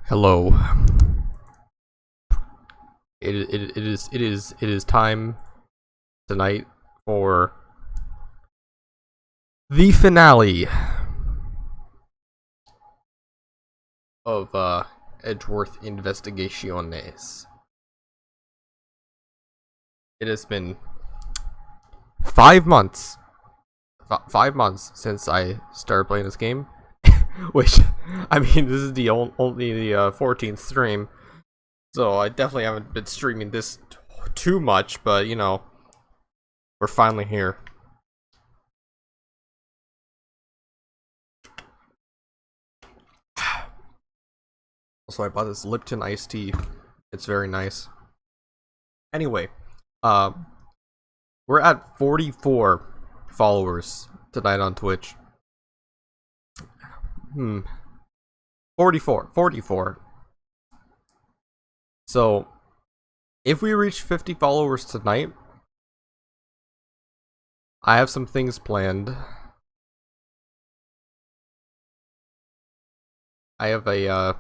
Hello. It is time tonight for the finale of Edgeworth Investigaciones. It has been 5 months. 5 months since I started playing this game. Which, I mean, this is the only the 14th stream, so I definitely haven't been streaming this too much, but you know, we're finally here. Also, I bought this Lipton iced tea. It's very nice. Anyway, we're at 44 followers tonight on Twitch. 44. So, if we reach 50 followers tonight, I have some things planned. I have a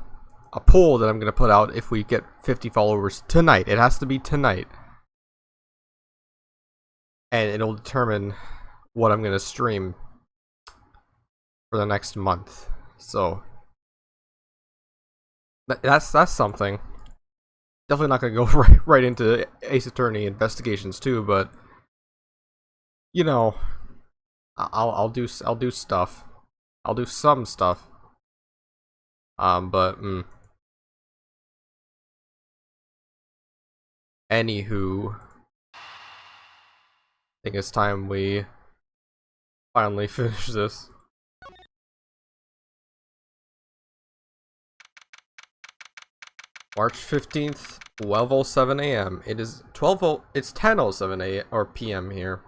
poll that I'm gonna put out if we get 50 followers tonight. It has to be tonight. And it'll determine what I'm gonna stream for the next month. So that's something. Definitely not gonna go right into Ace Attorney investigations too, but you know, I'll do stuff. I'll do some stuff. Anywho, I think it's time we finally finish this. March 15th, 12:07 a.m. It is it's 10:07 a.m. or p.m. here.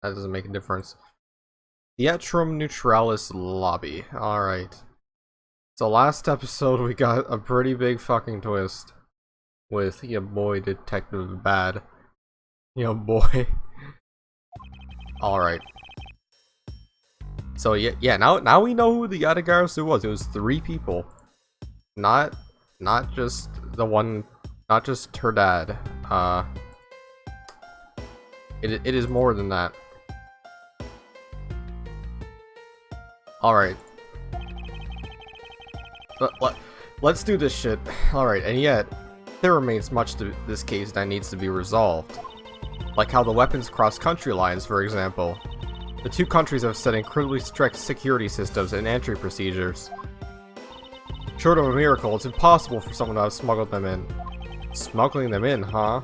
That doesn't make a difference. Theatrum Neutralis lobby. Alright. So last episode we got a pretty big fucking twist with your boy Detective Bad. Your boy. Alright. So yeah, now we know who the Yatagarasu was. It was 3 people. Not just the one, not just her dad. It is more than that. Alright. Let's do this shit. Alright, and yet, there remains much to this case that needs to be resolved. Like how the weapons cross country lines, for example. The 2 countries have set incredibly strict security systems and entry procedures. Short of a miracle, it's impossible for someone to have smuggled them in. Smuggling them in, huh?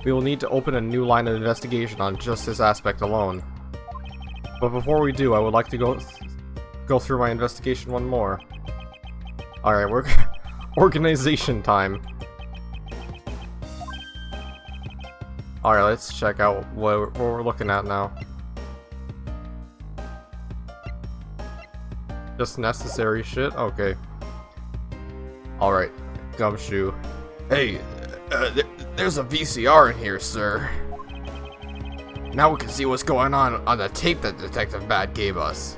We will need to open a new line of investigation on just this aspect alone. But before we do, I would like to go through my investigation one more. Alright, we're organization time. Alright, let's check out what we're looking at now. Just necessary shit? Okay. Alright, Gumshoe. Hey, there's a VCR in here, sir. Now we can see what's going on the tape that Detective Bad gave us.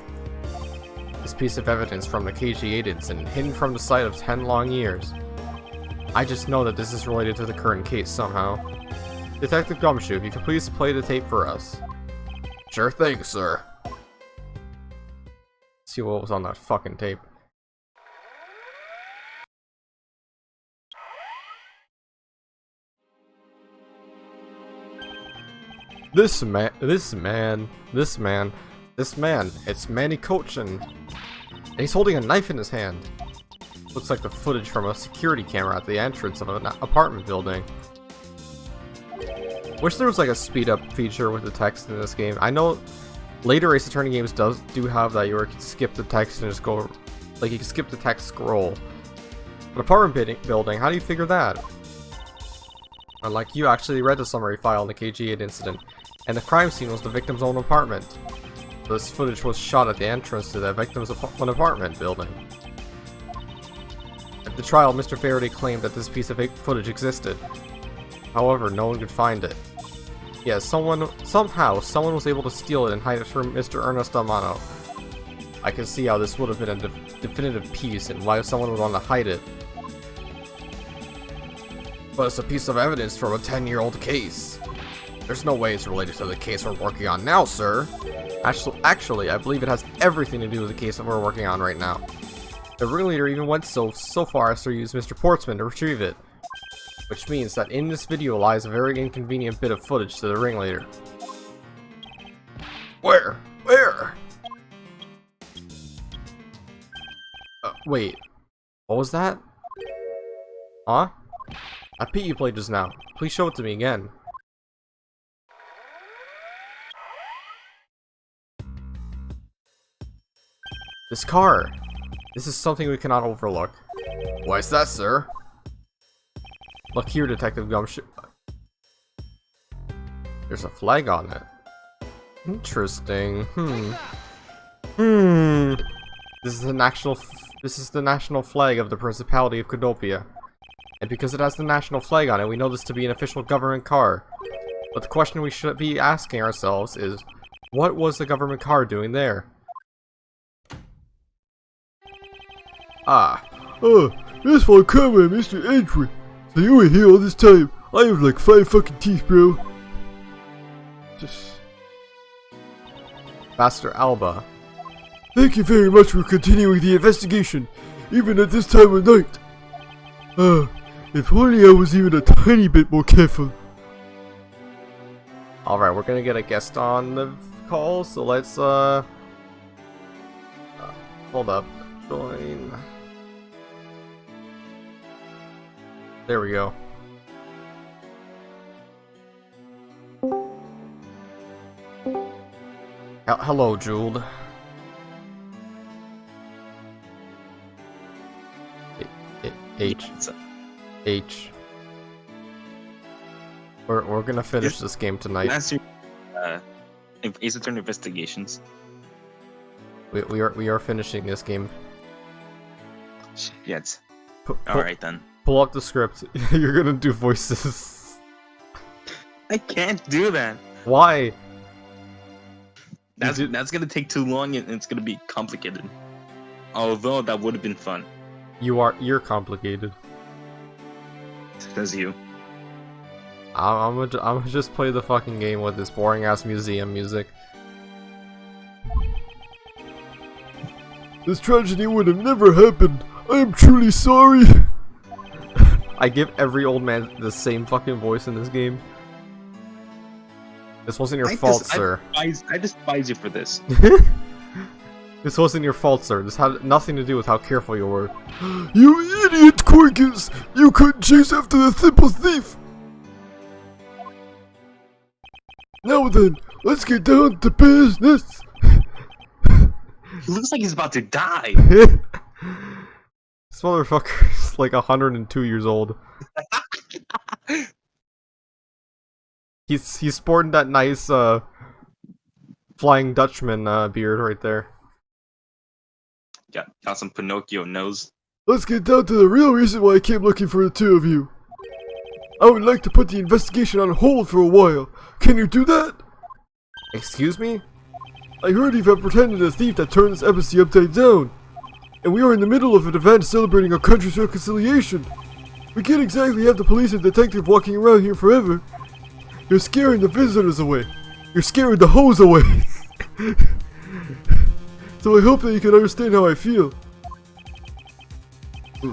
This piece of evidence from the KG8 incident, hidden from the sight of 10 long years. I just know that this is related to the current case somehow. Detective Gumshoe, if you could please play the tape for us. Sure thing, sir. See what was on that fucking tape. This man, it's Manny Cochin. And he's holding a knife in his hand. Looks like the footage from a security camera at the entrance of an apartment building. Wish there was like a speed up feature with the text in this game. I know later Ace Attorney games do have that, you can skip the text and just go, like you can skip the text scroll. But apartment building, how do you figure that? Unlike you actually read the summary file in the KG8 incident, and the crime scene was the victim's own apartment. This footage was shot at the entrance to the victim's apartment building. At the trial, Mr. Faraday claimed that this piece of footage existed. However, no one could find it. Yes, somehow someone was able to steal it and hide it from Mr. Ernest Amano. I can see how this would have been a definitive piece and why someone would want to hide it. But it's a piece of evidence from a 10-year-old case. There's no way it's related to the case we're working on now, sir. Actually, I believe it has everything to do with the case that we're working on right now. The ringleader even went so far as to use Mr. Portsman to retrieve it. Which means that in this video lies a very inconvenient bit of footage to the ringleader. Where? Wait. What was that? Huh? That beat you played just now. Please show it to me again. This car. This is something we cannot overlook. Why is that, sir? Look here, Detective Gumshoe. There's a flag on it. Interesting. This is the national flag of the Principality of Codopia. And because it has the national flag on it, we know this to be an official government car. But the question we should be asking ourselves is, what was the government car doing there? That's my camera, Mr. Edgeworth. So you were here all this time. I have like 5 fucking teeth, bro. Just... Master Alba. Thank you very much for continuing the investigation, even at this time of night. If only I was even a tiny bit more careful. Alright, we're gonna get a guest on the call, so let's, hold up. Join. There we go. Hello, Jewel. H. We're gonna finish this game tonight. Answer, Ace Attorney investigations. We are finishing this game. Yes. Alright then. Pull up the script. You're gonna do voices. I can't do that. Why? That's gonna take too long and it's gonna be complicated. Although that would have been fun. You're complicated. Says you. I'm gonna just play the fucking game with this boring ass museum music. This tragedy would have never happened. I am truly sorry. I give every old man the same fucking voice in this game. This wasn't your fault, sir. I despise you for this. This wasn't your fault, sir. This had nothing to do with how careful you were. You idiot, Corkus! You couldn't chase after the simple thief! Now then, let's get down to business! He looks like he's about to die. This motherfucker is like 102 years old. He's sporting that nice Flying Dutchman beard right there. Got some Pinocchio nose. Let's get down to the real reason why I came looking for the two of you. I would like to put the investigation on hold for a while. Can you do that? Excuse me? I heard you've pretended a thief that turned this embassy upside down. And we are in the middle of an event celebrating our country's reconciliation. We can't exactly have the police and detective walking around here forever. You're scaring the visitors away. You're scaring the hoes away. So I hope that you can understand how I feel.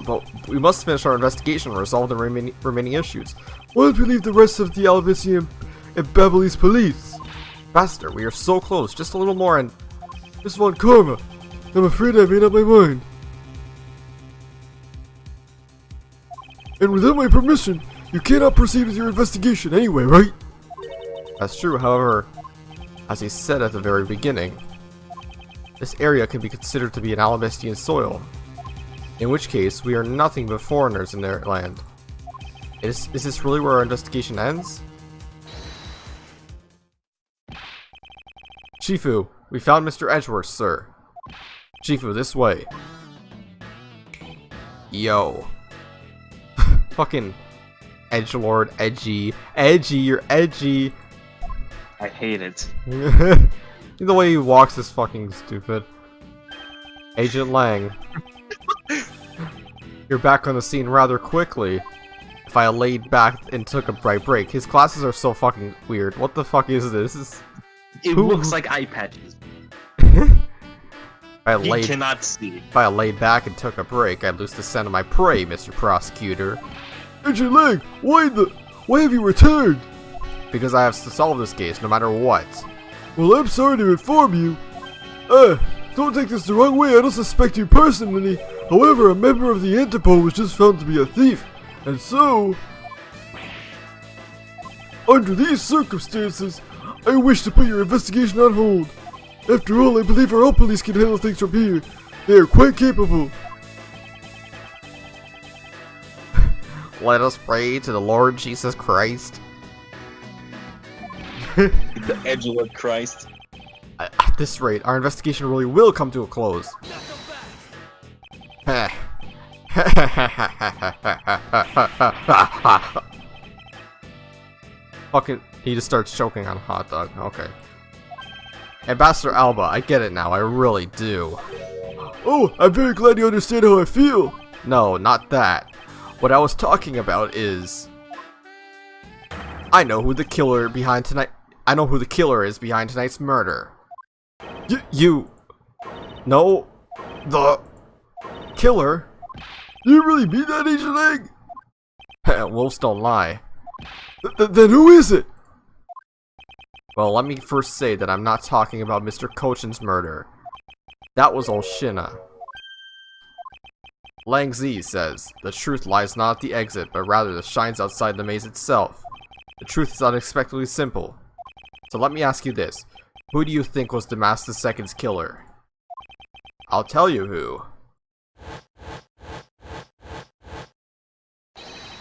But we must finish our investigation and resolve the remaining issues. Why don't we leave the rest of the Albanian and Babyliss police? Faster, we are so close. Just a little more and... Just want karma. I'm afraid I made up my mind. And without my permission, you cannot proceed with your investigation anyway, right? That's true, however, as he said at the very beginning, this area can be considered to be an Alabastian soil, in which case we are nothing but foreigners in their land. Is this really where our investigation ends? Chifu, we found Mr. Edgeworth, sir. Chifu, this way. Yo. Fucking edgelord, edgy, you're edgy. I hate it. The way he walks is fucking stupid. Agent Lang. You're back on the scene rather quickly. If I laid back and took a bright break. His glasses are so fucking weird. What the fuck is this? It looks like eye patches. If Cannot see. If I laid back and took a break, I'd lose the scent of my prey, Mr. Prosecutor. Agent Lang, why have you returned? Because I have to solve this case, no matter what. Well, I'm sorry to inform you. Don't take this the wrong way, I don't suspect you personally. However, a member of the Interpol was just found to be a thief. And so, under these circumstances, I wish to put your investigation on hold. After all, I believe our own police can handle things from here. They are quite capable. Let us pray to the Lord Jesus Christ. The Edgeworth Christ. At this rate, our investigation really will come to a close. Fucking, he just starts choking on a hot dog. Okay. Ambassador Alba, I get it now. I really do. Oh, I'm very glad you understand how I feel. No, not that. What I was talking about is, I know who the killer is behind tonight's murder. You know the killer? Do you really mean that, Agent Lang? Wolves don't lie. Then who is it? Well, let me first say that I'm not talking about Mr. Cochin's murder. That was Olshina. Lang Zi says, the truth lies not at the exit, but rather that shines outside the maze itself. The truth is unexpectedly simple. So let me ask you this. Who do you think was Damas II's killer? I'll tell you who.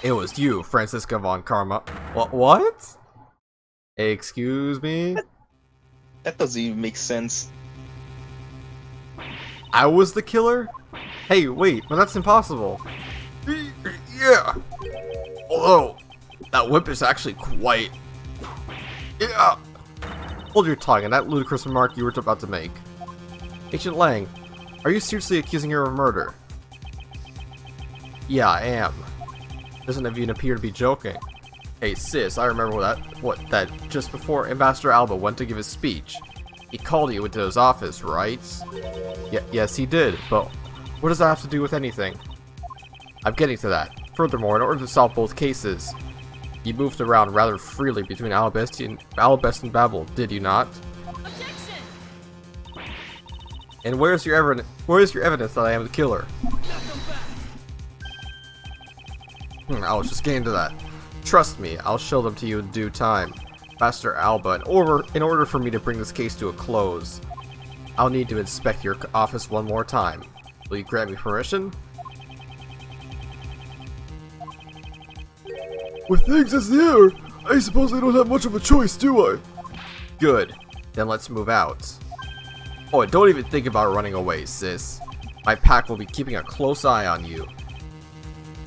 It was you, Franziska von Karma. What? Excuse me? That doesn't even make sense. I was the killer? Hey, wait, but that's impossible. Yeah. Although, that whip is actually quite... Yeah. Hold your tongue and that ludicrous remark you were about to make. Agent Lang, are you seriously accusing her of murder? Yeah, I am. Doesn't even appear to be joking. Hey sis, I remember that just before Ambassador Alba went to give his speech, he called you into his office, right? Yes he did, but what does that have to do with anything? I'm getting to that. Furthermore, in order to solve both cases, you moved around rather freely between Alabest and Babel, did you not? Objection! And where's your evidence that I am the killer? I was just getting to that. Trust me, I'll show them to you in due time. Master Alba, in order for me to bring this case to a close, I'll need to inspect your office one more time. Will you grant me permission? With things as they are, I suppose I don't have much of a choice, do I? Good. Then let's move out. Oh, and don't even think about running away, sis. My pack will be keeping a close eye on you.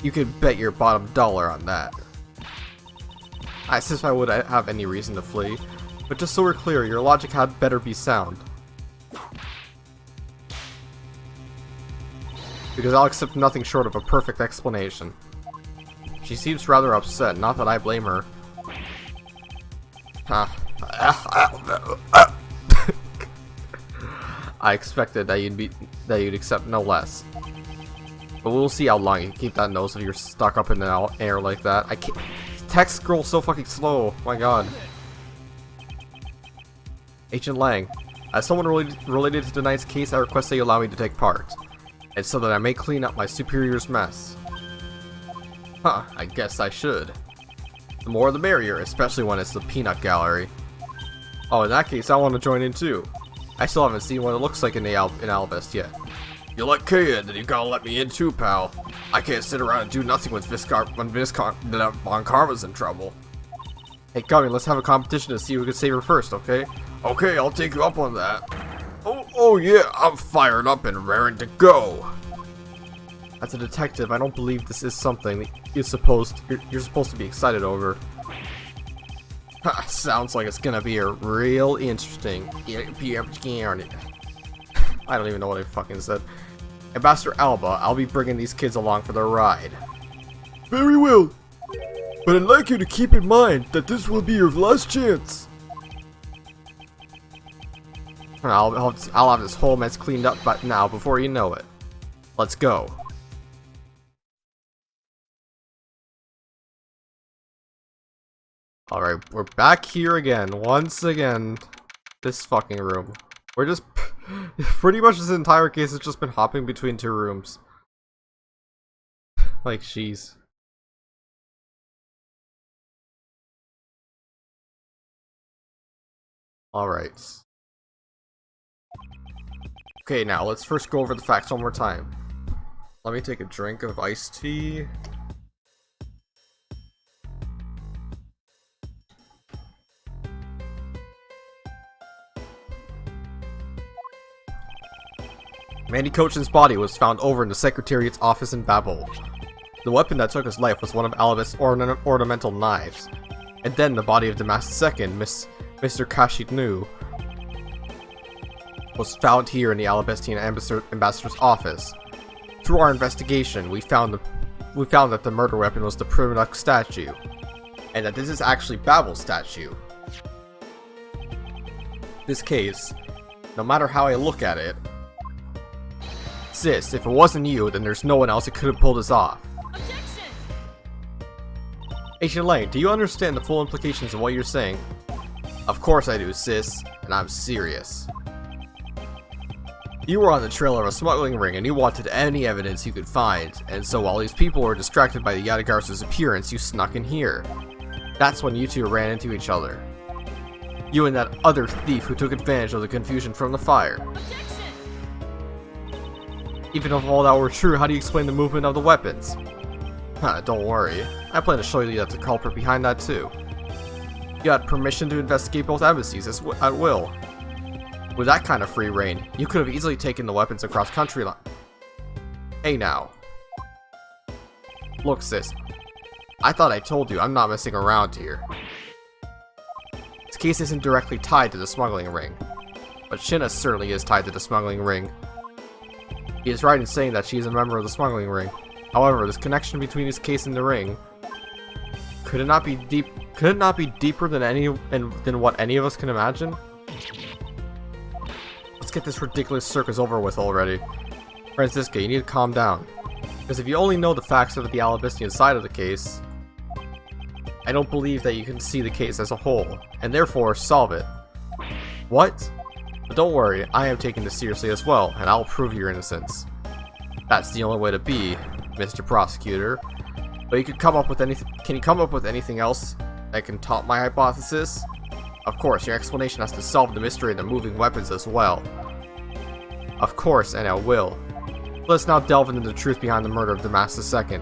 You can bet your bottom dollar on that. As if I would have any reason to flee, but just so we're clear, your logic had better be sound. Because I'll accept nothing short of a perfect explanation. She seems rather upset, not that I blame her. I expected that you'd accept no less. But we'll see how long you can keep that nose if you're stuck up in the air like that. I can't. Text scroll so fucking slow. My god. Agent Lang, as someone related to tonight's case, I request that you allow me to take part, and so that I may clean up my superior's mess. Huh, I guess I should. The more the merrier, especially when it's the peanut gallery. Oh, in that case, I want to join in too. I still haven't seen what it looks like in Alabest yet. You let Kay in, then you gotta let me in too, pal. I can't sit around and do nothing when Von Karma's in trouble. Hey, Gummy, let's have a competition to see who can save her first, okay? Okay, I'll take you up on that. Oh yeah, I'm fired up and raring to go. As a detective, I don't believe this is something that you're supposed to be excited over. Sounds like it's gonna be a real interesting. I don't even know what I fucking said. Ambassador Alba, I'll be bringing these kids along for the ride. Very well. But I'd like you to keep in mind that this will be your last chance. I'll have this whole mess cleaned up but now before you know it. Let's go. Alright, we're back here again. Once again. This fucking room. We're just... pretty much this entire case has just been hopping between two rooms. Like, jeez. Alright. Okay, now let's first go over the facts one more time. Let me take a drink of iced tea. Mandy Cochin's body was found over in the Secretariat's office in Babel. The weapon that took his life was one of Alabast's ornamental knives. And then the body of Damas II, Mr. Kashidnu, was found here in the Alabastian ambassador's office. Through our investigation, we found that the murder weapon was the Primadux statue, and that this is actually Babel's statue. This case, no matter how I look at it, sis, if it wasn't you, then there's no one else that could have pulled this off. Objection! Agent Lang, do you understand the full implications of what you're saying? Of course I do, sis, and I'm serious. You were on the trail of a smuggling ring and you wanted any evidence you could find, and so while these people were distracted by the Yadigar's appearance, you snuck in here. That's when you two ran into each other. You and that other thief who took advantage of the confusion from the fire. Objection! Even if all that were true, how do you explain the movement of the weapons? Don't worry. I plan to show you that the culprit behind that too. You had permission to investigate both embassies at will. With that kind of free reign, you could have easily taken the weapons across country line. Hey now. Look sis, I thought I told you I'm not messing around here. This case isn't directly tied to the smuggling ring, but Shinna certainly is tied to the smuggling ring. He is right in saying that she is a member of the smuggling ring. However, this connection between his case and the ring, could it not be deeper than what any of us can imagine? Let's get this ridiculous circus over with already. Francisca, you need to calm down. Because if you only know the facts of the Alabastian side of the case, I don't believe that you can see the case as a whole, and therefore solve it. What? But don't worry, I am taking this seriously as well, and I'll prove your innocence. That's the only way to be, Mr. Prosecutor. But you could come up with anything. Can you come up with anything else that can top my hypothesis? Of course, your explanation has to solve the mystery of the moving weapons as well. Of course, and I will. Let's now delve into the truth behind the murder of Damas II.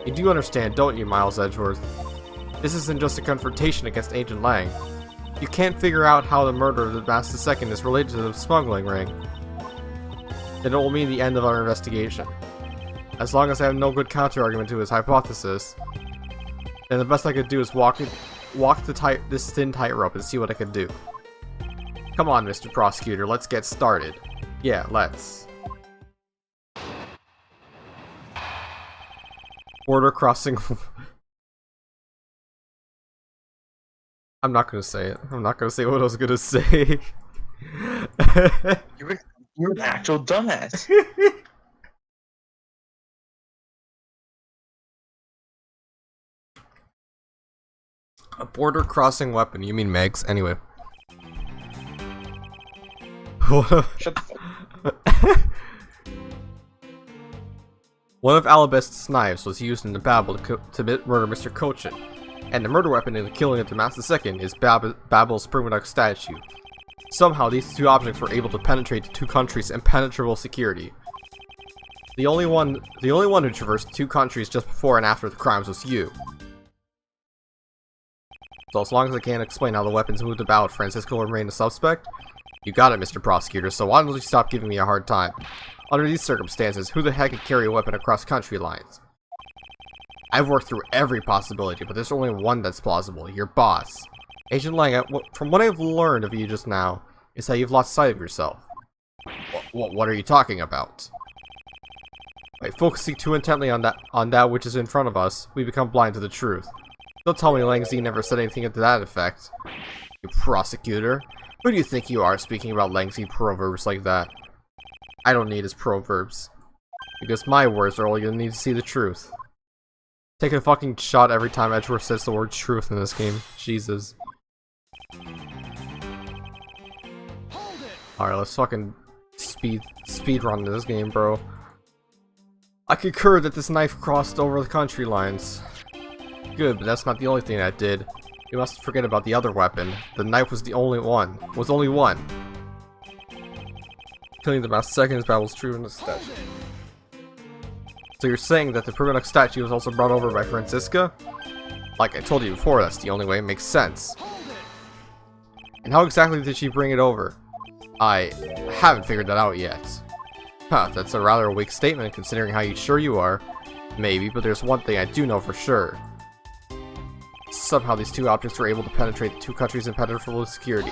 You do understand, don't you, Miles Edgeworth? This isn't just a confrontation against Agent Lang. You can't figure out how the murder of Damas II is related to the smuggling ring. Then it will mean the end of our investigation. As long as I have no good counter-argument to his hypothesis, then the best I could do is walk this thin tightrope and see what I can do. Come on, Mr. Prosecutor, let's get started. Yeah, let's. Border crossing. I'm not gonna say it. I'm not gonna say what I was gonna say. You're an actual dumbass. A border crossing weapon. You mean Megs? Anyway. Shut the fuck. One of Alabast's knives was used in the Babel to murder Mr. Cochin, and the murder weapon in the killing of Damas II is Babel's Primadux statue. Somehow, these two objects were able to penetrate the two countries' impenetrable security. The only one who traversed two countries just before and after the crimes was you. So as long as I can't explain how the weapons moved about, Francisco will remain a suspect? You got it, Mr. Prosecutor, so why don't you stop giving me a hard time? Under these circumstances, who the heck could carry a weapon across country lines? I've worked through every possibility, but there's only one that's plausible, your boss. Agent Lang, from what I've learned of you just now, is that you've lost sight of yourself. What are you talking about? By focusing too intently on that which is in front of us, we become blind to the truth. Don't tell me Lang Z never said anything to that effect. You prosecutor. Who do you think you are speaking about Lang Z proverbs like that? I don't need his proverbs. Because my words are all you need to see the truth. Take a fucking shot every time Edgeworth says the word truth in this game. Jesus. Alright, let's fucking speed run this game, bro. I concur that this knife crossed over the country lines. Good, but that's not the only thing that did. You must forget about the other weapon. The knife was the only one. Was only one. Killing the last seconds battle was true in the statue. So you're saying that the primitive statue was also brought over by Francisca? Like I told you before, that's the only way it makes sense. And how exactly did she bring it over? I haven't figured that out yet. Huh, that's a rather weak statement considering how sure you are. Maybe, but there's one thing I do know for sure. Somehow these two objects were able to penetrate the two countries' impenetrable security.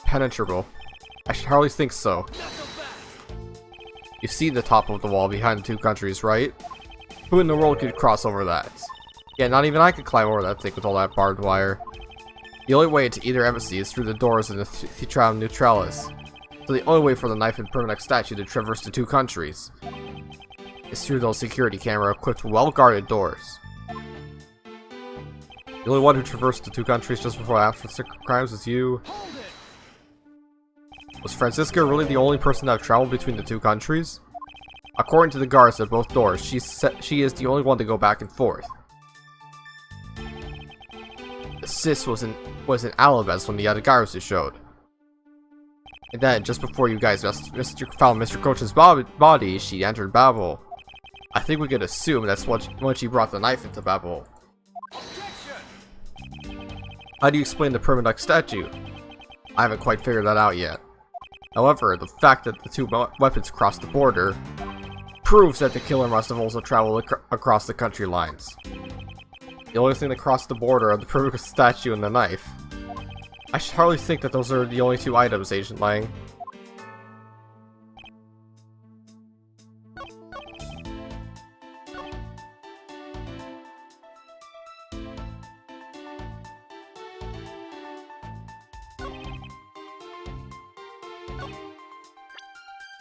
Penetrable? I should hardly think so. You see the top of the wall behind the two countries, right? Who in the world could cross over that? Yeah, not even I could climb over that thing with all that barbed wire. The only way to either embassy is through the doors in the Theatrum Neutralis. So the only way for the knife and permanent statue to traverse the two countries is through those security camera-equipped, well-guarded doors. The only one who traversed the two countries just before after crimes was you. Was Francisca really the only person that traveled between the two countries? According to the guards at both doors, she is the only one to go back and forth. Sis was in Alabez when the other guards showed. And then, just before you guys found Mr. Coach's body, she entered Babel. I think we could assume that's when she brought the knife into Babel. How do you explain the permanent statue? I haven't quite figured that out yet. However, the fact that the two weapons crossed the border proves that the killer must have also traveled across the country lines. The only thing that crossed the border are the permanent statue and the knife. I should hardly think that those are the only two items, Agent Lang.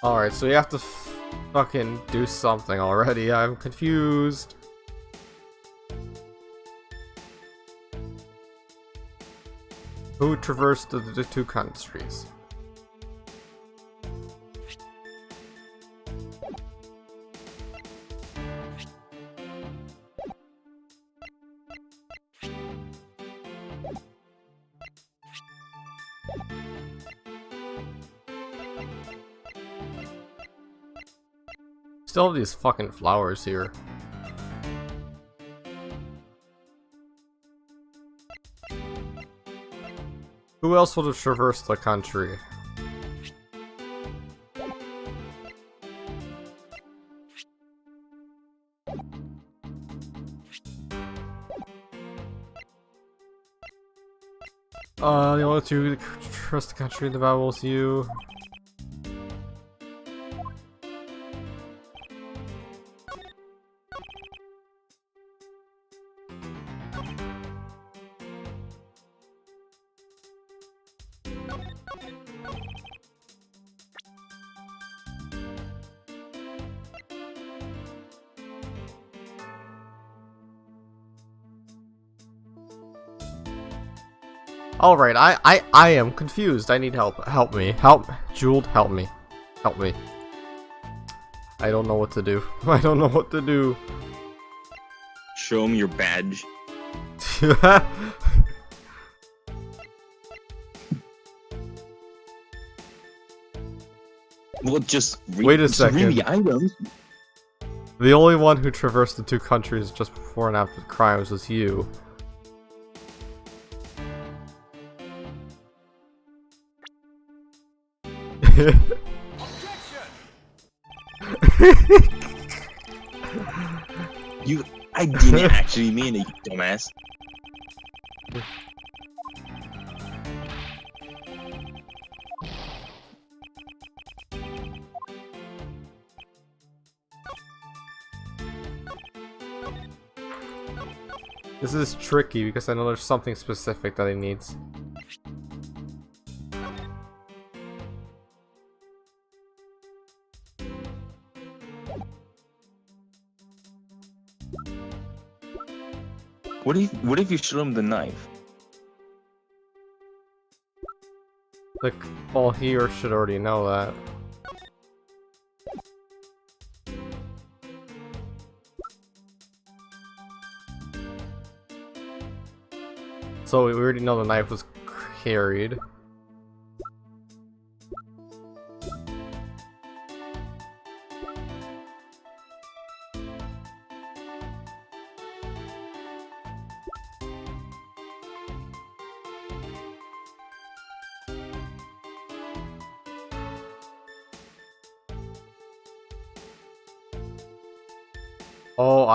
Alright, so you have to fucking do something already. I'm confused. Who traversed the two countries? Still have these fucking flowers here. Who else would have traversed the country? The only two that trust the country in the Bible is you. Alright, I am confused. I need help. Help me. Jewel, help me. Help me. I don't know what to do. I don't know what to do. Show him your badge. Well, just wait a second. Read the items. The only one who traversed the two countries just before and after the crimes was you. I didn't actually mean it, you dumbass. This is tricky because I know there's something specific that he needs. What if you show him the knife? Like, well, he or should already know that. So we already know the knife was carried. Oh,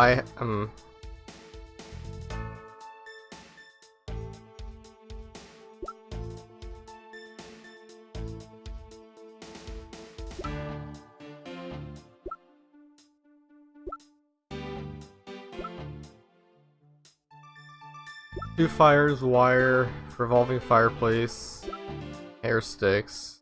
two fires, wire, revolving fireplace, hair sticks.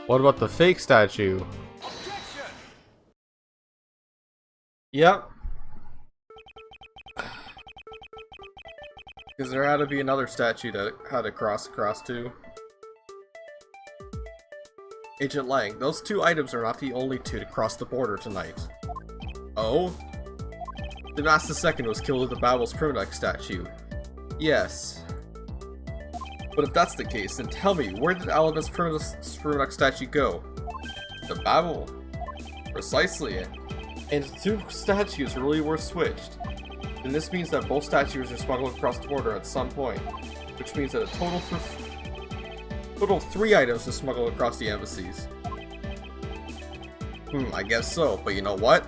What about the fake statue? Yep. Because there had to be another statue that had to cross across too. Agent Lang, those two items are not the only two to cross the border tonight. Oh? The Master II was killed at the Babel's Primaduck statue. Yes. But if that's the case, then tell me, where did Alabama's Primaduck statue go? The Babel. Precisely. And the two statues really were switched. And this means that both statues are smuggled across the border at some point. Which means that a total of 3 items are smuggled across the embassies. I guess so, but you know what?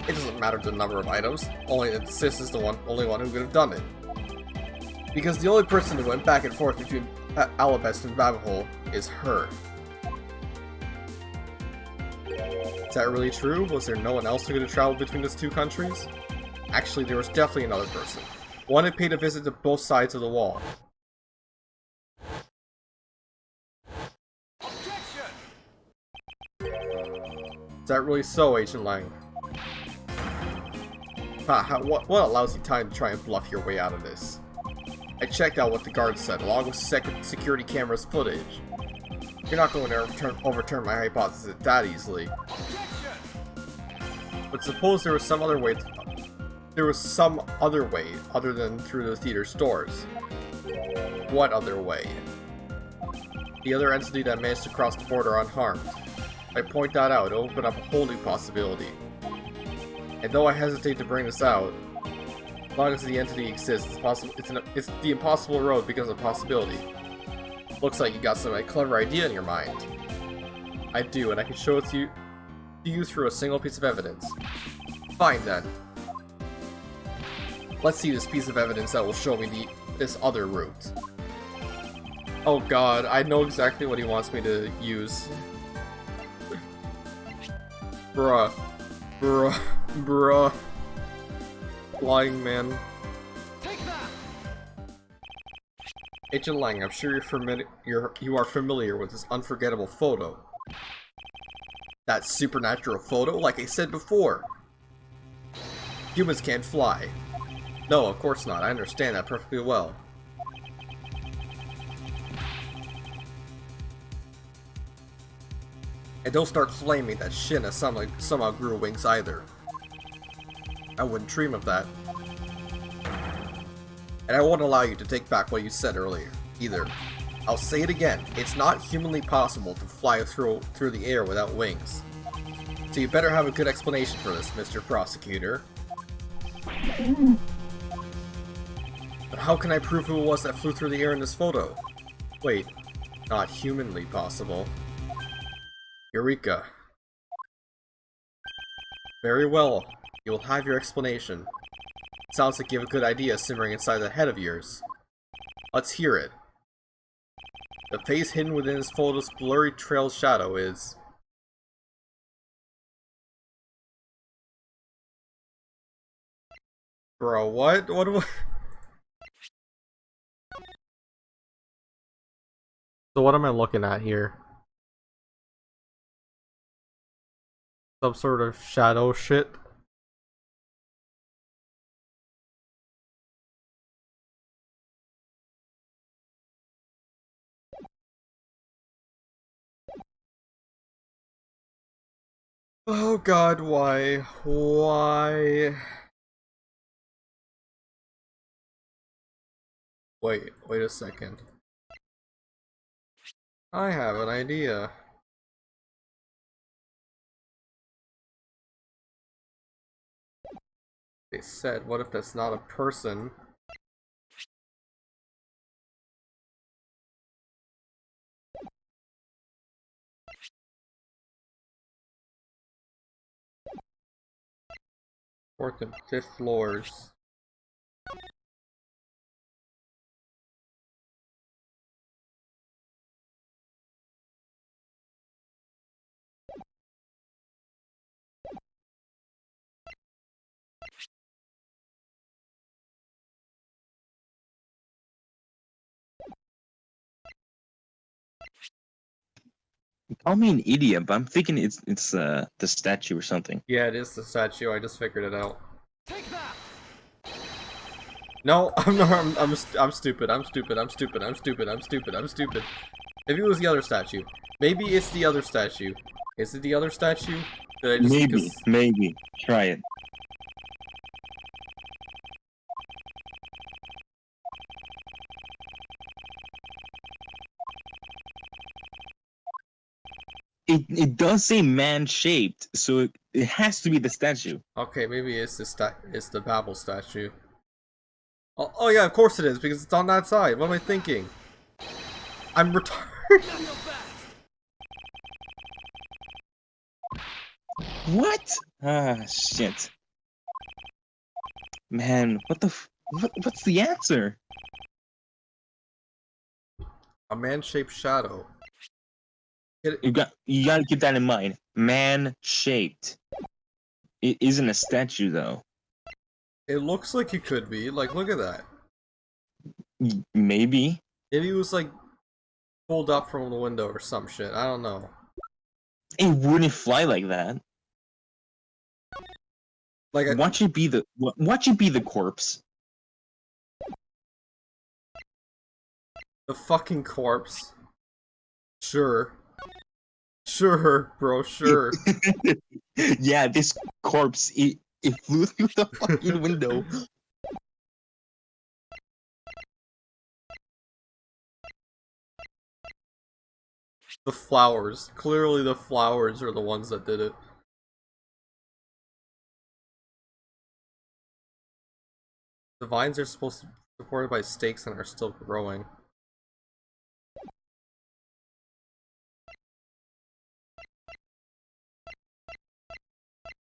It doesn't matter the number of items, only that Sis is the only one who could have done it. Because the only person who went back and forth between Alabest and Babel is her. Is that really true? Was there no one else who could have traveled between those two countries? Actually, there was definitely another person. One had paid a visit to both sides of the wall. Is that really so, Agent Lang? What a lousy time to try and bluff your way out of this. I checked out what the guards said, along with security cameras footage. You're not going to overturn my hypothesis that easily. But suppose there was some other way. There was some other way other than through the theater's doors. What other way? The other entity that managed to cross the border unharmed. I point that out, it opened up a whole new possibility. And though I hesitate to bring this out, as long as the entity exists, it's the impossible road becomes a possibility. Looks like you got some clever idea in your mind. I do, and I can show it to you through a single piece of evidence. Fine then. Let's see this piece of evidence that will show me this other route. Oh god, I know exactly what he wants me to use. Bruh. Lying man. Agent Lang, I'm sure you are familiar with this unforgettable photo. That supernatural photo, like I said before. Humans can't fly. No, of course not. I understand that perfectly well. And don't start claiming that Shin has somehow grew wings either. I wouldn't dream of that. And I won't allow you to take back what you said earlier, either. I'll say it again, it's not humanly possible to fly through the air without wings. So you better have a good explanation for this, Mr. Prosecutor. How can I prove who it was that flew through the air in this photo? Wait, not humanly possible. Eureka. Very well, you will have your explanation. Sounds like you have a good idea simmering inside that head of yours. Let's hear it. The face hidden within this photo's blurry trail shadow is... Bro, what? What do I... So what am I looking at here? Some sort of shadow shit? Oh god, why? Why? Wait a second. I have an idea. They said, what if that's not a person? Fourth and fifth floors. Call me an idiot, but I'm thinking it's the statue or something. Yeah, it is the statue. I just figured it out. No, I'm not. I'm stupid. I'm stupid. I'm stupid. I'm stupid. I'm stupid. I'm stupid. Maybe it was the other statue. Maybe it's the other statue. Is it the other statue? Did I just Maybe. Try it. It does say man-shaped, so it has to be the statue. Okay, maybe it's the Babel statue. Oh yeah, of course it is, because it's on that side. What am I thinking? I'm retarded. What? Ah, shit. Man, what's the answer? A man-shaped shadow. You gotta keep that in mind. Man-shaped. It isn't a statue, though. It looks like it could be. Like, look at that. Maybe. Maybe it was like pulled up from the window or some shit. I don't know. It wouldn't fly like that. Like, Watch it be the corpse. The fucking corpse. Sure. Sure, bro, sure. Yeah, this corpse, it flew through the fucking window. The flowers. Clearly the flowers are the ones that did it. The vines are supposed to be supported by stakes and are still growing.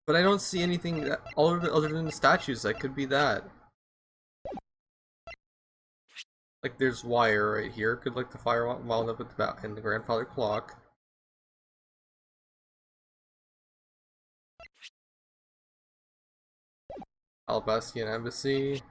But I don't see anything that, other than the statues that could be that. Like there's wire right here. Could like the fire wound up in the grandfather clock. Albastian Embassy.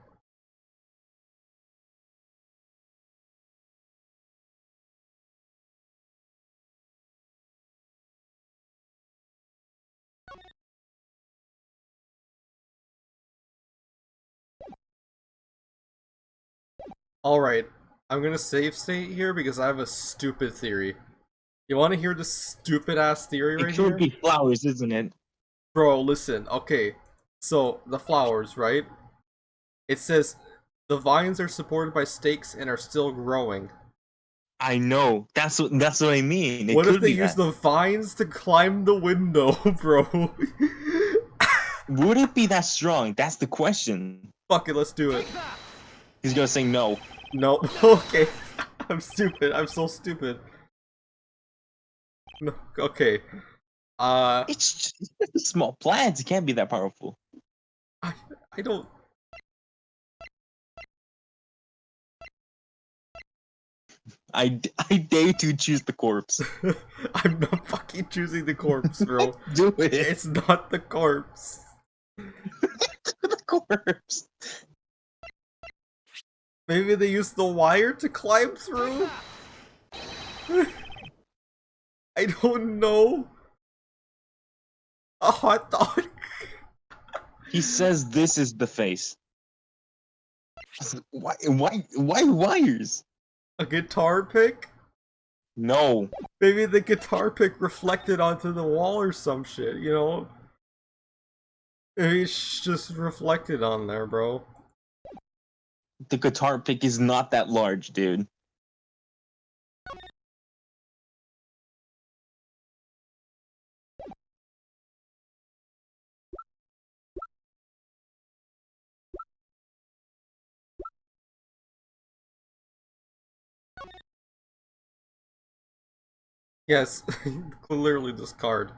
Alright, I'm gonna save state here because I have a stupid theory. You wanna hear this stupid ass theory right It should here? be flowers, isn't it? Bro, listen, okay. So, the flowers, right? It says, the vines are supported by stakes and are still growing. I know. That's what I mean. What if they use the vines to climb the window, bro? Would it be that strong? That's the question. Fuck it, let's do it. He's gonna say no. No. Okay. I'm stupid. I'm so stupid. No. Okay. It's just small plants. It can't be that powerful. I don't. I dare to choose the corpse. I'm not fucking choosing the corpse, bro. Do it. It's not the corpse. The corpse. Maybe they used the wire to climb through? I don't know. A hot dog? He says this is the face. Why wires? A guitar pick? No. Maybe the guitar pick reflected onto the wall or some shit, you know? Maybe it's just reflected on there, bro. The guitar pick is not that large, dude. Yes, clearly this card.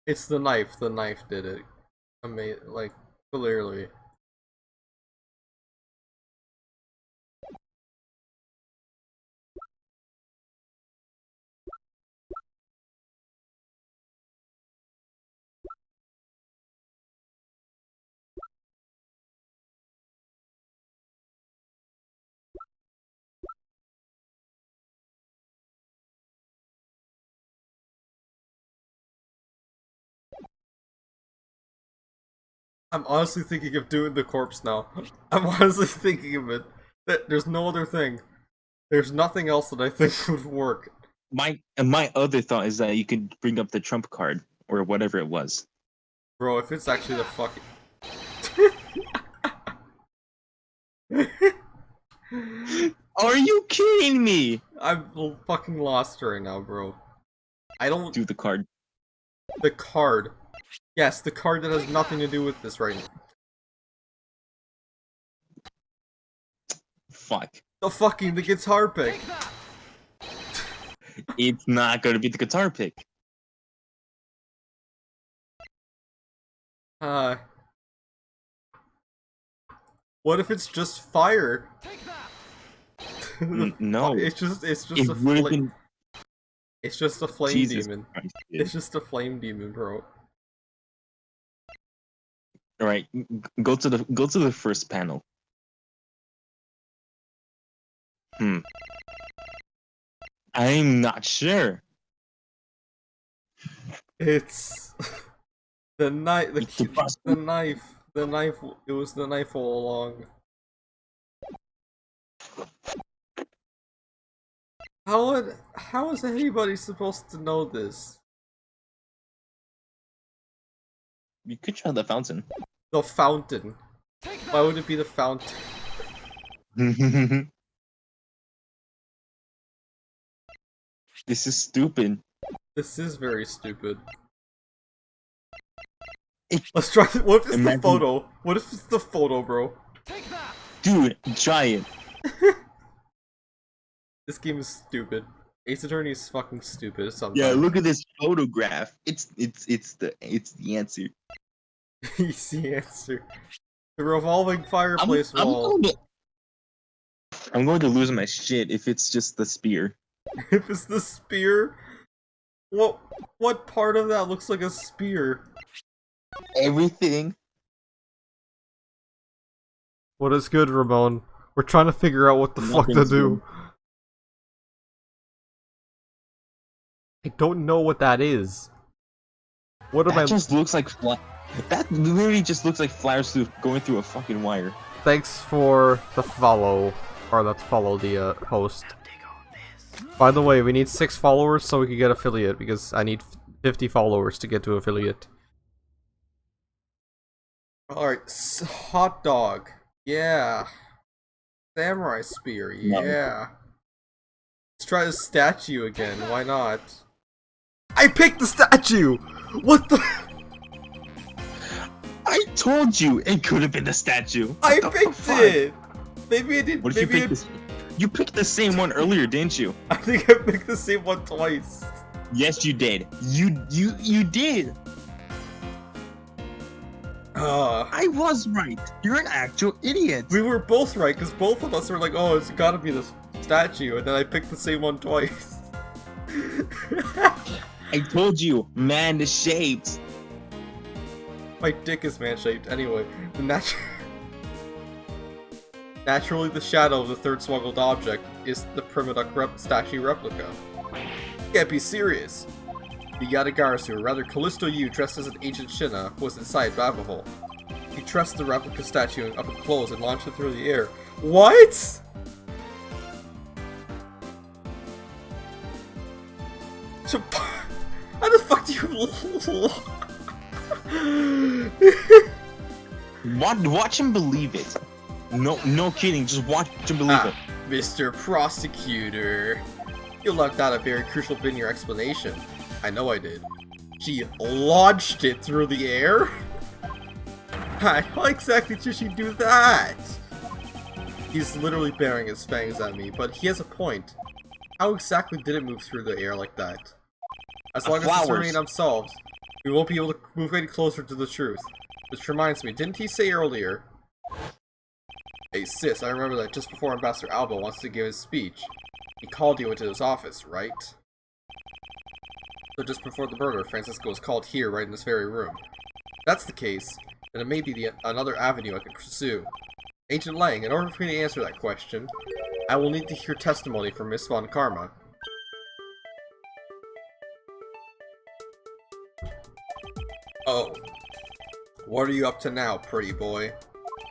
It's the knife did it. Like, clearly. I'm honestly thinking of doing the corpse now. I'm honestly thinking of it. There's no other thing. There's nothing else that I think would work. My other thought is that you could bring up the trump card or whatever it was. Bro, if it's actually the fucking... Are you kidding me? I'm fucking lost right now, bro. I don't... Do the card. The card. Yes, the card that has nothing to do with this right now. Fuck. The guitar pick. It's not gonna be the guitar pick. What if it's just fire? No. It's just It a would have been. It's just a flame Jesus demon. Christ, dude. It's just a flame demon, bro. All right, go to the first panel. I'm not sure. It's the knife. It's the bus- The knife. The knife. It was the knife all along. How is anybody supposed to know this? You could try the fountain. The fountain. Why would it be the fountain? This is stupid. This is very stupid. It- Let's try. What if it's Imagine- the photo? What if it's the photo, bro? Dude, try it. This game is stupid. Ace Attorney is fucking stupid sometimes. Yeah, look at this photograph. It's the answer. Easy answer. The revolving fireplace wall. I'm going to lose my shit if it's just the spear. If it's the spear, what part of that looks like a spear? Everything. What is good, Ramon? We're trying to figure out what the fuck to Nothing's do. I don't know what that is. What am I? That just looks like that literally just looks like flowers going through a fucking wire. Thanks for the follow, or let's follow the host. By the way, we need 6 followers so we can get affiliate, because I need 50 followers to get to affiliate. Alright, hot dog. Yeah. Samurai spear, No. yeah. Let's try the statue again, why not? I picked the statue! What the? I told you it could have been the statue. I What the picked fuck? it! Maybe I did. What if you picked this? You picked the same one earlier, didn't you? I think I picked the same one twice. Yes, you did. You did. I was right. You're an actual idiot. We were both right, because both of us were like, oh, it's gotta be this statue, and then I picked the same one twice. I told you, man is shaped. My dick is man-shaped. Anyway, naturally the shadow of the third smuggled object is the Primoduck statue replica. You can't be serious. The Yatagarasu, or rather Callisto Yu, dressed as an ancient Shina, was inside Babahole. He trusted the replica statue up and close and launched it through the air. What?! How the fuck do you Watch him believe it. No kidding. Just watch him believe it. Mr. Prosecutor. You left out a very crucial bit in your explanation. I know I did. She launched it through the air? How exactly did she do that? He's literally baring his fangs at me, but he has a point. How exactly did it move through the air like that? As long as this remains unsolved, we won't be able to move any closer to the truth. Which reminds me, didn't he say earlier? Hey sis, I remember that just before Ambassador Alba wants to give his speech, he called you into his office, right? So just before the murder, Francisco was called here, right in this very room. If that's the case, then it may be another avenue I can pursue. Agent Lang, in order for me to answer that question, I will need to hear testimony from Miss Von Karma. Oh. What are you up to now, pretty boy?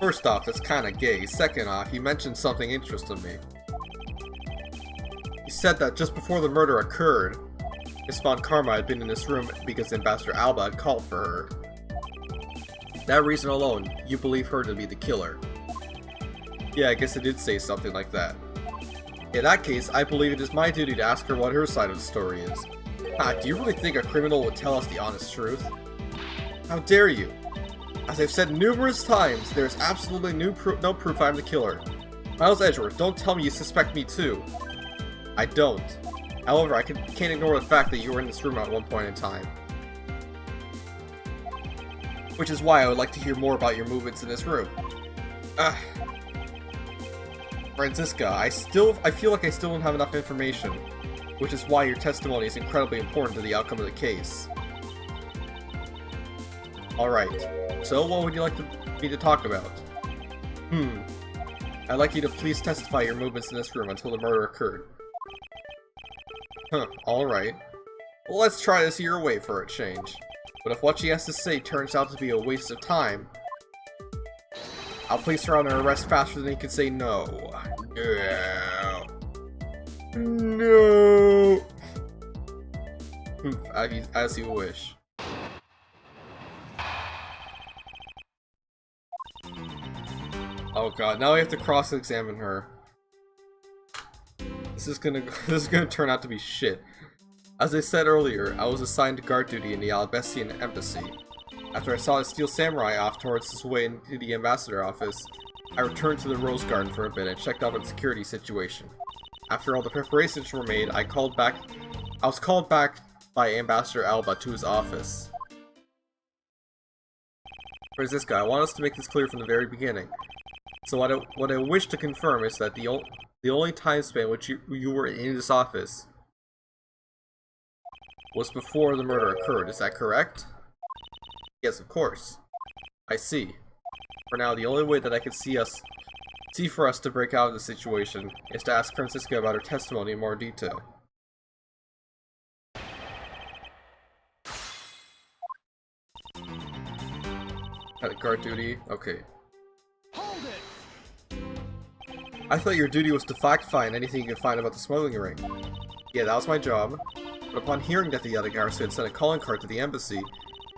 First off, that's kinda gay. Second off, you mentioned something interesting me. He said that just before the murder occurred, Miss Von Karma had been in this room because Ambassador Alba had called for her. That reason alone, you believe her to be the killer. Yeah, I guess I did say something like that. In that case, I believe it is my duty to ask her what her side of the story is. Do you really think a criminal would tell us the honest truth? How dare you? As I've said numerous times, there is absolutely no proof I'm the killer. Miles Edgeworth, don't tell me you suspect me too. I don't. However, I can't ignore the fact that you were in this room at one point in time. Which is why I would like to hear more about your movements in this room. Francisca, I feel like I still don't have enough information, which is why your testimony is incredibly important to the outcome of the case. Alright, so what would you like me to talk about? I'd like you to please testify your movements in this room until the murder occurred. Alright. Well, let's try this your way for a change. But if what she has to say turns out to be a waste of time, I'll place her under arrest faster than he can say no. No. As you wish. Oh god, now I have to cross-examine her. This is gonna turn out to be shit. As I said earlier, I was assigned to guard duty in the Albessian embassy. After I saw a steel samurai off towards his way into the ambassador office, I returned to the Rose Garden for a bit and checked out the security situation. After all the preparations were made, I was called back by Ambassador Alba to his office. Francisca, I want us to make this clear from the very beginning. So what I wish to confirm is that the only time span which you were in this office was before the murder occurred, is that correct? Yes, of course. I see. For now, the only way that I can see for us to break out of the situation is to ask Francisca about her testimony in more detail. At guard duty? Okay. Hold it! I thought your duty was to fact-find anything you could find about the smuggling ring. Yeah, that was my job. But upon hearing that the Yatagarasu had sent a calling card to the embassy,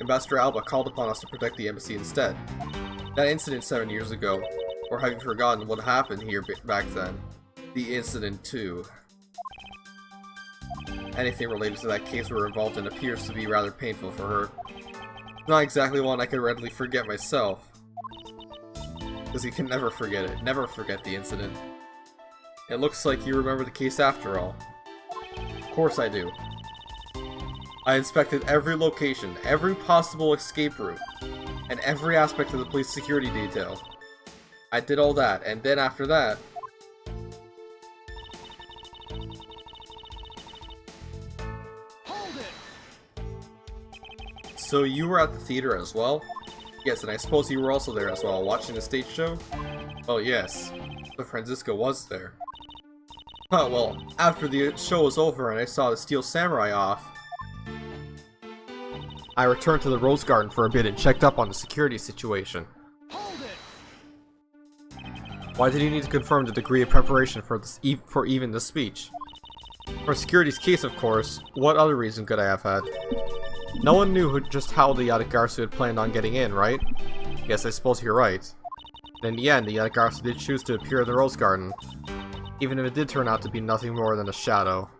Ambassador Alba called upon us to protect the embassy instead. That incident 7 years ago, Or have you forgotten what happened here back then? The incident too. Anything related to that case we're involved in appears to be rather painful for her. Not exactly one I could readily forget myself. Because you can never forget it. Never forget the incident. It looks like you remember the case after all. Of course I do. I inspected every location, every possible escape route, and every aspect of the police security detail. I did all that, and then after that... So you were at the theater as well? Yes, and I suppose you were also there as well, watching the stage show? Oh yes, but Francisco was there. Huh, well, after the show was over and I saw the Steel Samurai off, I returned to the Rose Garden for a bit and checked up on the security situation. Why did you need to confirm the degree of preparation for this for even the speech? For security's case, of course. What other reason could I have had? No one knew just how the Yatagarsu had planned on getting in, right? Yes, I suppose you're right. And in the end, the Yatagarsu did choose to appear in the Rose Garden, even if it did turn out to be nothing more than a shadow.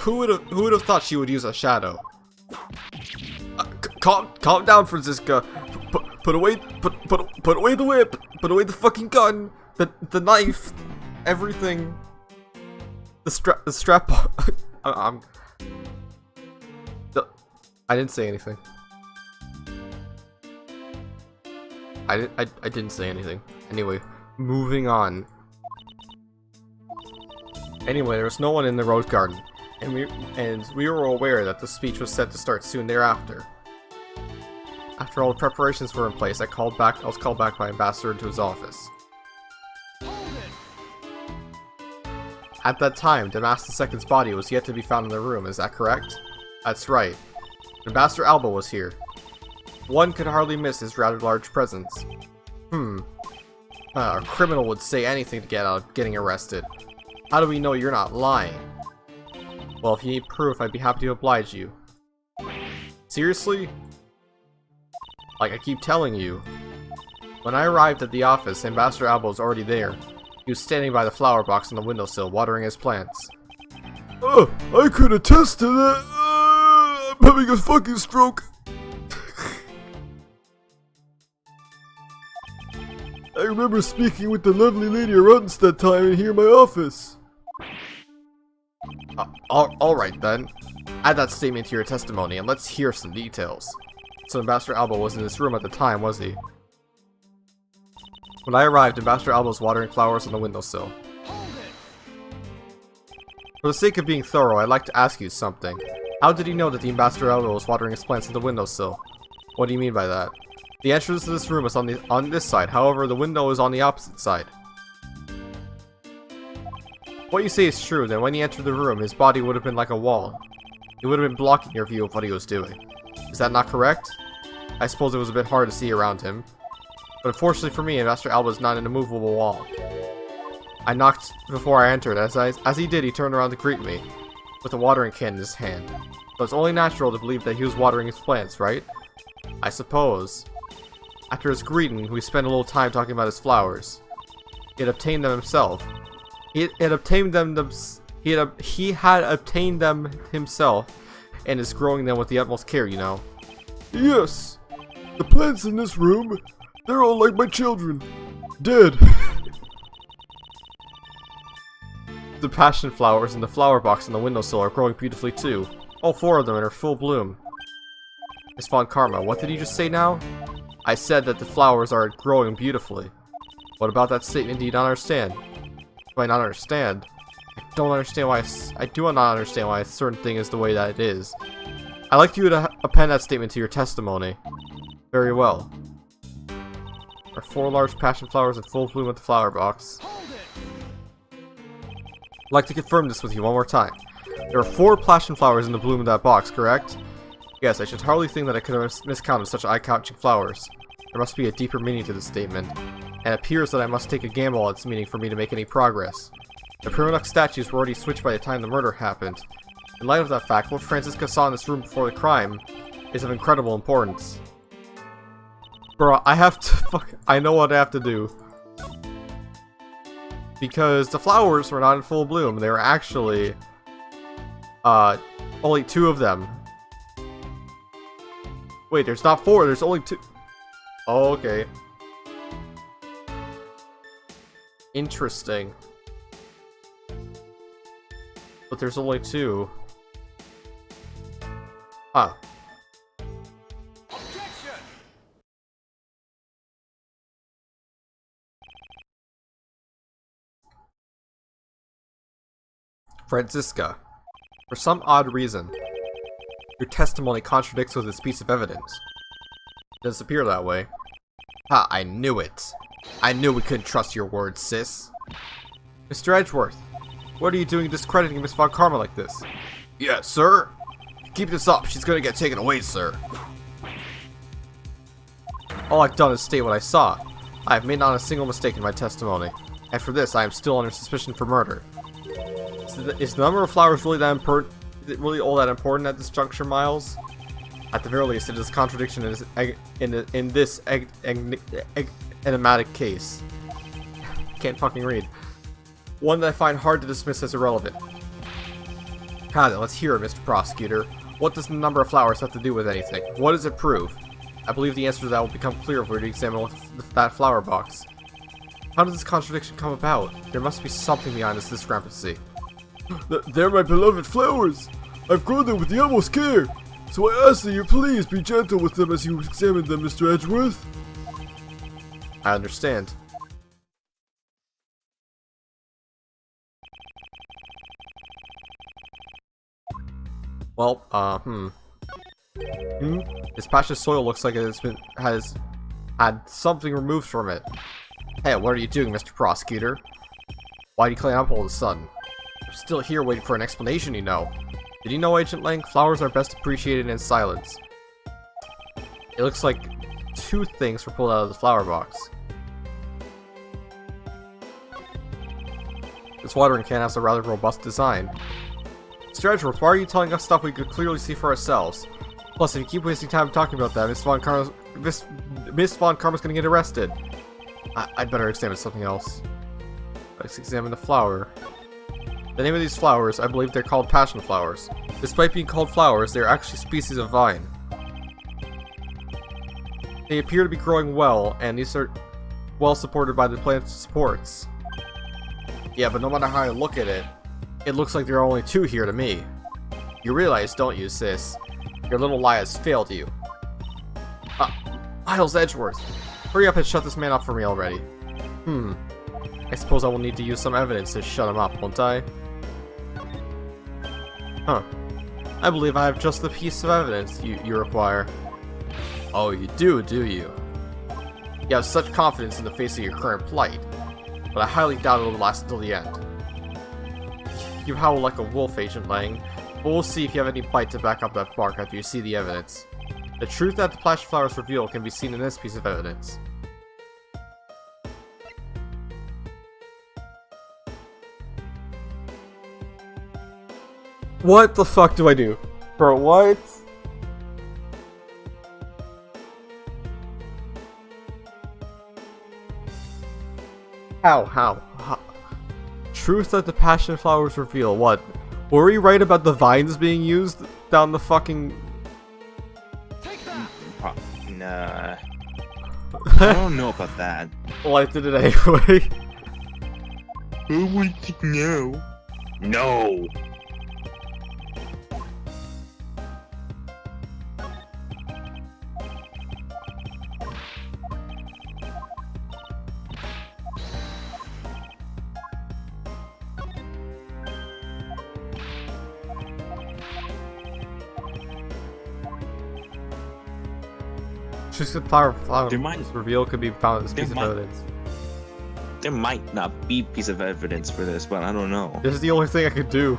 Who would have thought she would use a shadow? Calm down, Francisca. Put away the whip. Put away the fucking gun. The knife. Everything. The strap. I didn't say anything. I didn't say anything. Anyway, moving on. Anyway, there was no one in the Rose Garden, and we were aware that the speech was set to start soon thereafter. After all the preparations were in place, I was called back by Ambassador into his office. At that time, Damas II's body was yet to be found in the room, is that correct? That's right. Ambassador Alba was here. One could hardly miss his rather large presence. A criminal would say anything to get out of getting arrested. How do we know you're not lying? Well, if you need proof, I'd be happy to oblige you. Seriously? Like I keep telling you. When I arrived at the office, Ambassador Alba was already there. He was standing by the flower box on the windowsill, watering his plants. Oh, I could attest to that. I'm having a fucking stroke. I remember speaking with the lovely lady Arund's that time in here in my office. Alright then. Add that statement to your testimony and let's hear some details. So Ambassador Alba was in this room at the time, was he? When I arrived, Ambassador Alba was watering flowers on the windowsill. For the sake of being thorough, I'd like to ask you something. How did he know that the Ambassador Alba was watering his plants on the windowsill? What do you mean by that? The entrance to this room is on this side, however, the window is on the opposite side. What you say is true, then when he entered the room, his body would have been like a wall. It would have been blocking your view of what he was doing. Is that not correct? I suppose it was a bit hard to see around him. But unfortunately for me, Ambassador Alba is not an immovable wall. I knocked before I entered. As he did, he turned around to greet me, with a watering can in his hand. So it's only natural to believe that he was watering his plants, right? I suppose. After his greeting, we spent a little time talking about his flowers. He had obtained them himself. He had obtained them himself, and is growing them with the utmost care, you know. Yes. The plants in this room, they're all like my children. Dead. The passion flowers in the flower box on the windowsill are growing beautifully too. All 4 of them are in full bloom. Miss Von Karma, what did you just say now? I said that the flowers are growing beautifully. What about that statement do you not understand? Do I not understand? I don't understand why I do not understand why a certain thing is the way that it is. I'd like you to append that statement to your testimony. Very well. There are 4 large passion flowers in full bloom at the flower box. I'd like to confirm this with you one more time. There are 4 passion flowers in the bloom of that box, correct? Yes, I should hardly think that I could have miscounted such eye-catching flowers. There must be a deeper meaning to this statement, and it appears that I must take a gamble at its meaning for me to make any progress. The Primadux statues were already switched by the time the murder happened. In light of that fact, what Francisca saw in this room before the crime is of incredible importance. Bro, I have to I know what I have to do. Because the flowers were not in full bloom. They were actually... only 2 of them. Wait, there's not 4, there's only 2. Oh, okay. Interesting. But there's only 2. Huh. Franziska, for some odd reason, your testimony contradicts with this piece of evidence. It doesn't appear that way. Ha, I knew it. I knew we couldn't trust your words, sis. Mr. Edgeworth, what are you doing discrediting Miss Von Karma like this? Yeah, sir? Keep this up, she's gonna get taken away, sir. All I've done is state what I saw. I have made not a single mistake in my testimony. And for this, I am still under suspicion for murder. Is the number of flowers really that important? Is it really all that important at this juncture, Miles? At the very least, it is a contradiction in this enigmatic case. Can't fucking read. One that I find hard to dismiss as irrelevant. Then, let's hear it, Mr. Prosecutor. What does the number of flowers have to do with anything? What does it prove? I believe the answer to that will become clear if we examine that flower box. How does this contradiction come about? There must be something behind this discrepancy. They're my beloved flowers. I've grown them with the utmost care. So I ask that you please be gentle with them as you examine them, Mr. Edgeworth. I understand. Well, This patch of soil looks like has had something removed from it. Hey, what are you doing, Mr. Prosecutor? Why do you clean up all of a sudden? I'm still here waiting for an explanation, you know. Did you know, Agent Lang, flowers are best appreciated in silence? It looks like 2 things were pulled out of the flower box. This watering can has a rather robust design. Mr. Edgeworth, why are you telling us stuff we could clearly see for ourselves? Plus, if you keep wasting time talking about that, Miss Von Karma's gonna get arrested. I'd better examine something else. Let's examine the flower. The name of these flowers, I believe they're called passion flowers. Despite being called flowers, they are actually species of vine. They appear to be growing well, and these are well supported by the plant's supports. Yeah, but no matter how I look at it, it looks like there are only 2 here to me. You realize, don't you, sis? Your little lie has failed you. Miles Edgeworth! Hurry up and shut this man up for me already. I suppose I will need to use some evidence to shut him up, won't I? Huh. I believe I have just the piece of evidence you require. Oh, you do you? You have such confidence in the face of your current plight, but I highly doubt it will last until the end. You howl like a wolf, Agent Lang, but we'll see if you have any bite to back up that bark after you see the evidence. The truth that the Flash Flowers reveal can be seen in this piece of evidence. What the fuck do I do? Bro, what? How? Truth that the passion flowers reveal. What? Were we right about the vines being used down the fucking... Nah. I don't know about that. Well, I did it anyway. Who would know? No! Just the flower There might- reveal could be found in this there piece of might- evidence. There might not be piece of evidence for this, but I don't know. This is the only thing I could do.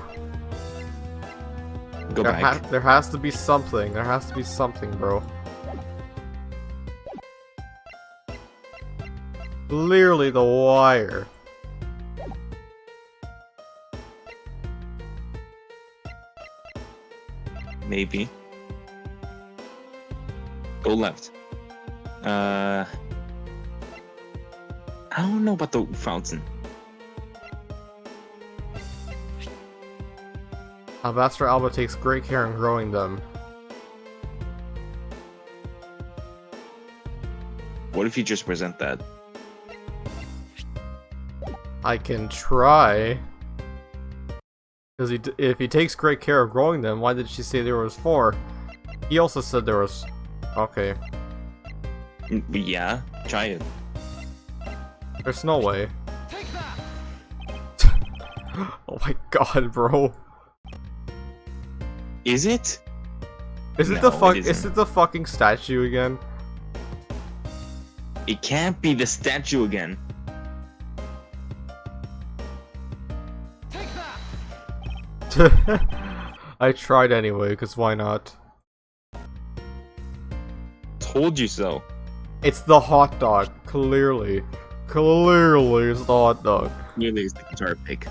Go back. There has to be something. There has to be something, bro. Clearly the wire. Maybe. Go left. I don't know about the fountain. Ambassador Alba takes great care in growing them. What if you just present that? I can try. Because if he takes great care of growing them, why did she say there was 4? He also said there was... Okay. Yeah, try it. There's no way. Oh my god, bro. Is it? Is it No, the fuck? it Is isn't. it the fucking statue again? It can't be the statue again. I tried anyway, because why not? Told you so. It's the hot dog, clearly. Clearly, it's the hot dog. Clearly, it's the guitar pick.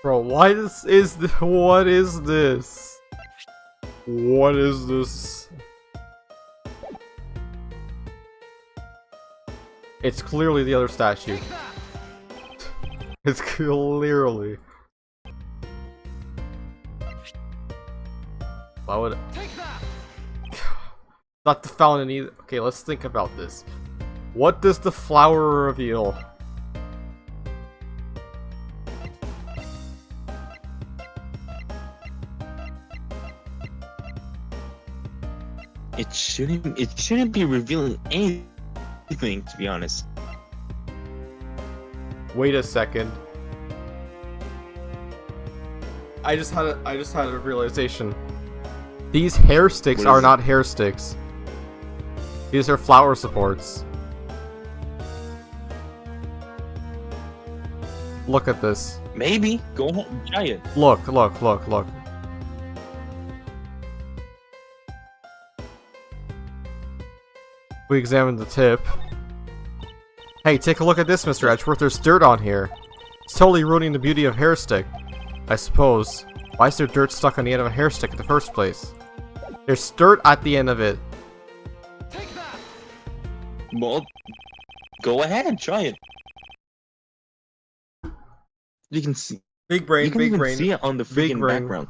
Bro, why this is what is this? What is this? It's clearly the other statue. It's clearly. Why would not the fountain either? Okay, let's think about this. What does the flower reveal? It shouldn't be revealing anything, to be honest. Wait a second. I just had a realization. These hair sticks What are is it? not hair sticks. These are flower supports. Look at this. Maybe. Go ahead and try it. Look, look, look, look. We examined the tip. Hey, take a look at this, Mr. Edgeworth. There's dirt on here. It's totally ruining the beauty of hair stick. I suppose. Why is there dirt stuck on the end of a hair stick in the first place? There's dirt at the end of it. Well, go ahead and try it. You can see. Big brain, You can big even brain. see it on the Big freaking brain. background.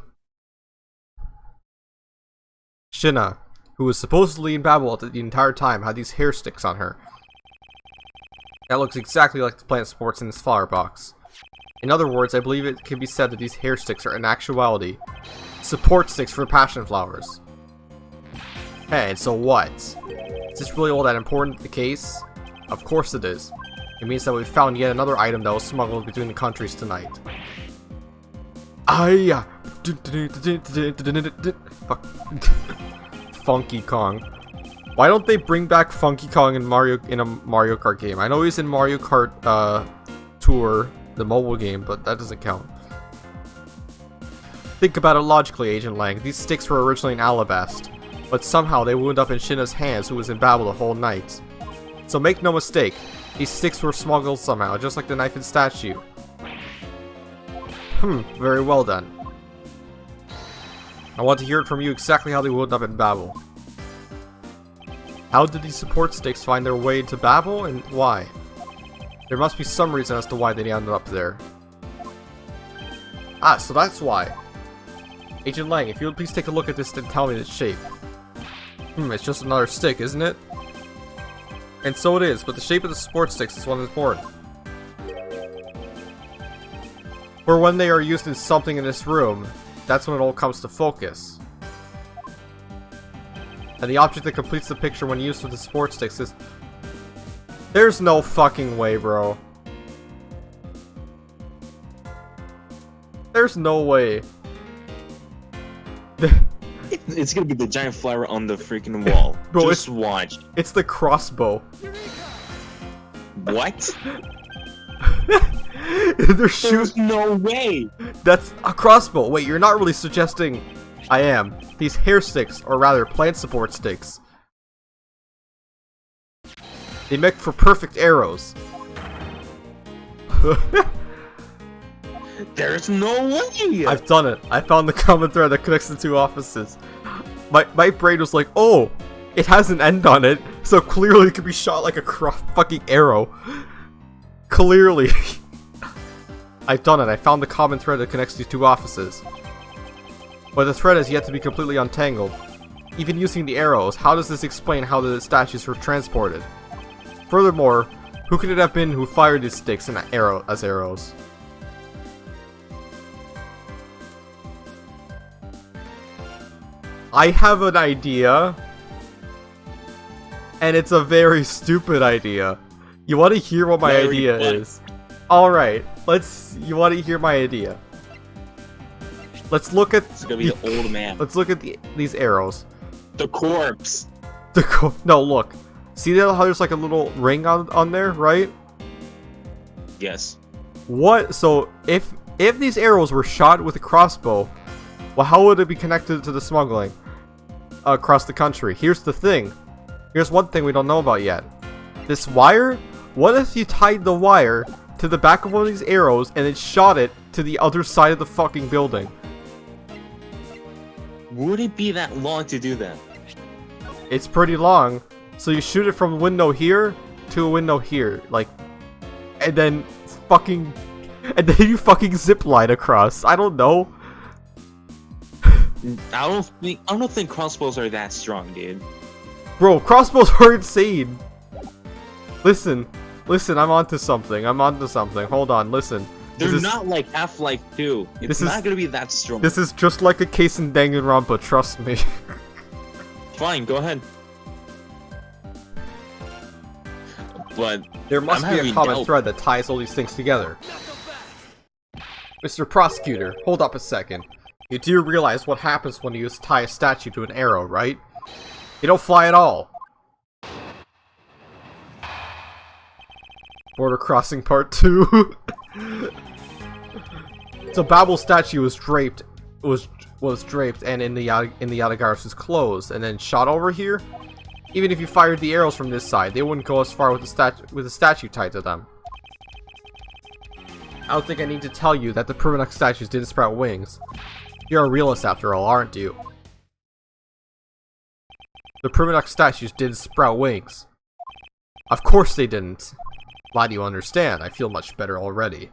Shinna, who was supposedly in Babel the entire time, had these hair sticks on her. That looks exactly like the plant supports in this flower box. In other words, I believe it can be said that these hair sticks are in actuality support sticks for passion flowers. Hey, and so what? Is this really all that important to the case? Of course it is. It means that we found yet another item that was smuggled between the countries tonight. Fuck. Funky Kong. Why don't they bring back Funky Kong in a Mario Kart game? I know he's in Mario Kart Tour, the mobile game, but that doesn't count. Think about it logically, Agent Lang. These sticks were originally in Alabast, but somehow they wound up in Shinna's hands, who was in Babel the whole night. So make no mistake, these sticks were smuggled somehow, just like the knife and statue. Very well then. I want to hear it from you exactly how they wound up in Babel. How did these support sticks find their way into Babel, and why? There must be some reason as to why they ended up there. Ah, so that's why. Agent Lang, if you would please take a look at this and tell me its shape. It's just another stick, isn't it? And so it is, but the shape of the support sticks is what is important. For when they are used in something in this room, that's when it all comes to focus. And the object that completes the picture when used with the support sticks is... There's no fucking way, bro. There's no way. It's gonna be the giant flower on the freaking wall. Bro, Just watch. It's the crossbow. What? They're shooting. There's no way. That's a crossbow. Wait, you're not really suggesting I am. These hair sticks, or rather plant support sticks. They make for perfect arrows. There's no way. I've done it. I found the common thread that connects the two offices. My brain was like, oh, it has an end on it, so clearly it could be shot like a fucking arrow. Clearly. I've done it. I found the common thread that connects these two offices. But the thread has yet to be completely untangled. Even using the arrows, how does this explain how the statues were transported? Furthermore, who could it have been who fired these sticks and as arrows? I have an idea, and it's a very stupid idea. You want to hear what my idea is? Alright, you want to hear my idea? Let's look at... It's gonna be the old man. Let's look at these arrows. The corpse. No, look. See how there's like a little ring on there, right? Yes. What? So, if these arrows were shot with a crossbow, well, how would it be connected to the smuggling across the country? Here's the thing. Here's one thing we don't know about yet. This wire? What if you tied the wire to the back of one of these arrows and then shot it to the other side of the fucking building? Would it be that long to do that? It's pretty long. So you shoot it from a window here to a window here, like, and then you fucking zip line across. I don't know. I don't think crossbows are that strong, dude. Bro, crossbows are insane. Listen, I'm onto something. Hold on, listen. They're not like Half-Life 2. It's not gonna be that strong. This is just like a case in Danganronpa, trust me. Fine, go ahead. But there must be a common thread that ties all these things together. Mr. Prosecutor, hold up a second. You do realize what happens when you tie a statue to an arrow, right? You don't fly at all. Border Crossing Part 2. So Babel's statue was draped, and in the Yatagara's clothes, and then shot over here. Even if you fired the arrows from this side, they wouldn't go as far with the statue tied to them. I don't think I need to tell you that the Primadox statues didn't sprout wings. You're a realist after all, aren't you? The Primadox statues didn't sprout wings. Of course they didn't. Glad you understand. I feel much better already.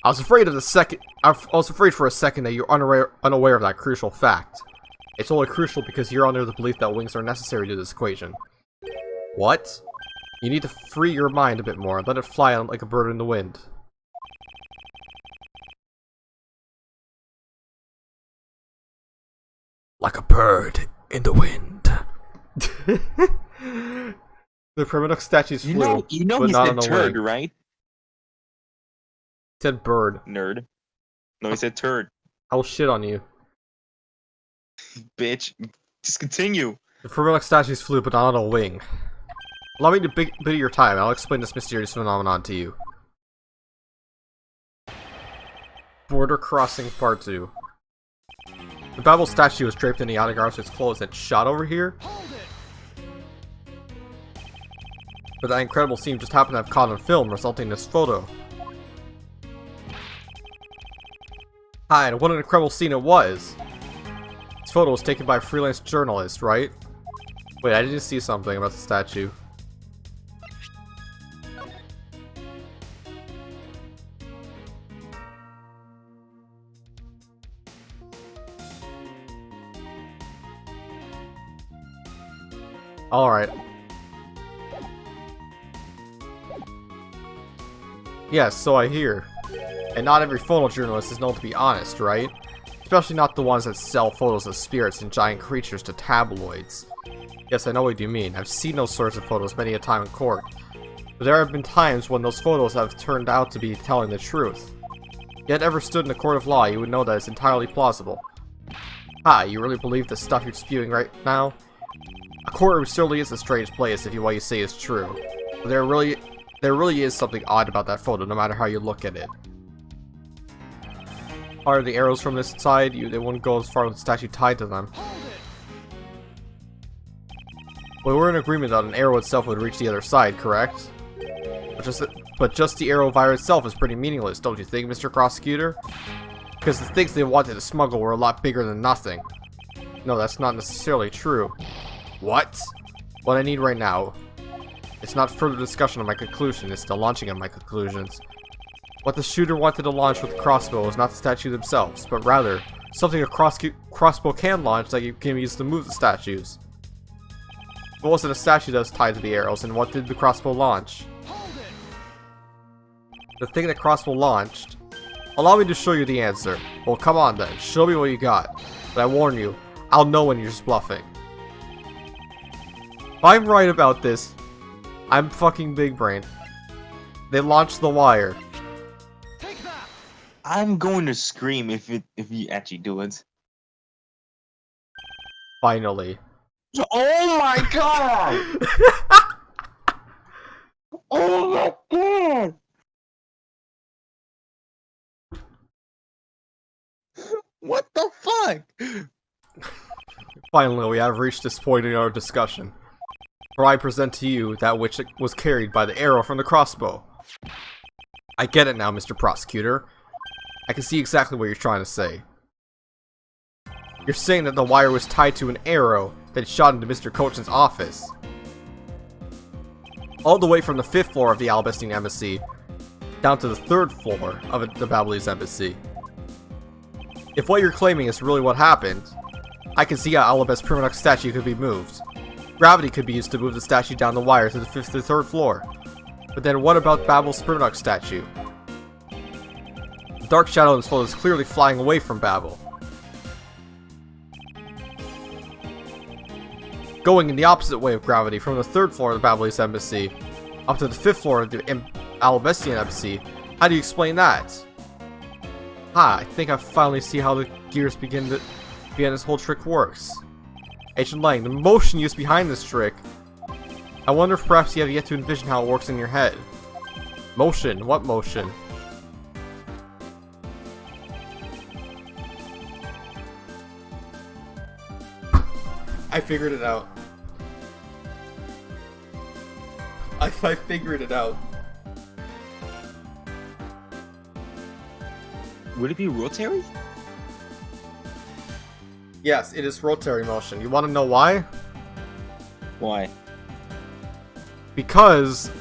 I was afraid for a second that you're unaware of that crucial fact. It's only crucial because you're under the belief that wings are necessary to this equation. What? You need to free your mind a bit more and let it fly like a bird in the wind. Like a bird in the wind. The Primadox statues flew, you know but he not said on a turd, wing. right? He said bird. Nerd. No, he said turd. I will shit on you. Bitch. Just continue. The Primadox statues flew, but not on a wing. Allow me to bit of your time. I'll explain this mysterious phenomenon to you. Border Crossing Part 2. The Babel statue was draped in the Yatagara's clothes and shot over here. But that incredible scene just happened to have caught on film, resulting in this photo. Hi, and what an incredible scene it was! This photo was taken by a freelance journalist, right? Wait, I didn't see something about the statue. Alright. Yes, so I hear. And not every photojournalist is known to be honest, right? Especially not the ones that sell photos of spirits and giant creatures to tabloids. Yes, I know what you mean. I've seen those sorts of photos many a time in court. But there have been times when those photos have turned out to be telling the truth. If you had ever stood in a court of law, you would know that it's entirely plausible. Ha, you really believe the stuff you're spewing right now? A courtroom certainly is a strange place if what you say is true. But there really is something odd about that photo, no matter how you look at it. Are the arrows from this side? They wouldn't go as far as the statue tied to them. Well, we're in agreement that an arrow itself would reach the other side, correct? But just the arrow via itself is pretty meaningless, don't you think, Mr. Prosecutor? Because the things they wanted to smuggle were a lot bigger than nothing. No, that's not necessarily true. What? What I need right now, it's not further discussion of my conclusion, it's the launching of my conclusions. What the shooter wanted to launch with the crossbow was not the statue themselves, but rather, something a crossbow can launch that you can use to move the statues. What was it a statue that was tied to the arrows, and what did the crossbow launch? The thing that crossbow launched? Allow me to show you the answer. Well, come on then, show me what you got. But I warn you, I'll know when you're just bluffing. If I'm right about this, I'm fucking big brain. They launched the wire. I'm going to scream if you actually do it. Finally. Oh my god! Oh my god! What the fuck? Finally, we have reached this point in our discussion, where I present to you that which was carried by the arrow from the crossbow. I get it now, Mr. Prosecutor. I can see exactly what you're trying to say. You're saying that the wire was tied to an arrow that shot into Mr. Cochin's office. All the way from the 5th floor of the Alabestine Embassy down to the 3rd floor of the Babylonis Embassy. If what you're claiming is really what happened, I can see how Alabest's Primadux statue could be moved. Gravity could be used to move the statue down the wire to the 5th to 3rd floor. But then what about Babel's Primadux statue? The dark shadow in this photo is clearly flying away from Babel. Going in the opposite way of gravity from the 3rd floor of the Babylonis Embassy up to the 5th floor of the Alabestian Embassy. How do you explain that? I think I finally see how the gears begin this whole trick works. Agent Lang, the motion used behind this trick. I wonder if perhaps you have yet to envision how it works in your head. Motion? What motion? I figured it out. I figured it out. Would it be rotary? Yes, it is rotary motion. You want to know why? Why? Because...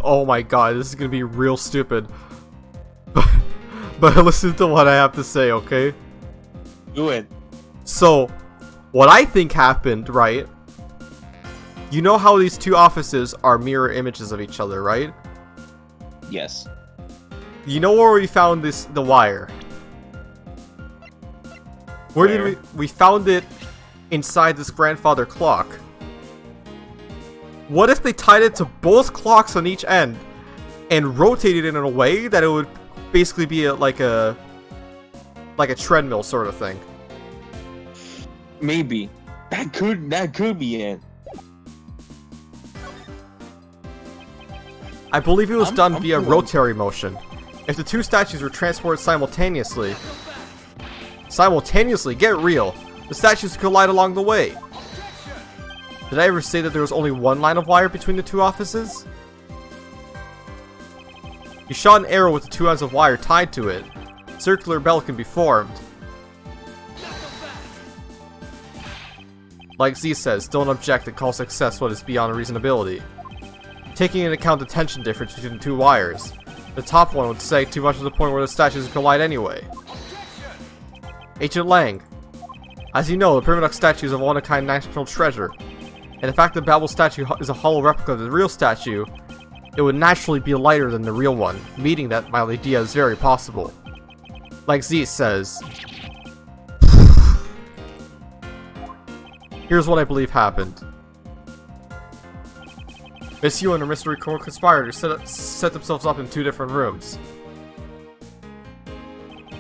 oh my god, this is gonna be real stupid. But listen to what I have to say, okay? Do it. So, what I think happened, right? You know how these two offices are mirror images of each other, right? Yes. You know where we found the wire? Where did we found it inside this grandfather clock. What if they tied it to both clocks on each end and rotated it in a way that it would basically be like a treadmill sort of thing? Maybe. That could be it. I believe it was done via cool. rotary motion. If the two statues were transported simultaneously, get real, the statues collide along the way. Did I ever say that there was only one line of wire between the two offices? You shot an arrow with the two ends of wire tied to it. Circular bell can be formed. Like Z says, don't object and call success what is beyond reasonability. Taking into account the tension difference between the two wires, the top one would sag too much to the point where the statues would collide anyway. Agent Lang, as you know, the Primadux statue is a one-of-a-kind national treasure, and the fact that Babel's statue is a hollow replica of the real statue, it would naturally be lighter than the real one, meaning that my idea is very possible. Like Z says, here's what I believe happened. Miss Yu and her mystery conspirators set themselves up in two different rooms.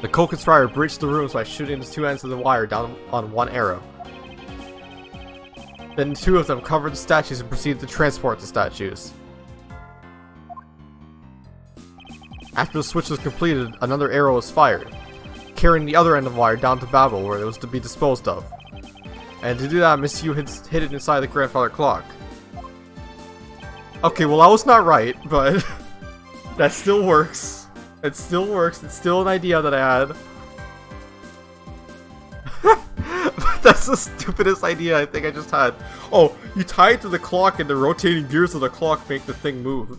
The co-conspirator breached the rooms by shooting the two ends of the wire down on one arrow. Then two of them covered the statues and proceeded to transport the statues. After the switch was completed, another arrow was fired, carrying the other end of the wire down to Babel where it was to be disposed of. And to do that, Miss Yu hid it inside the grandfather clock. Okay, well I was not right, but that still works. It still works. It's still an idea that I had. But that's the stupidest idea I think I just had. Oh, you tie it to the clock and the rotating gears of the clock make the thing move.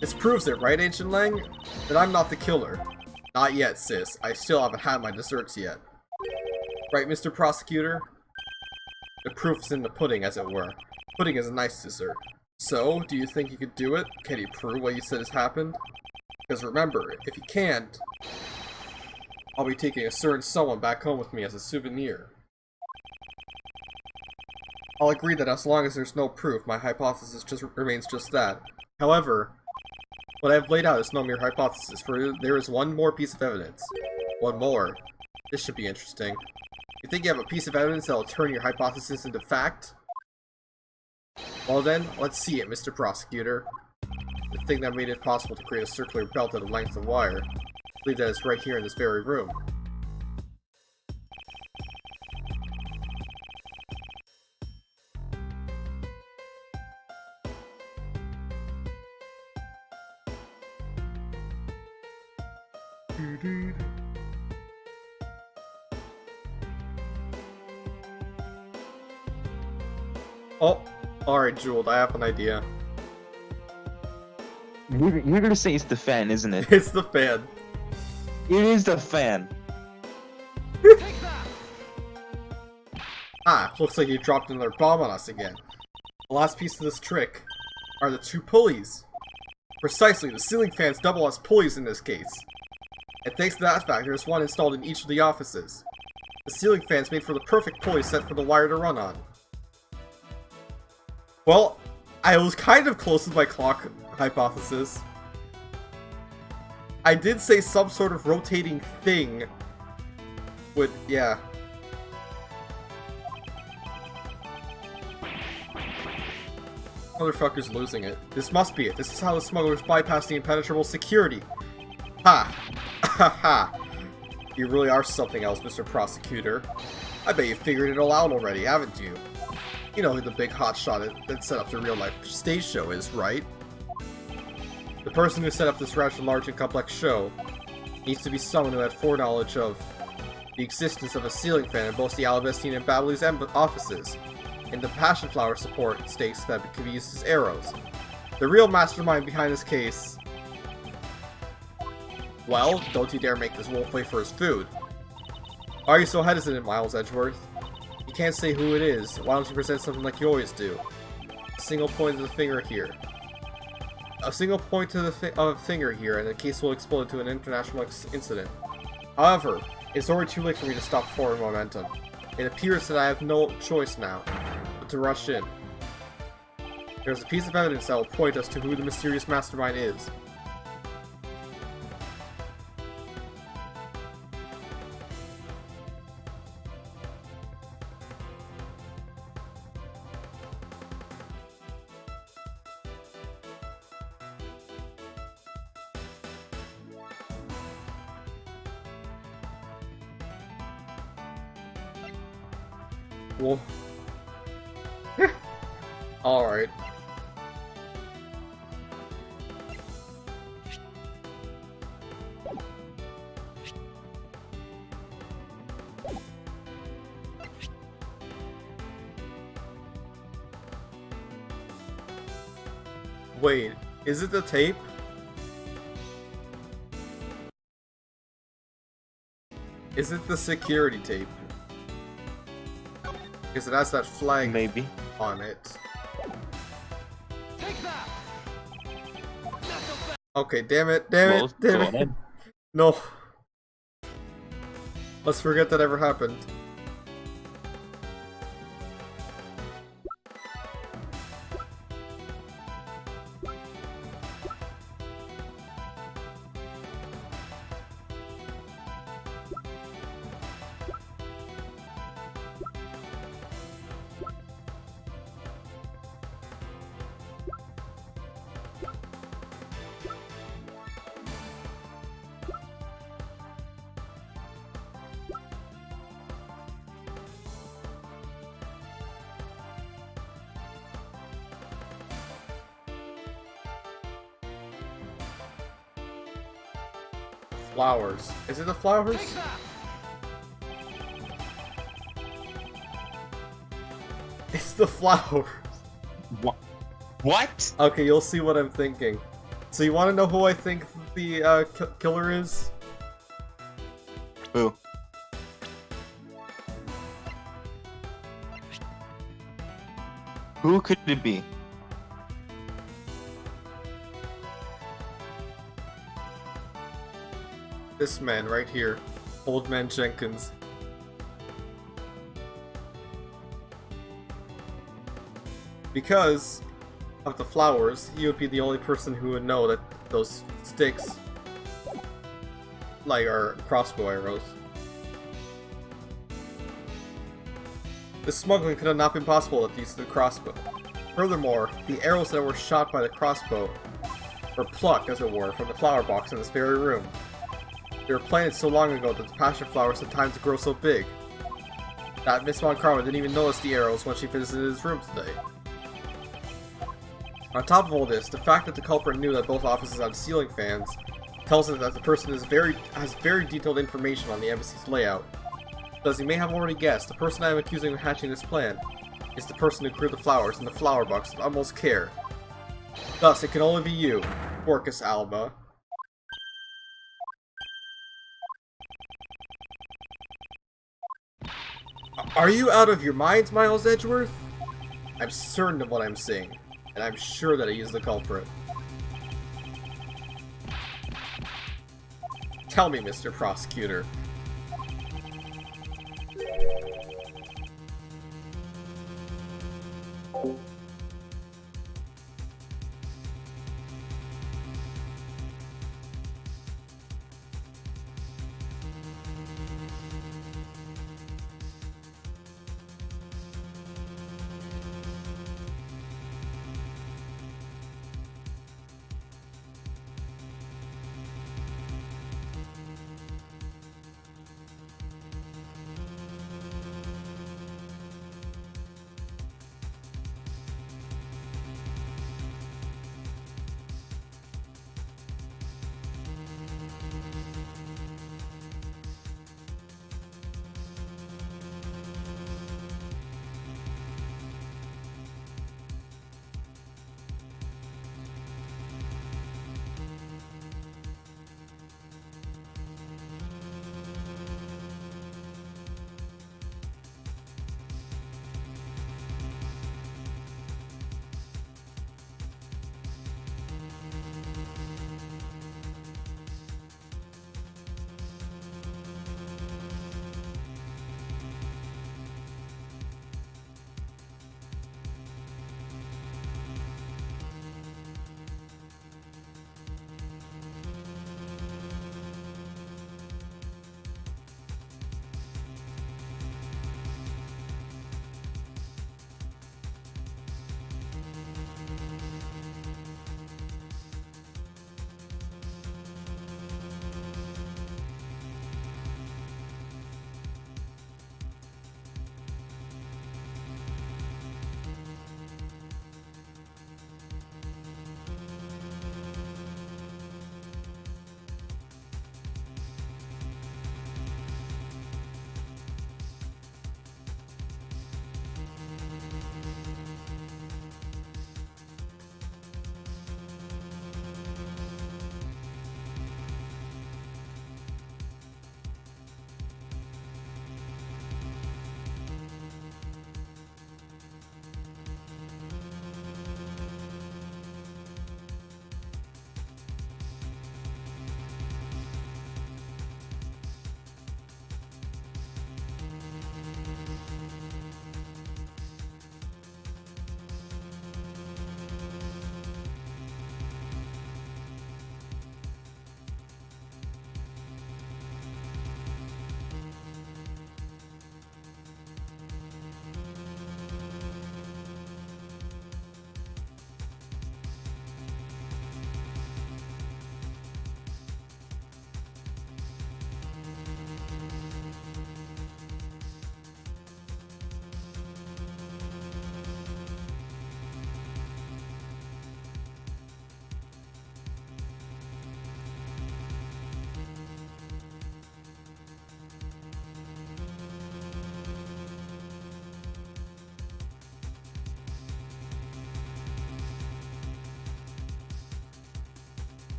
This proves it, right, Ancient Lang? That I'm not the killer. Not yet, sis. I still haven't had my desserts yet. Right, Mr. Prosecutor? The proof is in the pudding, as it were. Pudding is a nice dessert. So, do you think you could do it? Can you prove what you said has happened? Because remember, if you can't, I'll be taking a certain someone back home with me as a souvenir. I'll agree that as long as there's no proof, my hypothesis remains just that. However, what I've laid out is no mere hypothesis, for there is one more piece of evidence. One more. This should be interesting. You think you have a piece of evidence that'll turn your hypothesis into fact? Well then, let's see it, Mr. Prosecutor. The thing that made it possible to create a circular belt at a length of wire. I believe that it's right here in this very room. Oh, alright, Jewel, I have an idea. You're gonna say it's the fan, isn't it? It's the fan. It is the fan. Ah, looks like you dropped another bomb on us again. The last piece of this trick are the two pulleys. Precisely, the ceiling fans double as pulleys in this case. And thanks to that fact, there's one installed in each of the offices. The ceiling fans made for the perfect pulley set for the wire to run on. Well, I was kind of close with my clock hypothesis. I did say some sort of rotating thing with, yeah. Motherfucker's losing it. This must be it. This is how the smugglers bypass the impenetrable security. Ha! Ha ha! You really are something else, Mr. Prosecutor. I bet you figured it all out already, haven't you? You know who the big hotshot that set up the real-life stage show is, right? The person who set up this rather large and complex show needs to be someone who had foreknowledge of the existence of a ceiling fan in both the Alabastine and Babbly's offices, and the passion flower support stakes that could be used as arrows. The real mastermind behind this case... Well, don't you dare make this wolf wait for his food. Why are you so hesitant, Miles Edgeworth? You can't say who it is. Why don't you present something like you always do? A single point of the finger here. A single point to the finger here, and the case will explode into an international incident. However, it's already too late for me to stop forward momentum. It appears that I have no choice now, but to rush in. There's a piece of evidence that will point us to who the mysterious mastermind is. Well, alright. Wait, is it the tape? Is it the security tape? Because it has that flag Maybe on it. Okay, damn it, damn it, damn it. No. Let's forget that ever happened. flowers. Is it the flowers? It's the flowers. What? Okay, you'll see what I'm thinking. So you want to know who I think the killer is? Who? Who could it be? This man right here. Old Man Jenkins. Because of the flowers, he would be the only person who would know that those sticks, like, are crossbow arrows. The smuggling could have not been possible if these were the crossbow. Furthermore, the arrows that were shot by the crossbow were plucked, as it were, from the flower box in this very room. They were planted so long ago that the passion flowers had time to grow so big that Miss Von Karma didn't even notice the arrows when she visited his room today. On top of all this, the fact that the culprit knew that both offices had ceiling fans tells us that the person has very detailed information on the embassy's layout. As you may have already guessed, the person I am accusing of hatching this plan is the person who grew the flowers in the flower box with utmost care. Thus, it can only be you, Orcus Alba. Are you out of your minds, Miles Edgeworth? I'm certain of what I'm seeing, and I'm sure that he is the culprit. Tell me, Mr. Prosecutor.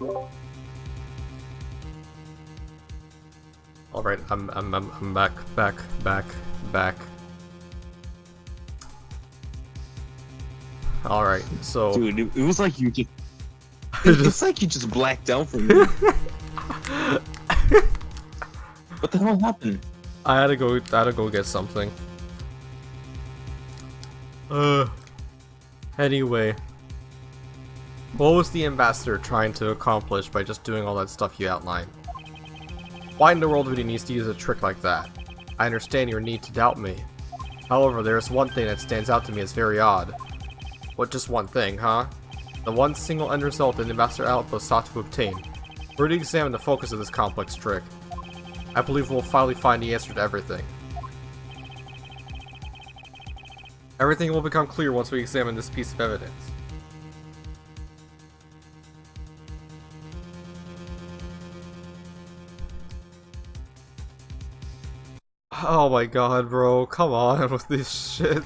All right, I'm back. All right, so Dude, it was like you just. It's like you just blacked out for me. What the hell happened? I had to go get something. Anyway, what was the ambassador trying to accomplish by just doing all that stuff you outlined? Why in the world would he need to use a trick like that? I understand your need to doubt me. However, there is one thing that stands out to me as very odd. What, just one thing, huh? The one single end result that Ambassador Outpost sought to obtain. We're to examine the focus of this complex trick. I believe we'll finally find the answer to everything. Everything will become clear once we examine this piece of evidence. Oh my god, bro, come on with this shit.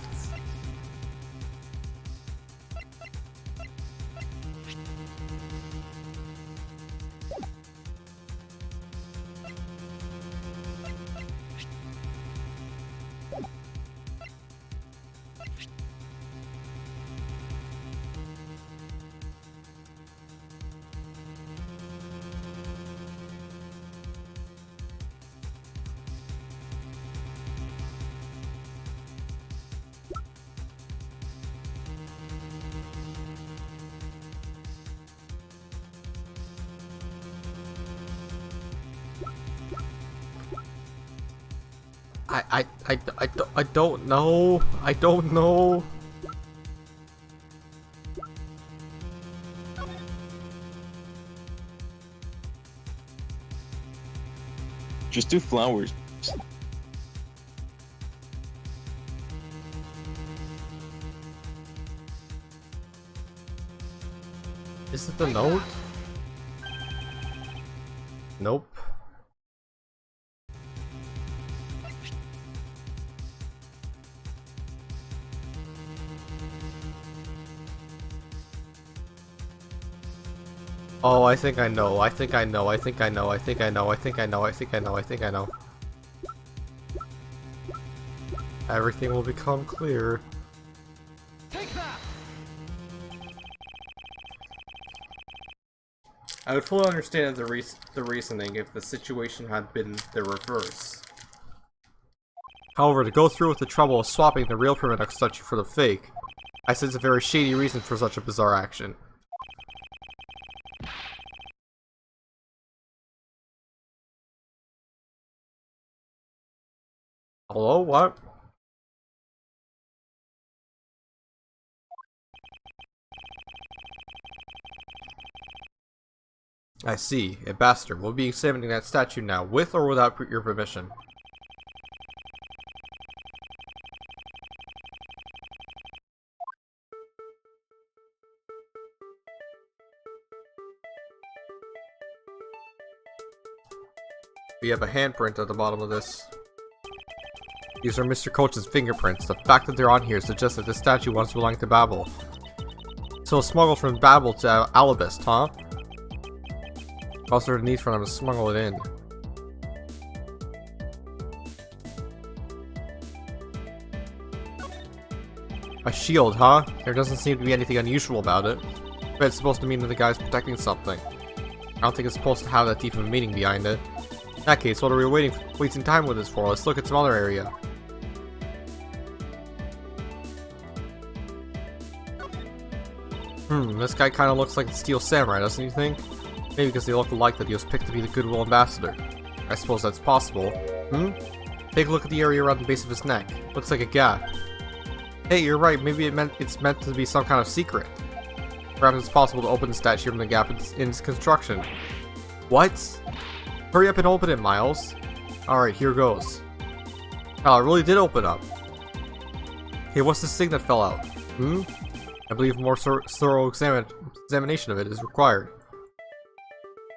I don't know. I don't know. Just do flowers. Is it the note? Nope. Oh, I think I know. I think I know. I think I know. I think I know. I think I know. I think I know. I think I know. Everything will become clear. Take that! I would fully understand the reasoning if the situation had been the reverse. However, to go through with the trouble of swapping the real Primitive statue for the fake, I sense a very shady reason for such a bizarre action. Hello? What? I see. Ambassador, we'll be examining that statue now, with or without your permission. We have a handprint at the bottom of this. These are Mr. Coach's fingerprints. The fact that they're on here suggests that the statue once belonged to Babel. So smuggled from Babel to Alabist, huh? Also, the need for them to smuggle it in. A shield, huh? There doesn't seem to be anything unusual about it. But it's supposed to mean that the guy's protecting something. I don't think it's supposed to have that deep of a meaning behind it. In that case, what are we wasting time with this for? Let's look at some other area. This guy kind of looks like the Steel Samurai, doesn't you think? Maybe because they look alike that he was picked to be the Goodwill Ambassador. I suppose that's possible. Take a look at the area around the base of his neck. Looks like a gap. Hey, you're right, maybe it's meant to be some kind of secret. Perhaps it's possible to open the statue from the gap in its construction. What? Hurry up and open it, Miles. Alright, here goes. Oh, it really did open up. Hey, what's this thing that fell out? I believe more thorough examination of it is required.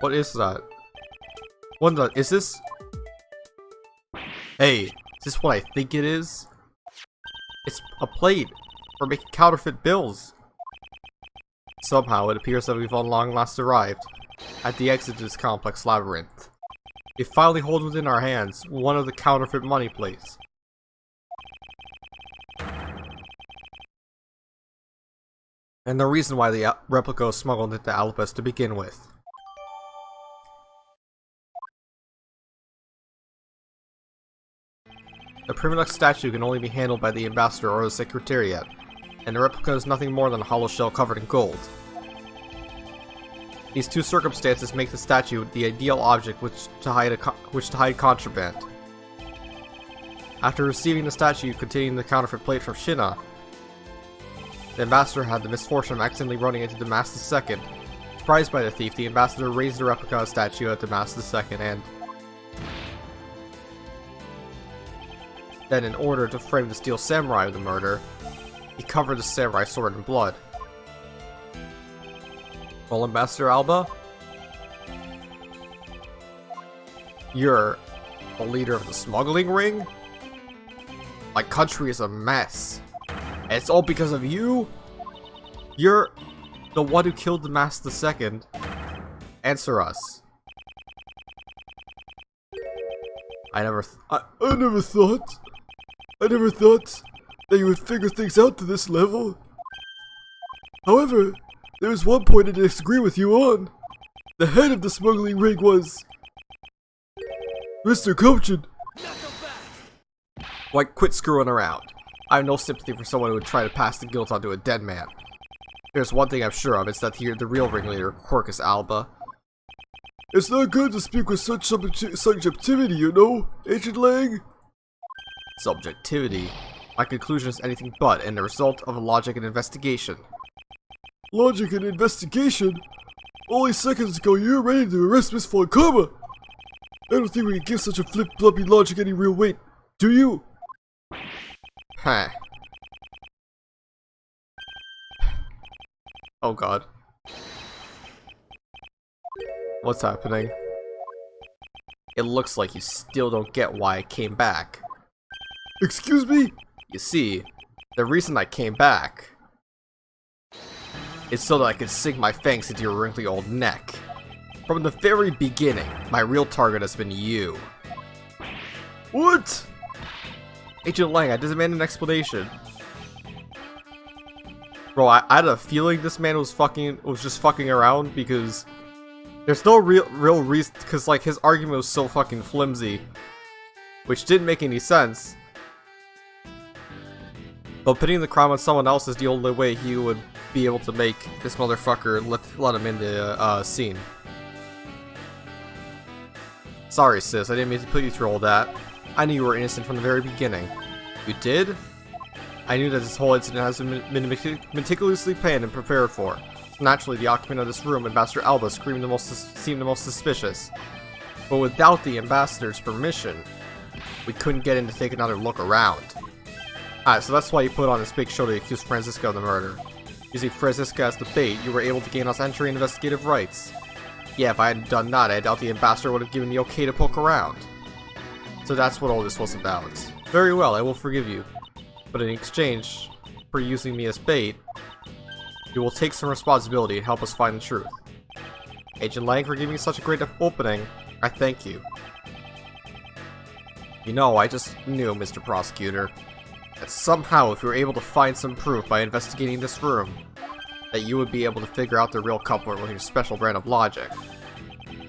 What is that? Is this? Hey, is this what I think it is? It's a plate for making counterfeit bills. Somehow, it appears that we've long last arrived. at the exit to this complex labyrinth. We finally hold within our hands one of the counterfeit money plates. And the reason why the replica was smuggled into Alpes to begin with. The Primadox statue can only be handled by the ambassador or the secretariat, and the replica is nothing more than a hollow shell covered in gold. These two circumstances make the statue the ideal object which to hide contraband. After receiving the statue containing the counterfeit plate from Shina, the ambassador had the misfortune of accidentally running into Damas II. Surprised by the thief, the ambassador raised the replica statue at Damas II and then, in order to frame the steel samurai of the murder, he covered the samurai sword in blood. Well, Ambassador Alba, you're the leader of the smuggling ring? My country is a mess. And it's all because of you? You're the one who killed Damas II. Answer us. I never thought that you would figure things out to this level. However, there is one point I disagree with you on. The head of the smuggling ring was Mr. Cochin. Why, quit screwing around. I have no sympathy for someone who would try to pass the guilt onto a dead man. There's one thing I'm sure of, it's that you're the real ringleader, Quercus Alba. It's not good to speak with such subjectivity, you know, Agent Lang? Subjectivity? My conclusion is anything but, and the result of a logic and investigation. Logic and investigation? Only seconds ago you were ready to arrest Miss Fonkama! I don't think we can give such a flip-floppy logic any real weight, do you? Huh. Oh god. What's happening? It looks like you still don't get why I came back. Excuse me? You see, the reason I came back is so that I could sink my fangs into your wrinkly old neck. From the very beginning, my real target has been you. What? Agent Lang, I demand an explanation. Bro, I had a feeling this man was just fucking around because there's no real reason, because like his argument was so fucking flimsy, which didn't make any sense. But putting the crime on someone else is the only way he would be able to make this motherfucker let him in the scene. Sorry sis, I didn't mean to put you through all that. I knew you were innocent from the very beginning. You did? I knew that this whole incident has been meticulously planned and prepared for. So naturally, the occupant of this room, Ambassador Alba, seemed the most suspicious. But without the Ambassador's permission, we couldn't get in to take another look around. Alright, so that's why you put on this big show to accuse Franziska of the murder. Using Franziska as the bait, you were able to gain us entry and investigative rights. Yeah, if I hadn't done that, I doubt the Ambassador would have given the okay to poke around. So that's what all this was about. Very well, I will forgive you. But in exchange for using me as bait, you will take some responsibility and help us find the truth. Agent Lang, for giving me such a great opening, I thank you. You know, I just knew, Mr. Prosecutor, that somehow if you were able to find some proof by investigating this room, that you would be able to figure out the real culprit with your special brand of logic.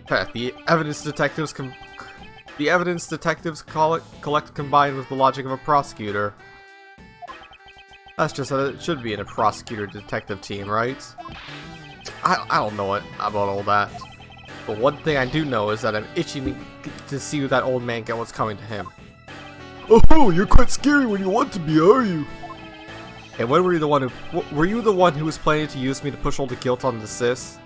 The evidence detectives collect combined with the logic of a prosecutor. That's just how it should be in a prosecutor-detective team, right? I don't know about all that. But one thing I do know is that I'm itching to see that old man get what's coming to him. Oh, you're quite scary when you want to be, are you? And when were you the one who was planning to use me to push all the guilt on the sis?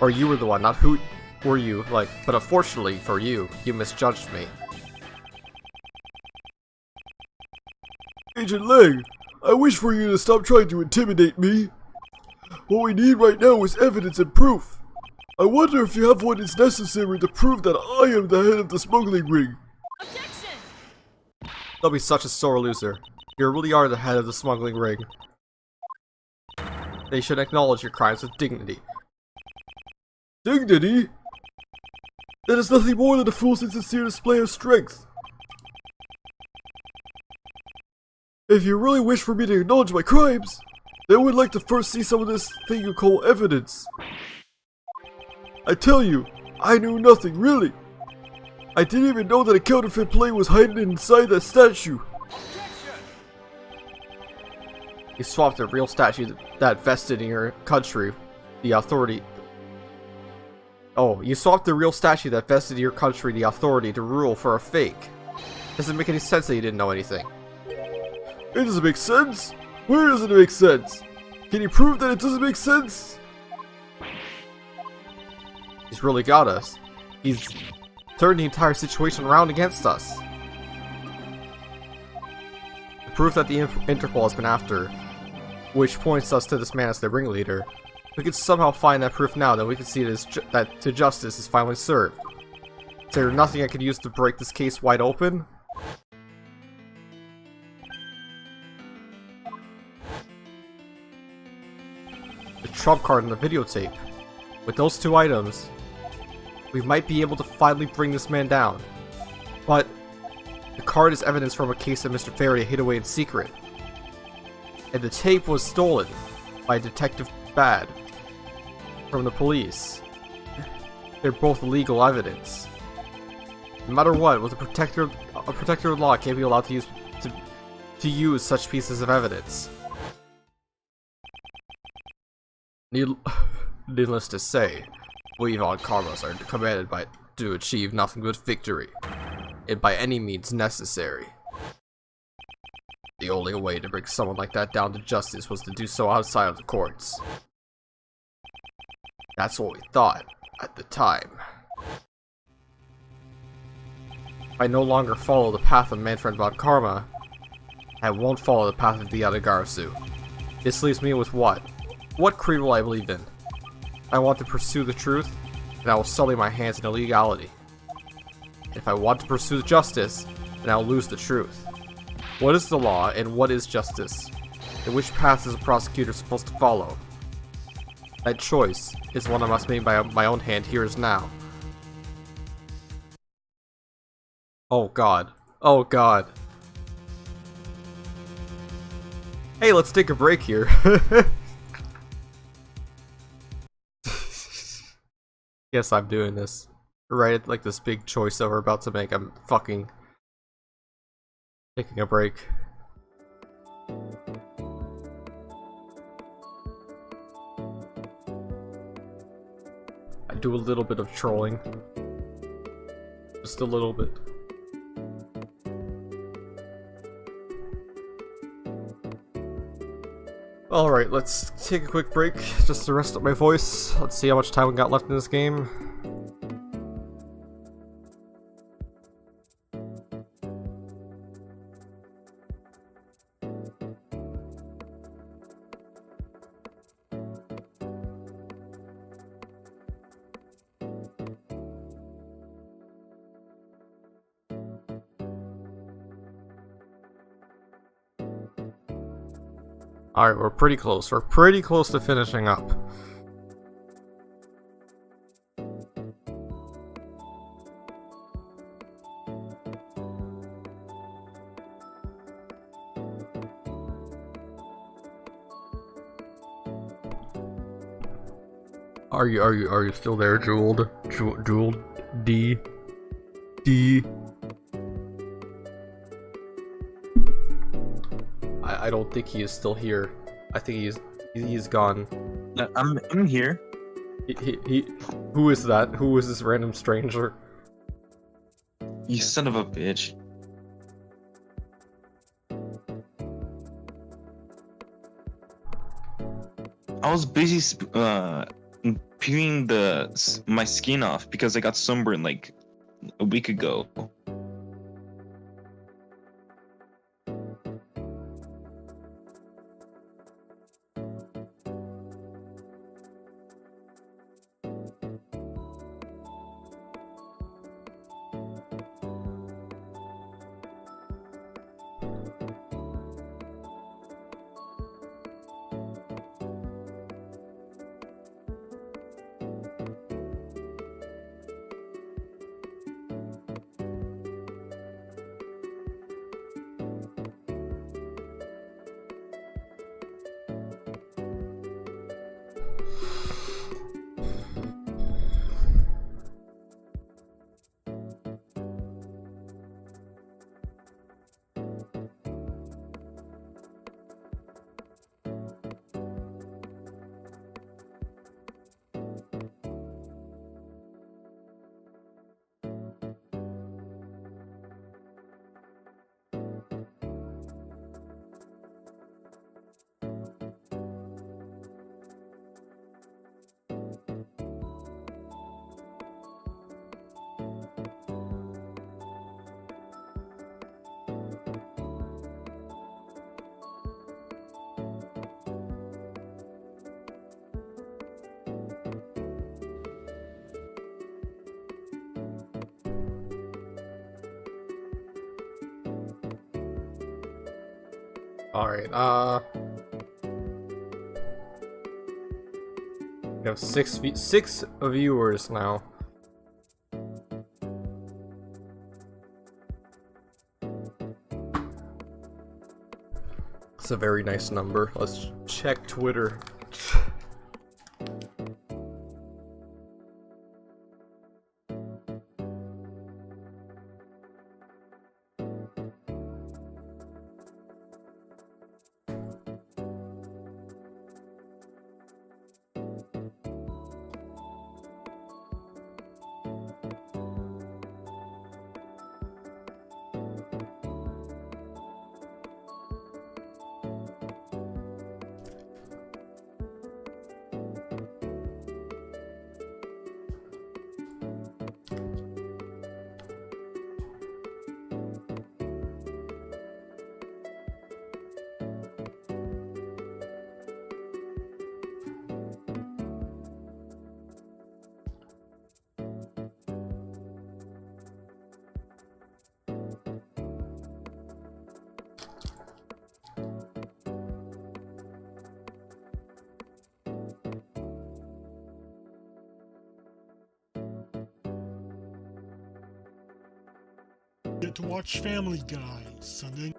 Or you were the one, not who were you, like, but unfortunately for you, you misjudged me. Agent Lang, I wish for you to stop trying to intimidate me. What we need right now is evidence and proof. I wonder if you have what is necessary to prove that I am the head of the smuggling ring. Objection! Don't be such a sore loser. You really are the head of the smuggling ring. They should acknowledge your crimes with dignity. Dignity? That is nothing more than a fool's and sincere display of strength. If you really wish for me to acknowledge my crimes, then I would like to first see some of this thing you call evidence. I tell you, I knew nothing, really. I didn't even know that a counterfeit plane was hiding inside that statue. You swapped a real statue that vested in your country, the authority. Oh, you swapped the real statue that vested in your country the authority to rule for a fake. Doesn't make any sense that you didn't know anything. It doesn't make sense? Where doesn't it make sense? Can you prove that it doesn't make sense? He's really got us. He's turned the entire situation around against us. The proof that the Interpol has been after, which points us to this man as the ringleader. If we could somehow find that proof now, then we could see that justice is finally served. Is there nothing I could use to break this case wide open? The trump card and the videotape. With those two items, we might be able to finally bring this man down. But the card is evidence from a case that Mr. Faraday hid away in secret. And the tape was stolen by Detective Bad from the police. They're both legal evidence. No matter what, with a protector of law can't be allowed to use such pieces of evidence. Needless to say, we Von Karmas are commanded to achieve nothing but victory, and by any means necessary. The only way to bring someone like that down to justice was to do so outside of the courts. That's what we thought at the time. If I no longer follow the path of Manfred Von Karma, I won't follow the path of the Yatagarasu. This leaves me with what? What creed will I believe in? I want to pursue the truth, and I will sully my hands in illegality. If I want to pursue justice, then I'll lose the truth. What is the law, and what is justice? And which path is a prosecutor supposed to follow? That choice is one I must make by my own hand here is now. Oh god. Oh god. Hey, let's take a break here. Yes, I'm doing this. Right at like this big choice that we're about to make, I'm fucking taking a break. I do a little bit of trolling. Just a little bit. Alright, let's take a quick break just to rest up my voice. Let's see how much time we got left in this game. Alright, we're pretty close. We're pretty close to finishing up. Are you still there, Jeweled? Jeweled? D? I don't think he is still here. I think he's gone. I'm here. Who is that? Who is this random stranger? You son of a bitch. I was busy peeling my skin off because I got sunburned like a week ago. Alright, we have six viewers now. It's a very nice number. Let's check Twitter. Get to watch Family Guy Sunday.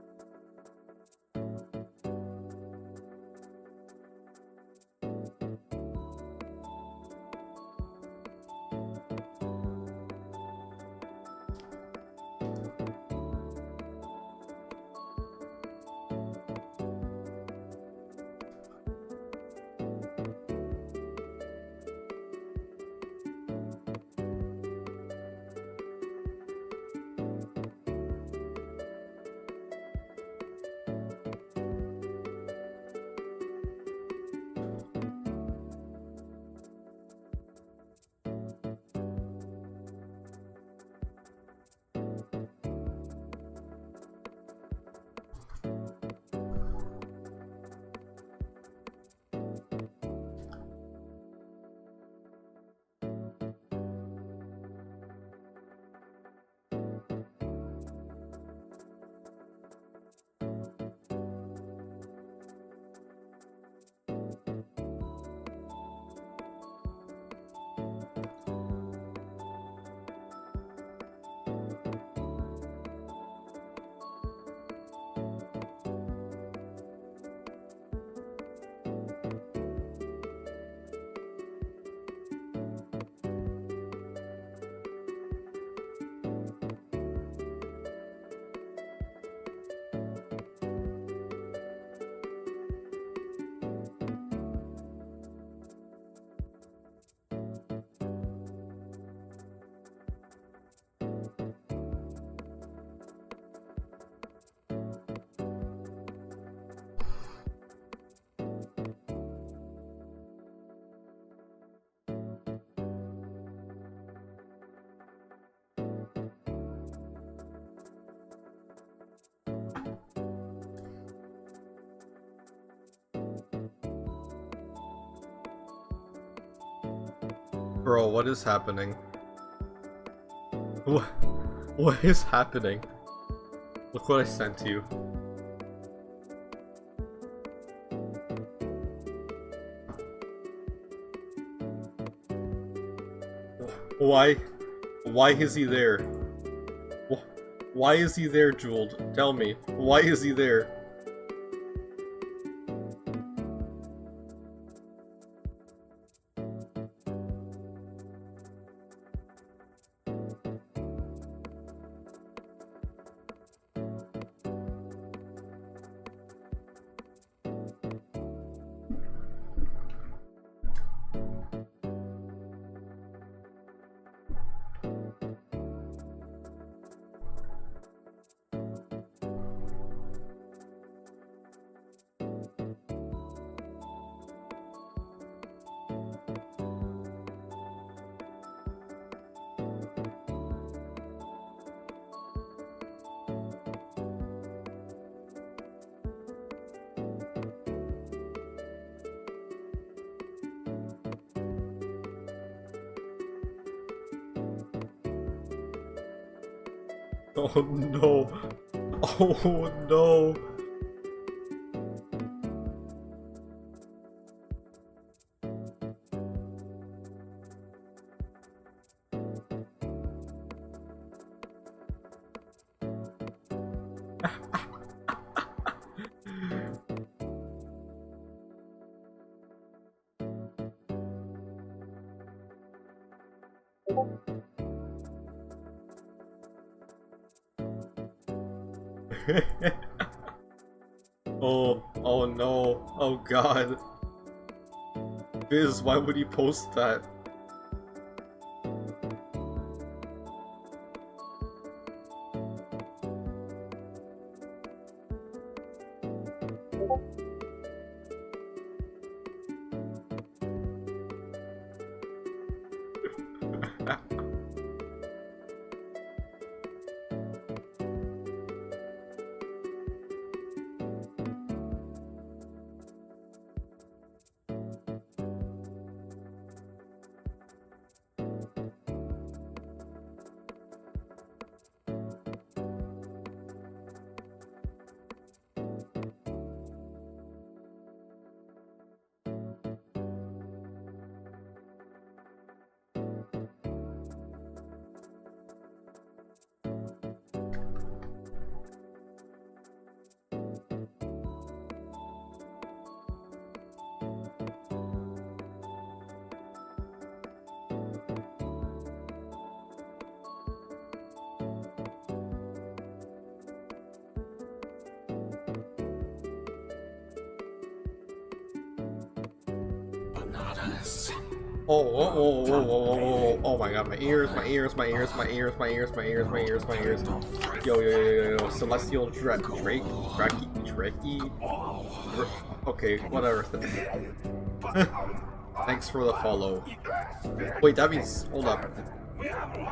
Bro, what is happening? What is happening? Look what I sent you. Why? Why is he there? Why is he there, Jewel? Tell me. Why is he there? Oh no. Oh no. Oh no, oh god. Biz, why would you post that? Oh my god, my ears. Yo. Celestial Drake? Okay, whatever. Thanks for the follow. Wait, that means, hold up.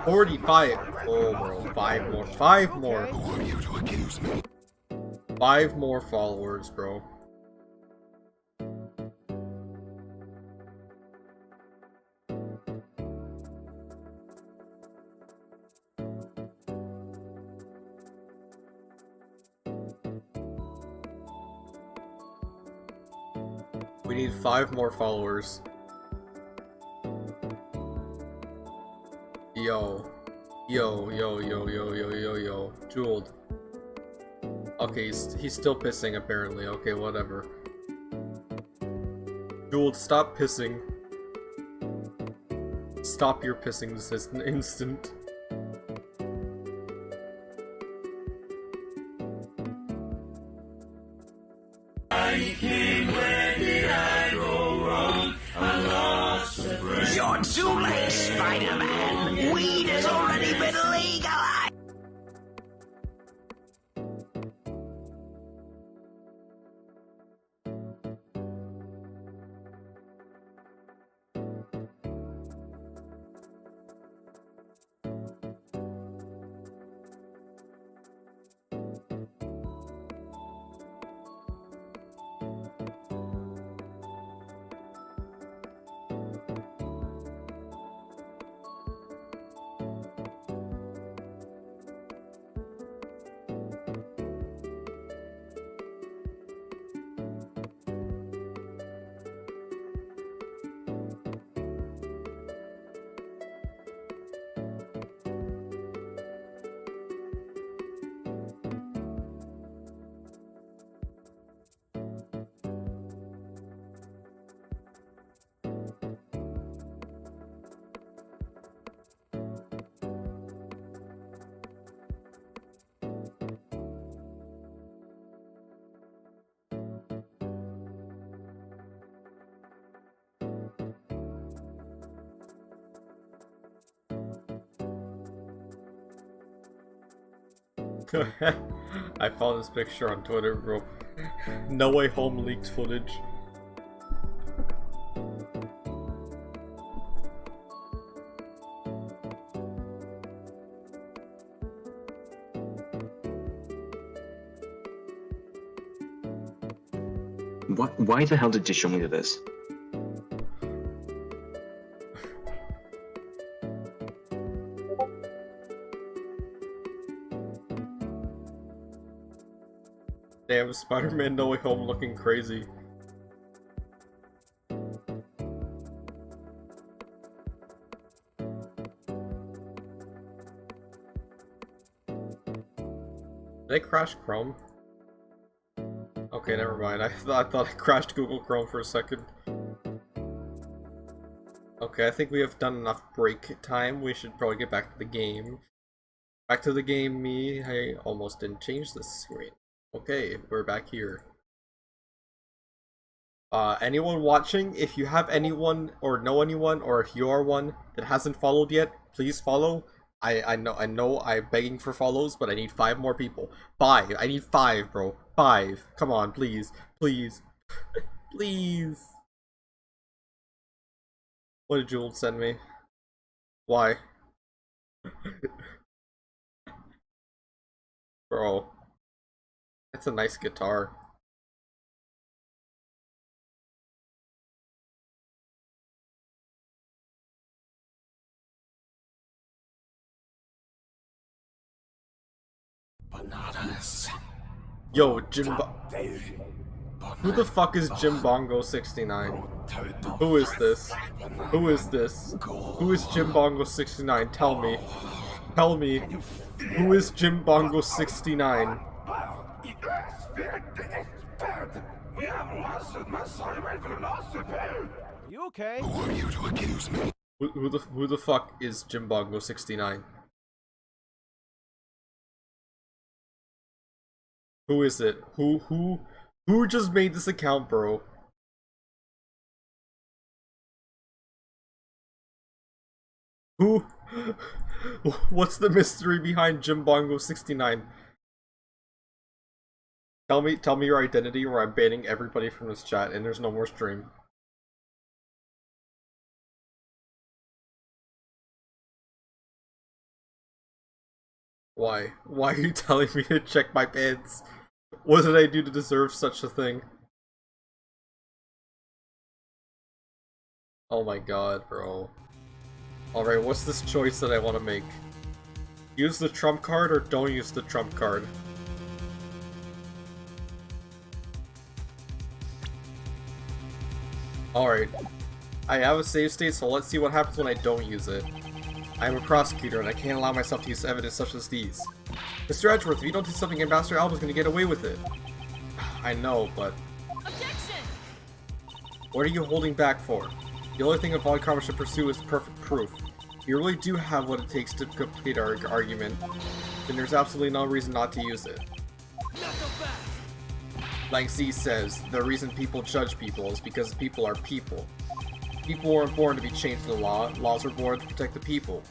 45. Oh, bro, 5 more. 5 more. 5 more followers, bro. We need 5 more followers. Yo. Jeweled. Okay, he's still pissing apparently. Okay, whatever. Jeweled, stop pissing. Stop your pissing this instant. You're too late, Spider-Man! Weed has already been legalized! I found this picture on Twitter, bro. No Way Home leaked footage. Why the hell did you show me this? Damn, Spider-Man No Way Home looking crazy. Did I crash Chrome? Okay, never mind. I thought I crashed Google Chrome for a second. Okay, I think we have done enough break time. We should probably get back to the game. Back to the game, me. I almost didn't change this screen. Okay, we're back here. Anyone watching, if you have anyone or know anyone, or if you are one that hasn't followed yet, please follow. I know I'm begging for follows, but I need 5 more people. 5. I need 5, bro. 5. Come on, please. Please. Please. What did Jules send me? Why? Bro. That's a nice guitar. Bananas. Yo, who the fuck is Jim Bongo 69? Who is this? Who is this? Who is Jim Bongo 69? Tell me. Tell me. Who is Jim Bongo 69? You okay? Who are you to accuse me? Who the fuck is Jim Bongo 69? Who is it? Who just made this account, bro? Who? What's the mystery behind Jim Bongo 69? Tell me your identity, or I'm banning everybody from this chat, and there's no more stream. Why? Why are you telling me to check my bans? What did I do to deserve such a thing? Oh my god, bro. Alright, what's this choice that I want to make? Use the trump card or don't use the trump card? Alright. I have a save state, so let's see what happens when I don't use it. I am a prosecutor, and I can't allow myself to use evidence such as these. Mr. Edgeworth, if you don't do something, Ambassador Alba's gonna get away with it. I know, but... Objection! What are you holding back for? The only thing a Von Karma should pursue is perfect proof. If you really do have what it takes to complete our argument, then there's absolutely no reason not to use it. Not so fast! Like Z says, the reason people judge people is because people are people. People weren't born to be chained to the law, laws were born to protect the people.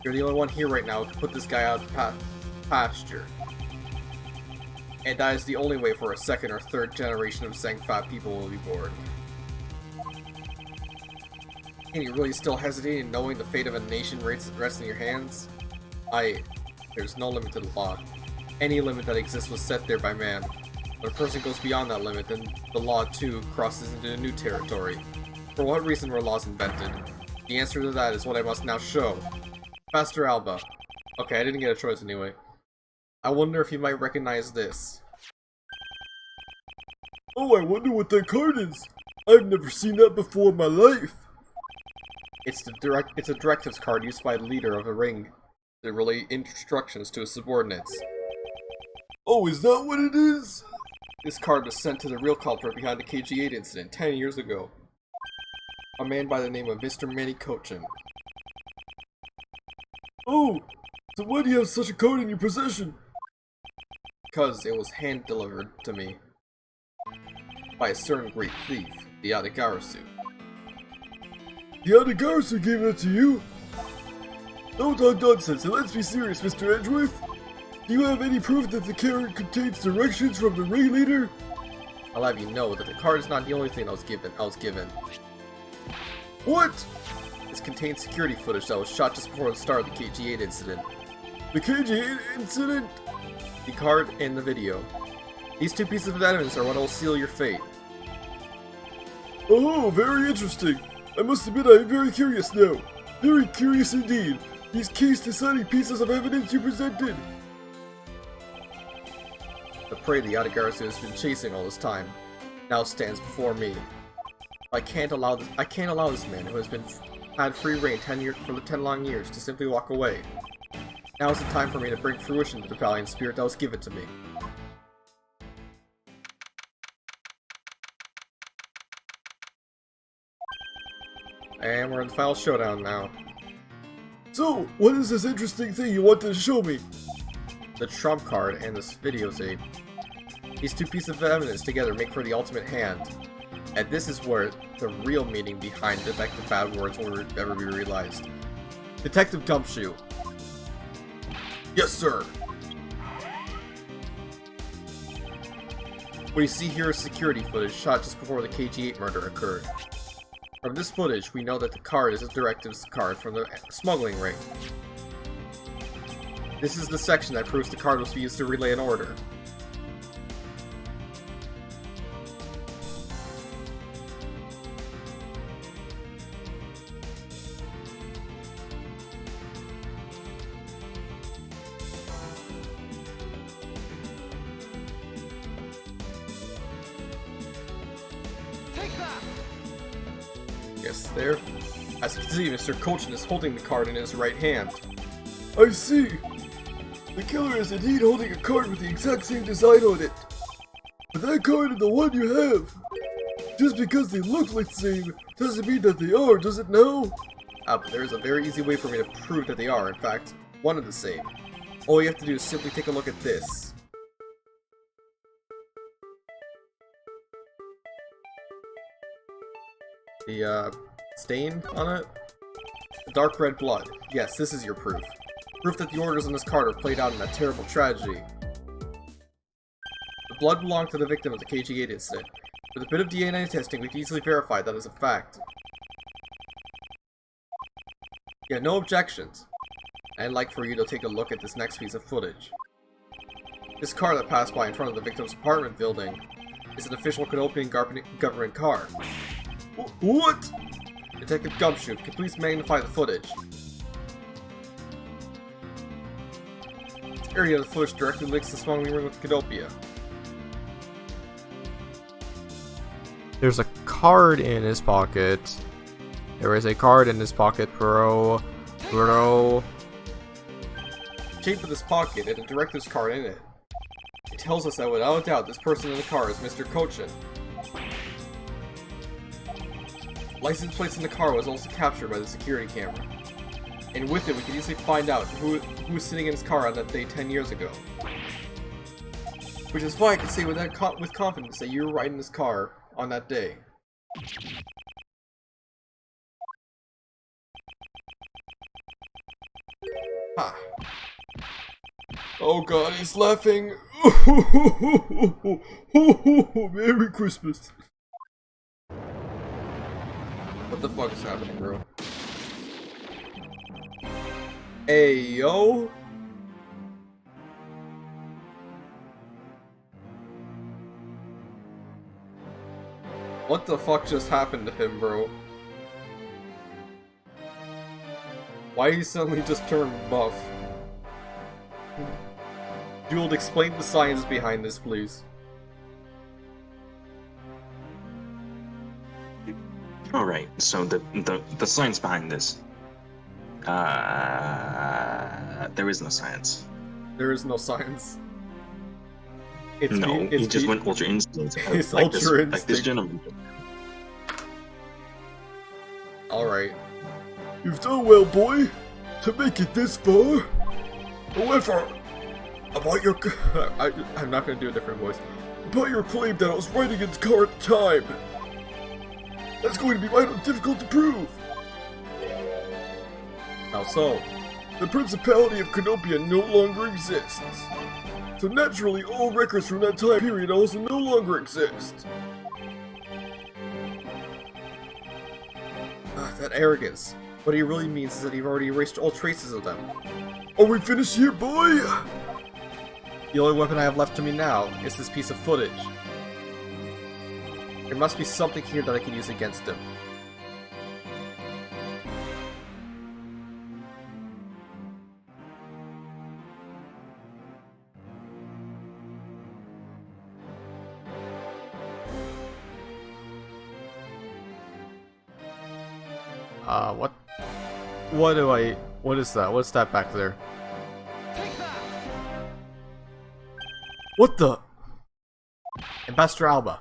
You're the only one here right now who can put this guy out of pasture. And that is the only way for a second or third generation of Zangfat people will be born. Can you really still hesitate in knowing the fate of a nation rests in your hands? There's no limit to the law. Any limit that exists was set there by man. When a person goes beyond that limit, then the law too crosses into a new territory. For what reason were laws invented? The answer to that is what I must now show. Master Alba. Okay, I didn't get a choice anyway. I wonder if you might recognize this. Oh, I wonder what that card is. I've never seen that before in my life. It's a directives card used by the leader of a ring to relay instructions to his subordinates. Oh, is that what it is? This card was sent to the real culprit behind the KG-8 incident 10 years ago. A man by the name of Mr. Manny Cochin. Oh, so why do you have such a card in your possession? Because it was hand-delivered to me by a certain great thief, the Adagarasu. The Adagarasu gave that to you? Don't talk nonsense, and let's be serious, Mr. Edgeworth. Do you have any proof that the card contains directions from the ring leader? I'll have you know that the card is not the only thing I was given. What? This contains security footage that was shot just before the start of the KG-8 incident. The KG-8 incident? The card and the video. These two pieces of evidence are what will seal your fate. Oh, very interesting. I must admit I am very curious now. Very curious indeed. These case-deciding pieces of evidence you presented. The prey the Adagarasu has been chasing all this time now stands before me. I can't allow this man who has had free reign for the 10 long years to simply walk away. Now is the time for me to bring fruition to the valiant spirit that was given to me. And we're in the final showdown now. So, what is this interesting thing you wanted to show me? The trump card and this videotape. These two pieces of evidence together make for the ultimate hand. And this is where the real meaning behind Detective Bad Words will ever be realized. Detective Gumshoe. Yes, sir. What you see here is security footage shot just before the KG-8 murder occurred. From this footage, we know that the card is a directives card from the smuggling ring. This is the section that proves the card was used to relay an order. Take that! Yes, there. As you can see, Mr. Kochin is holding the card in his right hand. I see. The killer is indeed holding a card with the exact same design on it. But that card and the one you have, just because they look like the same, doesn't mean that they are, does it now? But there's a very easy way for me to prove that they are, in fact, one and the same. All you have to do is simply take a look at this. The, stain on it? The dark red blood. Yes, this is your proof. Proof that the orders on this card are played out in that terrible tragedy. The blood belonged to the victim of the KG-8 incident. With a bit of DNA testing, we can easily verify that as a fact. Yeah, no objections. I'd like for you to take a look at this next piece of footage. This car that passed by in front of the victim's apartment building is an official Canopian government car. What? Detective Gumshoe, can you please magnify the footage? This area of the footage directly links the smuggling ring with Canopia. There's a card in his pocket. There is a card in his pocket, bro. Bro. The shape of this pocket and a directives card in it. It tells us that without a doubt this person in the car is Mr. Kochin. License plates in the car was also captured by the security camera. And with it we can easily find out who was sitting in his car on that day 10 years ago. Which is why I can say with confidence that you were riding this car on that day. Ha. Oh god, he's laughing. Merry Christmas. What the fuck is happening, bro? Hey, yo! What the fuck just happened to him, bro? Why he suddenly just turned buff? Jewel, explain the science behind this, please. Alright, so the science behind this. There is no science. There is no science. He just went ultra instinct. It's like ultra Like this gentleman. Alright. You've done well, boy, to make it this far. However, about your... I'm not gonna do a different voice. about your claim that I was riding in the car at the time. That's going to be mighty difficult to prove. How so? The Principality of Canopia no longer exists. So naturally, all records from that time period also no longer exist. That arrogance. What he really means is that you've already erased all traces of them. Are we finished here, boy? The only weapon I have left to me now is this piece of footage. There must be something here that I can use against him. What is that? What's that back there? Take that! What the? Ambassador Alba.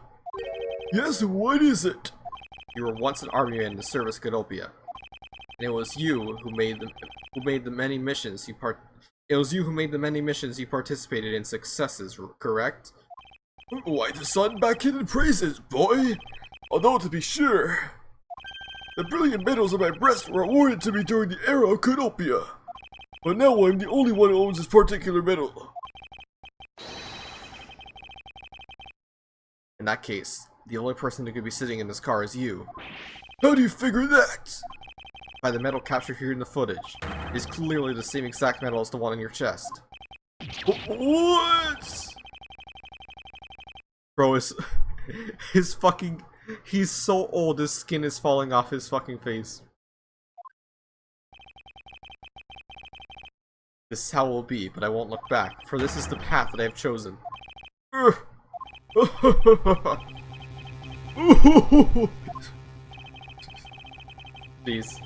Yes, what is it? You were once an army man in the service Godopia. And it was you who made the many missions you participated in successes, correct? Why the sun backhanded praises, boy? Although to be sure, the brilliant medals on my breast were awarded to me during the era of Canopia. But now I'm the only one who owns this particular medal. In that case, the only person who could be sitting in this car is you. How do you figure that? By the medal captured here in the footage. It is clearly the same exact medal as the one on your chest. What? Bro, he's so old, his skin is falling off his fucking face. This is how it will be, but I won't look back, for this is the path that I have chosen. Please.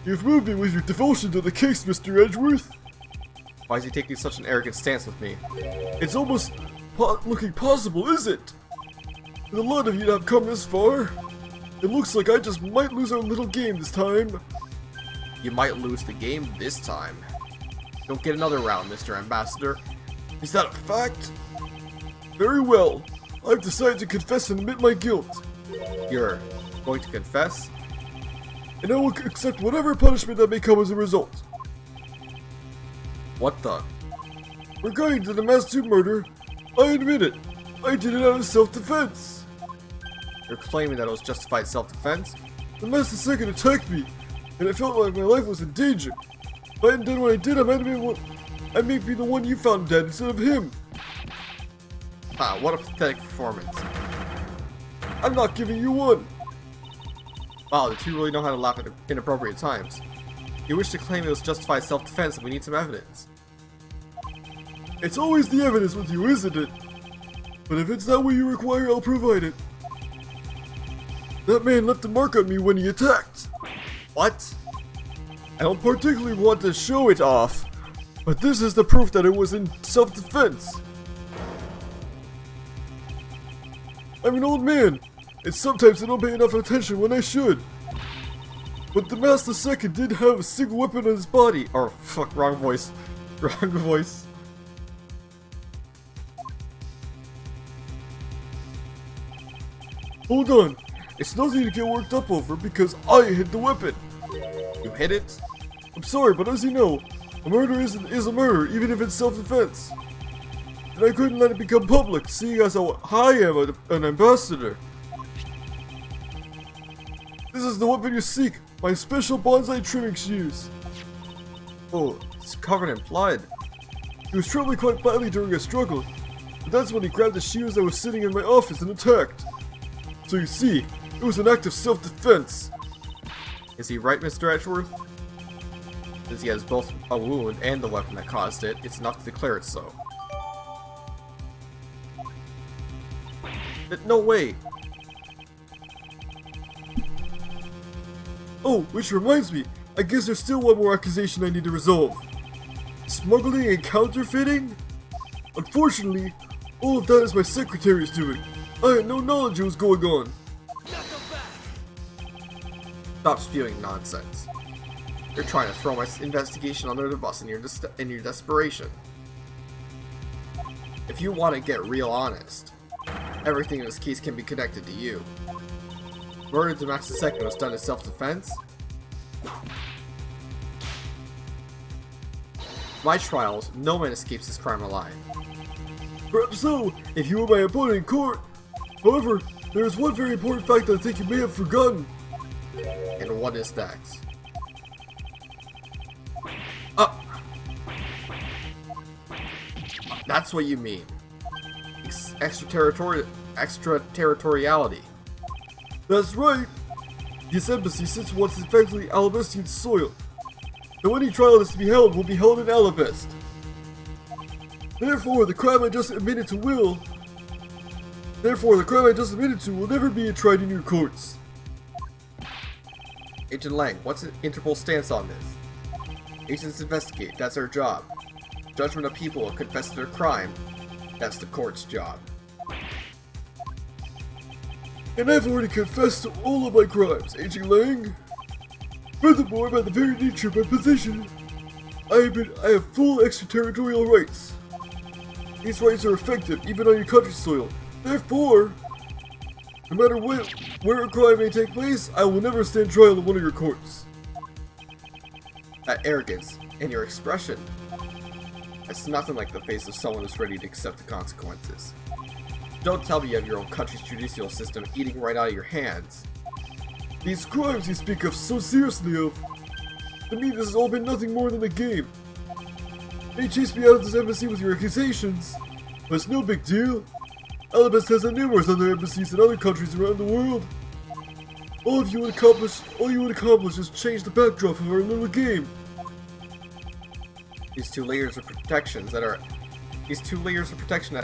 You've moved me with your devotion to the case, Mr. Edgeworth. Why is he taking such an arrogant stance with me? It's almost looking possible, is it? With a lot of you to have come this far, it looks like I just might lose our little game this time. You might lose the game this time. Don't get another round, Mr. Ambassador. Is that a fact? Very well. I've decided to confess and admit my guilt. You're going to confess? And I will accept whatever punishment that may come as a result. What the? Regarding to the mass murder, I admit it. I did it out of self-defense. You're claiming that it was justified self-defense? The Master Second attacked me, and I felt like my life was in danger. If I hadn't done what I did, I may be the one you found dead instead of him. Ah, what a pathetic performance. I'm not giving you one. Wow, the two really know how to laugh at inappropriate times. You wish to claim it was justified self-defense, and we need some evidence. It's always the evidence with you, isn't it? But if it's that what you require, I'll provide it. That man left a mark on me when he attacked. What? I don't particularly want to show it off, but this is the proof that it was in self-defense. I'm an old man, and sometimes I don't pay enough attention when I should. But the Master Second did have a single weapon on his body. Oh, fuck, wrong voice. Wrong voice. Hold on, it's nothing to get worked up over because I hid the weapon. You hit it? I'm sorry, but as you know, a murder is a murder, even if it's self-defense. And I couldn't let it become public, seeing as how I am an ambassador. This is the weapon you seek, my special bonsai trimming shears. Oh, it's covered in blood. He was trembling quite badly during a struggle, but that's when he grabbed the shears that was sitting in my office and attacked. So you see, it was an act of self-defense. Is he right, Mr. Edgeworth? Since he has both a wound and the weapon that caused it, it's enough to declare it so. No way! Oh, which reminds me, I guess there's still one more accusation I need to resolve. Smuggling and counterfeiting? Unfortunately, all of that is my secretary's doing. I had no knowledge it was going on. Stop spewing nonsense. You're trying to throw my investigation under the bus in your desperation. If you want to get real honest, everything in this case can be connected to you. Murder to Max II was done in self-defense? My trials, no man escapes this crime alive. Perhaps so, if you were my opponent in court. However, there is one very important fact I think you may have forgotten. And what is that? That's what you mean. Extraterritoriality. That's right. This embassy sits what's effectively Alabestian soil. So any trial that's to be held will be held in Alabest. Therefore, the crime I just admitted to will never be tried in your courts. Agent Lang, what's Interpol's stance on this? Agents investigate, that's our job. Judgment of people who confess to their crime, that's the court's job. And I've already confessed to all of my crimes, Agent Lang. Furthermore, by the very nature of my position, I have full extraterritorial rights. These rights are effective even on your country's soil. Therefore, no matter where a crime may take place, I will never stand trial in one of your courts. That arrogance in your expression, it's nothing like the face of someone who's ready to accept the consequences. Don't tell me you have your own country's judicial system eating right out of your hands. These crimes you speak of so seriously of, to me this has all been nothing more than a game. They chased me out of this embassy with your accusations, but it's no big deal. Alabama has numerous other embassies in other countries around the world. All you would accomplish is change the backdrop of our little game. These two layers of protection that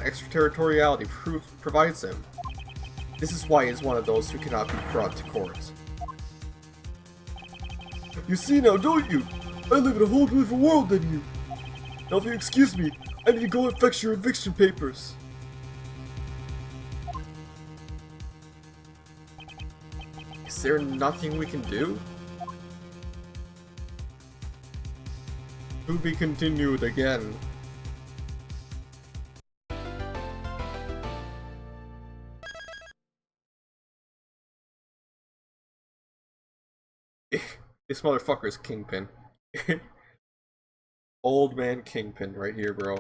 extraterritoriality provides him. This is why he is one of those who cannot be brought to court. You see now, don't you? I live in a whole different world than you. Now if you excuse me, I need to go and fetch your eviction papers. Is there nothing we can do? To be continued again. This motherfucker's Kingpin. Old man Kingpin right here, bro.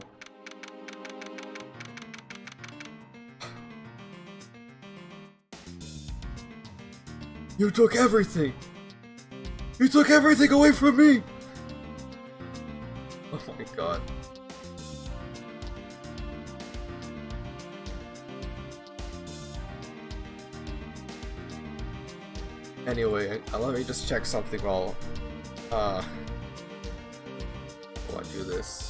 You took everything! You took everything away from me! Oh my god. Anyway, let me just check something while I do this.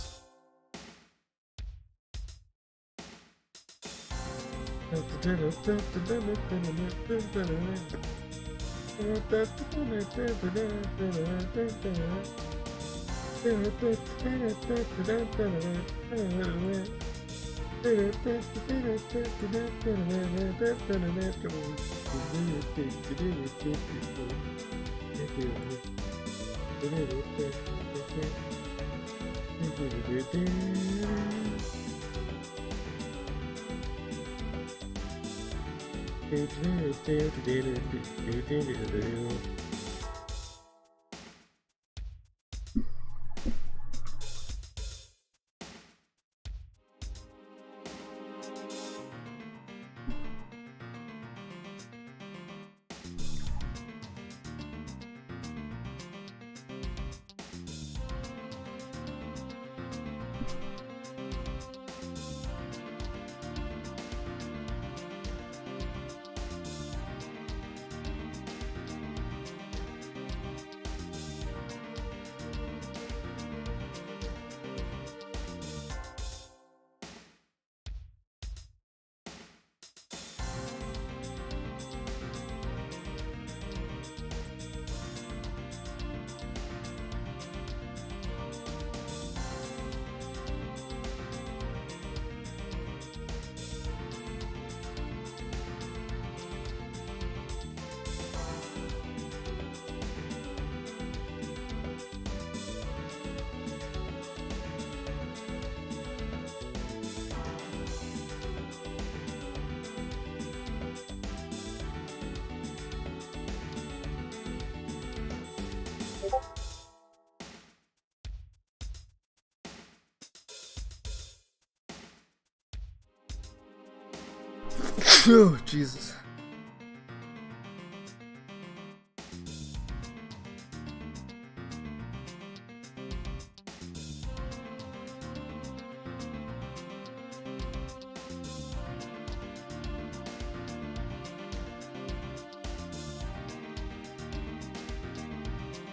Oh, Jesus.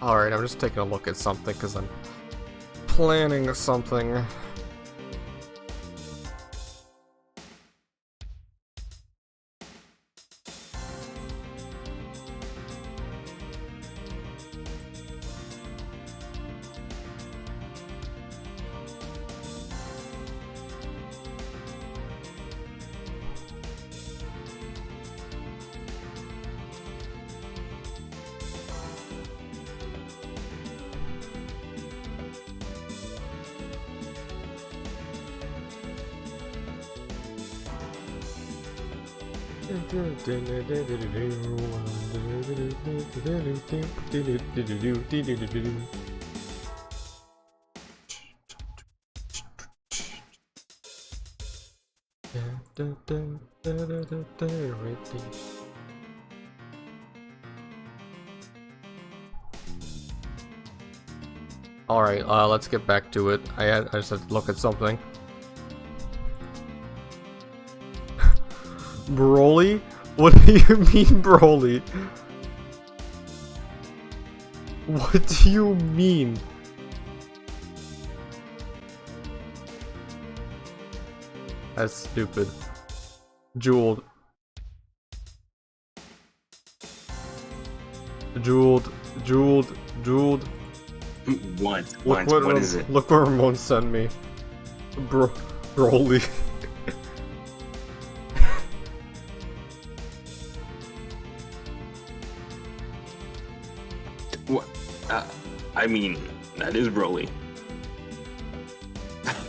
Alright, I'm just taking a look at something because I'm planning something. Alright, let's get back to it. I just have to look at something. Broly? What do you mean, Broly? What do you mean? That's stupid. Jeweled. Jeweled. Jeweled. Jeweled. What is it? Look what Ramon sent me. Broly. What? I mean, that is Broly.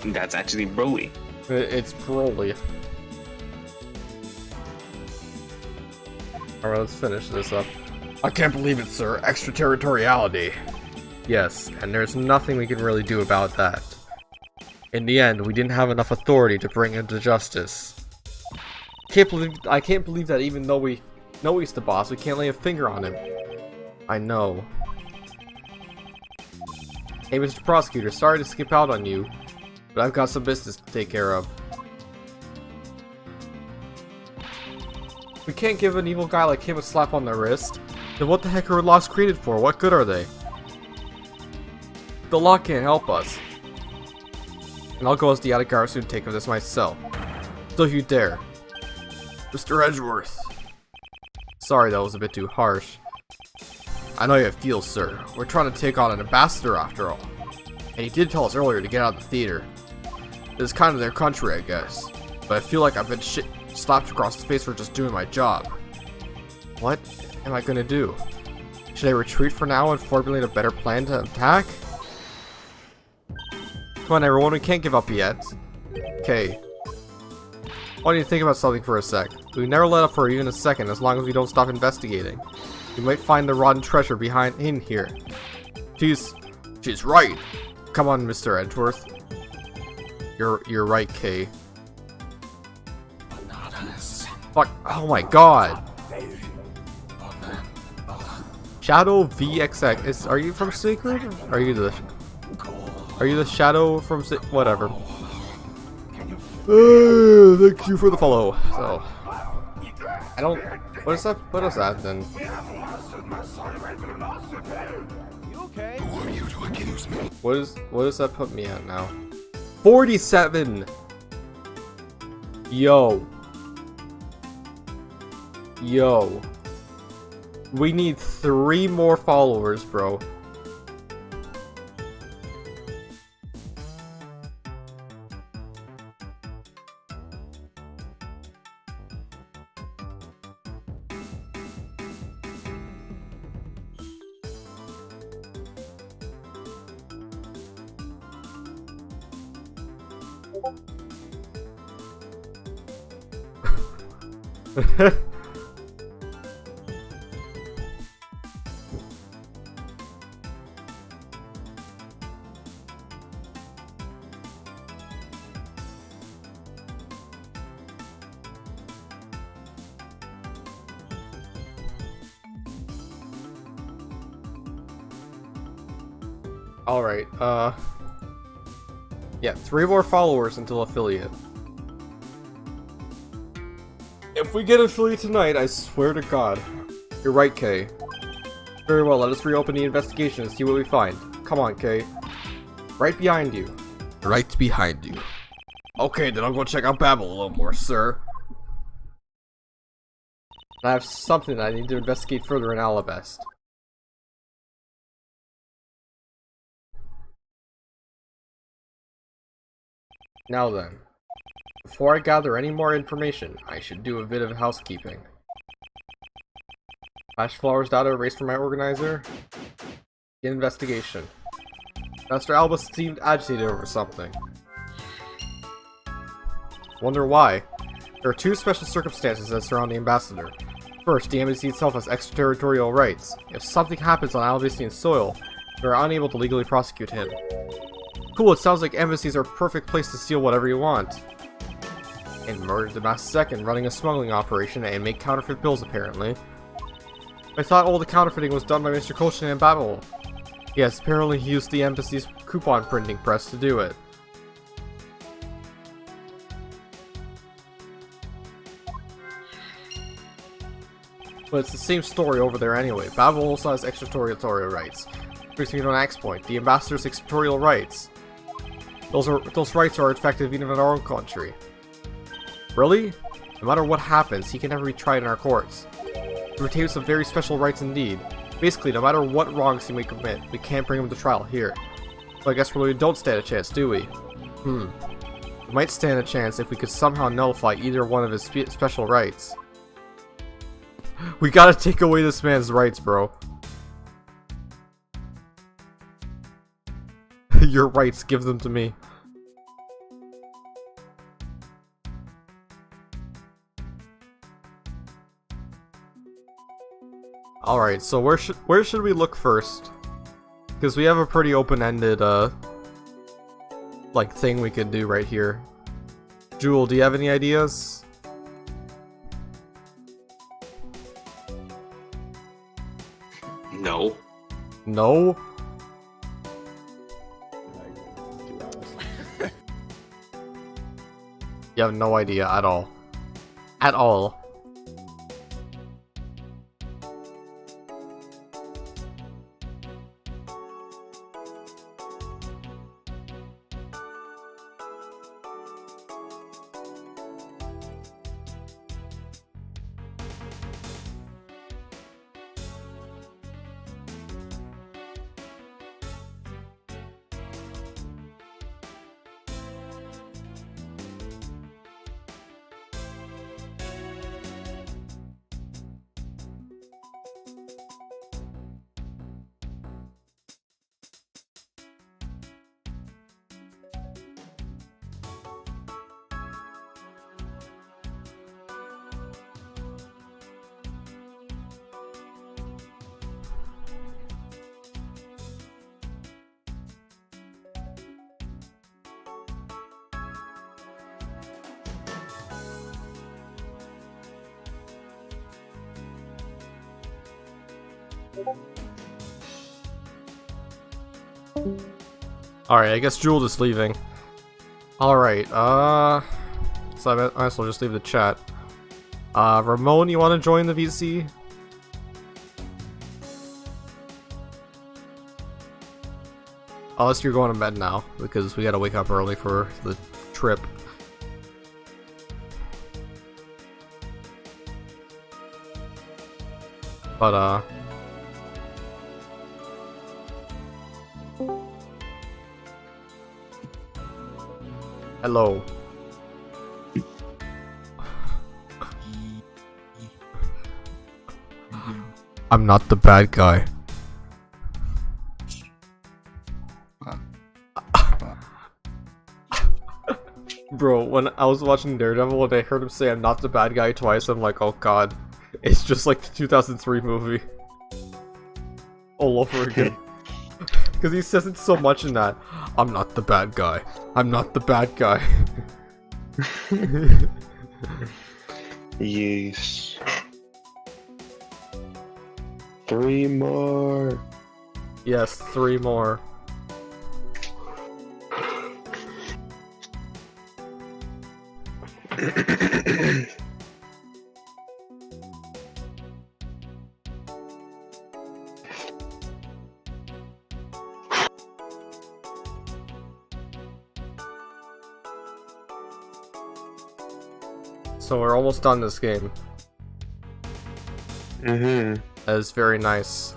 That's actually Broly. It's Broly. Alright, let's finish this up. I can't believe it, sir. Extraterritoriality. Yes, and there's nothing we can really do about that. In the end, we didn't have enough authority to bring him to justice. I can't believe that even though we know he's the boss, we can't lay a finger on him. I know. Hey, Mr. Prosecutor, sorry to skip out on you, but I've got some business to take care of. We can't give an evil guy like him a slap on the wrist. Then what the heck are laws created for? What good are they? The law can't help us. And I'll go as the Atagarasu and take of this myself. So you dare. Mr. Edgeworth. Sorry, that was a bit too harsh. I know how you feel, sir. We're trying to take on an ambassador after all. And he did tell us earlier to get out of the theater. This is kind of their country, I guess. But I feel like I've been slapped across the face for just doing my job. What am I gonna do? Should I retreat for now and formulate a better plan to attack? Come on everyone, we can't give up yet. Okay. I want you to think about something for a sec. We never let up for even a second as long as we don't stop investigating. We might find the rotten treasure in here. She's right. Come on, Mr. Edgeworth. You're right, Kay. Fuck! Oh my God! Shadow VXX. Are you from Sacred? Are you the Shadow from whatever? Thank you for the follow. So I don't. What is that? What is that then? Who are you to accuse me? What does that put me at now? 47. Yo. We need 3 more followers, bro. Alright, yeah, 3 more followers until affiliate. If we get affiliate tonight, I swear to God. You're right, Kay. Very well, let us reopen the investigation and see what we find. Come on, Kay. Right behind you. Right behind you. Okay, then I'll go check out Babel a little more, sir. I have something I need to investigate further in Alabest. Now then, before I gather any more information, I should do a bit of housekeeping. Flash Flowers data erased from my organizer. Investigation. Master Alba seemed agitated over something. Wonder why. There are two special circumstances that surround the ambassador. First, the embassy itself has extraterritorial rights. If something happens on Alabasian soil, we are unable to legally prosecute him. Cool, it sounds like embassies are a perfect place to steal whatever you want. And murdered the mass second, running a smuggling operation and make counterfeit bills apparently. I thought all the counterfeiting was done by Mr. Koshin and Babel. Yes, apparently he used the embassy's coupon printing press to do it. But it's the same story over there anyway. Babel also has extraterritorial rights. Brings me to an next point. The ambassador's extraterritorial rights. Those rights are effective even in our own country. Really? No matter what happens, he can never be tried in our courts. He retains some very special rights indeed. Basically, no matter what wrongs he may commit, we can't bring him to trial here. So I guess we really don't stand a chance, do we? We might stand a chance if we could somehow nullify either one of his special rights. We gotta take away this man's rights, bro. Your rights, give them to me. Alright, so where should we look first? Because we have a pretty open-ended, like, thing we could do right here. Jewel, do you have any ideas? No. No? You have no idea at all. At all. Alright, I guess Jewel is leaving. Alright, so I might as well just leave the chat. Ramon, you want to join the VC? Unless you're going to bed now, because we gotta wake up early for the trip. But, hello. I'm not the bad guy. Bro, when I was watching Daredevil and I heard him say I'm not the bad guy twice, I'm like, oh god. It's just like the 2003 movie. All over again. Because he says it so much in that. I'm not the bad guy. I'm not the bad guy. Yes. 3 more. Yes, 3 more. So we're almost done this game. Mm-hmm. That is very nice.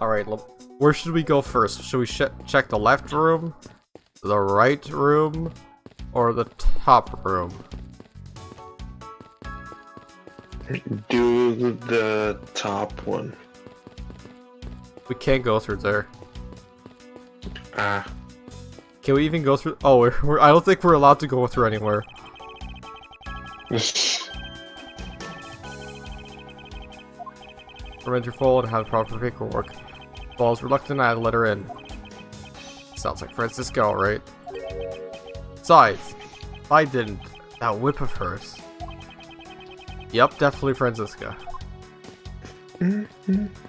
Alright, where should we go first? Should we check the left room, the right room, or the top room? Do the top one. We can't go through there. Ah. Can we even go through? Oh, I don't think we're allowed to go through anywhere. Remain your full and have proper paperwork. Ball's reluctant, I let her in. Sounds like Francisco, right? Besides, if I didn't, that whip of hers. Yep, definitely Francisca. Am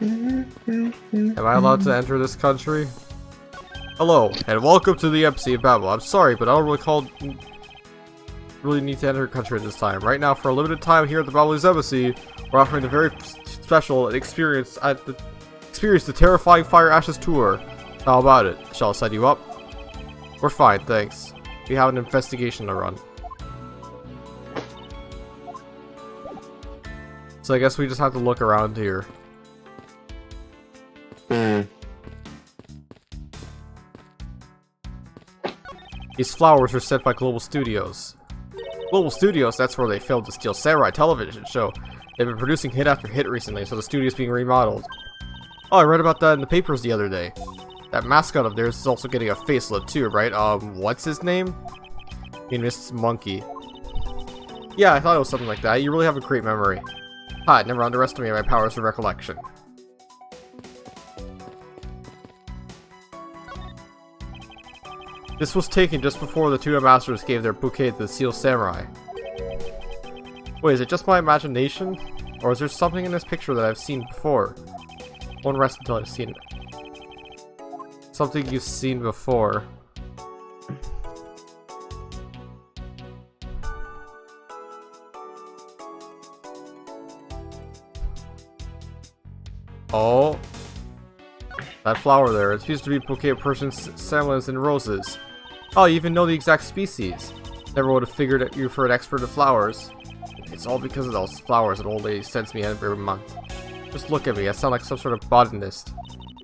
I allowed to enter this country? Hello, and welcome to the Embassy of Babel. I'm sorry, but I don't really need to enter a country at this time. Right now, for a limited time here at the Babel's Embassy, we're offering a very special experience the terrifying Fire Ashes tour. How about it? Shall I set you up? We're fine, thanks. We have an investigation to run. So I guess we just have to look around here. These flowers were sent by Global Studios. Global Studios, that's where they filmed the Steel Samurai television show. They've been producing hit after hit recently, so the studio's being remodeled. Oh, I read about that in the papers the other day. That mascot of theirs is also getting a facelift too, right? What's his name? You missed Monkey. Yeah, I thought it was something like that. You really have a great memory. Hi, never underestimate my powers of recollection. This was taken just before the two ambassadors gave their bouquet to the Steel Samurai. Wait, is it just my imagination? Or is there something in this picture that I've seen before? Won't rest until I've seen it. Something you've seen before. Oh. That flower there. It used to be a bouquet of Persian salmons and roses. Oh, you even know the exact species. Never would have figured it you for an expert of flowers. It's all because of those flowers that old lady sends me every month. Just look at me, I sound like some sort of botanist.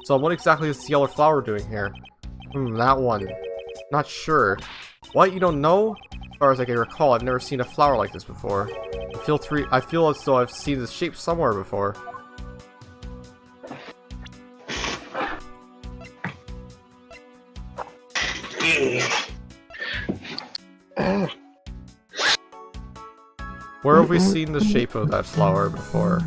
So what exactly is this yellow flower doing here? That one. Not sure. What, you don't know? As far as I can recall, I've never seen a flower like this before. I feel as though I've seen this shape somewhere before. Where have we seen the shape of that flower before?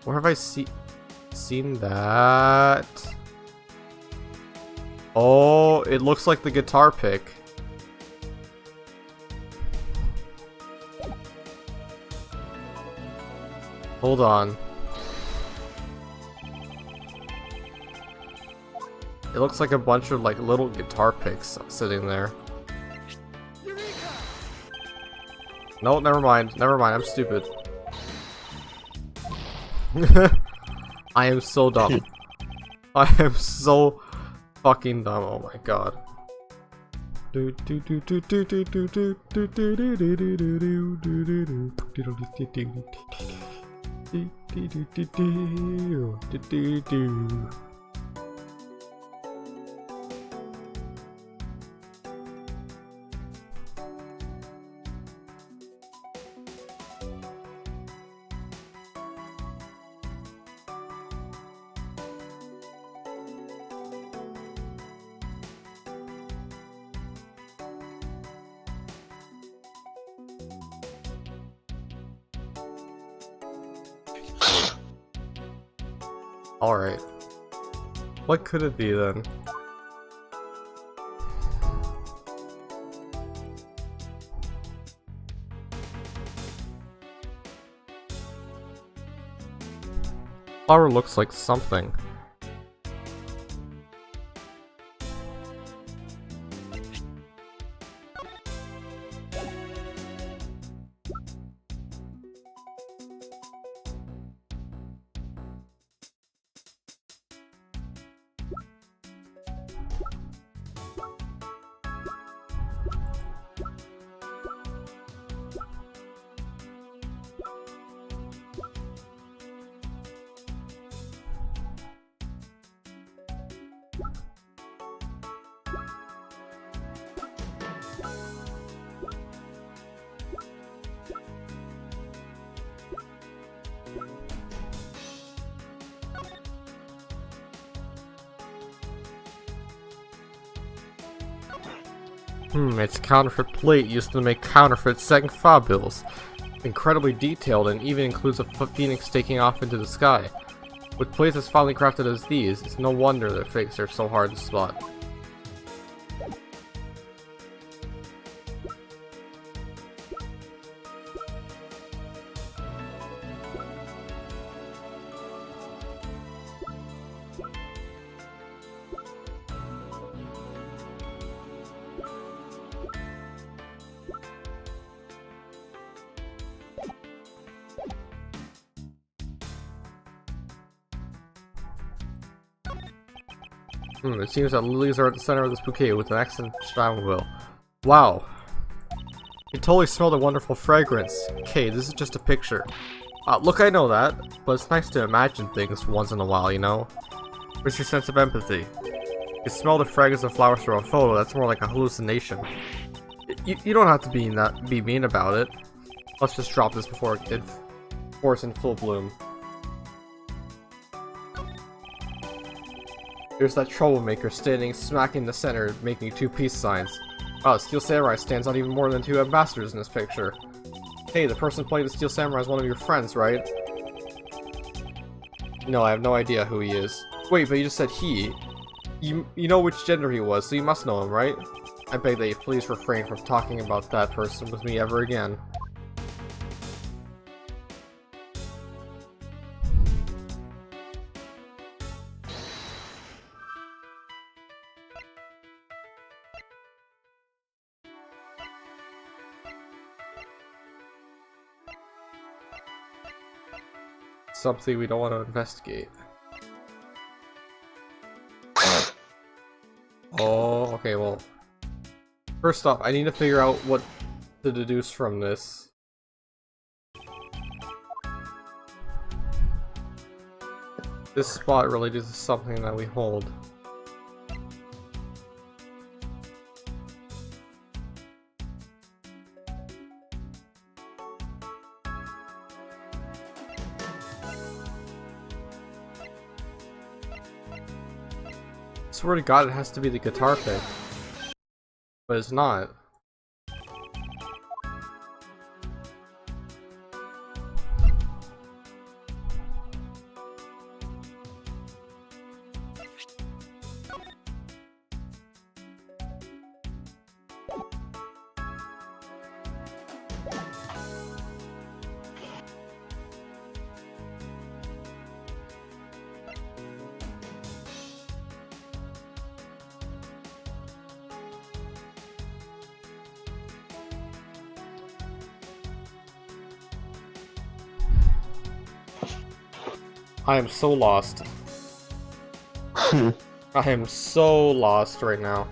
Where have I seen that? Oh, it looks like the guitar pick. Hold on. It looks like a bunch of like little guitar picks sitting there. No, never mind. Never mind. I'm stupid. I am so dumb. I am so fucking dumb. Oh my god. Alright. What could it be then? Flower looks like something. It's a counterfeit plate used to make counterfeit second fa bills. Incredibly detailed and even includes a phoenix taking off into the sky. With plates as finely crafted as these, it's no wonder their fakes are so hard to spot. It seems that lilies are at the center of this bouquet with an accent shower wheel. Wow. You totally smell the wonderful fragrance. Okay, this is just a picture. Look, I know that, but it's nice to imagine things once in a while, you know? Where's your sense of empathy? You smell the fragrance of flowers through a photo, that's more like a hallucination. You don't have to be mean about it. Let's just drop this before it's in full bloom. There's that troublemaker standing smack in the center, making two peace signs. Wow, Steel Samurai stands out even more than two ambassadors in this picture. Hey, the person playing the Steel Samurai is one of your friends, right? No, I have no idea who he is. Wait, but you just said he. You know which gender he was, so you must know him, right? I beg that you please refrain from talking about that person with me ever again. Something we don't want to investigate. Oh, okay, well. First off, I need to figure out what to deduce from this. This spot related to something that we hold. I swear to God, it has to be the guitar pick. But it's not. I am so lost. I am so lost right now.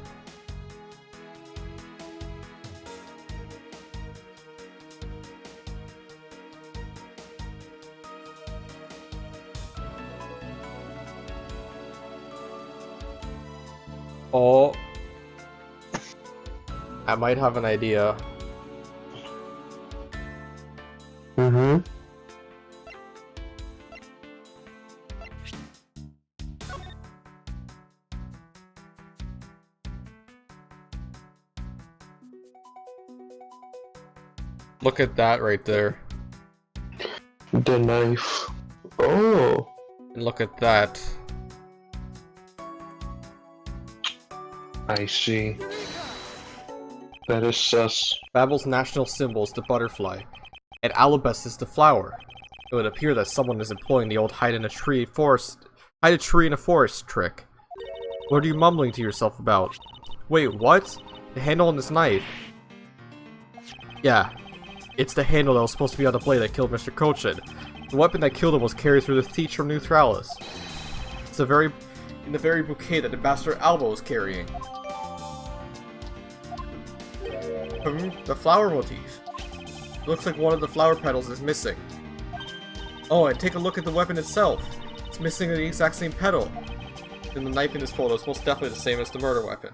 Oh. I might have an idea. Mm-hmm. Look at that right there. The knife. Oh. And look at that. I see. That is sus. Babel's national symbol is the butterfly, and Alabest is the flower. It would appear that someone is employing the old hide a tree in a forest trick. What are you mumbling to yourself about? Wait, what? The handle on this knife. Yeah, it's the handle that was supposed to be on the blade that killed Mr. Cochin. The weapon that killed him was carried through the Teach from Neutralis. It's in the very bouquet that Ambassador Alba was carrying. The flower motif. It looks like one of the flower petals is missing. Oh, and take a look at the weapon itself. It's missing the exact same petal. And the knife in his photo is most definitely the same as the murder weapon.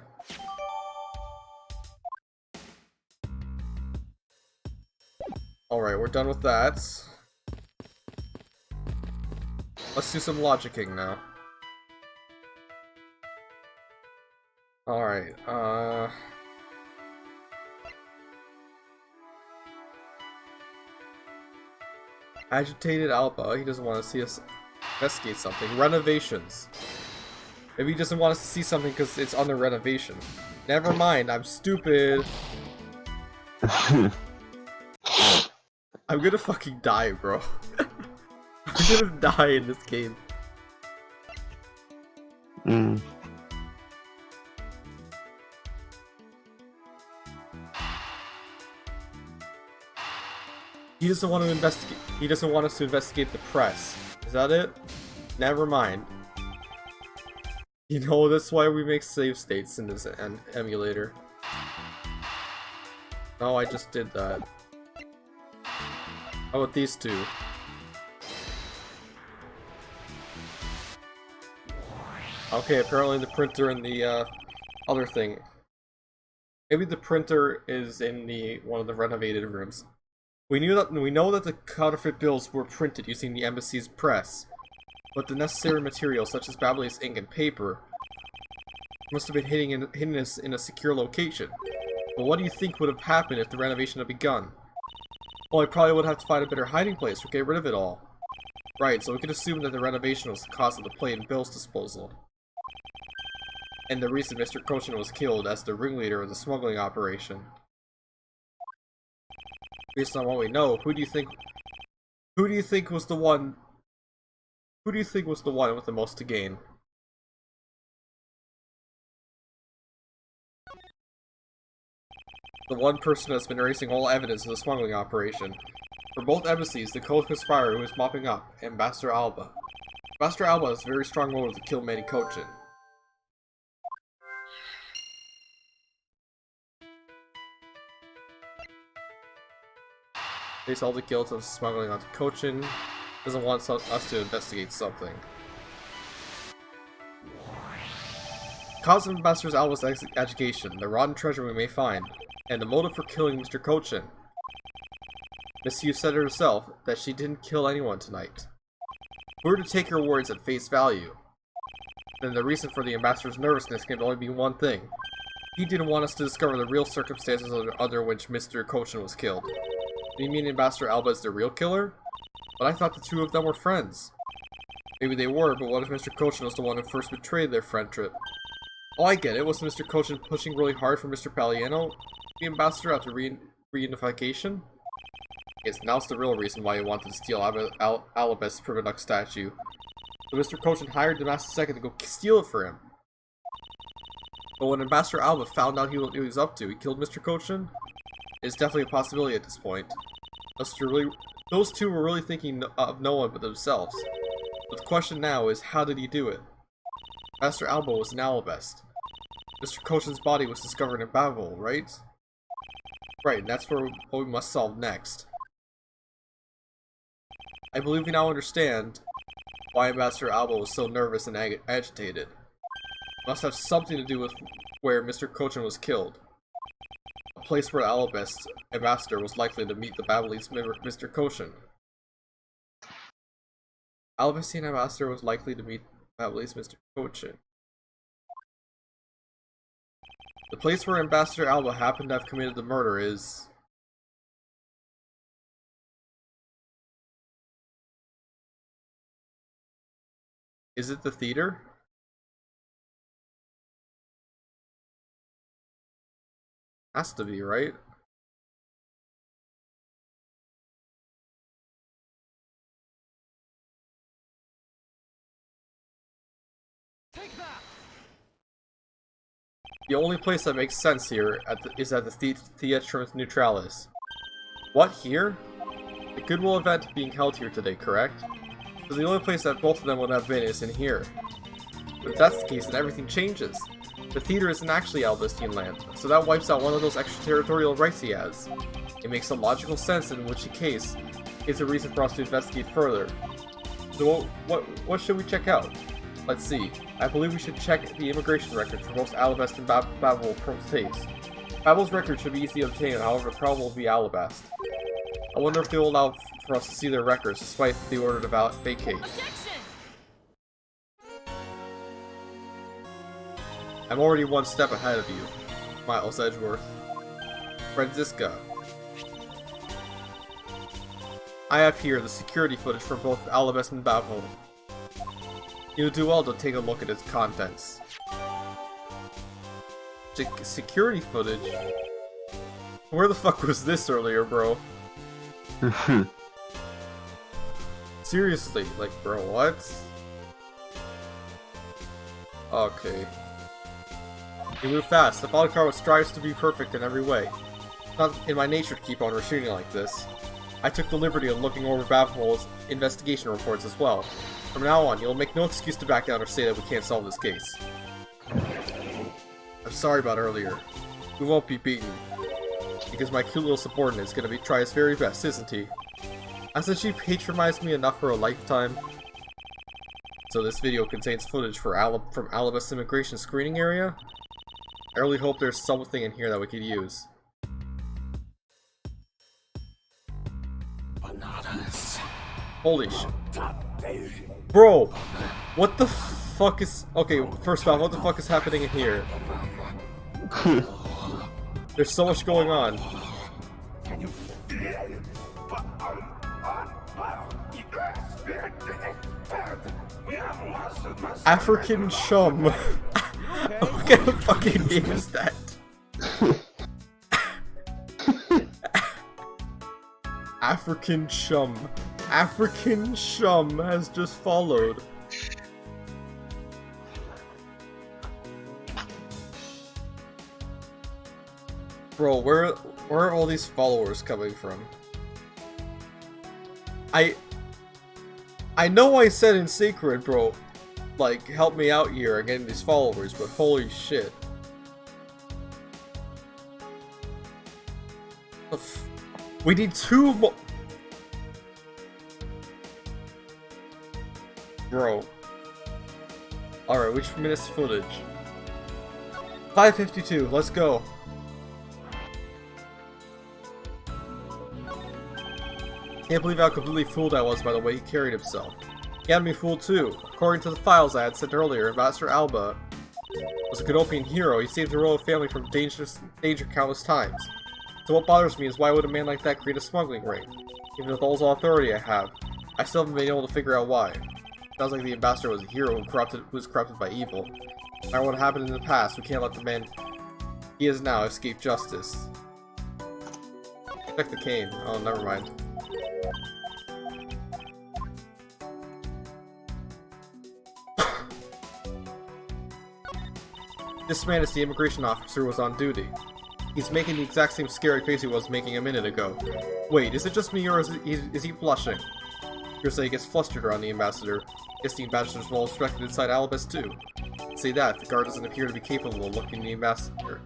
Alright, we're done with that. Let's do some logicking now. Alright, agitated Alba, he doesn't want to see us investigate something. Renovations. Maybe he doesn't want us to see something because it's under renovation. Never mind, I'm stupid. I'm gonna fucking die, bro. I'm gonna die in this game. He doesn't want to investigate. He doesn't want us to investigate the press. Is that it? Never mind. You know, that's why we make save states in this emulator. Oh, I just did that. How about these two? Okay, apparently the printer and the other thing. Maybe the printer is in the one of the renovated rooms. We know that the counterfeit bills were printed using the embassy's press, but the necessary materials such as Babyliss ink and paper must have been hidden in a secure location. But what do you think would have happened if the renovation had begun? Well, I probably would have to find a better hiding place or get rid of it all. Right, so we could assume that the renovation was the cause of the plate and bills disposal. And the reason Mr. Kochin was killed as the ringleader of the smuggling operation. Based on what we know, who do you think was the one with the most to gain? The one person that's been erasing all evidence of the smuggling operation. For both embassies, the co-conspirator who is mopping up, Ambassador Alba. Ambassador Alba has a very strong motive to kill Manny Kochin. Face all the guilt of smuggling onto Kochin. Doesn't want us to investigate something. Cause of Ambassador Alba's agitation, the rotten treasure we may find, and the motive for killing Mr. Kochin. Miss Yu said herself that she didn't kill anyone tonight. If we were to take her words at face value, then the reason for the Ambassador's nervousness can only be one thing. He didn't want us to discover the real circumstances under which Mr. Kochin was killed. Do you mean Ambassador Alba is the real killer? But I thought the two of them were friends. Maybe they were, but what if Mr. Kochin was the one who first betrayed their friendship? Oh, I get it. Was Mr. Kochin pushing really hard for Mr. Palliano, the ambassador, after reunification? Yes, now's the real reason why he wanted to steal Alabast's Primaduck statue. So Mr. Kochin hired the Master II to go steal it for him. But when Ambassador Alba found out what he was up to, he killed Mr. Kochin? It's definitely a possibility at this point. Those two were really thinking of no one but themselves. But the question now is, how did he do it? Master Alba was an Alabast. Mr. Kochin's body was discovered in Babel, right? Right, and that's what we must solve next. I believe we now understand why Ambassador Alba was so nervous and agitated. It must have something to do with where Mr. Kochin was killed. A place where the Alabast ambassador was likely to meet the Babyliss Mr. Kochin. Alabastine ambassador was likely to meet Babyliss Mr. Kochin. The place where Ambassador Alba happened to have committed the murder is... Is it the theater? Has to be, right? Take that! The only place that makes sense here is at the Theatrum Neutralis. What, here? The Goodwill event being held here today, correct? So the only place that both of them would have been is in here. But if that's the case, then everything changes. The theater isn't actually Alabastine land, so that wipes out one of those extraterritorial rights he has. It makes some logical sense, in which case, it's a reason for us to investigate further. So what should we check out? Let's see. I believe we should check the immigration records for both Alabast and Babel Prostates. Babel's record should be easily obtained, however, the problem will be Alabast. I wonder if they will allow for us to see their records, despite the order to vacate. I'm already one step ahead of you, Miles Edgeworth. Franziska. I have here the security footage for both Alabast and Babel. You'll do well to take a look at its contents. Security footage? Where the fuck was this earlier, bro? Seriously, like, bro, what? Okay. You move fast. The bodyguard strives to be perfect in every way. It's not in my nature to keep on retreating like this. I took the liberty of looking over Babel's investigation reports as well. From now on, you'll make no excuse to back down or say that we can't solve this case. I'm sorry about earlier. We won't be beaten. Because my cute little subordinate is gonna try his very best, isn't he? Hasn't she patronized me enough for a lifetime? So this video contains footage from Alabast's immigration screening area? I really hope there's something in here that we could use. Bananas. Holy shit. Bro! What the fuck is... Okay, first off, what the fuck is happening in here? There's so much going on. African chum. What kind of fucking name is that? African chum. African chum has just followed. Bro, where are all these followers coming from? I know I said in Sacred, bro, like, help me out here and getting these followers, but holy shit. We need 2 more. Bro. Alright, which minute's footage? 5:52, let's go. Can't believe how completely fooled I was by the way he carried himself. He had me fooled too. According to the files I had sent earlier, Ambassador Alba was a Canopian hero. He saved the royal family from danger countless times. So what bothers me is why would a man like that create a smuggling ring? Even with all the authority I have, I still haven't been able to figure out why. Sounds like the ambassador was a hero who was corrupted by evil. No matter what happened in the past, we can't let the man he is now escape justice. Check the cane. Oh, never mind. This man is the immigration officer who was on duty. He's making the exact same scary face he was making a minute ago. Wait, is it just me or is he blushing? Hearsay gets flustered around the ambassador. Guess the ambassador's well respected inside Alabast too. Say that, the guard doesn't appear to be capable of looking the ambassador.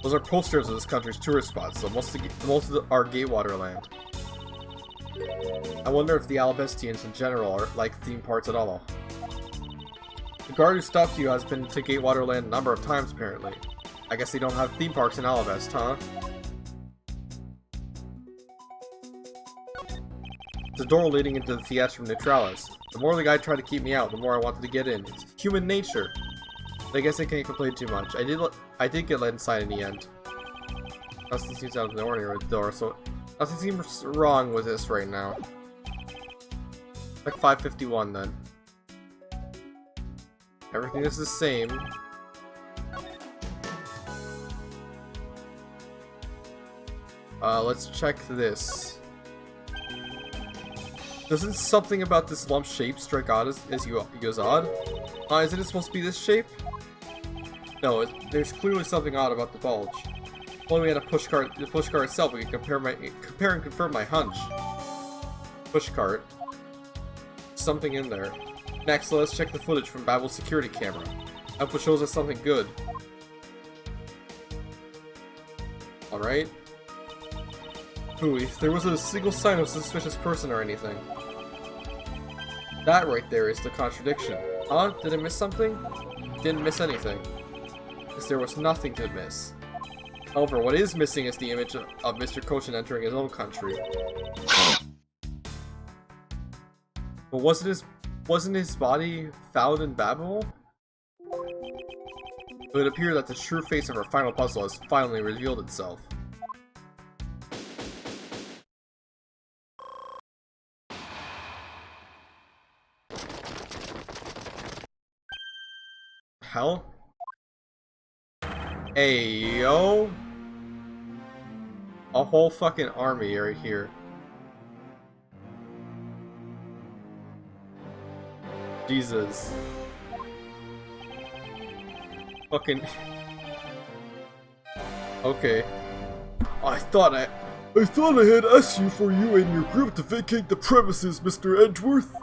Those are posters of this country's tourist spots, so most of them are Gatewater land. I wonder if the Alabastians in general are like theme parks at all. The guard who stopped you has been to Gatewater land a number of times apparently. I guess they don't have theme parks in Alabast, huh? The door leading into the Theatrum Neutralis. The more the guy tried to keep me out, the more I wanted to get in. It's human nature. But I guess I can't complain too much. I did get let inside in the end. Nothing seems out of the ordinary with the door, so nothing seems wrong with this right now. Like 5:51 then. Everything is the same. Let's check this. Doesn't something about this lump shape strike odd as you as odd? Isn't it supposed to be this shape? No, there's clearly something odd about the bulge. If only we had a pushcart. The pushcart itself, we can compare and confirm my hunch. Pushcart. Something in there. Next, let's check the footage from Babel's security camera. Output shows us something good. Alright. Phooey, there wasn't a single sign of a suspicious person or anything. That right there is the contradiction. Huh? Did I miss something? Didn't miss anything. Because there was nothing to miss. However, what is missing is the image of Mr. Kochin entering his own country. But wasn't his body found in Babel? It would appear that the true face of our final puzzle has finally revealed itself. Hell? Hey, yo! A whole fucking army right here. Jesus. Fucking... Okay. I thought I had asked you for you and your group to vacate the premises, Mr. Edgeworth.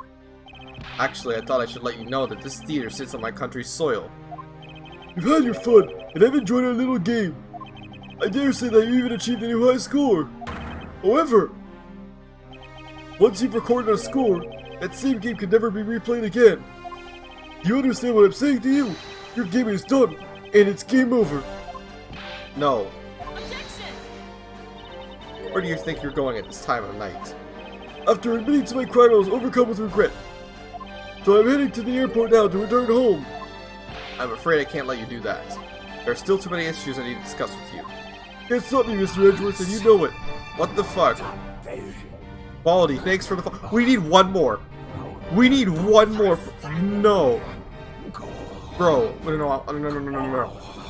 Actually, I thought I should let you know that this theater sits on my country's soil. You've had your fun, and I've enjoyed our little game. I dare say that you even achieved a new high score. However, once you've recorded a score, that same game can never be replayed again. Do you understand what I'm saying to you? Your game is done, and it's game over. No. Objection! Where do you think you're going at this time of night? After admitting to my crime, I was overcome with regret. So I'm heading to the airport now to return home. I'm afraid I can't let you do that. There are still too many issues I need to discuss with you. Can't stop me, Mr. Edgeworth, and you know it. What the fuck? Quality, thanks for the we need one more. We need one more. No. Bro, no.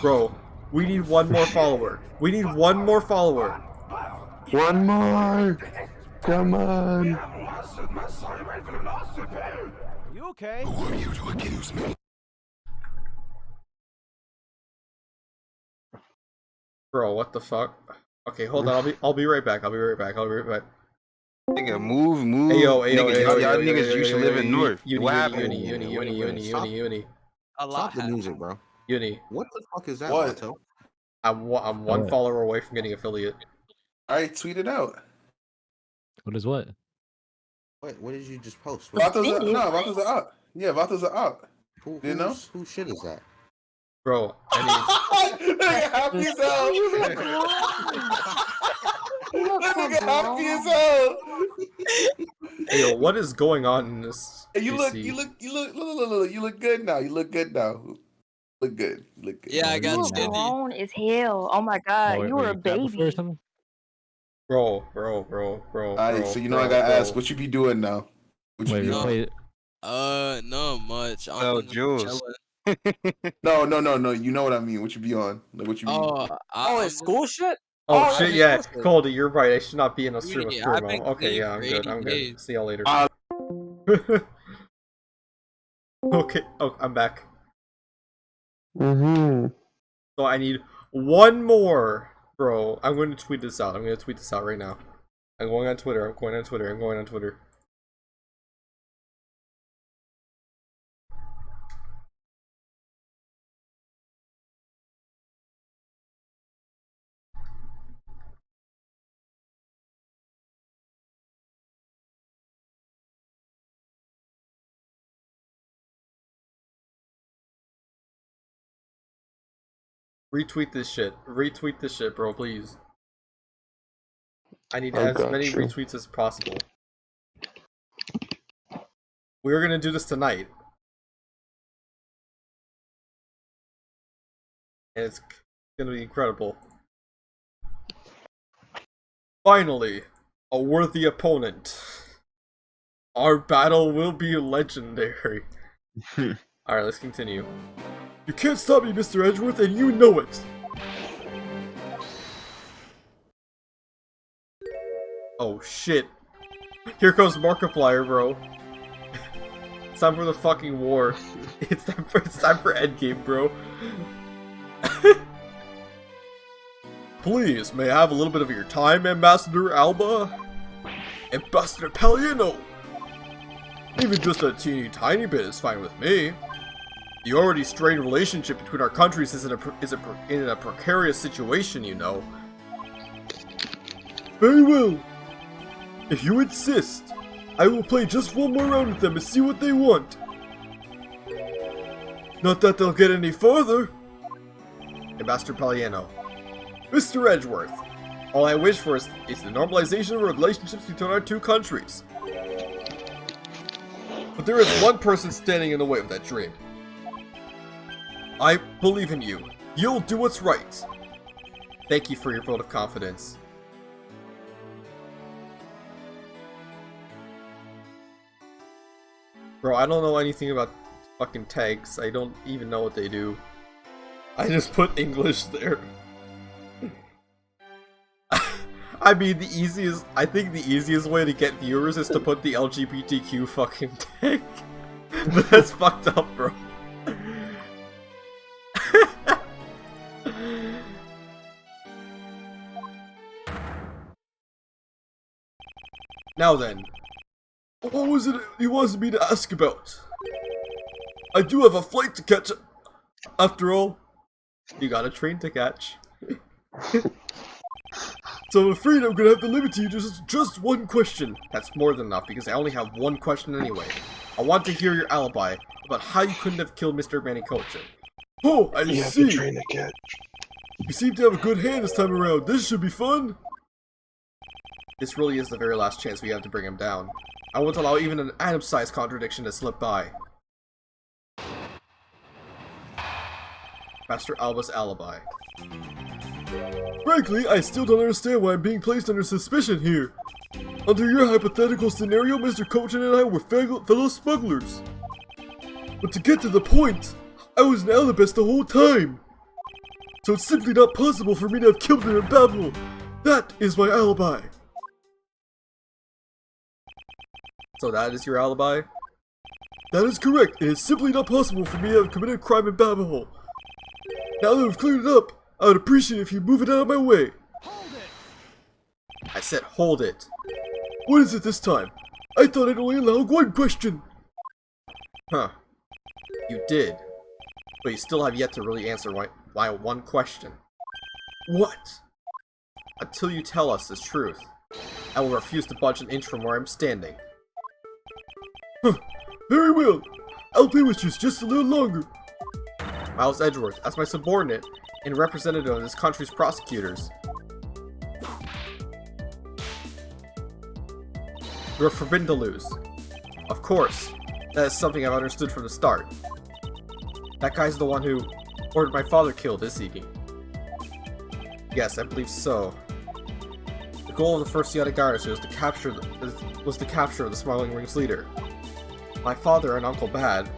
Bro, we need one more follower. We need one more follower. One more! Come on! Are you okay? Who are you to accuse me? Bro, what the fuck? Okay, hold on. I'll be right back. Nigga, move. Ayo, Y'all niggas used to live in North. What happened? Uni. Stop the music, bro. Uni. What the fuck is that, What? Vato? I'm one follower away from getting affiliate. Alright, tweet it out. What is what? What did you just post? Vato's a up. Yeah, Vato's a up. You know? Who shit is that? Bro, I Nigga happy as hell. Nigga happy as hell. need. Yo, what is going on in this? Hey, you look good now. Look good. Yeah, I got you grown as hell. Oh my god, you were a baby. Bro. Alright, so you know I gotta ask, what you be doing now? What you be doing? Not much. Oh, Jules. No. You know what I mean. What you be on? Like what you be? It's school shit. Oh shit, yeah, Goldie, you're right. I should not be in a stream of Turbo. Okay, yeah, I'm good. See y'all later. Okay, I'm back. So I need one more, bro. I'm going to tweet this out. Right now. I'm going on Twitter. Retweet this shit, bro, please. I need as many retweets as possible. We're gonna do this tonight. And it's gonna be incredible. Finally, a worthy opponent. Our battle will be legendary. Alright, let's continue. You can't stop me, Mr. Edgeworth, and you know it! Oh shit. Here comes Markiplier, bro. It's time for the fucking war. It's time for endgame, bro. Please, may I have a little bit of your time, Ambassador Alba? Ambassador Palliano! Even just a teeny tiny bit is fine with me. The already strained relationship between our countries is in a precarious situation, you know. Very well. If you insist, I will play just one more round with them and see what they want. Not that they'll get any farther. Ambassador Palliano. Mr. Edgeworth, all I wish for is the normalization of relationships between our two countries. But there is one person standing in the way of that dream. I believe in you. You'll do what's right. Thank you for your vote of confidence. Bro, I don't know anything about fucking tags. I don't even know what they do. I just put English there. I mean, I think the easiest way to get viewers is to put the LGBTQ fucking tag. But that's fucked up, bro. Now then, what was it he wanted me to ask about? I do have a flight to catch, after all. You got a train to catch. So I'm afraid I'm gonna have to limit you to just one question. That's more than enough, because I only have one question anyway. I want to hear your alibi about how you couldn't have killed Mr. Manicocha. Oh, I You have see. the train to catch. You seem to have a good hand this time around. This should be fun. This really is the very last chance we have to bring him down. I won't allow even an atom-sized contradiction to slip by. Master Alba's alibi. Frankly, I still don't understand why I'm being placed under suspicion here. Under your hypothetical scenario, Mr. Cochin and I were fellow smugglers. But to get to the point, I was an alibist the whole time. So it's simply not possible for me to have killed her in Babel. That is my alibi. So that is your alibi? That is correct. It is simply not possible for me to have committed a crime in Babel. Now that we've cleared it up, I would appreciate if you move it out of my way. Hold it! I said hold it. What is it this time? I thought I'd only allow one question. Huh. You did. But you still have yet to really answer why one question. What? Until you tell us the truth, I will refuse to budge an inch from where I'm standing. Huh. Very well. I'll play with you just a little longer. Miles Edgeworth, as my subordinate and representative of this country's prosecutors. You are forbidden to lose. Of course, that is something I've understood from the start. That guy's the one who ordered my father killed, is he? Yes, I believe so. The goal of the first Yatagarasu was the capture of the smuggling ring's leader. My father and Uncle Bad,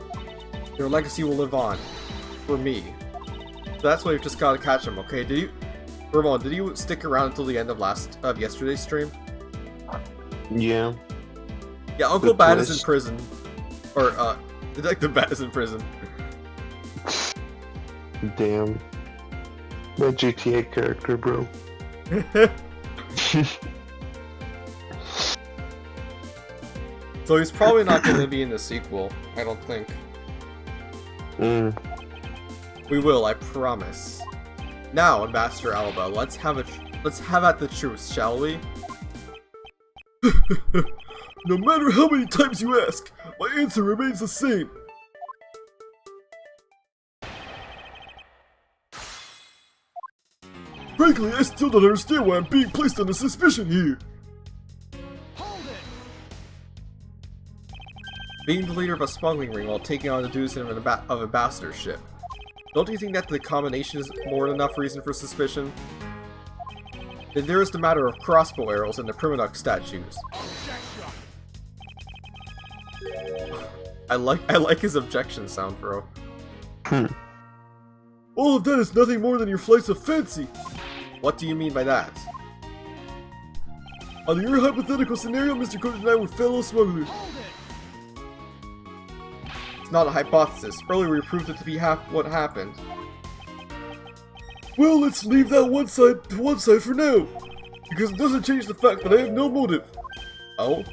their legacy will live on. For me. So that's why you've just gotta catch him, okay? Ramon, did you stick around until the end of yesterday's stream? Yeah. Yeah, Uncle Bad is in prison. Or, Detective Bad is in prison. Damn. My GTA character, bro. So he's probably not gonna be in the sequel, I don't think. We will, I promise. Now, Ambassador Alba, let's have at the truth, shall we? No matter how many times you ask, my answer remains the same. Frankly, I still don't understand why I'm being placed under suspicion here. Hold it! Being the leader of a smuggling ring while taking on the duties of ambassadorship. Don't you think that the combination is more than enough reason for suspicion? Then there is the matter of crossbow arrows and the Primadux statues. I like his objection sound, bro. All of that is nothing more than your flights of fancy. What do you mean by that? Under your hypothetical scenario, Mr. Cody and I were fellow smugglers. It's not a hypothesis. Earlier we proved it to be what happened. Well, let's leave that one side to one side for now, because it doesn't change the fact that I have no motive. Oh?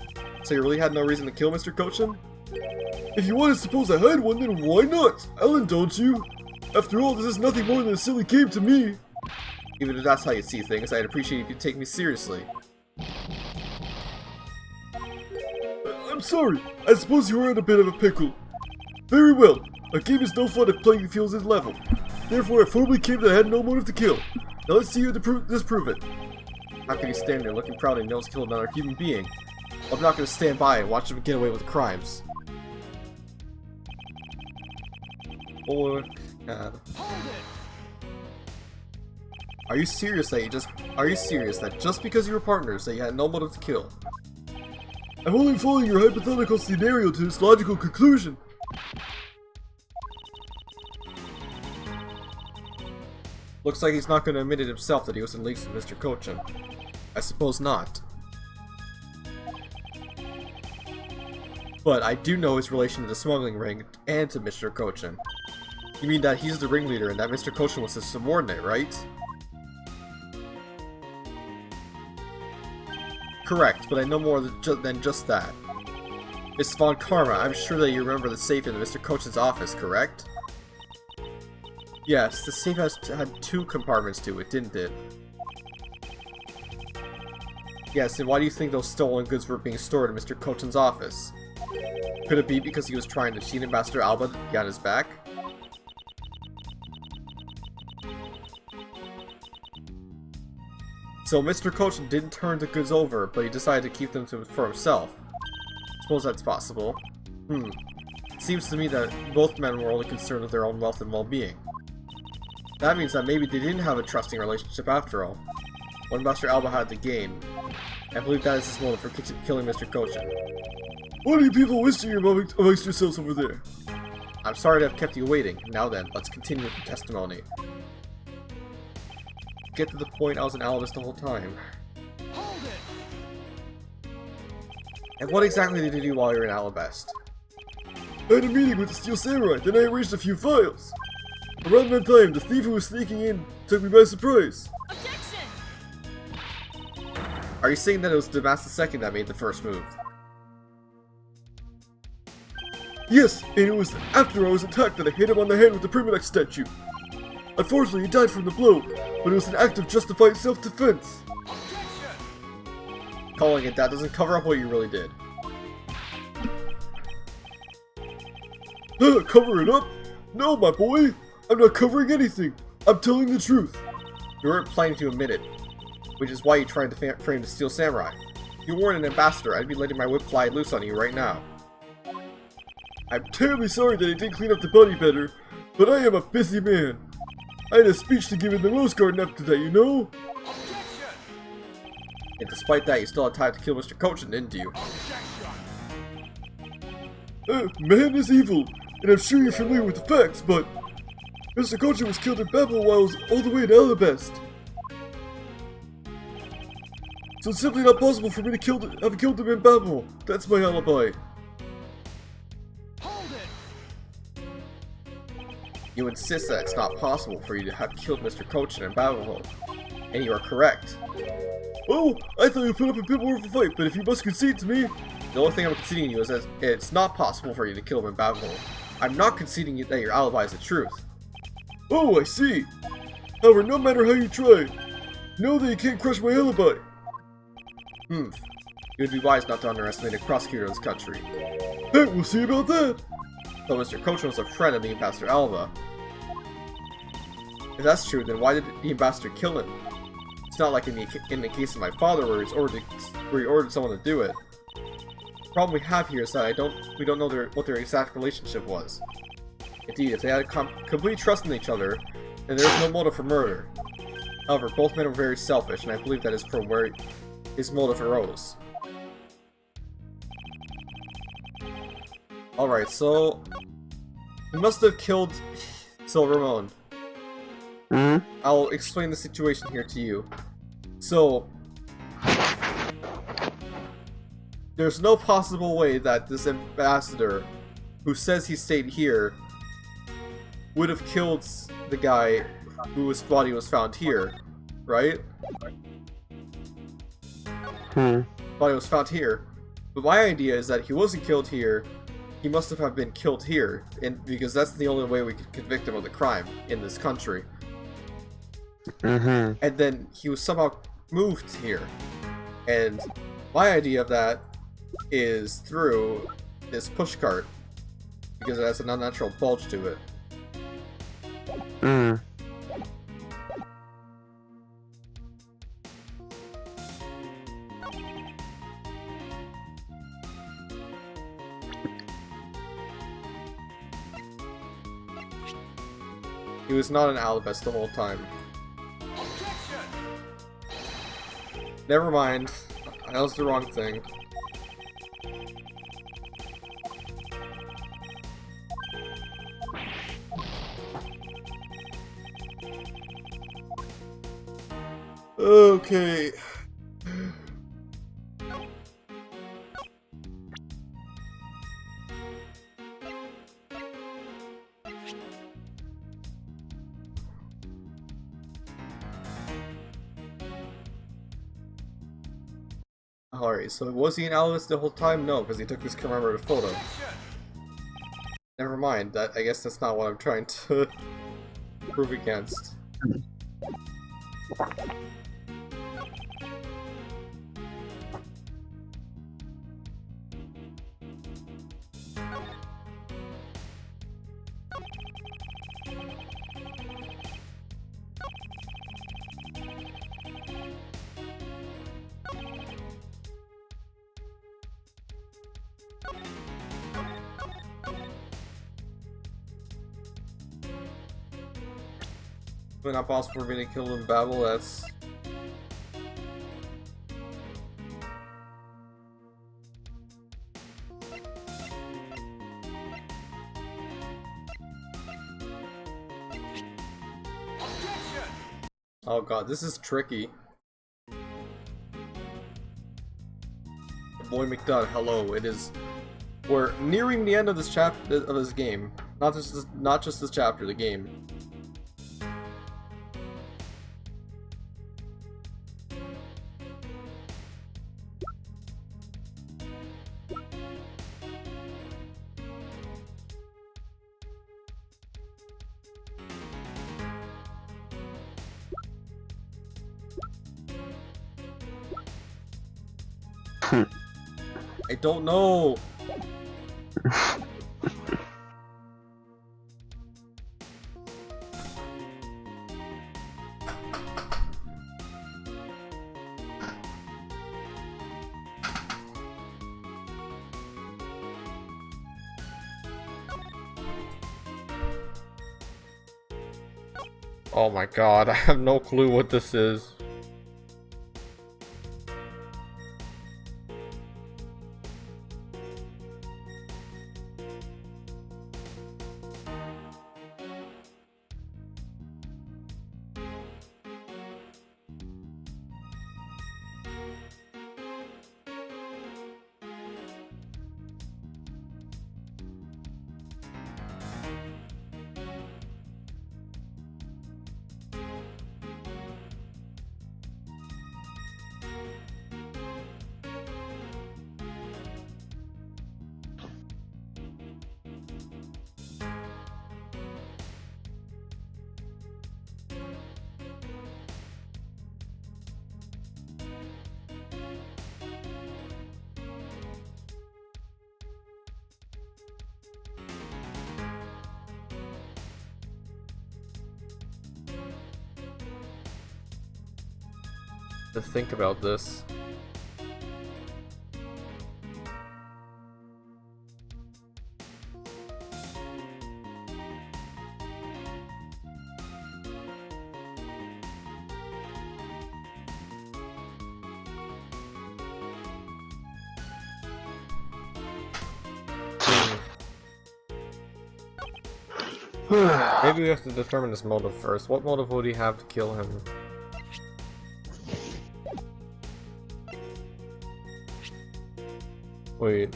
So you really had no reason to kill Mr. Cochin? If you want to suppose I had one, then why not? I'll indulge you. After all, this is nothing more than a silly game to me. Even if that's how you see things, I'd appreciate if you take me seriously. I'm sorry. I suppose you were in a bit of a pickle. Very well. A game is no fun if playing feels its level. Therefore, I formally claim that I had no motive to kill. Now let's see you disprove it. How can you stand there looking proud and knows killed another human being? I'm not going to stand by and watch him get away with crimes. Oh God. Are you serious that just because you were partners that you had no motive to kill? I'm only following your hypothetical scenario to its logical conclusion. Looks like he's not going to admit it himself that he was in leagues with Mr. Kochin. I suppose not. But I do know his relation to the smuggling ring and to Mr. Kochin. You mean that he's the ringleader and that Mr. Kochin was his subordinate, right? Correct, but I know more than just that. Miss Von Karma, I'm sure that you remember the safe in Mr. Kochin's office, correct? Yes, the safe had 2 compartments to it, didn't it? Yes, and why do you think those stolen goods were being stored in Mr. Kochin's office? Could it be because he was trying to cheat Ambassador Alba behind his back? So Mr. Kochin didn't turn the goods over, but he decided to keep them for himself. Suppose that's possible. It seems to me that both men were only concerned with their own wealth and well-being. That means that maybe they didn't have a trusting relationship after all. What Master Alba had to gain. I believe that is his motive for killing Mr. Kochin. What are you people whispering amongst yourselves over there? I'm sorry to have kept you waiting. Now then, let's continue with the testimony. Get to the point, I was an Alabist the whole time. Hold it! And what exactly did you do while you were in Alabest? I had a meeting with the Steel Samurai, then I arranged a few files. Around that time, the thief who was sneaking in took me by surprise. Objection! Are you saying that it was Damas II that made the first move? Yes, and it was after I was attacked that I hit him on the head with the Primadex statue. Unfortunately, he died from the blow, but it was an act of justified self-defense. Calling it that doesn't cover up what you really did. Cover it up? No, my boy! I'm not covering anything! I'm telling the truth! You weren't planning to admit it, which is why you tried to frame the Steel Samurai. If you weren't an ambassador, I'd be letting my whip fly loose on you right now. I'm terribly sorry that I didn't clean up the body better, but I am a busy man. I had a speech to give in the Rose Garden after that, you know? And despite that, you still had time to kill Mr. Kochin, didn't you? Man is evil, and I'm sure you're familiar with the facts, but Mr. Kochin was killed in Babel while I was all the way in Alabest. So it's simply not possible for me to have killed him in Babel. That's my alibi. You insist that it's not possible for you to have killed Mr. Kochin in Babel, and you are correct. Oh, I thought you put up a bit more of a fight, but if you must concede to me... The only thing I'm conceding you is that it's not possible for you to kill him in Babel. I'm not conceding that your alibi is the truth. Oh, I see. However, no matter how you try, know that you can't crush my alibi. It would be wise not to underestimate a prosecutor in this country. Hey, we'll see about that. So Mr. Kochin was a friend of the Ambassador Alba. If that's true, then why did the Ambassador kill him? It's not like in the case of my father where he ordered someone to do it. The problem we have here is that we don't know what their exact relationship was. Indeed, if they had complete trust in each other, then there was no motive for murder. However, both men were very selfish, and I believe that is from where his motive arose. Alright, so... he must have killed... So, Ramon. I'll explain the situation here to you. So... there's no possible way that this ambassador, who says he stayed here, would have killed the guy whose body was found here, right? Body was found here. But my idea is that he wasn't killed here, he must have been killed here, because that's the only way we could convict him of the crime in this country. And then he was somehow moved here. And my idea of that is through this pushcart because it has an unnatural bulge to it. Hmm. He was not an Alibest the whole time. Never mind. That was the wrong thing. Okay. Alright, so was he an Alice the whole time? No, because he took this commemorative photo. Never mind, I guess that's not what I'm trying to prove against. It's not possible for me to kill him in battle, that's... Oh god, this is tricky. Boy McDudd, hello, it is... We're nearing the end of this of this game. Not just this chapter, the game. I don't know. Oh my god, I have no clue what this is. To think about this. Maybe we have to determine his motive first. What motive would he have to kill him? Wait.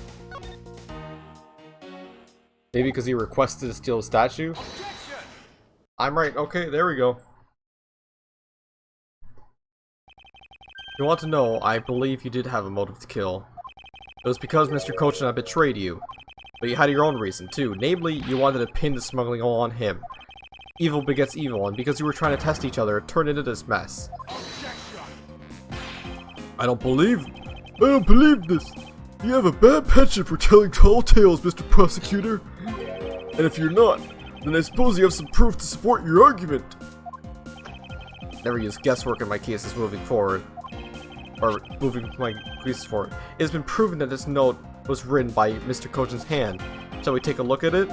Maybe because he requested to steal a statue? I'm right. Okay, there we go. If you want to know, I believe you did have a motive to kill. It was because Mr. Kochina betrayed you. But you had your own reason, too. Namely, you wanted to pin the smuggling all on him. Evil begets evil, and because you were trying to test each other, it turned into this mess. I don't believe this. You have a bad penchant for telling tall tales, Mr. Prosecutor. And if you're not, then I suppose you have some proof to support your argument. Never use guesswork in my cases moving forward. Or moving my cases forward. It has been proven that this note was written by Mr. Kojin's hand. Shall we take a look at it?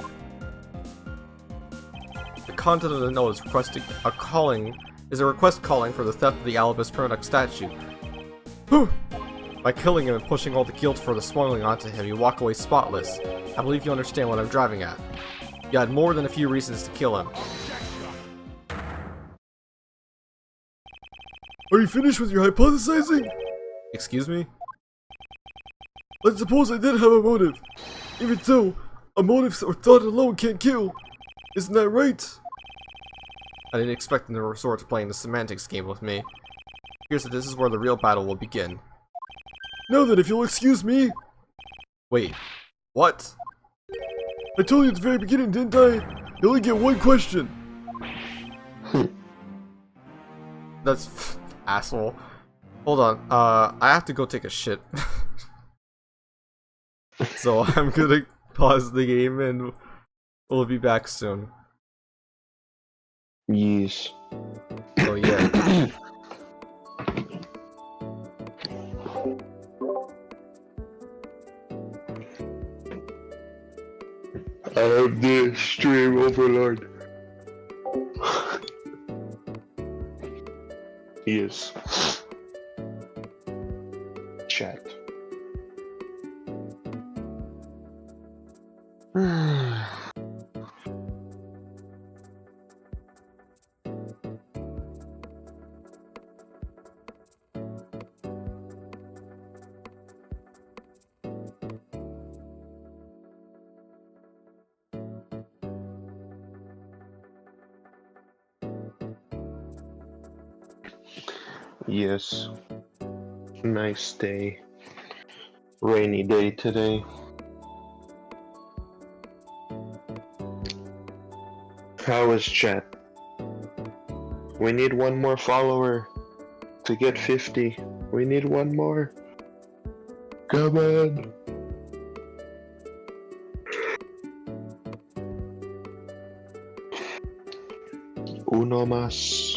The content of the note is a request calling for the theft of the Alibus Product statue. By killing him and pushing all the guilt for the smuggling onto him, you walk away spotless. I believe you understand what I'm driving at. You had more than a few reasons to kill him. Are you finished with your hypothesizing? Excuse me? Let's suppose I did have a motive. Even so, a motive or thought alone can't kill. Isn't that right? I didn't expect them to resort to playing the semantics game with me. Here's that this is where the real battle will begin. Now then, if you'll excuse me. Wait, what? I told you at the very beginning, didn't I? You only get one question. That's asshole. Hold on, I have to go take a shit. So I'm gonna pause the game and we'll be back soon. Yes. So yeah. I have the stream overlord. Yes. Chat. Yes. Nice day. Rainy day today. How is chat? We need one more follower to get 50. We need one more. Come on. Uno más.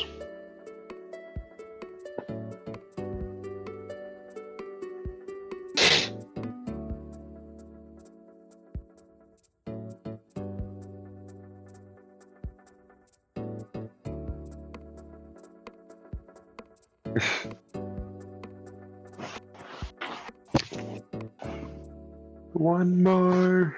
One more.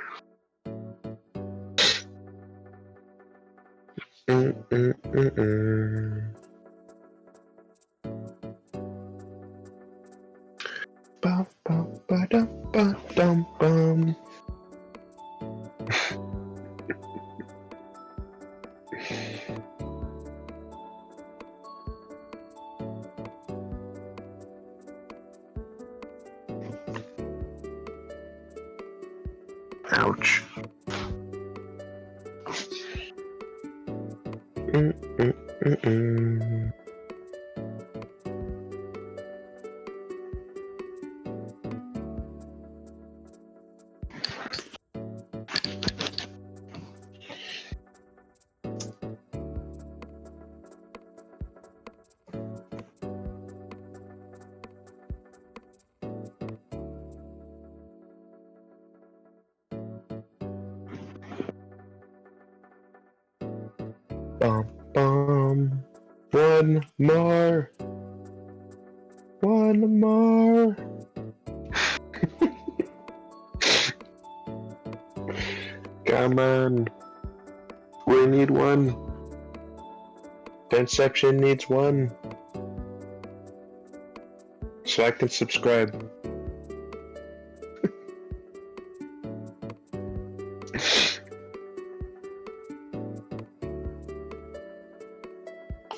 Bum, bum, ba-dum, ba-dum, bum. Ouch. Bum, bum. One more. One more. Come on. We need one. Conception needs one. So I can subscribe.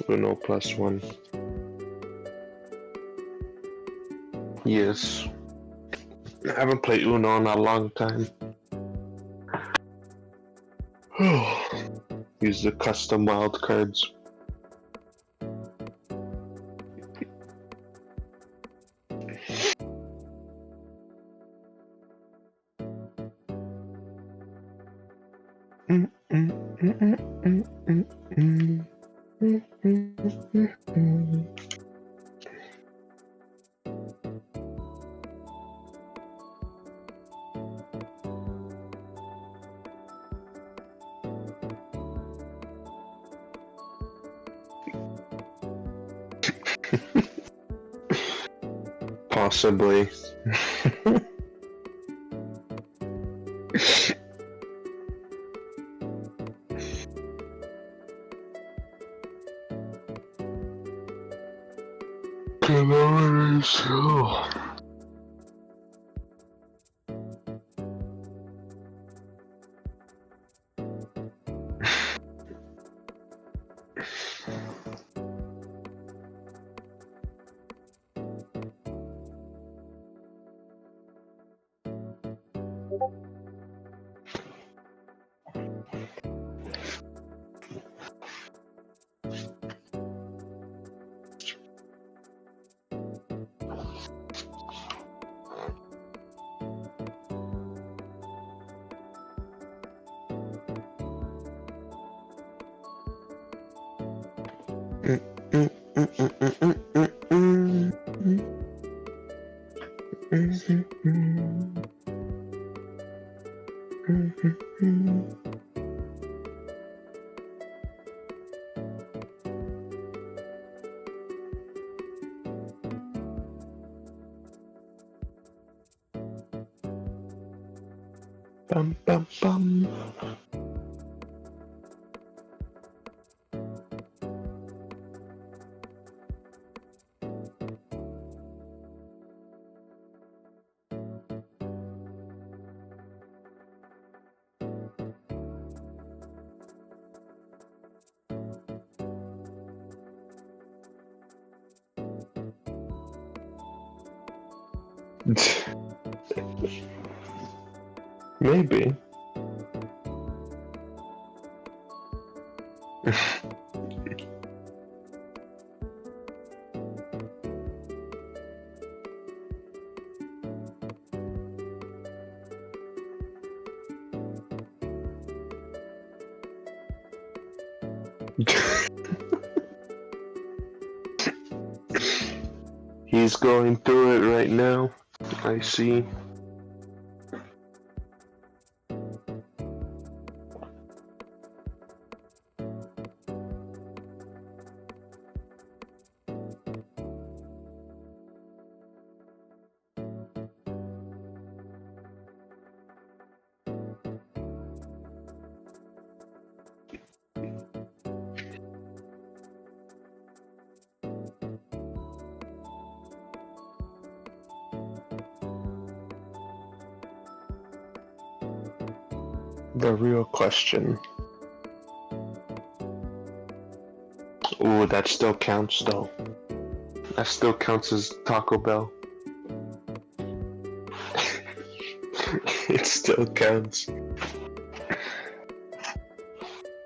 Uno plus one. Yes. I haven't played Uno in a long time. Use the custom wild cards. Possibly. Bum bum bum. Maybe. He's going through it right now. I see. The real question. Ooh, that still counts though. That still counts as Taco Bell. It still counts.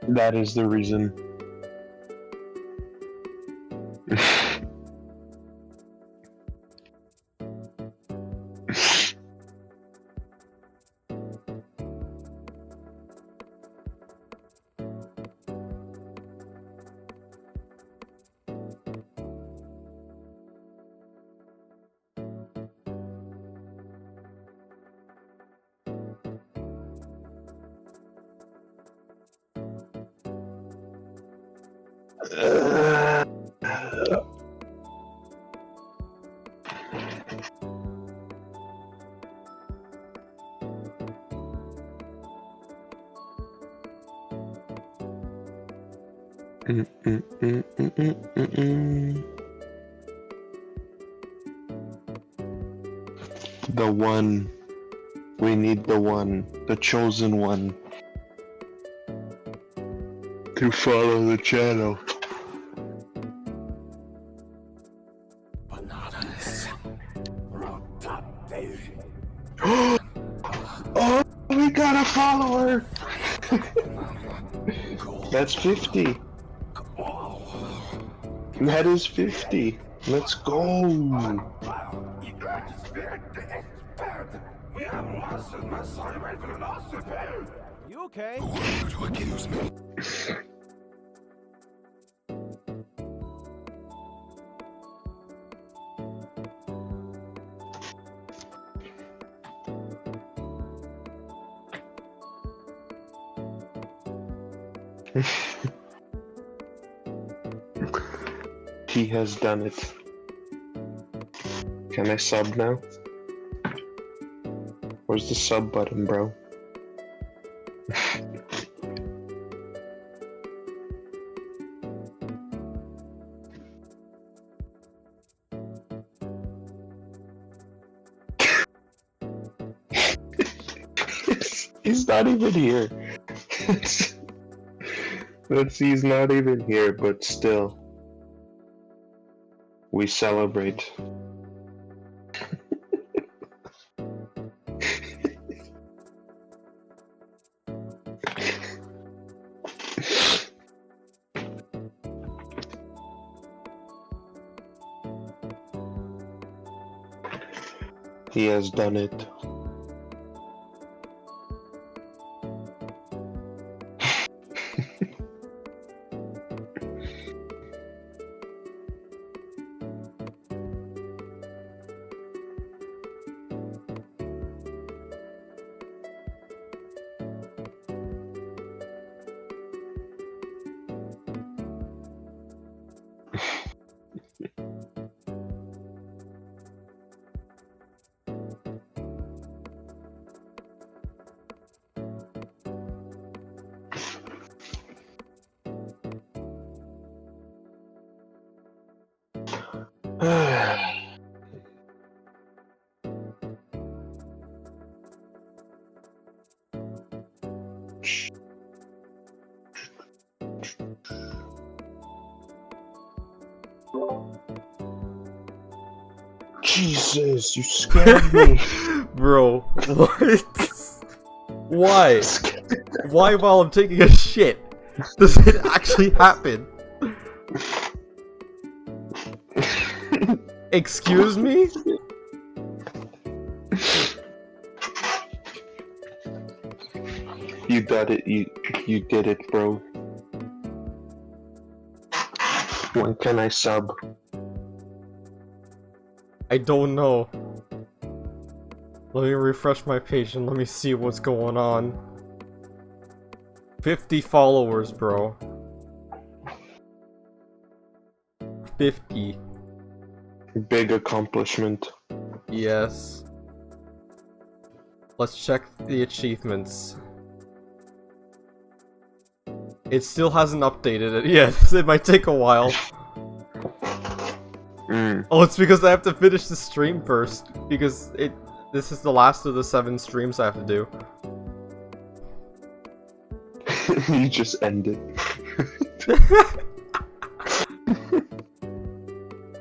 That is the reason. The one. We need the one. The chosen one. To follow the channel. Oh, we got a follower! That's 50. That is 50. Let's go. You okay? Who are you to accuse me? He has done it. Can I sub now? Where's the sub button, bro? He's not even here. Let's see, he's not even here, but still. We celebrate. He has done it. Jesus, you scared me. Bro, what? Why? Why while I'm taking a shit? Does it actually happen? Excuse me? You got it, you did it, bro. When can I sub? I don't know. Let me refresh my page and let me see what's going on. 50 followers, bro. 50. Big accomplishment. Yes. Let's check the achievements. It still hasn't updated it yet. It might take a while. Oh, it's because I have to finish the stream first. Because this is the last of the 7 streams I have to do. You just ended.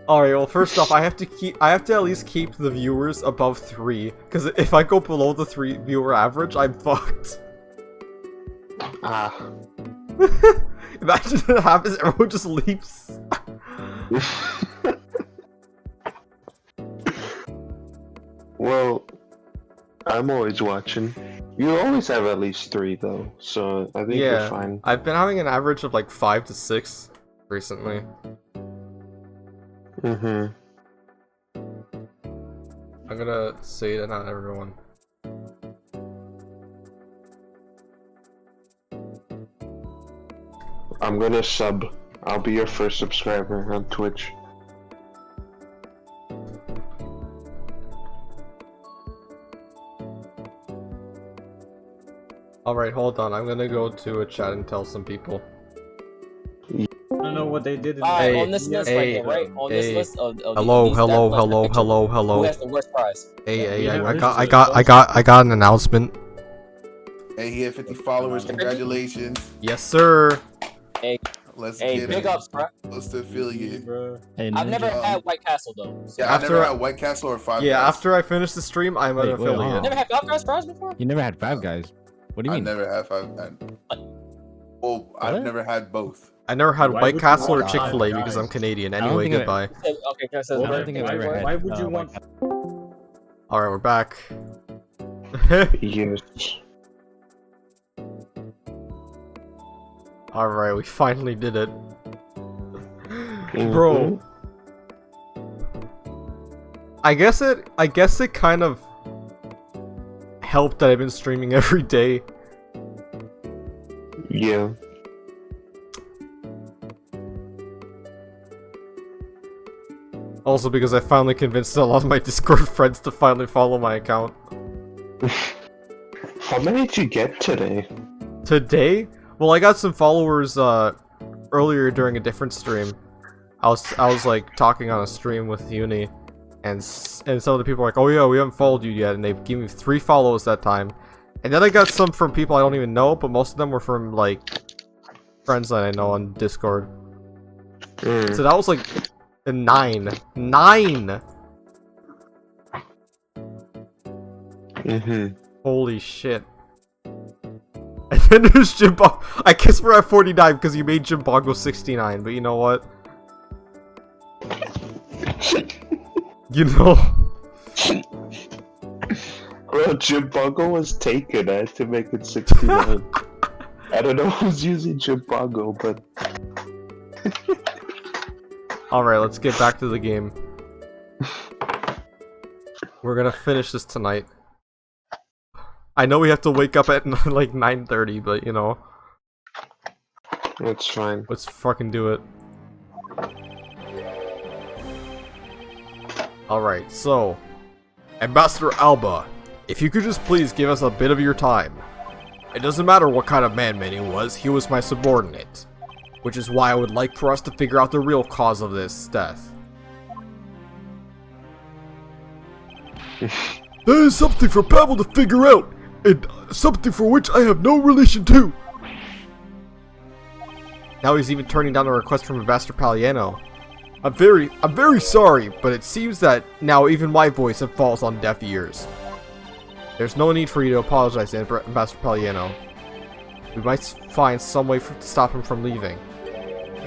Alright, well first off, I have to at least keep the viewers above 3. Because if I go below the 3 viewer average, I'm fucked. Ah. Imagine what happens, everyone just leaves. Well, I'm always watching. You always have at least 3 though, so I think you're fine. I've been having an average of like 5 to 6 recently. I'm gonna say that not everyone. I'm gonna sub. I'll be your first subscriber on Twitch. Alright, hold on. I'm gonna go to a chat and tell some people. I don't know what they did in on this list right there, right? On this list of hello, these hello, that hello, picture, hello, hello. Who has the worst prize? Hey, I got an announcement. Hey, he had 50 followers. Congratulations. Yes, sir. Hey, let's hey, get big him. ups, bro. Let's the affiliate. Hey, I've never had White Castle though. So. Yeah, I've never had White Castle or Five Guys. After I finish the stream, I'm an affiliate. You never had Five Guys fries before? You never had Five Guys? What do you mean? I never had Five Guys. Well, I've never had both. I never had White Castle or Chick-fil-A because I'm Canadian. Anyway, goodbye. Okay, so why would you want? Alright, we're back. Yes. Alright, we finally did it. Mhm. Bro. I guess it kind of helped that I've been streaming every day. Yeah. Also because I finally convinced a lot of my Discord friends to finally follow my account. How many did you get today? Today? Well, I got some followers earlier during a different stream. I was like talking on a stream with Uni, and some of the people were like, "Oh yeah, we haven't followed you yet," and they gave me 3 follows that time. And then I got some from people I don't even know, but most of them were from like friends that I know on Discord. So that was like a 9. 9. Holy shit. And then there's Jimbo. I guess we're at 49 because you made Jimbo 69, but you know what? You know. Well, Jimbago was taken. I had to make it 69. I don't know who's using Jimbago, but. Alright, let's get back to the game. We're gonna finish this tonight. I know we have to wake up at like 9:30, but you know. That's fine. Let's fucking do it. Alright, so. Ambassador Alba, if you could just please give us a bit of your time. It doesn't matter what kind of man he was my subordinate. Which is why I would like for us to figure out the real cause of this death. That is something for Pavel to figure out, and something for which I have no relation to. Now he's even turning down a request from Ambassador Palliano. I'm very sorry, but it seems that now even my voice falls on deaf ears. There's no need for you to apologize to Ambassador Palliano. We might find some way to stop him from leaving.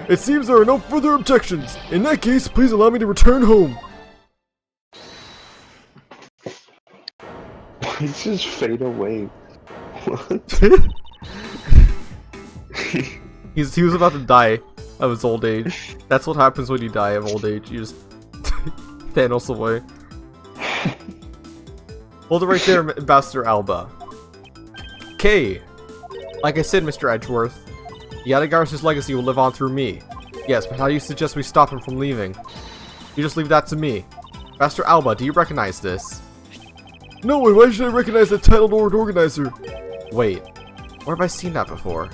It seems there are no further objections. In that case, please allow me to return home. Why just fade away? What? He was about to die of his old age. That's what happens when you die of old age. You just Thanos away. Hold it right there, Ambassador Alba. Okay. Like I said, Mr. Edgeworth, Yadagar's legacy will live on through me. Yes, but how do you suggest we stop him from leaving? You just leave that to me. Ambassador Alba, do you recognize this? No, and why should I recognize that titled organizer? Wait, where have I seen that before?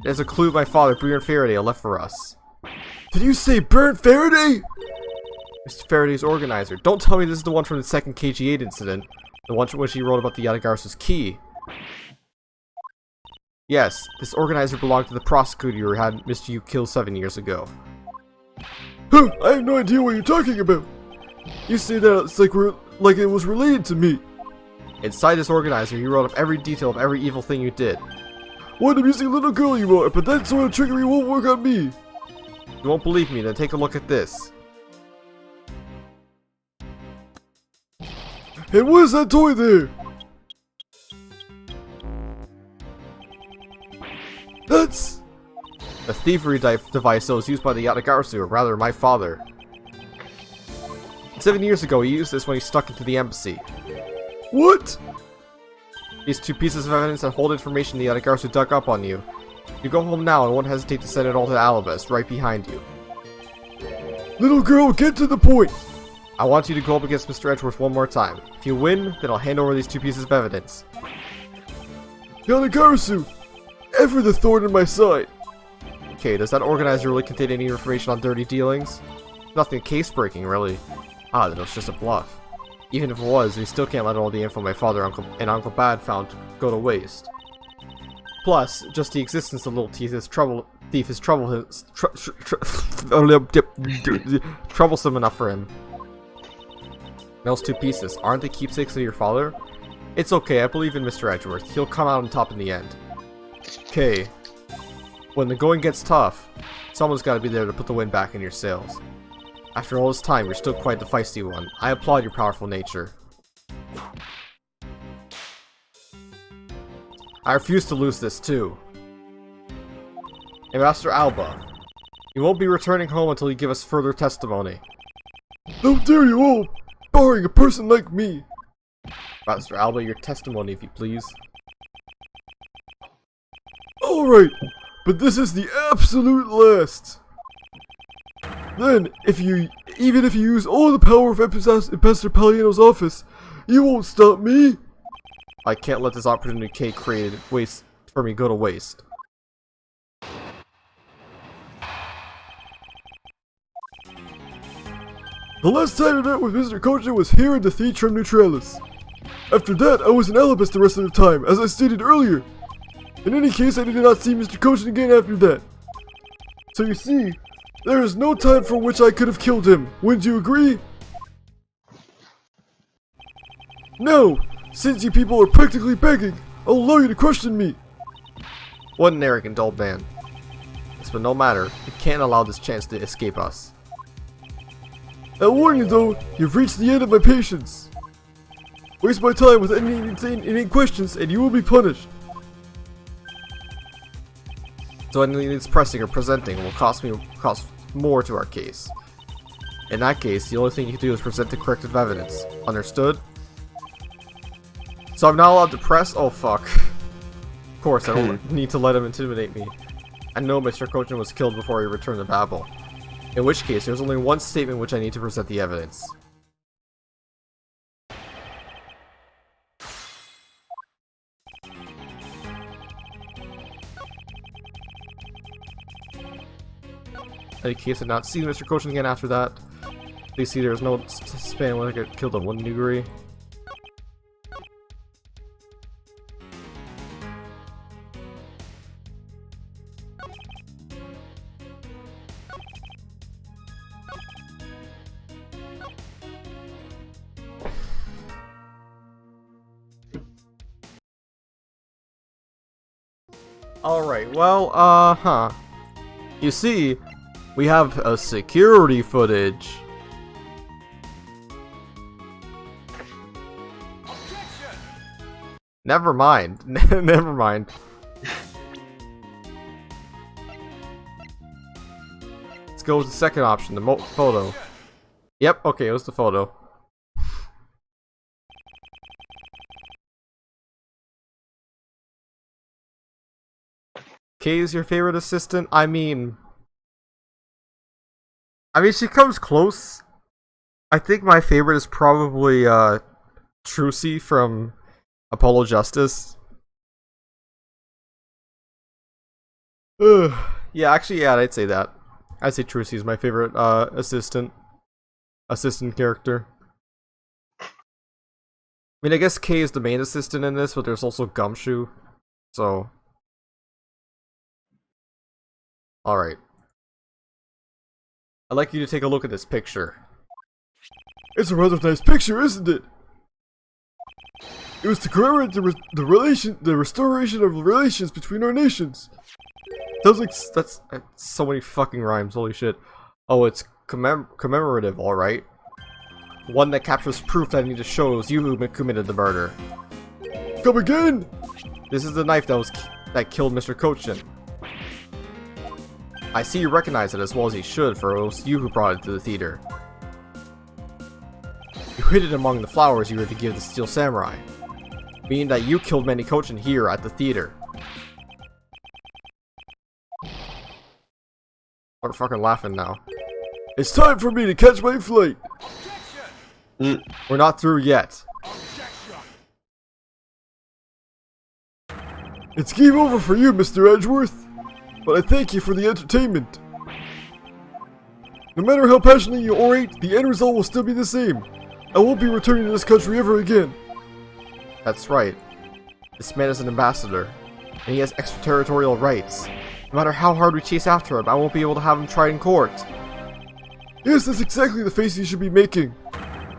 There's a clue my father, Brian Faraday, left for us. Did you say Burnt Faraday? Mr. Faraday's organizer. Don't tell me this is the one from the second KG8 incident. The one from which he wrote about the Yadagar's key. Yes, this organizer belonged to the prosecutor who had Mr. You killed 7 years ago. Huh, I have no idea what you're talking about. You say that it's like it was related to me. Inside this organizer, he wrote up every detail of every evil thing you did. What amusing little girl you are, but that sort of trickery won't work on me. You won't believe me, then take a look at this. And what is that toy there? That's... The thievery device that was used by the Yadagarsu, or rather my father. 7 years ago, he used this when he stuck into the embassy. What? These 2 pieces of evidence that hold information the Yadagarsu dug up on you. You go home now and won't hesitate to send it all to Alabas, right behind you. Little girl, get to the point! I want you to go up against Mr. Edgeworth one more time. If you win, then I'll hand over these 2 pieces of evidence. Yadagarsu! Ever the thorn in my side! Okay, does that organizer really contain any information on dirty dealings? Nothing case-breaking, really. Ah, then it was just a bluff. Even if it was, we still can't let all the info my father and Uncle Bad found go to waste. Plus, just the existence of Little Thief is troublesome enough for him. Those 2 pieces, aren't they keepsakes of your father? It's okay, I believe in Mr. Edgeworth. He'll come out on top in the end. Okay. When the going gets tough, someone's gotta be there to put the wind back in your sails. After all this time, you're still quite the feisty one. I applaud your powerful nature. I refuse to lose this too. Ambassador Alba, you won't be returning home until you give us further testimony. How dare you all, barring a person like me. Ambassador Alba, your testimony, if you please. Alright, but this is the absolute last. Then, even if you use all the power of Ambassador Palliano's office, you won't stop me. I can't let this opportunity K created waste for me go to waste. The last time I met with Mr. Kojin was here in the Theatrum Neutralis. After that, I was in Alabus the rest of the time, as I stated earlier. In any case, I did not see Mr. Kojin again after that. So you see, there is no time for which I could have killed him. Wouldn't you agree? No! Since you people are practically begging, I'll allow you to question me. What an arrogant old man. Yes, but no matter, we can't allow this chance to escape us. I warn you though, you've reached the end of my patience. Waste my time with any insane questions and you will be punished. So anything that's pressing or presenting will cost more to our case. In that case, the only thing you can do is present the corrective evidence. Understood? So I'm not allowed to press? Oh fuck. Of course, I don't need to let him intimidate me. I know Mr. Kojin was killed before he returned to Babel. In which case, there's only one statement which I need to present the evidence. In any case, I did not see Mr. Kojin again after that. Please see there's no span when I get killed on 1 degree. Alright, well, you see, we have a security footage. Never mind. Never mind. Let's go with the second option, the photo. Yep, okay, it was the photo. Kay is your favorite assistant? I mean, she comes close. I think my favorite is probably, Trucy from Apollo Justice. Yeah, actually, yeah, I'd say that. I'd say Trucy is my favorite, assistant character. I mean, I guess Kay is the main assistant in this, but there's also Gumshoe, so... Alright. I'd like you to take a look at this picture. It's a rather nice picture, isn't it? It was to commemorate the restoration of relations between our nations. Sounds like that's so many fucking rhymes, holy shit. Oh, it's commemorative, alright. One that captures proof that I need to show it was you who committed the murder. Come again? This is the knife that killed Mr. Kojin. I see you recognize it as well as you should, for it was you who brought it to the theater. You hid it among the flowers you were to give the Steel Samurai, meaning that you killed Manny Kojin here at the theater. We're fucking laughing now. It's time for me to catch my flight! We're not through yet. It's game over for you, Mr. Edgeworth, but I thank you for the entertainment. No matter how passionately you orate, the end result will still be the same. I won't be returning to this country ever again. That's right. This man is an ambassador, and he has extraterritorial rights. No matter how hard we chase after him, I won't be able to have him tried in court. Yes, that's exactly the face you should be making.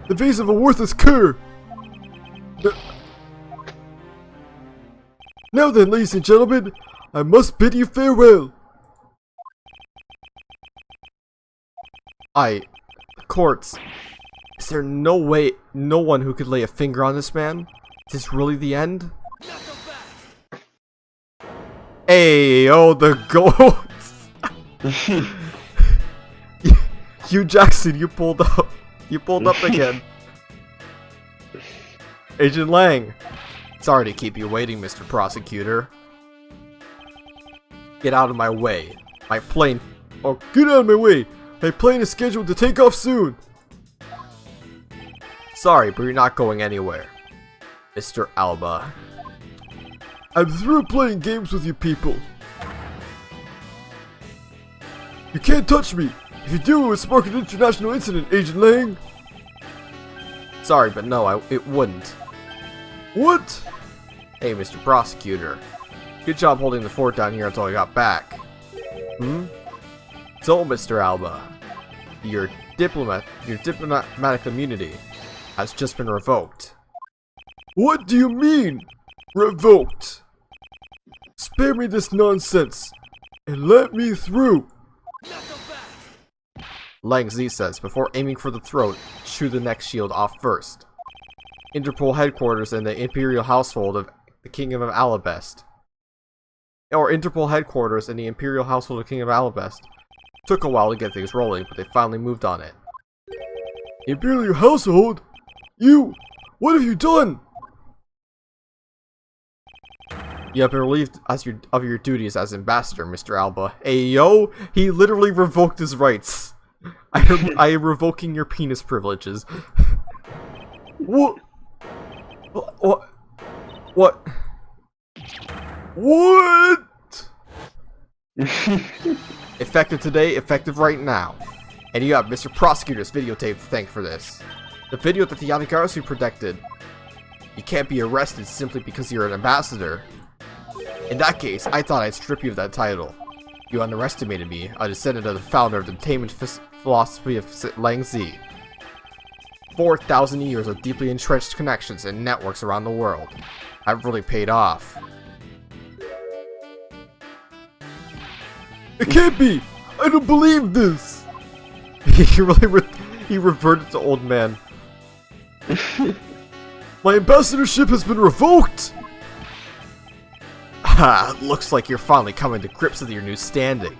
The face of a worthless cur. Now then, ladies and gentlemen, I must bid you farewell. Courts. Is there no way, no one who could lay a finger on this man? Is this really the end? Hey, oh, the goat! Hugh Jackson, you pulled up. You pulled up again. Agent Lang. Sorry to keep you waiting, Mr. Prosecutor. Get out of my way. My plane... Oh, get out of my way! My plane is scheduled to take off soon! Sorry, but you're not going anywhere. Mr. Alba. I'm through playing games with you people. You can't touch me! If you do, it would spark an international incident, Agent Lang! Sorry, but no, it wouldn't. What? Hey, Mr. Prosecutor. Good job holding the fort down here until I got back. So, Mr. Alba, your diplomatic immunity has just been revoked. What do you mean, revoked? Spare me this nonsense, and let me through. Lang Z says, before aiming for the throat, shoot the neck shield off first. Interpol headquarters in the Imperial household of the Kingdom of Alabest. Or Interpol headquarters in the Imperial household of Kingdom of Alabest. Took a while to get things rolling, but they finally moved on it. Imperial household? You! What have you done? You have been relieved of your duties as ambassador, Mr. Alba. Hey, yo! He literally revoked his rights. I am revoking your penis privileges. What? What? What? What? Effective today, effective right now. And you have Mr. Prosecutor's videotape to thank for this. The video that the Yanagarasu protected. You can't be arrested simply because you're an ambassador. In that case, I thought I'd strip you of that title. You underestimated me, a descendant of the founder of the entertainment philosophy of Lang Z. 4,000 years of deeply entrenched connections and networks around the world. I've really paid off. It can't be! I don't believe this! He reverted to old man. My ambassadorship has been revoked! Ha, looks like you're finally coming to grips with your new standing.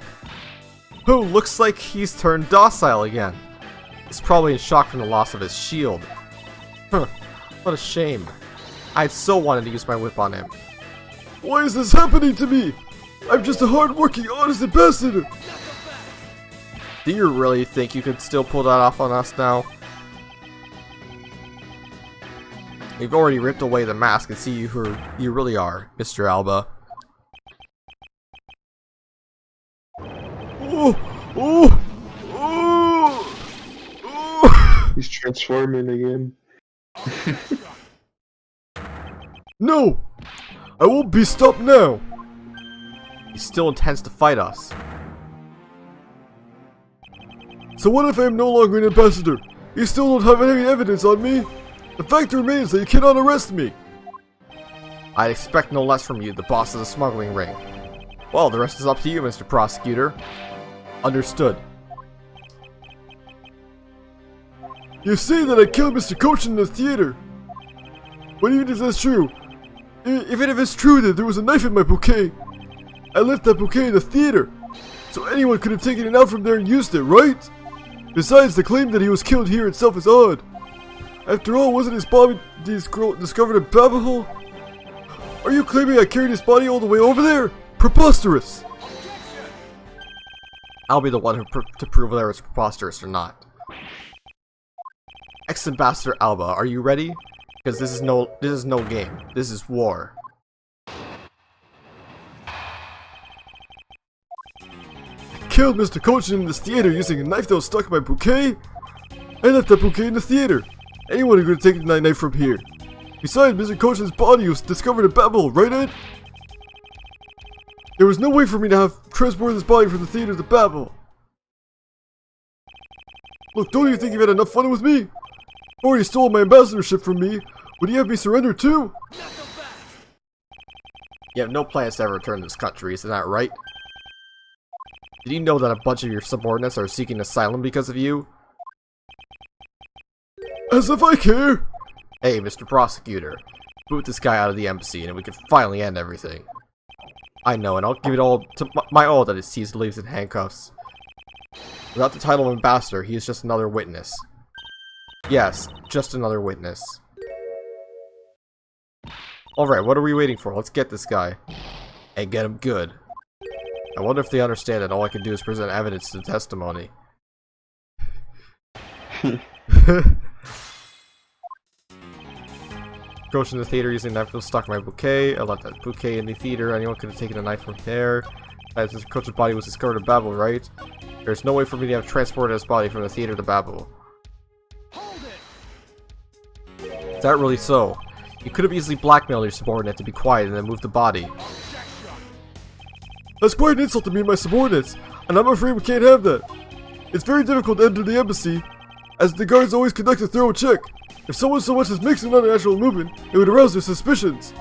Oh, looks like he's turned docile again. He's probably in shock from the loss of his shield. Huh, what a shame. I so wanted to use my whip on him. Why is this happening to me? I'm just a hard-working, honest ambassador! Do you really think you could still pull that off on us now? You've already ripped away the mask and see who you really are, Mr. Alba. Oh! Oh! Oh! Oh! He's transforming again. No! I won't be stopped now! He still intends to fight us. So what if I am no longer an ambassador? You still don't have any evidence on me? The fact remains that you cannot arrest me. I'd expect no less from you, the boss of the smuggling ring. Well, the rest is up to you, Mr. Prosecutor. Understood. You say that I killed Mr. Coach in the theater. But even if that's true, even if it's true that there was a knife in my bouquet, I left that bouquet in the theater, so anyone could have taken it out from there and used it, right? Besides, the claim that he was killed here itself is odd. After all, wasn't his body discovered in Babel? Are you claiming I carried his body all the way over there? Preposterous! I'll be the one to prove whether it's preposterous or not. Ex-Ambassador Alba, are you ready? Because this is no game. This is war. I killed Mr. Cochin in this theater using a knife that was stuck in my bouquet. I left that bouquet in the theater. Anyone who could have taken that knife from here. Besides, Mr. Cochin's body was discovered in Babel, right, Ed? There was no way for me to have transported this body from the theater to Babel. Look, don't you think you've had enough fun with me? Or you stole my ambassadorship from me. Would you have me surrender too? You have no plans to ever return to this country, isn't that right? Did you know that a bunch of your subordinates are seeking asylum because of you? As if I care! Hey, Mr. Prosecutor. Boot this guy out of the embassy and we can finally end everything. I know, and I'll give it all to my all that it sees leaves in handcuffs. Without the title of ambassador, he is just another witness. Yes, just another witness. Alright, what are we waiting for? Let's get this guy. And get him good. I wonder if they understand that all I can do is present evidence to the testimony. Approaching the theater using a knife was stuck in my bouquet. I left that bouquet in the theater. Anyone could have taken a knife from there. As Mr. Coach's body was discovered in Babel, right? There's no way for me to have transported his body from the theater to Babel. Is that really so? You could have easily blackmailed your subordinate to be quiet and then moved the body. That's quite an insult to me and my subordinates, and I'm afraid we can't have that. It's very difficult to enter the embassy, as the guards always conduct a thorough check. If someone so much as makes an unnatural movement, it would arouse their suspicions.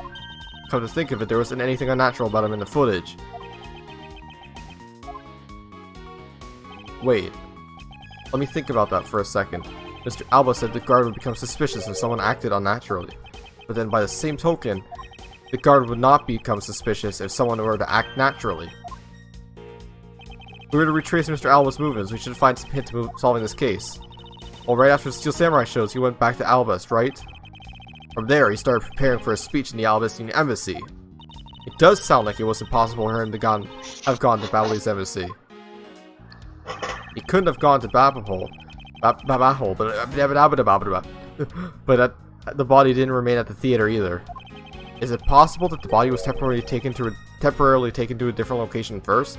Come to think of it, there wasn't anything unnatural about him in the footage. Wait. Let me think about that for a second. Mr. Alba said the guard would become suspicious if someone acted unnaturally. But then by the same token, the guard would not become suspicious if someone were to act naturally. If we were to retrace Mr. Alba's movements, we should find some hint to solving this case. Well, right after the Steel Samurai shows, he went back to Albus, right? From there, he started preparing for a speech in the Albustine embassy. It does sound like it was impossible for him to have gone to Babel's embassy. He couldn't have gone to Babel, but the body didn't remain at the theater either. Is it possible that the body was temporarily taken to a different location first?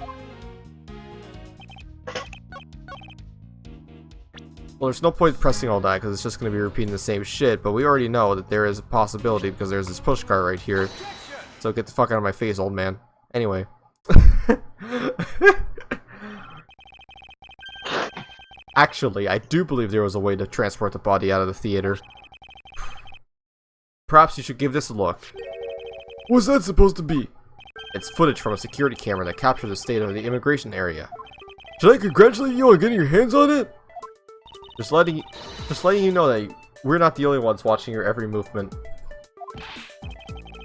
Well, there's no point pressing all that because it's just going to be repeating the same shit, but we already know that there is a possibility because there's this pushcart right here. So get the fuck out of my face, old man. Anyway. Actually, I do believe there was a way to transport the body out of the theater. Perhaps you should give this a look. What's that supposed to be? It's footage from a security camera that captured the state of the immigration area. Should I congratulate you on getting your hands on it? Just letting you know that we're not the only ones watching your every movement.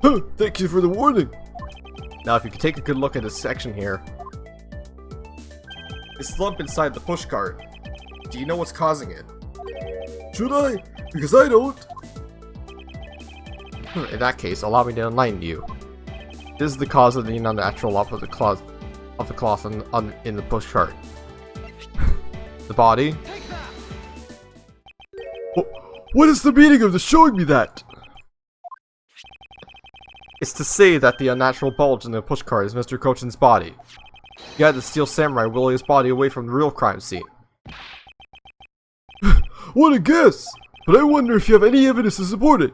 Huh, thank you for the warning. Now, if you could take a good look at this section here. This lump inside the pushcart. Do you know what's causing it? Should I? Because I don't. In that case, allow me to enlighten you. This is the cause of the unnatural lump of the cloth in the pushcart. The body. What is the meaning of the showing me that? It's to say that the unnatural bulge in the pushcart is Mr. Kochin's body. You had the Steel Samurai wheel his body away from the real crime scene. What a guess! But I wonder if you have any evidence to support it.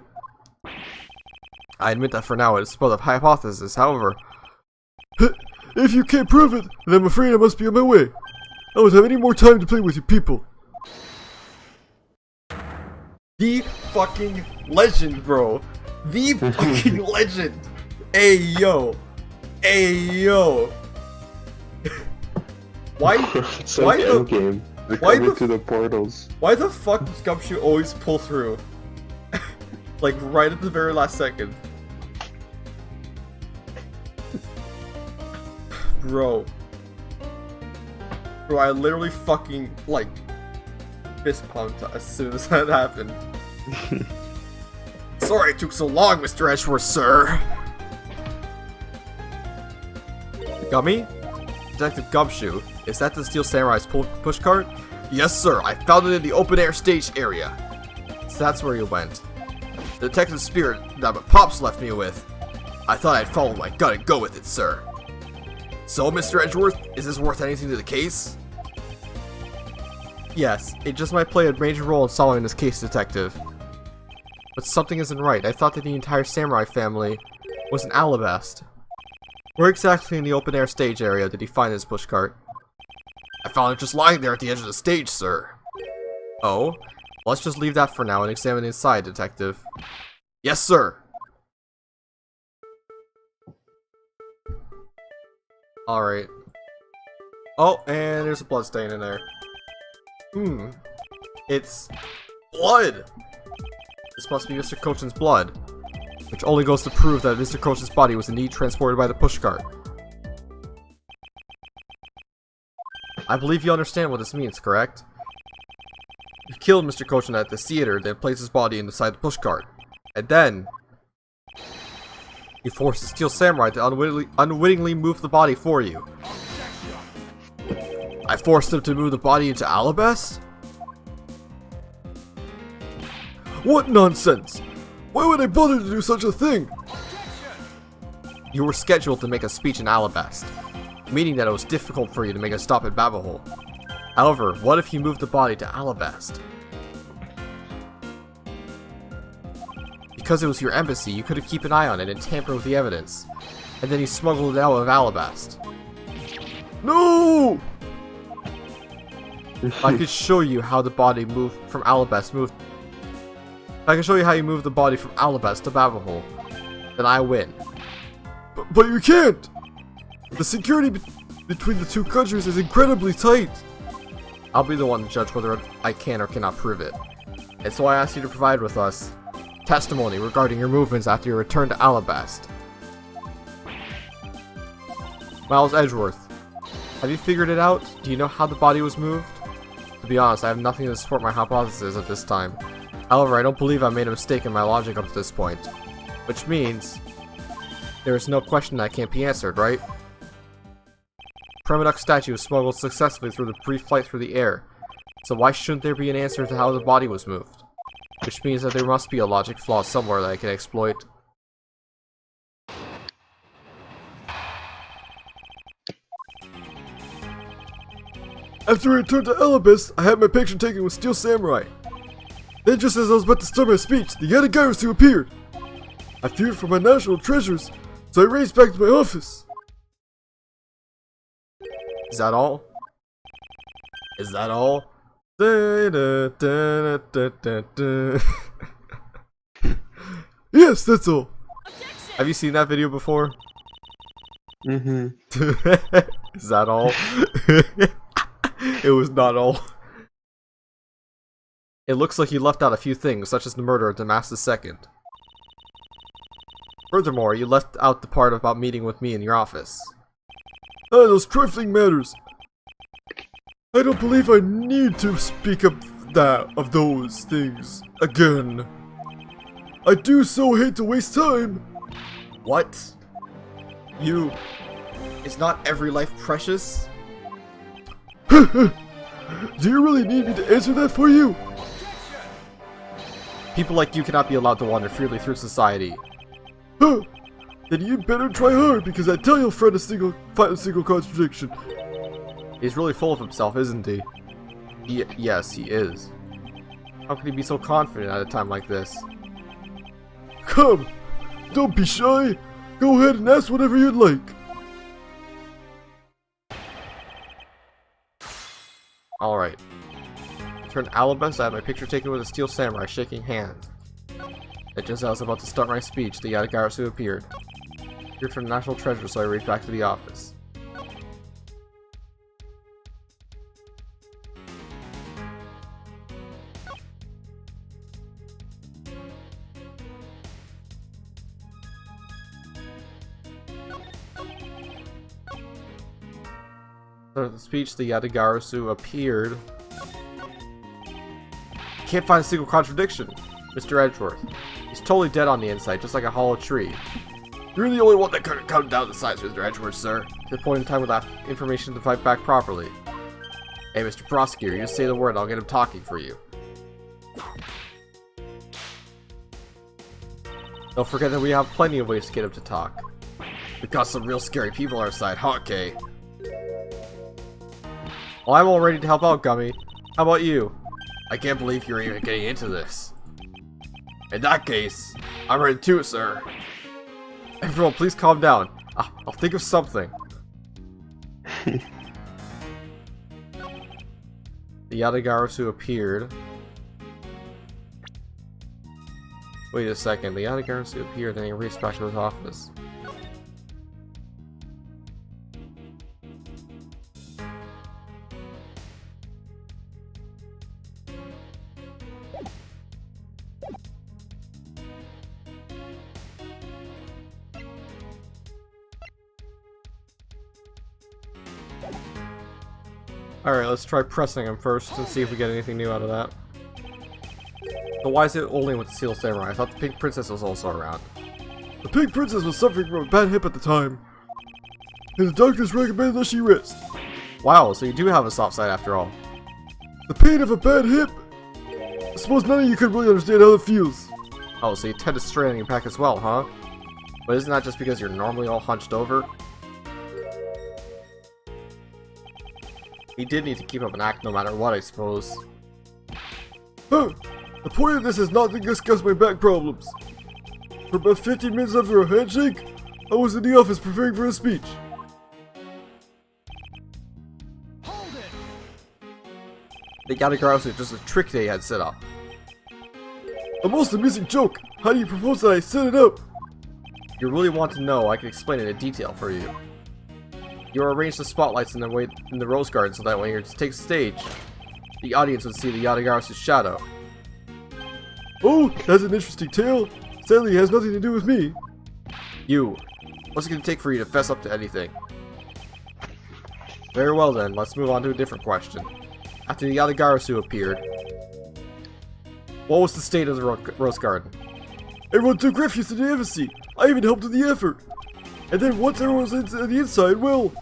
I admit that for now it is both a hypothesis, however... If you can't prove it, then I'm afraid I must be on my way. I don't have any more time to play with you people. The fucking legend, bro. The fucking legend. Hey, yo. Hey, yo. Why the They're coming to the portals. Why the fuck does Gumshoe always pull through? Like, right at the very last second. Bro, I literally fucking, like, fist pumped as soon as that happened. Sorry it took so long, Mr. Edgeworth, sir. Gummy? Detective Gumshoe, is that the Steel Samurai's pushcart? Yes, sir. I found it in the open-air stage area. So that's where you went. The detective spirit that my pops left me with. I thought I'd follow my gut and go with it, sir. So, Mr. Edgeworth, is this worth anything to the case? Yes, it just might play a major role in solving this case, Detective. But something isn't right. I thought that the entire samurai family was an alabast. Where exactly in the open-air stage area did he find this pushcart? I found it just lying there at the edge of the stage, sir. Oh? Let's just leave that for now and examine inside, Detective. Yes, sir. Alright. Oh, and there's a blood stain in there. It's blood! This must be Mr. Kochin's blood. Which only goes to prove that Mr. Kochin's body was indeed transported by the pushcart. I believe you understand what this means, correct? You killed Mr. Kochan at the theater, then placed his body inside the pushcart. And then... you forced the Steel Samurai to unwittingly move the body for you. I forced him to move the body into Alabast? What nonsense! Why would I bother to do such a thing? You were scheduled to make a speech in Alabast, meaning that it was difficult for you to make a stop at Babahole. However, what if you moved the body to Alabast? Because it was your embassy, you could have kept an eye on it and tampered with the evidence, and then you smuggled it out of Alabast. No! I could show you how the body moved from Alabast I can show you how you move the body from Alabast to Babahole. Then I win. But you can't! The security between the two countries is incredibly tight. I'll be the one to judge whether I can or cannot prove it. And so I ask you to provide with us testimony regarding your movements after your return to Alabast. Miles Edgeworth, have you figured it out? Do you know how the body was moved? To be honest, I have nothing to support my hypothesis at this time. However, I don't believe I made a mistake in my logic up to this point. Which means, there is no question that can't be answered, right? Premiduc statue was smuggled successfully through the brief flight through the air, so why shouldn't there be an answer to how the body was moved? Which means that there must be a logic flaw somewhere that I can exploit. After I returned to Alabast, I had my picture taken with Steel Samurai. Then just as I was about to start my speech, the Yatagarasu appeared. I feared for my national treasures, so I raced back to my office. Is that all? Is that all? Yes, that's all. Have you seen that video before? Mm-hmm. Is that all? It was not all. It looks like you left out a few things, such as the murder of Damas II. Furthermore, you left out the part about meeting with me in your office. Ah, those trifling matters. I don't believe I need to speak of those things again. I do so hate to waste time. What? You... Is not every life precious? Do you really need me to answer that for you? People like you cannot be allowed to wander freely through society. Huh. Then you'd better try hard, because I tell you'll find a single contradiction. He's really full of himself, isn't he? Yes, he is. How can he be so confident at a time like this? Come! Don't be shy! Go ahead and ask whatever you'd like. Alright. Returned to Alabast, I had my picture taken with a Steel Samurai shaking hands. And just as I was about to start my speech, the Yatagarasu appeared. Appeared from National Treasure, so I raced back to the office. After the speech, the Yatagarasu appeared. Can't find a single contradiction. Mr. Edgeworth. He's totally dead on the inside, just like a hollow tree. You're the only one that could have come down the sides, Mr. Edgeworth, sir. To the point in time without information to fight back properly. Hey, Mr. Prosecutor, you just say the word, I'll get him talking for you. Don't forget that we have plenty of ways to get him to talk. We've got some real scary people on our side, huh, Kay? Well, I'm all ready to help out, Gummy. How about you? I can't believe you're even getting into this. In that case, I'm ready too, sir. Everyone, please calm down. I'll think of something. The Yatagarasu appeared. Wait a second, the Yatagarasu appeared and he raced back to his office. Alright, let's try pressing him first and see if we get anything new out of that. So why is it only with the Steel Samurai? I thought the Pink Princess was also around. The Pink Princess was suffering from a bad hip at the time, and the doctors recommended that she rest. Wow, so you do have a soft side after all. The pain of a bad hip? I suppose none of you could really understand how it feels. Oh, so you tend to strain on your back as well, huh? But isn't that just because you're normally all hunched over? You did need to keep up an act no matter what, I suppose. Huh. The point of this is not to discuss my back problems. For about 15 minutes after a handshake, I was in the office preparing for a speech. The Yatagarasu was just a trick they had set up. A most amusing joke. How do you propose that I set it up? If you really want to know, I can explain it in detail for you. You arrange the spotlights in the Rose Garden so that when you take the stage, the audience would see the Yatagarasu's shadow. Oh, that's an interesting tale. Sadly, it has nothing to do with me. You. What's it going to take for you to fess up to anything? Very well then, let's move on to a different question. After the Yatagarasu appeared, what was the state of the Rose Garden? Everyone took refuge in the embassy. I even helped with the effort. And then once everyone was on the inside, well...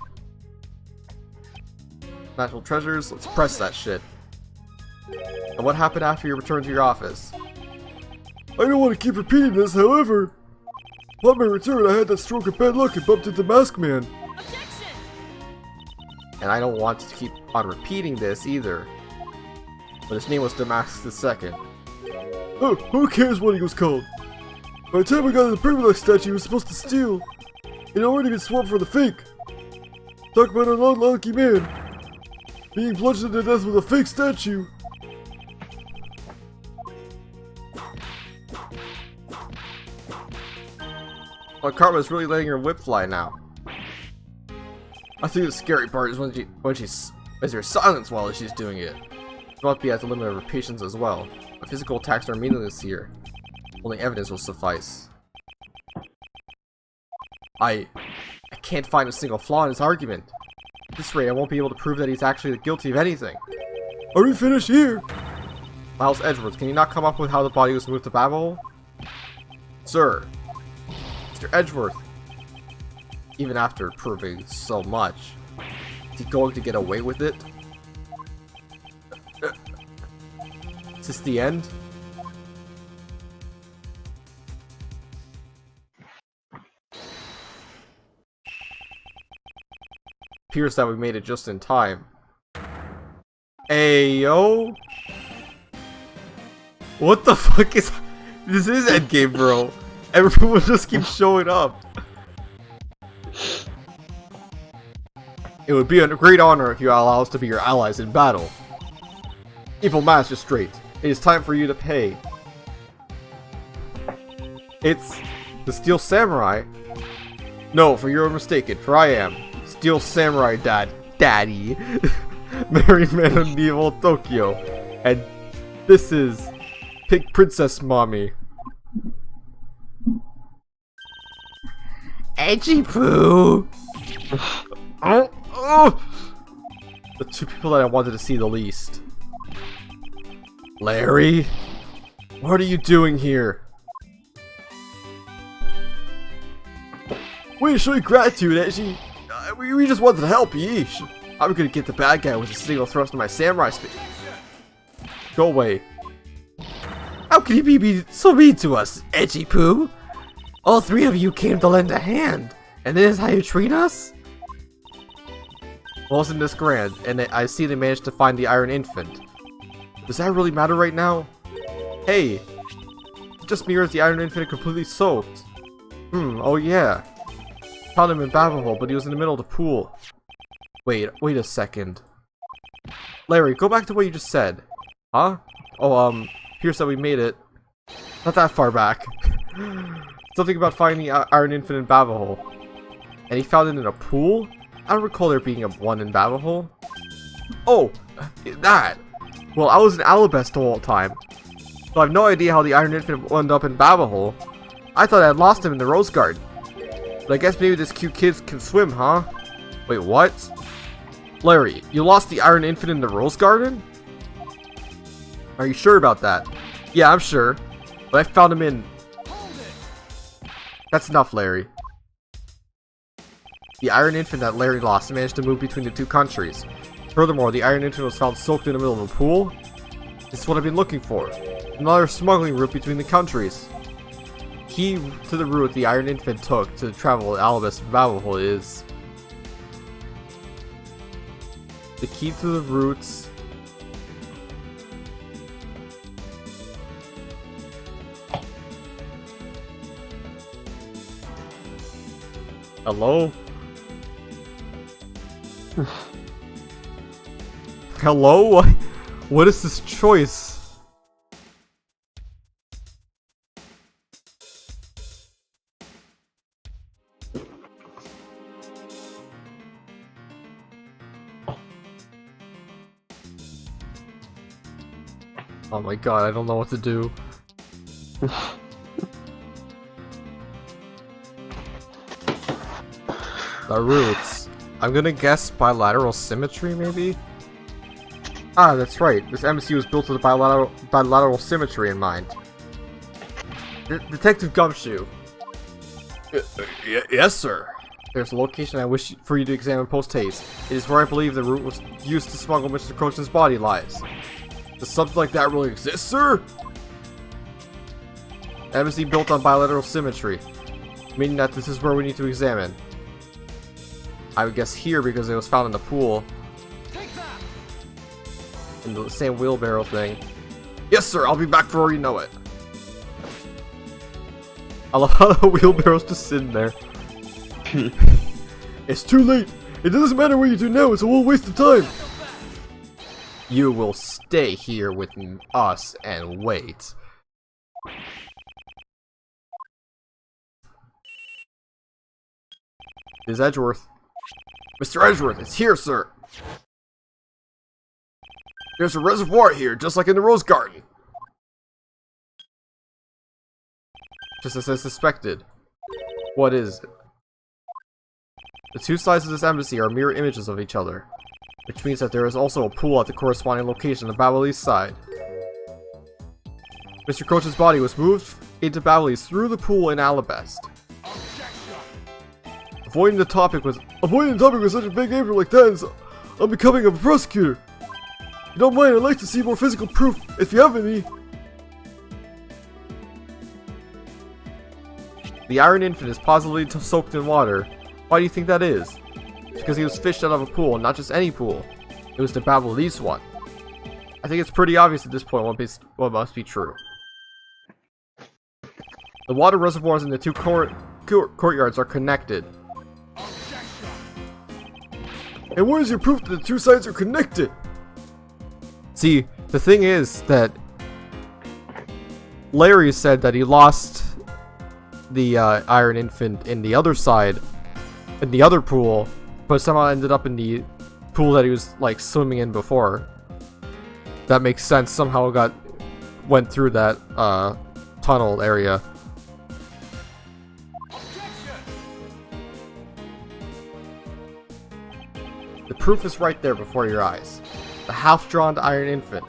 Natural treasures? Let's press that shit. And what happened after you returned to your office? I don't want to keep repeating this, however... Upon my return, I had that stroke of bad luck and bumped into Mask Man. And I don't want to keep on repeating this either. But his name was Damask II. Oh, who cares what he was called? By the time I got to the Privilege statue he was supposed to steal, it had already been swapped for the fake. Talk about an unlucky man. Being bludgeoned to death with a fake statue. Well, Karma's really letting her whip fly now. I think the scary part is when she's her silence while she's doing it. She must be at the limit of her patience as well. But physical attacks are meaningless here. Only evidence will suffice. I can't find a single flaw in his argument. At this rate, I won't be able to prove that he's actually guilty of anything. Are we finished here? Miles Edgeworth, can you not come up with how the body was moved to Babel? Sir. Mr. Edgeworth. Even after proving so much, is he going to get away with it? Is this the end? Appears that we made it just in time. Ayo! What the fuck is... This is endgame, bro. Everyone just keeps showing up. It would be a great honor if you allow us to be your allies in battle. Evil Magistrate, it is time for you to pay. It's the Steel Samurai. No, for you're mistaken, for I am Steel Samurai Daddy, married man of medieval Tokyo, and this is Pink Princess Mommy. Edgy Poo! The two people that I wanted to see the least. Larry? What are you doing here? Way to show you gratitude, Edgy. We just wanted to help, yeesh. I'm gonna get the bad guy with a single thrust of my samurai spear. Go away. How can you be so mean to us, Edgy Poo? All three of you came to lend a hand, and this is how you treat us? Wasn't this grand, and I see they managed to find the Iron Infant. Does that really matter right now? Hey, it just mirrors the Iron Infant completely soaked. Oh yeah. Found him in Babel, but he was in the middle of the pool. Wait a second. Larry, go back to what you just said. Huh? Oh, here's how we made it. Not that far back. Something about finding the Iron Infant in Babel. And he found it in a pool? I don't recall there being one in Babel. Oh, that. Well, I was in Alabest the whole time. So I have no idea how the Iron Infant wound up in Babel. I thought I had lost him in the Rose Garden. But I guess maybe this cute kid can swim, huh? Wait, what? Larry, you lost the Iron Infant in the Rose Garden? Are you sure about that? Yeah, I'm sure. But I found him in... That's enough, Larry. The Iron Infant that Larry lost managed to move between the two countries. Furthermore, the Iron Infant was found soaked in the middle of a pool. This is what I've been looking for. Another smuggling route between the countries. Key to the route the Iron Infant took to travel Alabas Babel is... The key to the routes... Hello? Hello? What is this choice? Oh my god, I don't know what to do. The roots. I'm gonna guess bilateral symmetry, maybe? Ah, that's right. This embassy was built with bilateral symmetry in mind. Detective Gumshoe. Yes, sir. There's a location I wish for you to examine post-haste. It is where I believe the route was used to smuggle Mr. Crochen's body lies. Does something like that really exist, sir? Embassy built on bilateral symmetry, meaning that this is where we need to examine. I would guess here because it was found in the pool. In the same wheelbarrow thing. Yes, sir. I'll be back before you know it. I love how the wheelbarrow's just sitting there. It's too late. It doesn't matter what you do now. It's a whole waste of time. You will stay here with us and wait. Is Edgeworth? Mr. Edgeworth, it's here, sir. There's a reservoir here, just like in the Rose Garden. Just as I suspected. What is it? The two sides of this embassy are mirror images of each other, which means that there is also a pool at the corresponding location on the Babelese side. Mr. Croch's body was moved into Babelese through the pool in Alabast. Avoiding the topic with such a big apron like that is unbecoming of a prosecutor. If you don't mind, I'd like to see more physical proof, if you have any. The Iron Infant is positively soaked in water. Why do you think that is? Because he was fished out of a pool, not just any pool. It was the Babelese one. I think it's pretty obvious at this point what must be true. The water reservoirs in the two courtyards are connected. And where is your proof that the two sides are connected? See, the thing is that Larry said that he lost the Iron Infant in the other side, in the other pool, but somehow ended up in the pool that he was like swimming in before. That makes sense. Somehow went through that tunnel area. The proof is right there before your eyes. The half-drawn Iron Infant.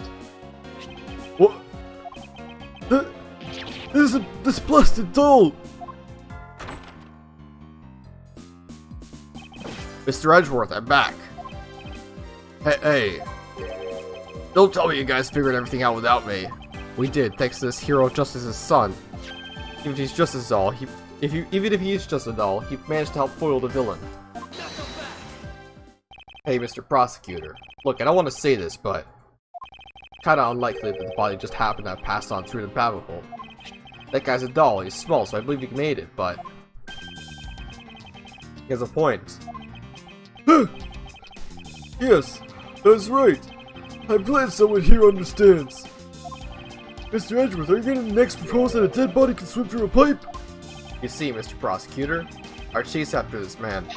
What? This blasted doll! Mr. Edgeworth, I'm back. Hey. Don't tell me you guys figured everything out without me. We did, thanks to this hero Justice's son. Even if he's just a doll, even if he is just a doll, he managed to help foil the villain. Hey, Mr. Prosecutor. Look, I don't want to say this, but kinda unlikely that the body just happened to have passed on through the babble hole. That guy's a doll, he's small, so I believe he made it, but he has a point. Yes, that's right. I'm glad someone here understands. Mr. Edgeworth, are you going to next propose that a dead body can swim through a pipe? You see, Mr. Prosecutor, our chase after this man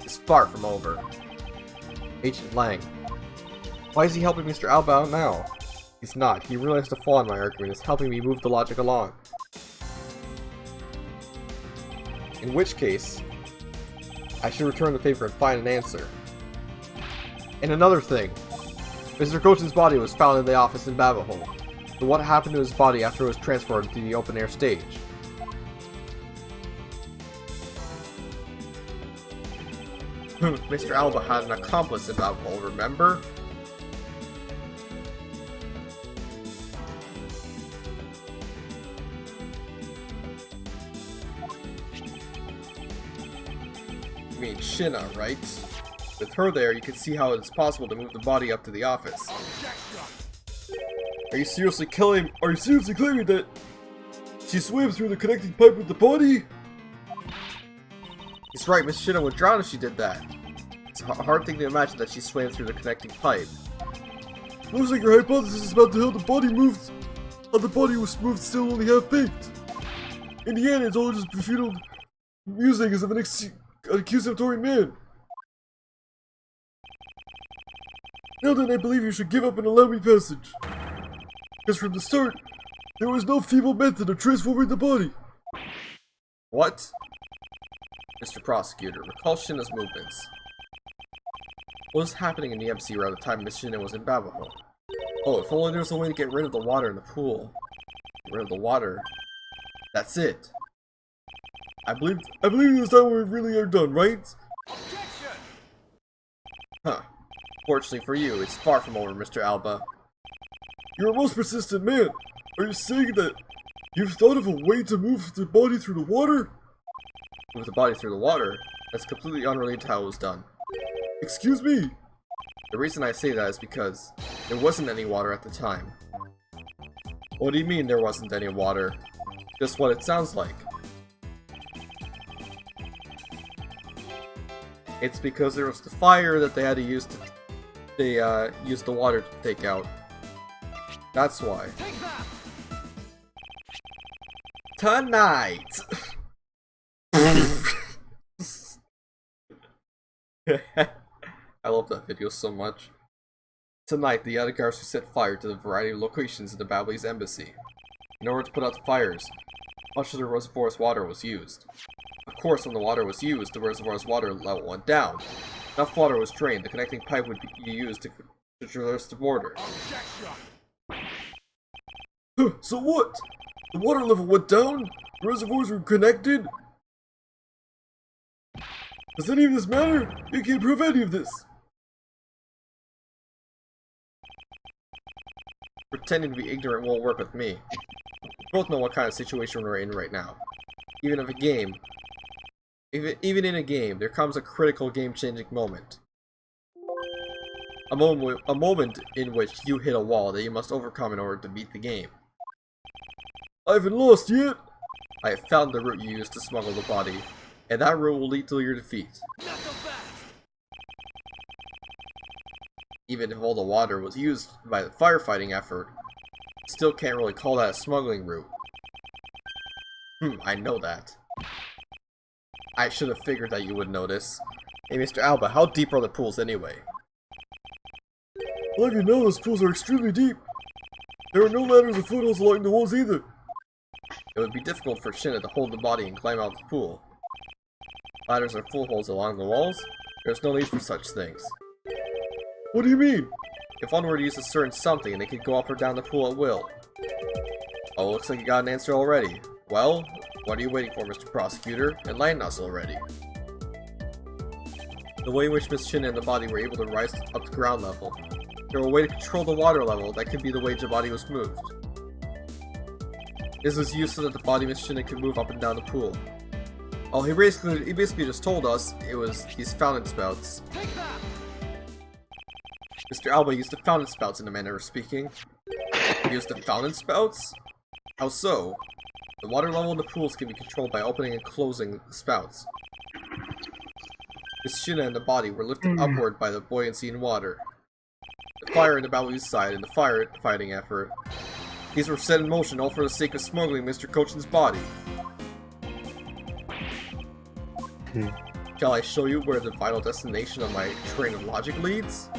is far from over. Agent Lang. Why is he helping Mr. Alba out now? He's not. He realized the flaw in my argument is helping me move the logic along. In which case, I should return the favor and find an answer. And another thing, Mr. Coachen's body was found in the office in Babahole. So what happened to his body after it was transported to the open air stage? Mr. Alba had an accomplice in Babahole, remember? You mean Shinna, right? With her there, you can see how it's possible to move the body up to the office. Are you seriously claiming that she swam through the connecting pipe with the body? He's right, Miss Shinna would drown if she did that. It's a hard thing to imagine that she swam through the connecting pipe. Looks like your hypothesis about how the body was moved still only half baked. In the end, it's all just futile musings of an accusatory man. Now then, I believe you should give up and allow me passage. Because from the start, there was no feeble method of transforming the body. What? Mr. Prosecutor, recall Shinna's movements. What was happening in the MC around the time Miss Shinna was in Babahole? Oh, if only there was a way to get rid of the water in the pool. Get rid of the water. That's it. I believe this time we really are done, right? Huh. Fortunately for you, it's far from over, Mr. Alba. You're a most persistent man. Are you saying that you've thought of a way to move the body through the water? Move the body through the water? That's completely unrelated to how it was done. Excuse me? The reason I say that is because there wasn't any water at the time. What do you mean there wasn't any water? Just what it sounds like. It's because there was the fire that they had to use to use the water to take out. That's why. Tonight! I love that video so much. Tonight, the Edgeworths set fire to the variety of locations in the Babbly's embassy. In order to put out the fires, much of the reservoir's water was used. Of course, when the water was used, the reservoir's water level went down. Enough water was drained, the connecting pipe would be used to traverse the border. So what? The water level went down? The reservoirs were connected? Does any of this matter? You can't prove any of this. Pretending to be ignorant won't work with me. We both know what kind of situation we're in right now. Even in a game, there comes a critical game-changing moment. A moment in which you hit a wall that you must overcome in order to beat the game. I haven't lost yet. I have found the route you used to smuggle the body, and that route will lead to your defeat. Even if all the water was used by the firefighting effort, still can't really call that a smuggling route. I know that. I should have figured that you would notice. Hey, Mr. Alba, how deep are the pools anyway? Well, if you know, those pools are extremely deep. There are no ladders or footholds along the walls either. It would be difficult for Shinna to hold the body and climb out the pool. Ladders or footholds along the walls? There's no need for such things. What do you mean? If one were to use a certain something, they could go up or down the pool at will. Oh, looks like you got an answer already. Well, what are you waiting for, Mr. Prosecutor? Enlighten us already. The way in which Miss Shinna and the body were able to rise up to ground level. There were a way to control the water level that could be the way the body was moved. This was used so that the body Miss Shinna could move up and down the pool. Oh, he basically just told us it was these fountain spouts. Mr. Alba used the fountain spouts in a manner of speaking. He used the fountain spouts? How so? The water level in the pools can be controlled by opening and closing the spouts. Miss Shinna and the body were lifted upward by the buoyancy in water. The fire in the Babbly's side and the firefighting effort. These were set in motion all for the sake of smuggling Mr. Cochen's body. Shall I show you where the final destination of my train of logic leads?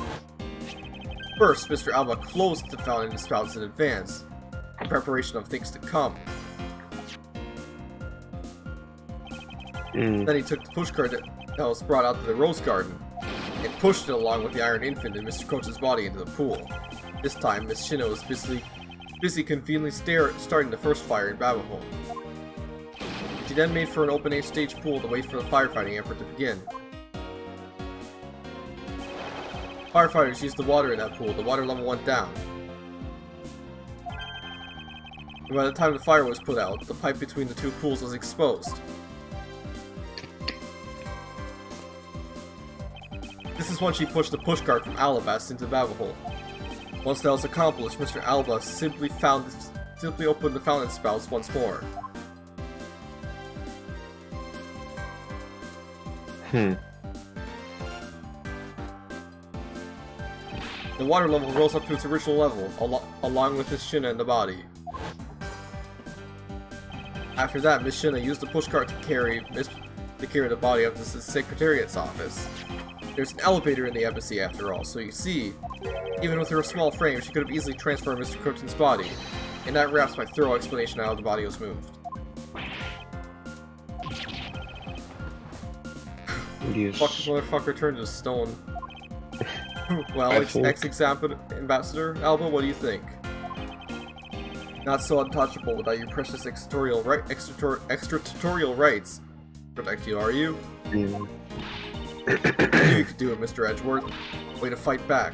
First, Mr. Alba closed the fountain spouts in advance, in preparation of things to come. Then he took the pushcart that was brought out to the rose garden. and pushed it along with the Iron Infant and Mr. Coach's body into the pool. This time, Miss Shino was busy conveniently starting the first fire in Babble Hole. She then made for an open-air stage pool to wait for the firefighting effort to begin. Firefighters used the water in that pool. The water level went down. And by the time the fire was put out, the pipe between the two pools was exposed. This is when she pushed the pushcart from Alabas into the Babble Hole. Once that was accomplished, Mr. Alba simply opened the fountain spouts once more. The water level rose up to its original level, along with Miss Shina and the body. After that, Miss Shina used the pushcart to carry the body up to the Secretariat's office. There's an elevator in the embassy after all, so you see, even with her small frame, she could have easily transferred Mr. Coach's body, and that wraps my thorough explanation of how the body was moved. Fuck, this motherfucker turned to stone. Well, ex-ambassador Alba, what do you think? Not so untouchable without your precious extraterritorial rights protect you, are you? I knew you could do it, Mr. Edgeworth. Way to fight back.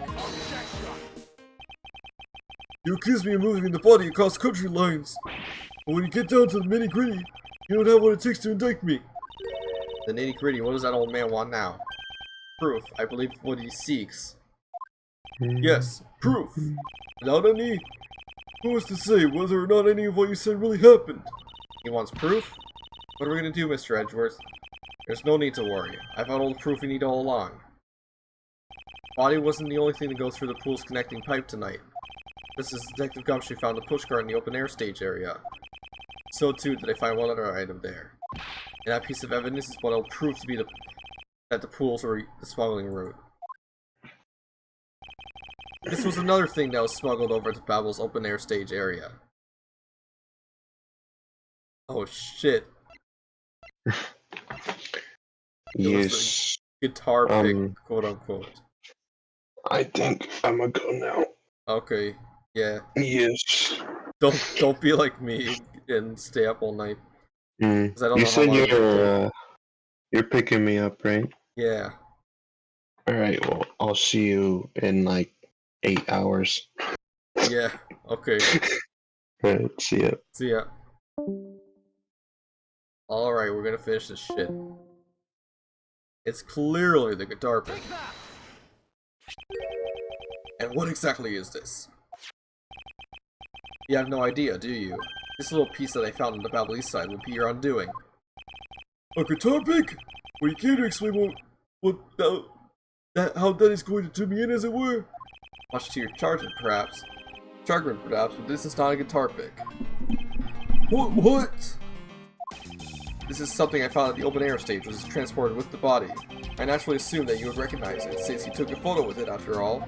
You accuse me of moving the body across country lines, but when you get down to the nitty-gritty, you don't have what it takes to indict me. The nitty-gritty, what does that old man want now? Proof, I believe what he seeks. Yes, proof. Without any... Who is to say whether or not any of what you said really happened? He wants proof? What are we gonna do, Mr. Edgeworth? There's no need to worry. I've got all the proof we need all along. Body wasn't the only thing to go through the pool's connecting pipe tonight. Just as Detective Gumshoe found the pushcart in the open-air stage area, so too did I find one other item there. And that piece of evidence is what will prove to be that the pools were the smuggling route. This was another thing that was smuggled over to Babble's open-air stage area. Oh shit. Yes. Guitar pick, quote unquote. I think I'm gonna go now. Okay, yeah. Yes. Don't be like me and stay up all night. You said you're picking me up, right? Yeah. Alright, well, I'll see you in like 8 hours. Yeah, okay. Alright, see ya. See ya. Alright, we're gonna finish this shit. It's clearly the guitar pick. And what exactly is this? You have no idea, do you? This little piece that I found on the Babble East side will be your undoing. A guitar pick? Well, you can't explain how that is going to do me in, as it were? Much to your chagrin, perhaps, but this is not a guitar pick. What? This is something I found at the open-air stage, which was transported with the body. I naturally assumed that you would recognize it, since you took a photo with it, after all.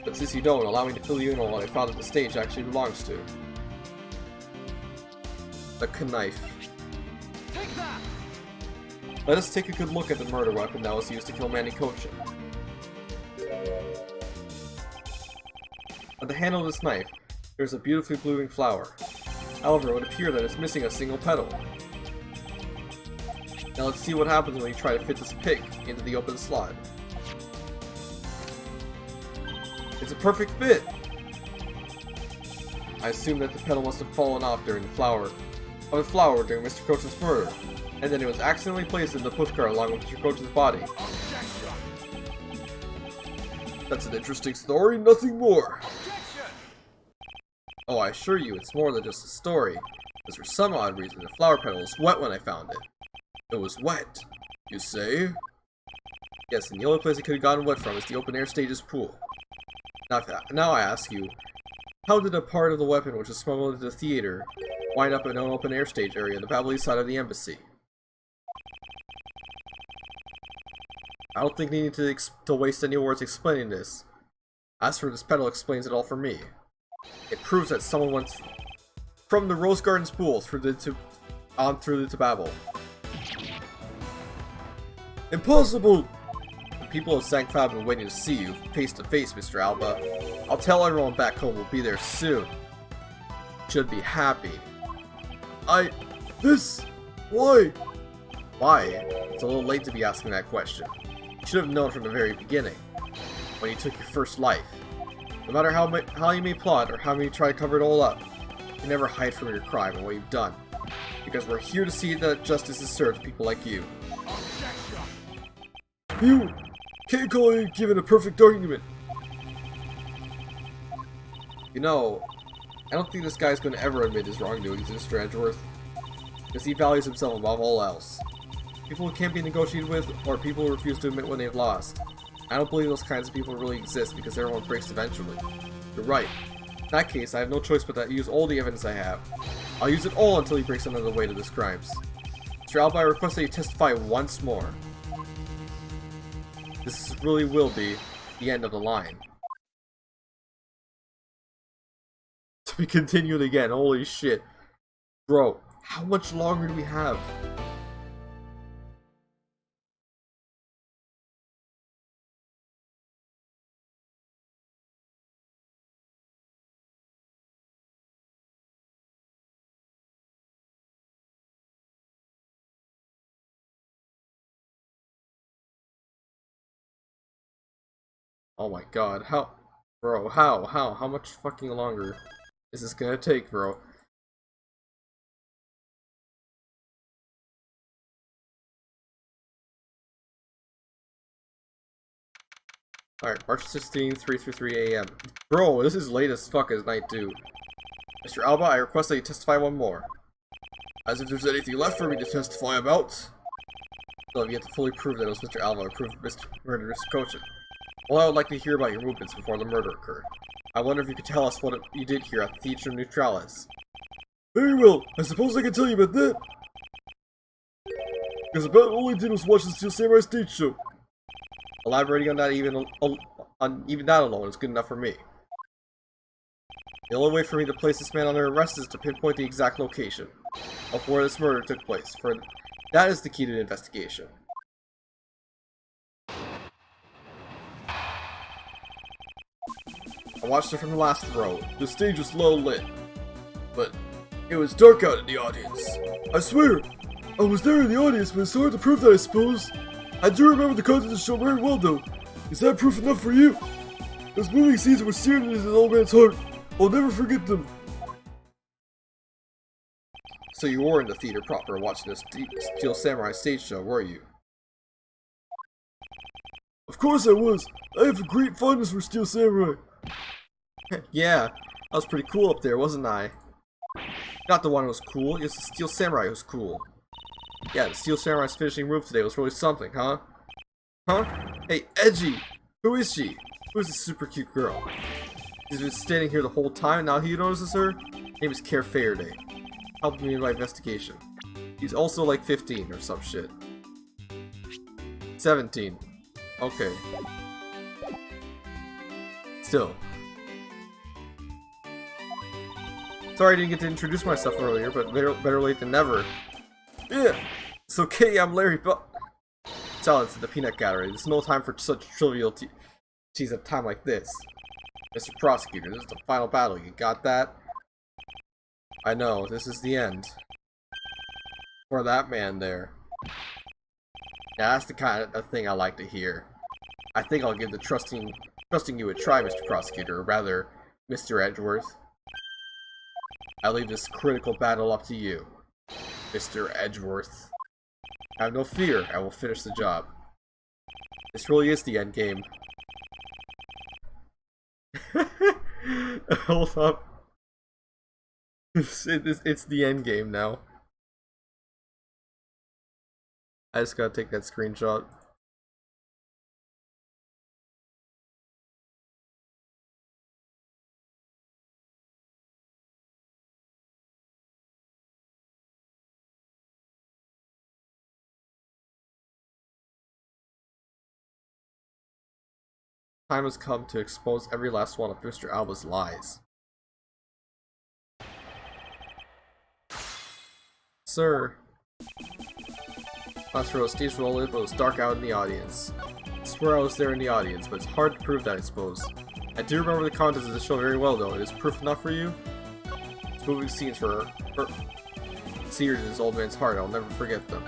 But since you don't, allow me to fill you in on what I found at the stage actually belongs to. The knife. Let us take a good look at the murder weapon that was used to kill Manny Cochin. At the handle of this knife, there is a beautifully blooming flower. However, it would appear that it's missing a single petal. Now let's see what happens when you try to fit this pick into the open slot. It's a perfect fit! I assume that the petal must have fallen off during the flower during Mr. Cochin's murder, and then it was accidentally placed in the pushcart along with Mr. Cochin's body. That's an interesting story, nothing more. Oh, I assure you, it's more than just a story. Because for some odd reason, the flower petal was wet when I found it. It was wet, you say? Yes, and the only place it could have gotten wet from is the open-air stage's pool. Now I ask you, how did a part of the weapon which was smuggled into the theater wind up in an open-air stage area in the Babble East side of the embassy? I don't think you need to waste any words explaining this. As for this petal explains it all for me. It proves that someone went from the Rose Garden's pool through the Babble. Impossible! people of Sanctpao have been waiting to see you, face to face, Mr. Alba. I'll tell everyone back home we'll be there soon. Should be happy. Why? Why? It's a little late to be asking that question. You should have known from the very beginning, when you took your first life. No matter how you may plot or how you try to cover it all up, you can never hide from your crime and what you've done. Because we're here to see that justice is served to people like you. You can't call it giving a perfect argument. You know, I don't think this guy's going to ever admit his wrongdoings, Mr. Edgeworth. Because he values himself above all else. People who can't be negotiated with, or people who refuse to admit when they've lost. I don't believe those kinds of people really exist because everyone breaks eventually. You're right. In that case, I have no choice but to use all the evidence I have. I'll use it all until he breaks under the weight of his crimes. Mr. Alba, I request that you testify once more. This really will be the end of the line. To be continued again, holy shit. Bro, how much longer do we have? Oh my god, how? Bro, how much fucking longer is this gonna take, bro? Alright, March 16th, 3:33 a.m. Bro, this is late as fuck as night, dude. Mr. Alba, I request that you testify one more. As if there's anything left for me to testify about. Still, have yet to fully prove that it was Mr. Alba who murdered Mr. Kochin. Well, I would like to hear about your movements before the murder occurred. I wonder if you could tell us what you did here at the Theatre Neutralis. Very well, I suppose I can tell you about that. Because about all I did was watch the Steel Samurai stage show. Elaborating on that even that alone is good enough for me. The only way for me to place this man under arrest is to pinpoint the exact location of where this murder took place, for that is the key to the investigation. I watched it from the last row. The stage was low lit, but it was dark out in the audience. I swear, I was there in the audience, but it's hard to prove that, I suppose. I do remember the content of the show very well, though. Is that proof enough for you? Those moving scenes were seared into the old man's heart. I'll never forget them. So you were in the theater proper watching this Steel Samurai stage show, were you? Of course I was. I have a great fondness for Steel Samurai. Yeah, I was pretty cool up there, wasn't I? Not the one who was cool, it was the Steel Samurai who was cool. Yeah, the Steel Samurai's finishing move today was really something, huh? Huh? Hey, Edgy! Who is she? Who is this super cute girl? She's been standing here the whole time and now he notices her? Her name is Care Faraday. Helped me in my investigation. He's also like 15 or some shit. 17. Okay. Still. Sorry I didn't get to introduce myself earlier, but better late than never. Yeah, it's okay, I'm Larry Silence in the peanut gallery. There's no time for such trivial tease at a time like this. Mr. Prosecutor, this is the final battle, you got that? I know, this is the end. For that man there. Yeah, that's the kind of thing I like to hear. I think I'll give the trusting you a try, Mr. Prosecutor, or rather, Mr. Edgeworth. I leave this critical battle up to you, Mr. Edgeworth. Have no fear, I will finish the job. This really is the end game. Hold up. It's the end game now. I just gotta take that screenshot. Time has come to expose every last one of Mr. Alba's lies. Sir. Last row, stage roll it, but it was dark out in the audience. I swear I was there in the audience, but it's hard to prove that, I suppose. I do remember the contents of the show very well, though. Is proof enough for you? These moving scenes were seared in this old man's heart. I'll never forget them.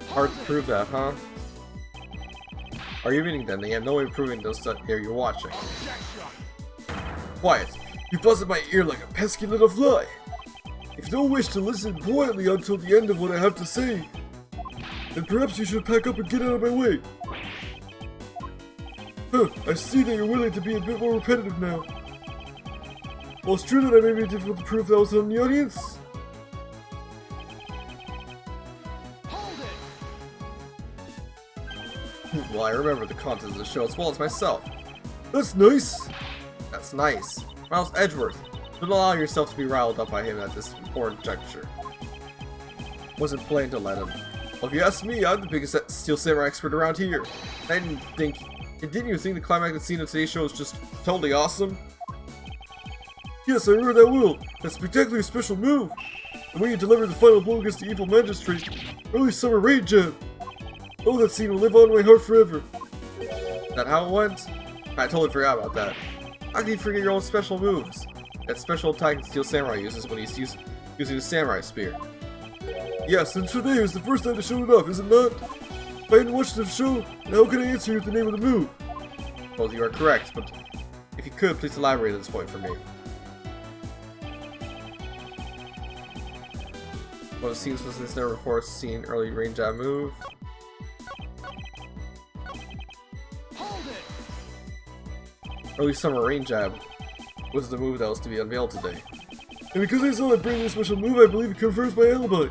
Hard to prove that, huh? Are you meaning then? They have no way of proving those that you're watching. Quiet! You buzzed my ear like a pesky little fly! If you don't wish to listen quietly until the end of what I have to say, then perhaps you should pack up and get out of my way. Huh, I see that you're willing to be a bit more repetitive now. Well, it's true that I may be difficult to prove that I was in the audience. Well, I remember the contents of the show as well as myself. That's nice! That's nice. Miles Edgeworth, don't allow yourself to be riled up by him at this important juncture. Wasn't planning to let him. Well, if you ask me, I'm the biggest Steel Samurai expert around here. Didn't you think the climactic scene of today's show was just totally awesome? Yes, I remember that will. That spectacular special move. The way you delivered the final blow against the evil magistrate. Early summer rain jam. Oh, that scene will live on in my heart forever. Is that how it went? I totally forgot about that. How can you forget your own special moves? That special attack Steel Samurai uses when he's using the Samurai Spear. Yes, and today is the first time to show it off, is it not? If I hadn't watched the show, then how can I answer you with the name of the move? Well, you are correct, but if you could, please elaborate on this point for me. Well, it seems was this never before seen early rain jab move. Early summer rain jab was the move that was to be unveiled today. And because I saw that brand new special move, I believe it confirms my alibi.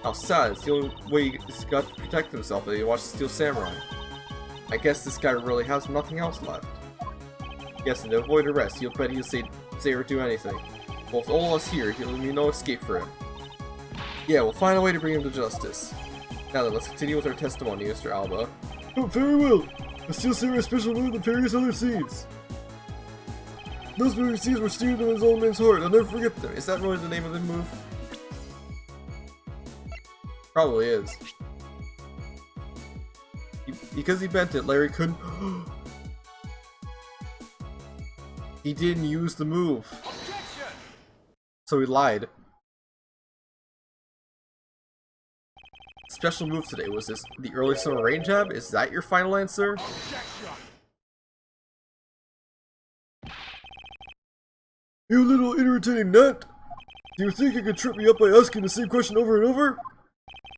How sad, it's the only way he's got to protect himself that he watched Steel Samurai. I guess this guy really has nothing else left. Yes, and to avoid arrest, he'll bet he'll say or do anything. Well, with all of us here, he'll leave no escape for him. Yeah, we'll find a way to bring him to justice. Now then, let's continue with our testimony, Mr. Alba. Oh, very well. The Steel Samurai special move and various other scenes. Those moving scenes were seared in his old man's heart. I'll never forget them. Is that really the name of the move? Probably is. Because he bent it, Larry couldn't... He didn't use the move. So he lied. Special move today, was this the early summer rain jab? Is that your final answer? You little irritating nut! Do you think you could trip me up by asking the same question over and over?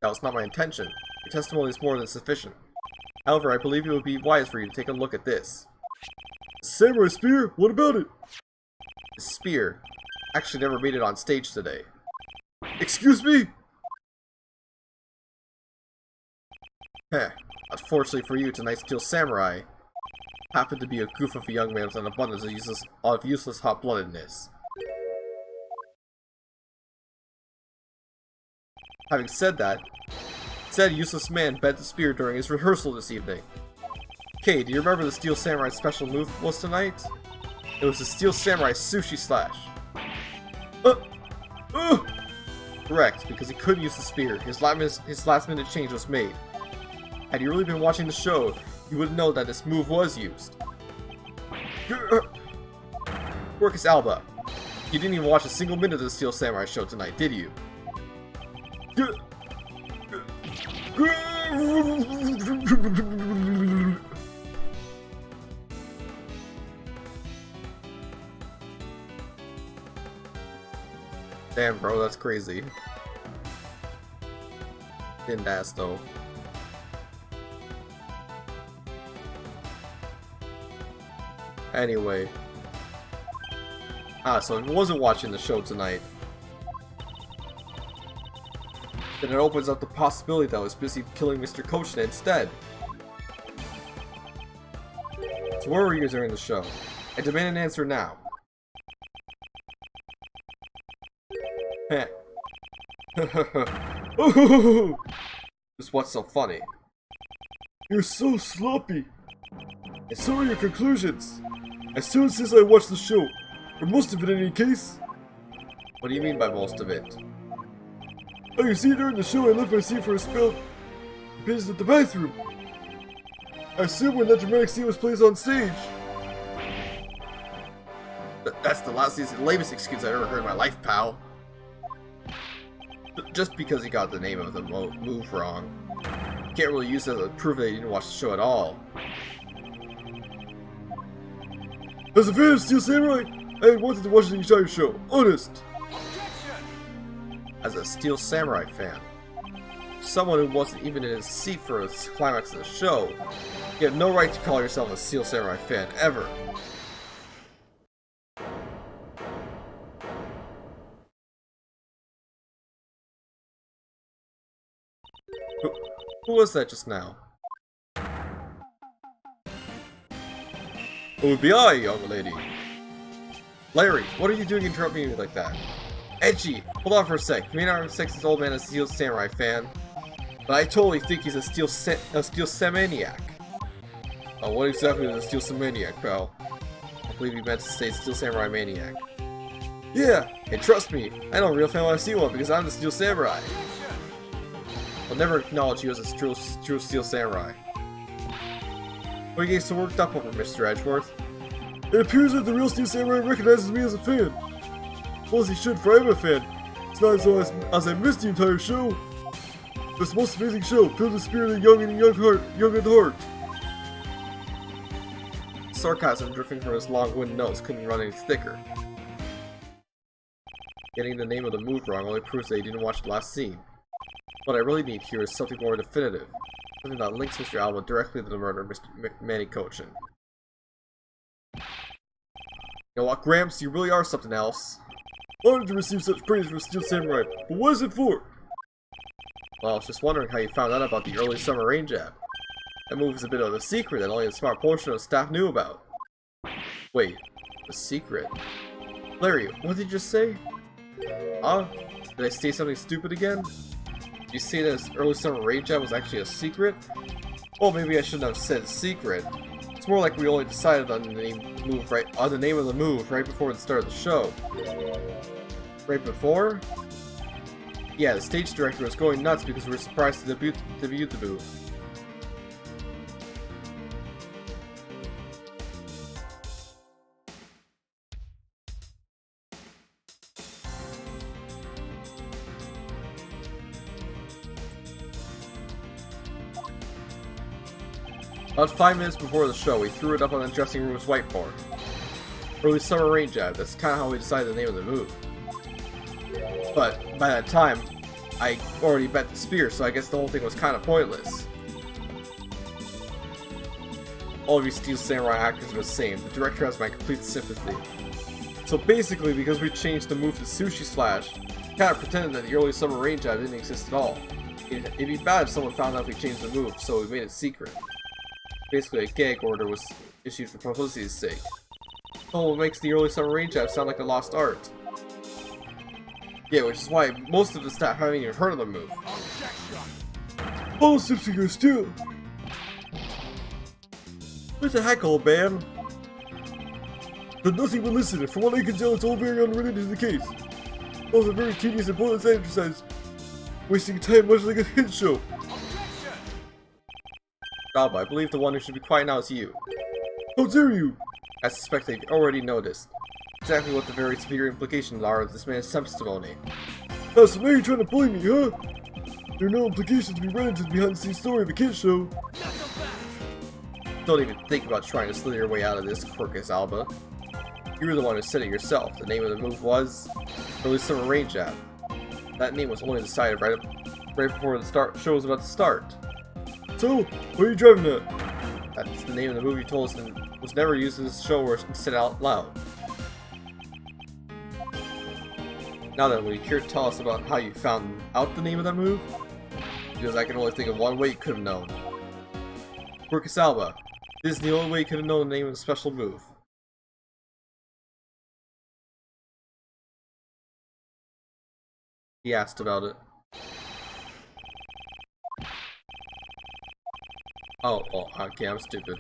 That was not my intention. Your testimony is more than sufficient. However, I believe it would be wise for you to take a look at this. Samurai spear? What about it? The spear actually never made it on stage today. Excuse me? Heh. Unfortunately for you, tonight's Steel Samurai happened to be a goof of a young man with an abundance of useless hot-bloodedness. Having said that, said useless man bent the spear during his rehearsal this evening. Okay, do you remember the Steel Samurai special move was tonight? It was the Steel Samurai Sushi Slash. Correct, because he couldn't use the spear. His last minute change was made. Had you really been watching the show, you would know that this move was used. Workus Alba, you didn't even watch a single minute of the Steel Samurai show tonight, did you? Damn, bro, that's crazy. Didn't ask though. Anyway. So if he wasn't watching the show tonight, then it opens up the possibility that I was busy killing Mr. Kochna instead. So where were you during the show? I demand an answer now. Heh. Just what's so funny? You're so sloppy. And so are your conclusions. As soon as I watched the show, or most of it in any case, What do you mean by most of it? Oh, you see, during the show, I left my seat for a spell. Business at the bathroom. I assume when that dramatic scene was placed on stage. That's the lamest excuse I've ever heard in my life, pal. Just because you got the name of the move wrong, you can't really use it as proof that you didn't watch the show at all. As a fan of Steel Samurai, I had wanted to watch the entire show. Honest. As a Steel Samurai fan, someone who wasn't even in his seat for the climax of the show, you have no right to call yourself a Steel Samurai fan, ever. Who was that just now? It would be I, young lady. Larry, what are you doing interrupting me like that? Edgy, hold on for a sec. You may not respect this old man as a Steel Samurai fan, but I totally think he's a Steel Samaniac. Oh, what exactly is a Steel Samaniac, pal? I believe you meant to say Steel Samurai Maniac. Yeah, and trust me, I know a real fan when I see one because I'm the Steel Samurai. I'll never acknowledge you as a true Steel Samurai. What are you getting so worked up over, Mr. Edgeworth? It appears that the real Steel Samurai recognizes me as a fan. Well, as he should, for I'm a fan. It's not as though as I missed the entire show. It's the most amazing show, filled with spirit and young at heart. Sarcasm drifting from his long-winded nose couldn't run any thicker. Getting the name of the move wrong only proves that he didn't watch the last scene. What I really need here is something more definitive. Something that links Mr. Alba directly to the murder of Mr. Manny Cochin. You know what, Gramps? You really are something else. Honored to receive such praise from Steel Samurai, but what is it for? Well, I was just wondering how you found out about the early summer rain jab. That move is a bit of a secret that only a smart portion of the staff knew about. Wait, a secret? Larry, what did you just say? Huh? Did I say something stupid again? Did you say that this early summer rain jab was actually a secret? Well, maybe I shouldn't have said secret. It's more like we only decided on the name of the move right before the start of the show. Right before? Yeah, the stage director was going nuts because we were surprised to debut the move. About 5 minutes before the show, we threw it up on the dressing room's whiteboard. Early summer rain jab, that's kinda how we decided the name of the move. But by that time, I already bet the spear, so I guess the whole thing was kinda pointless. All of you Steel Samurai actors are the same, the director has my complete sympathy. So basically, because we changed the move to Sushi Slash, we kinda pretended that the early summer rain jab didn't exist at all. It'd be bad if someone found out we changed the move, so we made it secret. Basically, a gag order was issued for publicity's sake. Oh, what makes the early summer rain jab sound like a lost art? Yeah, which is why most of the staff haven't even heard of the move. Oh, Sipsinger still. What the heck, old man? But nothing but listen, from what I can tell, it's all very unrelated to the case. It was a very tedious and pointless exercise, wasting time much like a hit show. Alba, I believe the one who should be quiet now is you. How dare you? I suspect they've already noticed exactly what the very severe implications are of this man's testimony. So now you're trying to blame me, huh? There are no implications to be read into the behind-the-scenes story of a kid show. Don't even think about trying to slither your way out of this, Quirkus Alba. You were the one who said it yourself. The name of the move was Early Summer Rain Jab. That name was only decided right before the show was about to start. So, where are you driving at? That's the name of the movie you told us was never used in this show or said out loud. Now then, would you care to tell us about how you found out the name of that move? Because I can only think of one way you could have known. Quirkus Alba, this is the only way you could have known the name of the special move. He asked about it. Oh, okay, I'm stupid.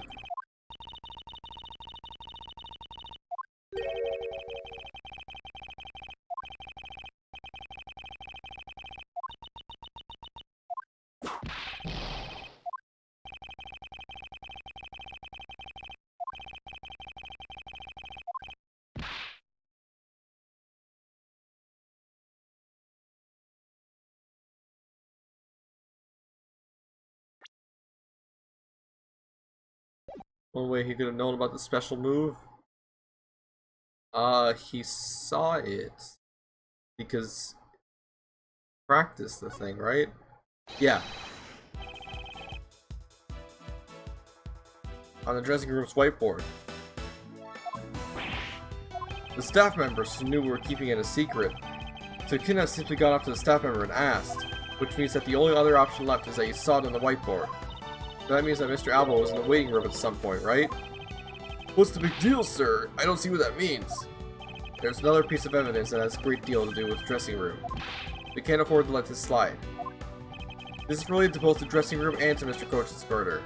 One way he could have known about the special move? He saw it. Because... practice the thing, right? Yeah. On the dressing room's whiteboard. The staff members who knew we were keeping it a secret. So he couldn't have simply gone up to the staff member and asked, which means that the only other option left is that you saw it on the whiteboard. So that means that Mr. Alba was in the waiting room at some point, right? What's the big deal, sir? I don't see what that means. There's another piece of evidence that has a great deal to do with the dressing room. We can't afford to let this slide. This is related to both the dressing room and to Mr. Coach's murder.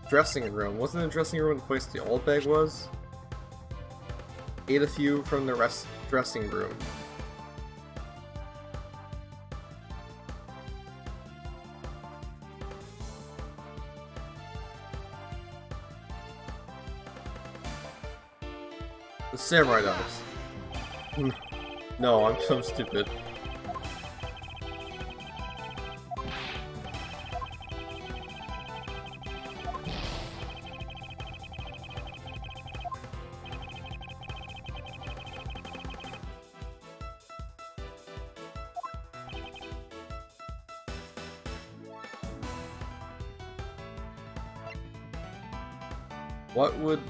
Dressing room. Wasn't the dressing room the place the old bag was? Ate a few from the dressing room. The samurai dogs. No, I'm so stupid. What would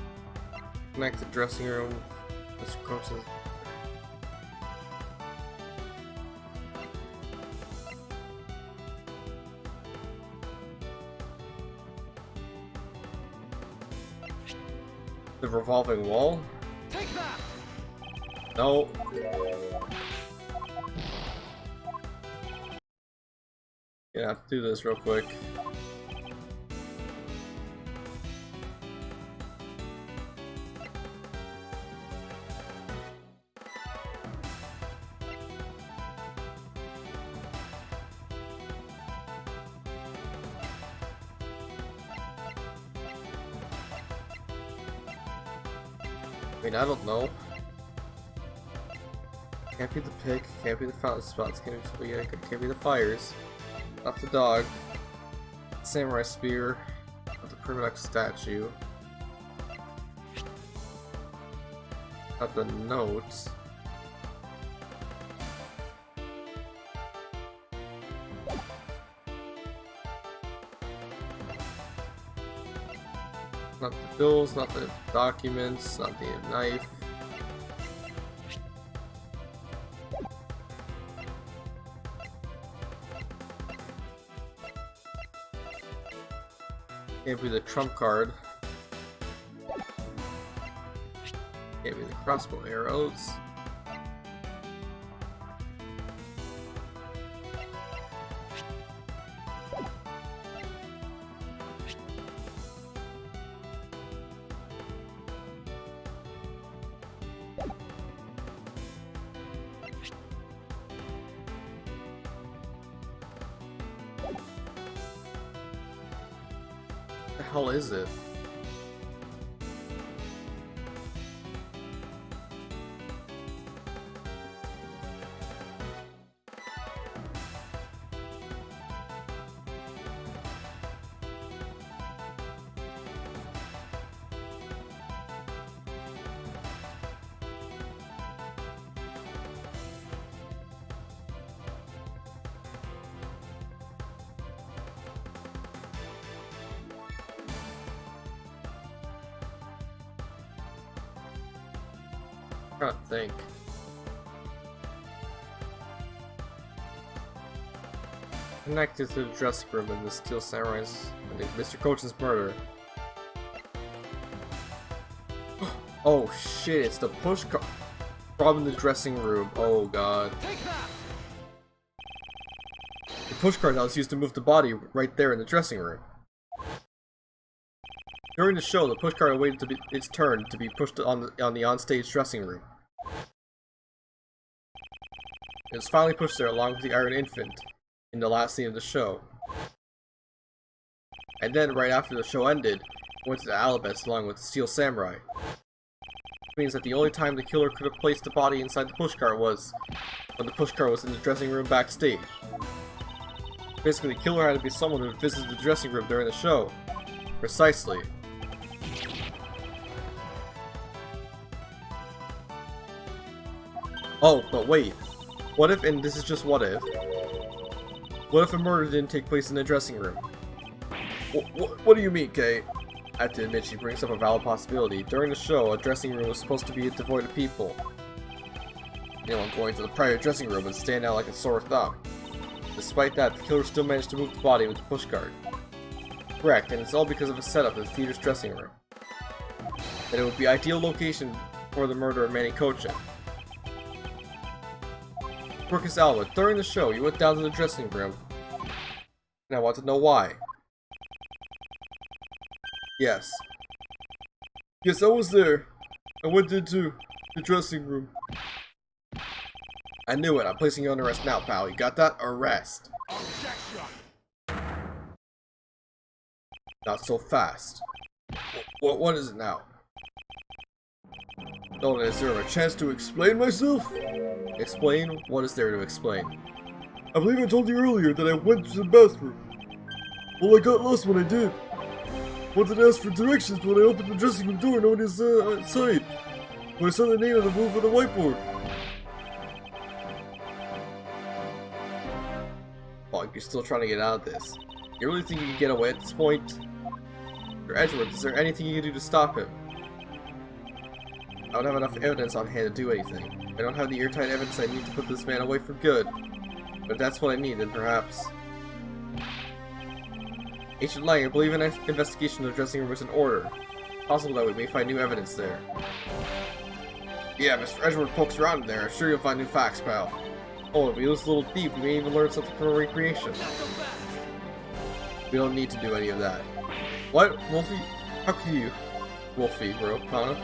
connect the dressing room with Mr. Coach's? The revolving wall? Take that! No. Yeah, I have to do this real quick. I mean, I don't know. Can't be the pick, can't be the fountain spots, can't be the fires. Not the dog. Samurai spear. Not the Primadex statue. Not the notes. Not the bills, not the documents, not the knife. Can't be the trump card. Can't be the crossbow arrows. What the hell is it? I'm trying to think. Connected to the dressing room in the Steel Samurai's and Mr. Coach's murder. Oh shit, it's the push card from the dressing room. Oh god. The push card that was used to move the body right there in the dressing room. During the show, the push card waited to be its turn to be pushed on the onstage dressing room. It was finally pushed there along with the Iron Infant in the last scene of the show. And then, right after the show ended, went to the Alibis along with the Steel Samurai. Which means that the only time the killer could have placed the body inside the pushcart was when the pushcart was in the dressing room backstage. Basically, the killer had to be someone who visited the dressing room during the show. Precisely. Oh, but wait. What if, and this is just what if a murder didn't take place in the dressing room? What do you mean, Kay? I have to admit, she brings up a valid possibility. During the show, a dressing room was supposed to be devoid of people. Anyone going to the private dressing room would stand out like a sore thumb. Despite that, the killer still managed to move the body with the pushcart. Correct, and it's all because of a setup in the theater's dressing room. And it would be ideal location for the murder of Manny Kochin. Marcus Alba, during the show, you went down to the dressing room, and I want to know why. Yes. Yes, I was there. I went into the dressing room. I knew it. I'm placing you under arrest now, pal. You got that? Arrest. Not so fast. What is it now? Don't I deserve a chance to explain myself? Explain? What is there to explain? I believe I told you earlier that I went to the bathroom. Well, I got lost when I did. Wanted to ask for directions, but when I opened the dressing room door, no one is outside. When I saw the name of the move on the whiteboard. Fuck, you're still trying to get out of this. You really think you can get away at this point? For Edgeworth, is there anything you can do to stop him? I don't have enough evidence on hand to do anything. I don't have the airtight evidence I need to put this man away for good. But if that's what I need, then perhaps... Agent Lang, I believe an investigation of the dressing room is in order. Possible that we may find new evidence there. Yeah, Mr. Edgeworth pokes around in there. I'm sure you'll find new facts, pal. Oh, if we lose a little deep, we may even learn something from a recreation. We don't need to do any of that. What? Wolfie? How can you? Wolfie, bro, huh?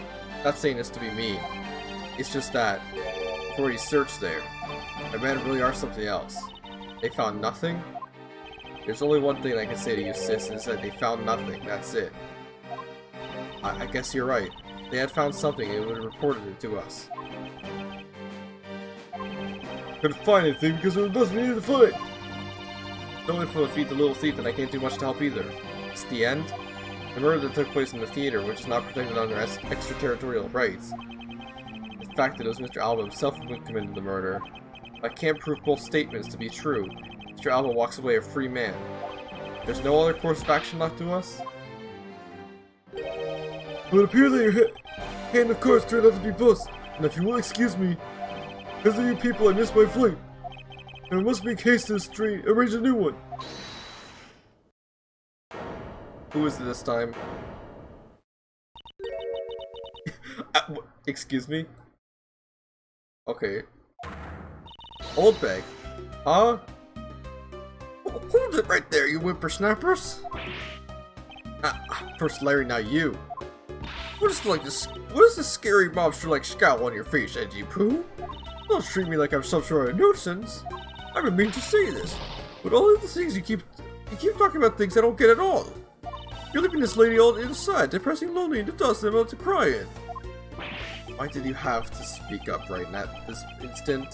Not saying this to be mean. It's just that I've already searched there. My men really are something else. They found nothing? There's only one thing I can say to you, sis, is that they found nothing. That's it. I guess you're right. If they had found something, they would have reported it to us. Couldn't find anything because there was nothing needed to find. Don't wait for the feet the little thief, and I can't do much to help either. It's the end. The murder that took place in the theater, which is not protected under extraterritorial rights. The fact that it was Mr. Alba himself who committed the murder. I can't prove both statements to be true. Mr. Alba walks away a free man. There's no other course of action left to us? It would appear that your hand of cards turned out to be bust, and if you will excuse me, because of you people, I missed my flight. And I must make haste to arrange a new one. Who is it this time? Excuse me? Okay. Old bag. Huh? Hold it right there, you whippersnappers! First Larry, now you. What is this scary mobster-like scowl on your face, Edgy Poo? Don't treat me like I'm some sort of nuisance. I didn't mean to say this, but all of the things you keep talking about things I don't get at all. You're leaving this lady all inside, depressing, lonely, and the dust and about to cry in. Why did you have to speak up right at this instant?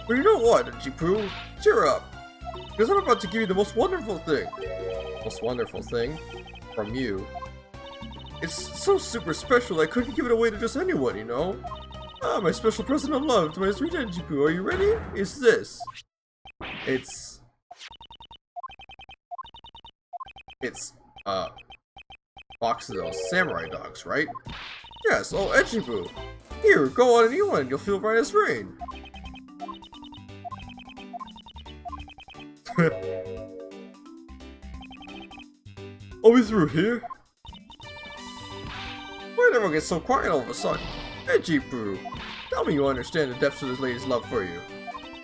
Well, you know what, Edgy Poo? Cheer up. Because I'm about to give you the most wonderful thing. Most wonderful thing? From you. It's so super special I couldn't give it away to just anyone, you know? Ah, my special present of love to my sweet Edgy Poo. Are you ready? It's this. It's box of those samurai dogs, right? Yes, oh Edgy Poo. Here, go on and eat one, you'll feel right as rain. Are we through here? Why did everyone get so quiet all of a sudden? Edgy Poo, tell me you understand the depths of this lady's love for you.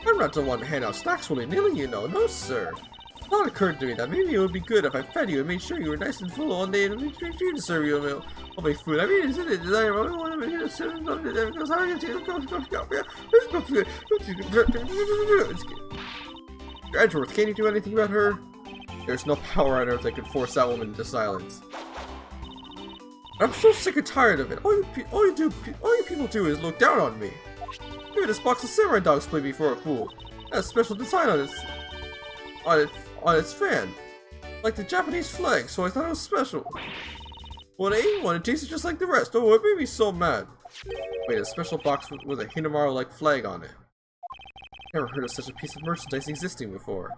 I'm not the one to hand out snacks willy-nilly, you know, no sir. The thought occurred to me that maybe it would be good if I fed you and made sure you were nice and full one day and made sure to serve you a meal of my food. I mean, isn't it desirable? I want to make it a certain something that goes hard and Edgeworth, can't you do anything about her? There's no power on earth that could force that woman into silence. I'm so sick and tired of it. All you people do is look down on me. Maybe this box of samurai dogs played me for a fool. It has a special design on its fan, like the Japanese flag. So I thought it was special. When I ate one, it tasted just like the rest. Oh, it made me so mad. Wait, a special box with a Hinamaru-like flag on it. Never heard of such a piece of merchandise existing before.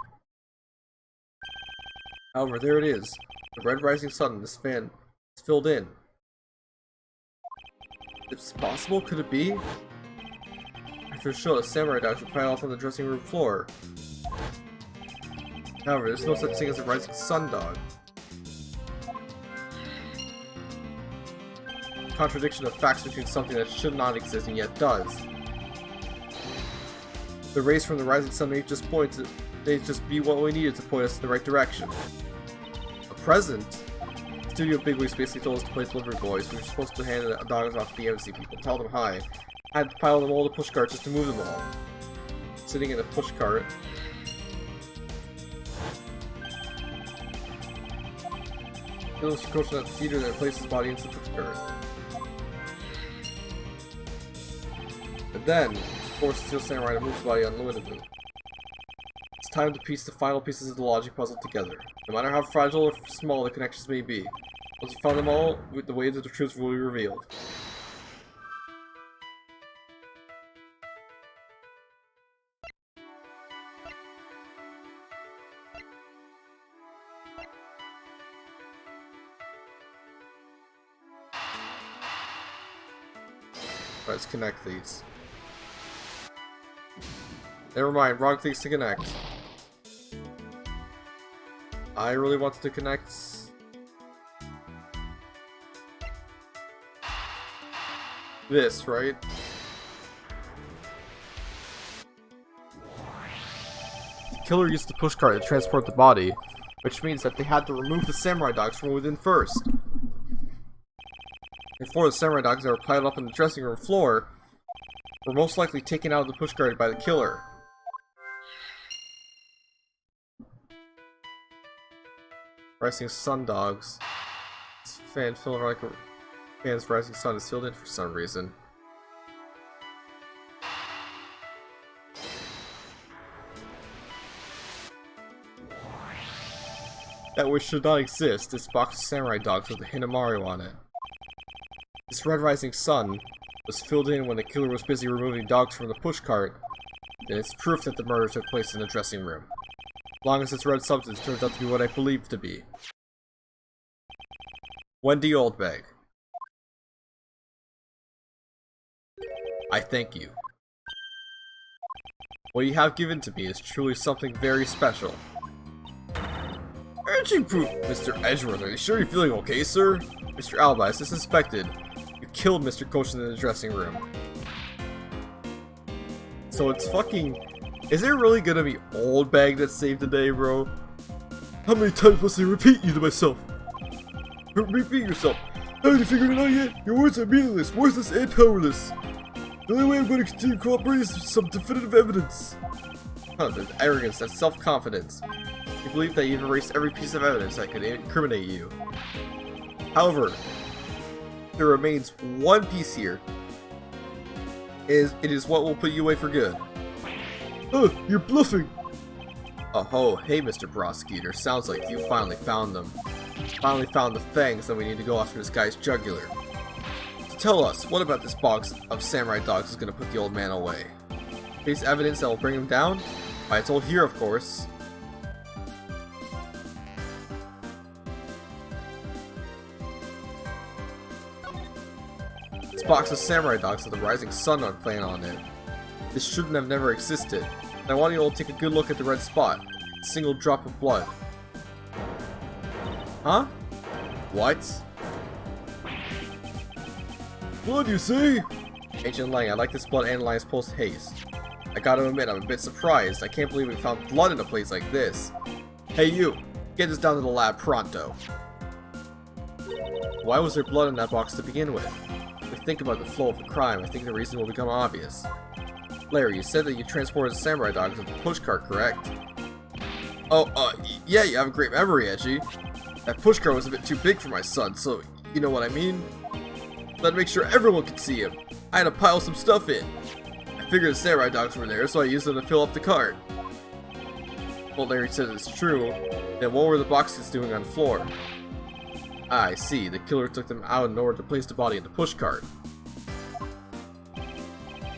However, there it is. The red rising sun. This fan is filled in. It's possible? Could it be? After a show, the samurai dogs were piled off on the dressing room floor. However, there's no such thing as a rising sun dog. Contradiction of facts between something that should not exist and yet does. The rays from the rising sun may just be what we needed to point us in the right direction. A present? Studio bigwigs basically told us to play delivery boys. We were supposed to hand the dogs off to the embassy people, tell them hi. I had to pile them all in the push cart just to move them all. Sitting in a push cart. Kills Koshi at the theater, then placed his body into the push cart. And then, forced Steel Samurai to move the body unlimitedly. It's time to piece the final pieces of the logic puzzle together. No matter how fragile or small the connections may be, once you find them all, the way that the truth will be revealed. Let's connect these. Never mind, wrong things to connect. I really wanted to connect this, right? The killer used the pushcart to transport the body, which means that they had to remove the samurai dogs from within first. Before the samurai dogs that were piled up on the dressing room floor were most likely taken out of the pushcart by the killer. Rising sun dogs. This fan feeling like a fan's rising sun is filled in for some reason. That which should not exist, this box of samurai dogs with the Hinamaru on it. This red rising sun was filled in when the killer was busy removing dogs from the pushcart, then it's proof that the murder took place in the dressing room. As long as this red substance turns out to be what I believe it to be. Wendy Oldbag. I thank you. What you have given to me is truly something very special. Mr. Edgeworth, are you sure you're feeling okay, sir? Mr. Alba, as I suspected, you killed Mr. Koshin in the dressing room. So it's fucking... Is it really gonna be Oldbag that saved the day, bro? How many times must I repeat you to myself? Repeat yourself. Haven't you figured it out yet? Your words are meaningless, worthless, and powerless. The only way I'm going to continue cooperating is with some definitive evidence. Huh, there's arrogance, that's self-confidence. You believe that you've erased every piece of evidence that could incriminate you. However, there remains one piece here. It is what will put you away for good. Oh, you're bluffing! Oh, hey Mr. Prosecutor, sounds like you finally found them. Finally found the fangs that we need to go after this guy's jugular. So tell us, what about this box of samurai dogs is going to put the old man away? Face evidence that will bring him down? Why, it's all here, of course. This box of samurai dogs with the rising sun plan on it. This shouldn't have never existed. And I want you all to take a good look at the red spot. A single drop of blood. Huh? What? Blood, you say? Agent Lang, I'd like this blood analyzed post haste. I gotta admit, I'm a bit surprised. I can't believe we found blood in a place like this. Hey you! Get this down to the lab pronto. Why was there blood in that box to begin with? If we think about the flow of the crime, I think the reason will become obvious. Larry, you said that you transported the samurai dogs with the pushcart, correct? Oh, yeah, you have a great memory, Edgy. That pushcart was a bit too big for my son, so you know what I mean? Let's make sure everyone could see him. I had to pile some stuff in. I figured the samurai dogs were there, so I used them to fill up the cart. Well, Larry said it's true. Then what were the boxes doing on the floor? Ah, I see. The killer took them out in order to place the body in the pushcart.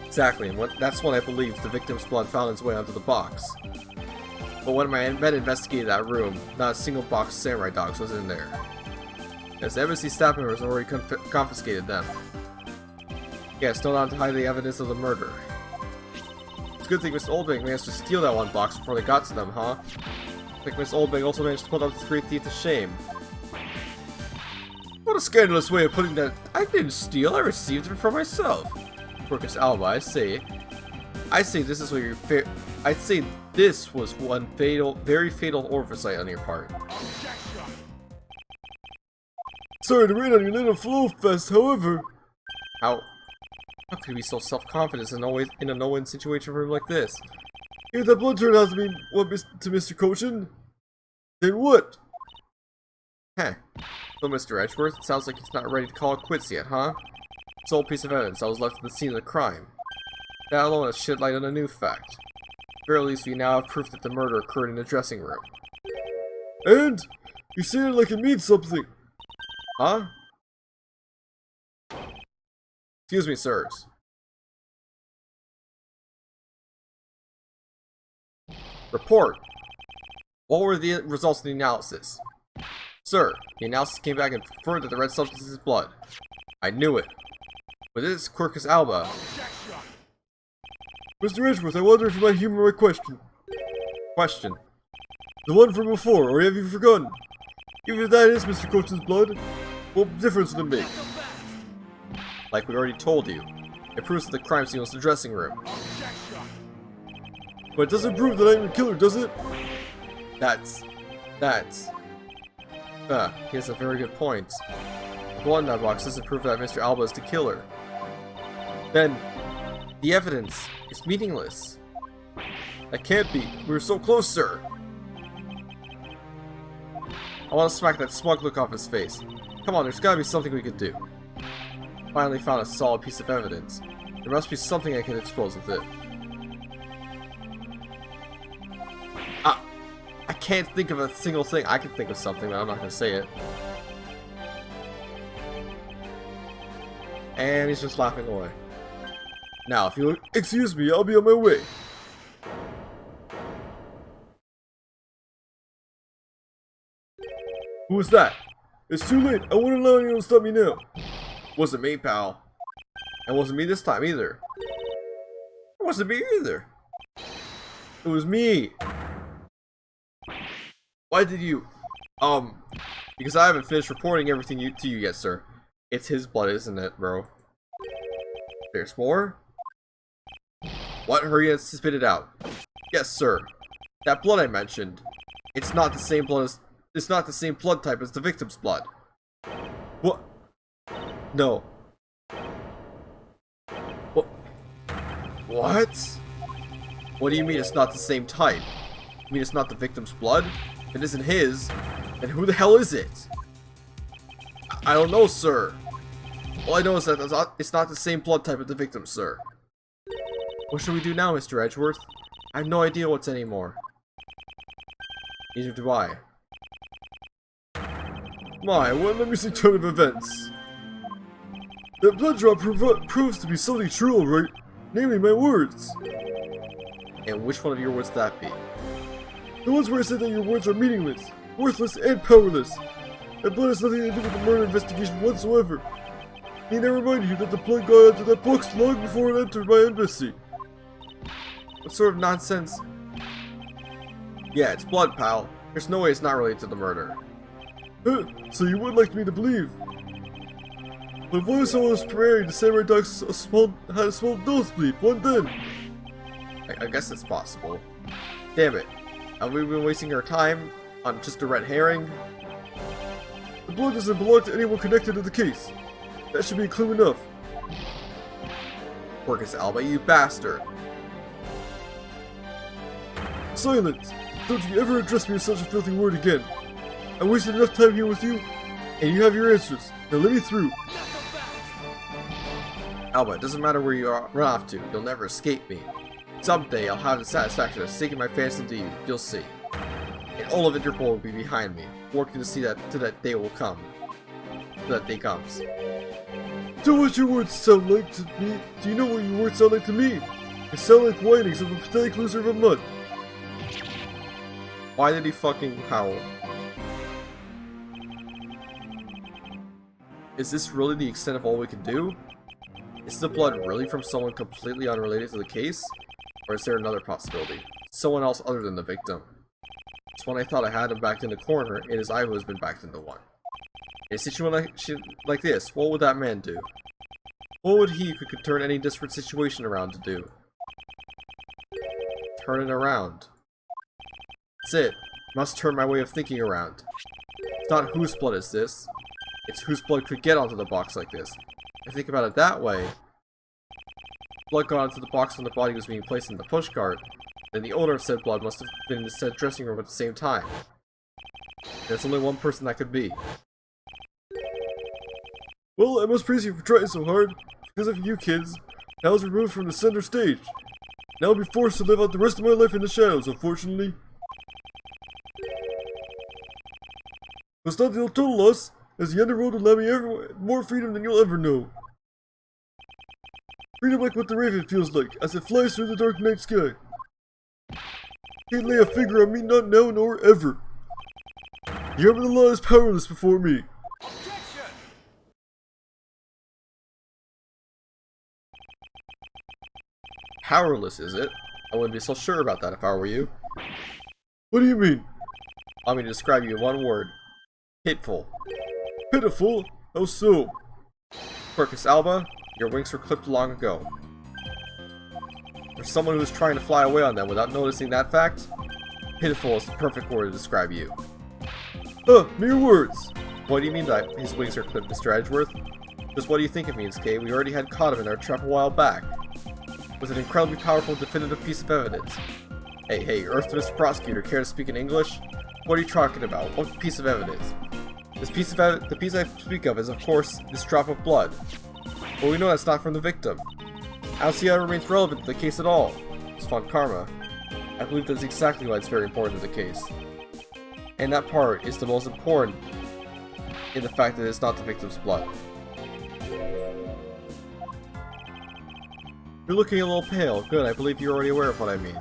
Exactly, and that's when I believe the victim's blood found its way onto the box. But when my men investigated that room, not a single box of samurai dogs was in there. As the embassy staff members already confiscated them. Yes, don't have to hide the evidence of the murder. It's a good thing Miss Oldbank managed to steal that one box before they got to them, huh? I think Miss Oldbank also managed to put up this great thief to shame. What a scandalous way of putting that. I didn't steal, I received it for myself. Quercus Alba, I say this is what your I'd say this was one very fatal oversight on your part. Sorry to rain on your little flow fest, however. How could you be so self-confident in a no-win situation for him like this? If that blood turned out to be to Mr. Cochin, then what? Heh. So, Mr. Edgeworth, it sounds like he's not ready to call it quits yet, huh? Sole piece of evidence that was left at the scene of the crime. That alone has shed light on a new fact. At the very least, we now have proof that the murder occurred in the dressing room. And? You say it like it means something. Huh? Excuse me, sirs. Report. What were the results of the analysis? Sir, the analysis came back and confirmed that the red substance is blood. I knew it. But this is Quercus Alba. Mr. Edgeworth, I wonder if you might humor my question. Question? The one from before, or have you forgotten? Even if that is Mr. Cochin's blood, what difference would it make? Like we already told you, it proves that the crime scene was the dressing room. But it doesn't prove that I'm the killer, does it? He has a very good point. The blood in that box doesn't prove that Mr. Alba is the killer. Then, the evidence is meaningless. That can't be. We were so close, sir. I want to smack that smug look off his face. Come on, there's gotta be something we could do. Finally found a solid piece of evidence. There must be something I can expose with it. I can't think of a single thing. I can think of something, but I'm not gonna say it. And he's just laughing away. Now, if you'll excuse me, I'll be on my way. Who was that? It's too late. I wouldn't allow anyone to stop me now. Wasn't me, pal. It wasn't me this time either. It wasn't me either. It was me. Why did you... Because I haven't finished reporting everything to you yet, sir. It's his blood, isn't it, bro? There's more? What? Hurry and spit it out. Yes, sir. That blood I mentioned. It's not the same blood as... It's not the same blood type as the victim's blood. What? No. What? What? What do you mean it's not the same type? You mean it's not the victim's blood? It isn't his. Then who the hell is it? I don't know, sir. All I know is that it's not the same blood type as the victim, sir. What should we do now, Mr. Edgeworth? I have no idea what's anymore. Neither do I. My, what an amusing turn of events. That blood drop proves to be something true, alright? Namely, my words. And which one of your words would that be? The ones where I said that your words are meaningless, worthless, and powerless. That blood has nothing to do with the murder investigation whatsoever. Need I remind you that the blood got into that box long before it entered my embassy. What sort of nonsense? Yeah, it's blood, pal. There's no way it's not related to the murder. Huh, so you would like me to believe. But if one of someone was preparing, the samurai dogs had a small nosebleed, one then. I guess it's possible. Damn it. Have we been wasting our time? On just a red herring? The blood doesn't belong to anyone connected to the case. That should be clear enough. Quercus Alba, you bastard! Silence! Don't you ever address me with such a filthy word again. I wasted enough time here with you, and you have your answers. Now let me through. Alba, it doesn't matter where you run off to, you'll never escape me. Someday I'll have the satisfaction of sinking my face into you, you'll see. And all of Interpol will be behind me, working to see that that day will come. That day comes. So what your words sound like to me? Do you know what your words sound like to me? They sound like whinings of a pathetic loser of a mud. Why did he fucking howl? Is this really the extent of all we can do? Is the blood really from someone completely unrelated to the case? Or is there another possibility? Someone else other than the victim? It's when I thought I had him backed in the corner, it is I who has been backed into one. In a situation like this, what would that man do? What would he who could turn any desperate situation around to do? Turn it around. That's it. Must turn my way of thinking around. It's not whose blood is this. It's whose blood could get onto the box like this. I think about it that way. Blood got onto the box when the body was being placed in the pushcart. Then the owner of said blood must have been in the said dressing room at the same time. There's only one person that could be. Well, I must praise you for trying so hard. Because of you kids, I was removed from the center stage. Now I'll be forced to live out the rest of my life in the shadows, unfortunately. But it's not the total loss, as the underworld will allow me more freedom than you'll ever know. Freedom like what the raven feels like, as it flies through the dark night sky. Can't lay a finger on me, not now nor ever. The arm of the law is powerless before me. Powerless, is it? I wouldn't be so sure about that if I were you. What do you mean? Allow me to describe you in one word. Pitiful. Pitiful? How so? Quercus Alba, your wings were clipped long ago. For someone who was trying to fly away on them without noticing that fact, pitiful is the perfect word to describe you. Mere words. What do you mean by his wings are clipped, Mr. Edgeworth? Just what do you think it means, Kay? We already had caught him in our trap a while back. With an incredibly powerful, definitive piece of evidence. Hey, Earth Mr. Prosecutor, care to speak in English? What are you talking about? What piece of evidence? The piece I speak of is, of course, this drop of blood. But we know that's not from the victim. I don't see how it remains relevant to the case at all. It's Von Karma. I believe that's exactly why it's very important to the case. And that part is the most important in the fact that it's not the victim's blood. You're looking a little pale. Good, I believe you're already aware of what I mean.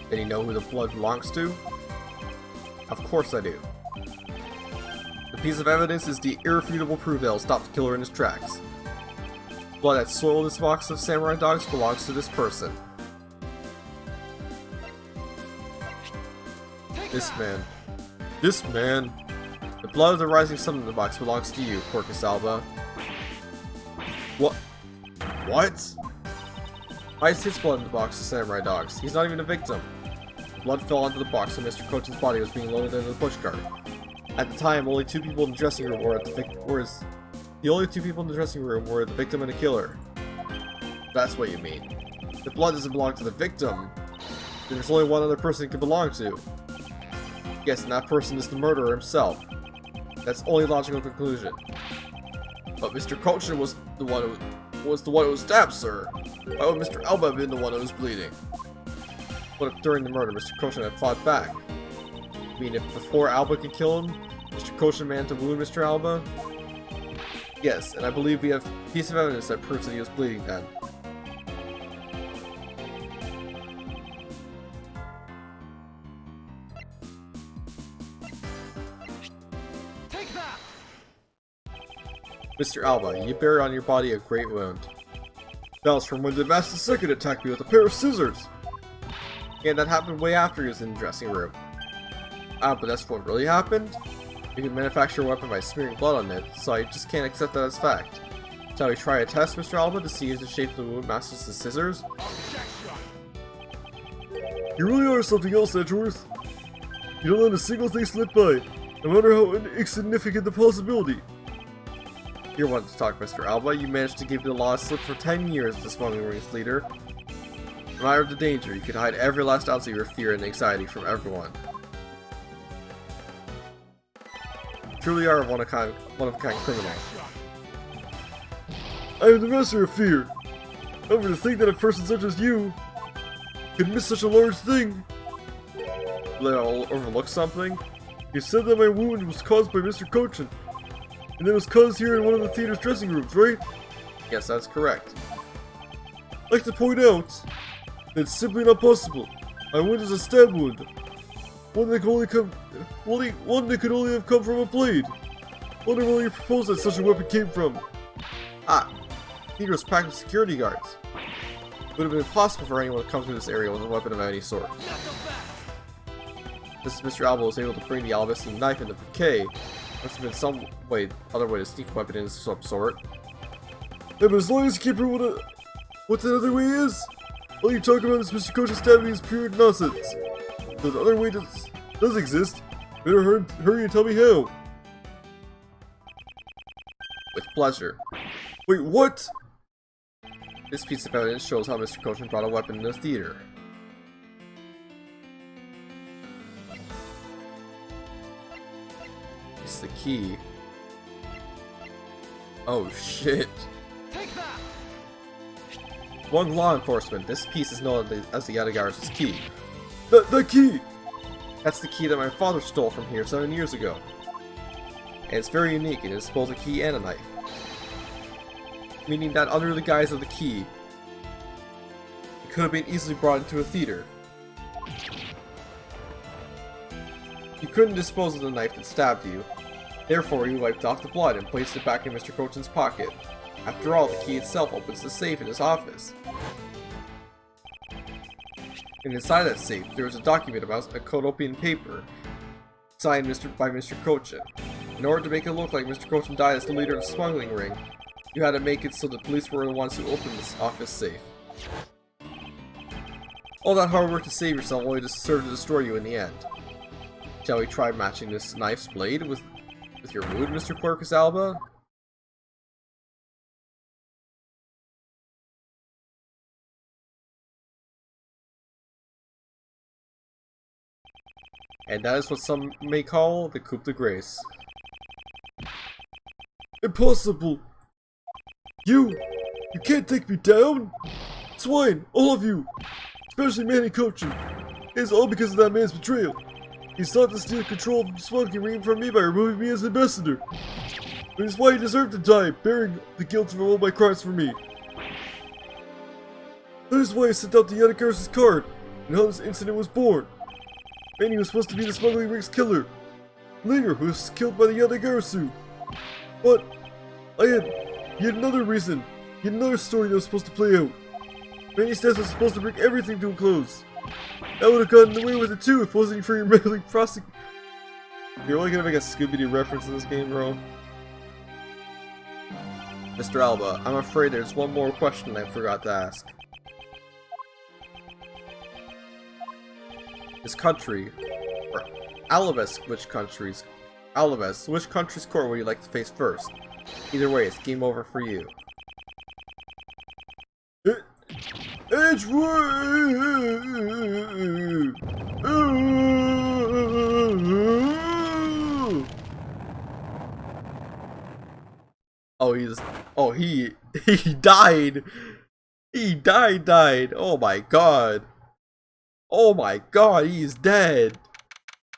Then you know who the blood belongs to? Of course I do. The piece of evidence is the irrefutable proof that'll stop the killer in his tracks. Blood that soiled this box of samurai dogs belongs to this person. This man. The blood of the rising sun in the box belongs to you, Quercus Alba. What? Why is his blood in the box of samurai dogs? He's not even a victim. The blood fell onto the box when Mr. Cochin's body was being loaded into the pushcart. At the time, only two people in the dressing room were the only two people in the dressing room were the victim and the killer. That's what you mean. The blood doesn't belong to the victim. Then there's only one other person it can belong to. Yes, and that person is the murderer himself. That's the only logical conclusion. But Mr. Cochin was the one who was stabbed, sir. Why would Mr. Alba have been the one who was bleeding? What if during the murder Mr. Cochin had fought back? I mean, if before Alba could kill him, Mr. Cochin managed to wound Mr. Alba? Yes, and I believe we have a piece of evidence that proves that he was bleeding then. Take that! Mr. Alba, you bear on your body a great wound. That was from when the Master II attacked me with a pair of scissors! And that happened way after he was in the dressing room. But that's what really happened? You can manufacture a weapon by smearing blood on it, so I just can't accept that as fact. Shall we try a test, Mr. Alba, to see if the shape of the wound matches the scissors? You really are something else, Edgeworth. You don't let a single thing slip by, no matter how insignificant the possibility. You're one to talk, Mr. Alba. You managed to give the law a slip for 10 years as the smuggling ring's leader. No matter the danger, you could hide every last ounce of your fear and anxiety from everyone. Truly are one of a kind criminal. I am the master of fear. However, to think that a person such as you could miss such a large thing. Did I overlook something? You said that my wound was caused by Mr. Cochin, and it was caused here in one of the theater's dressing rooms, right? Yes, that's correct. I'd like to point out that it's simply not possible. My wound is a stab wound. One that could only have come from a blade. Wonder where you propose that such a weapon came from. Ah, theater was packed with security guards. It would have been impossible for anyone to come through this area with a weapon of any sort. Just as Mr. Alba was able to bring the Alabastine knife into bouquet, must have been some other way to sneak a weapon in of some sort. Yeah, but as long as you can't prove what that other way is, all you talk about is Mr. Cochin stabbing is pure nonsense. So the other way does exist. Better hurry and tell me how. With pleasure. Wait, what? This piece of evidence shows how Mr. Cochin brought a weapon into the theater. It's the key. Oh shit. Take that! Among law enforcement, this piece is known as the Yadagaris' key. The key! That's the key that my father stole from here 7 years ago. And it's very unique. It is both a key and a knife. Meaning that under the guise of the key, it could have been easily brought into a theater. You couldn't dispose of the knife that stabbed you. Therefore, you wiped off the blood and placed it back in Mr. Cochin's pocket. After all, the key itself opens the safe in his office. And inside that safe, there was a document about a Codopian paper, signed by Mr. Cochin. In order to make it look like Mr. Cochin died as the leader of the smuggling ring, you had to make it so the police were the ones who opened this office safe. All that hard work to save yourself only to serve to destroy you in the end. Shall we try matching this knife's blade with your mood, Mr. Quercus Alba? And that is what some may call the coup de grace. Impossible! You can't take me down! Swine, all of you! Especially Manny Cochin. It's all because of that man's betrayal. He sought to steal control of the smuggling ring from me by removing me as ambassador. But it's why he deserved to die, bearing the guilt of all my crimes for me. That is why I sent out the Yadagaris' card, and how this incident was born. Manny was supposed to be the smuggling ring's killer. Later, who was killed by the Yadagarasu. But I had yet another reason, yet another story that was supposed to play out. Manny's death was supposed to bring everything to a close. I would have gotten away with it too if it wasn't for your meddling prosecutor. You're only gonna make a Scooby-Doo reference in this game, bro. Mr. Alba, I'm afraid there's one more question I forgot to ask. This country, or Alabes, which country's court would you like to face first? Either way, it's game over for you. Edgeworth! Oh, he died! He died! Oh my god! Oh my god, he's dead!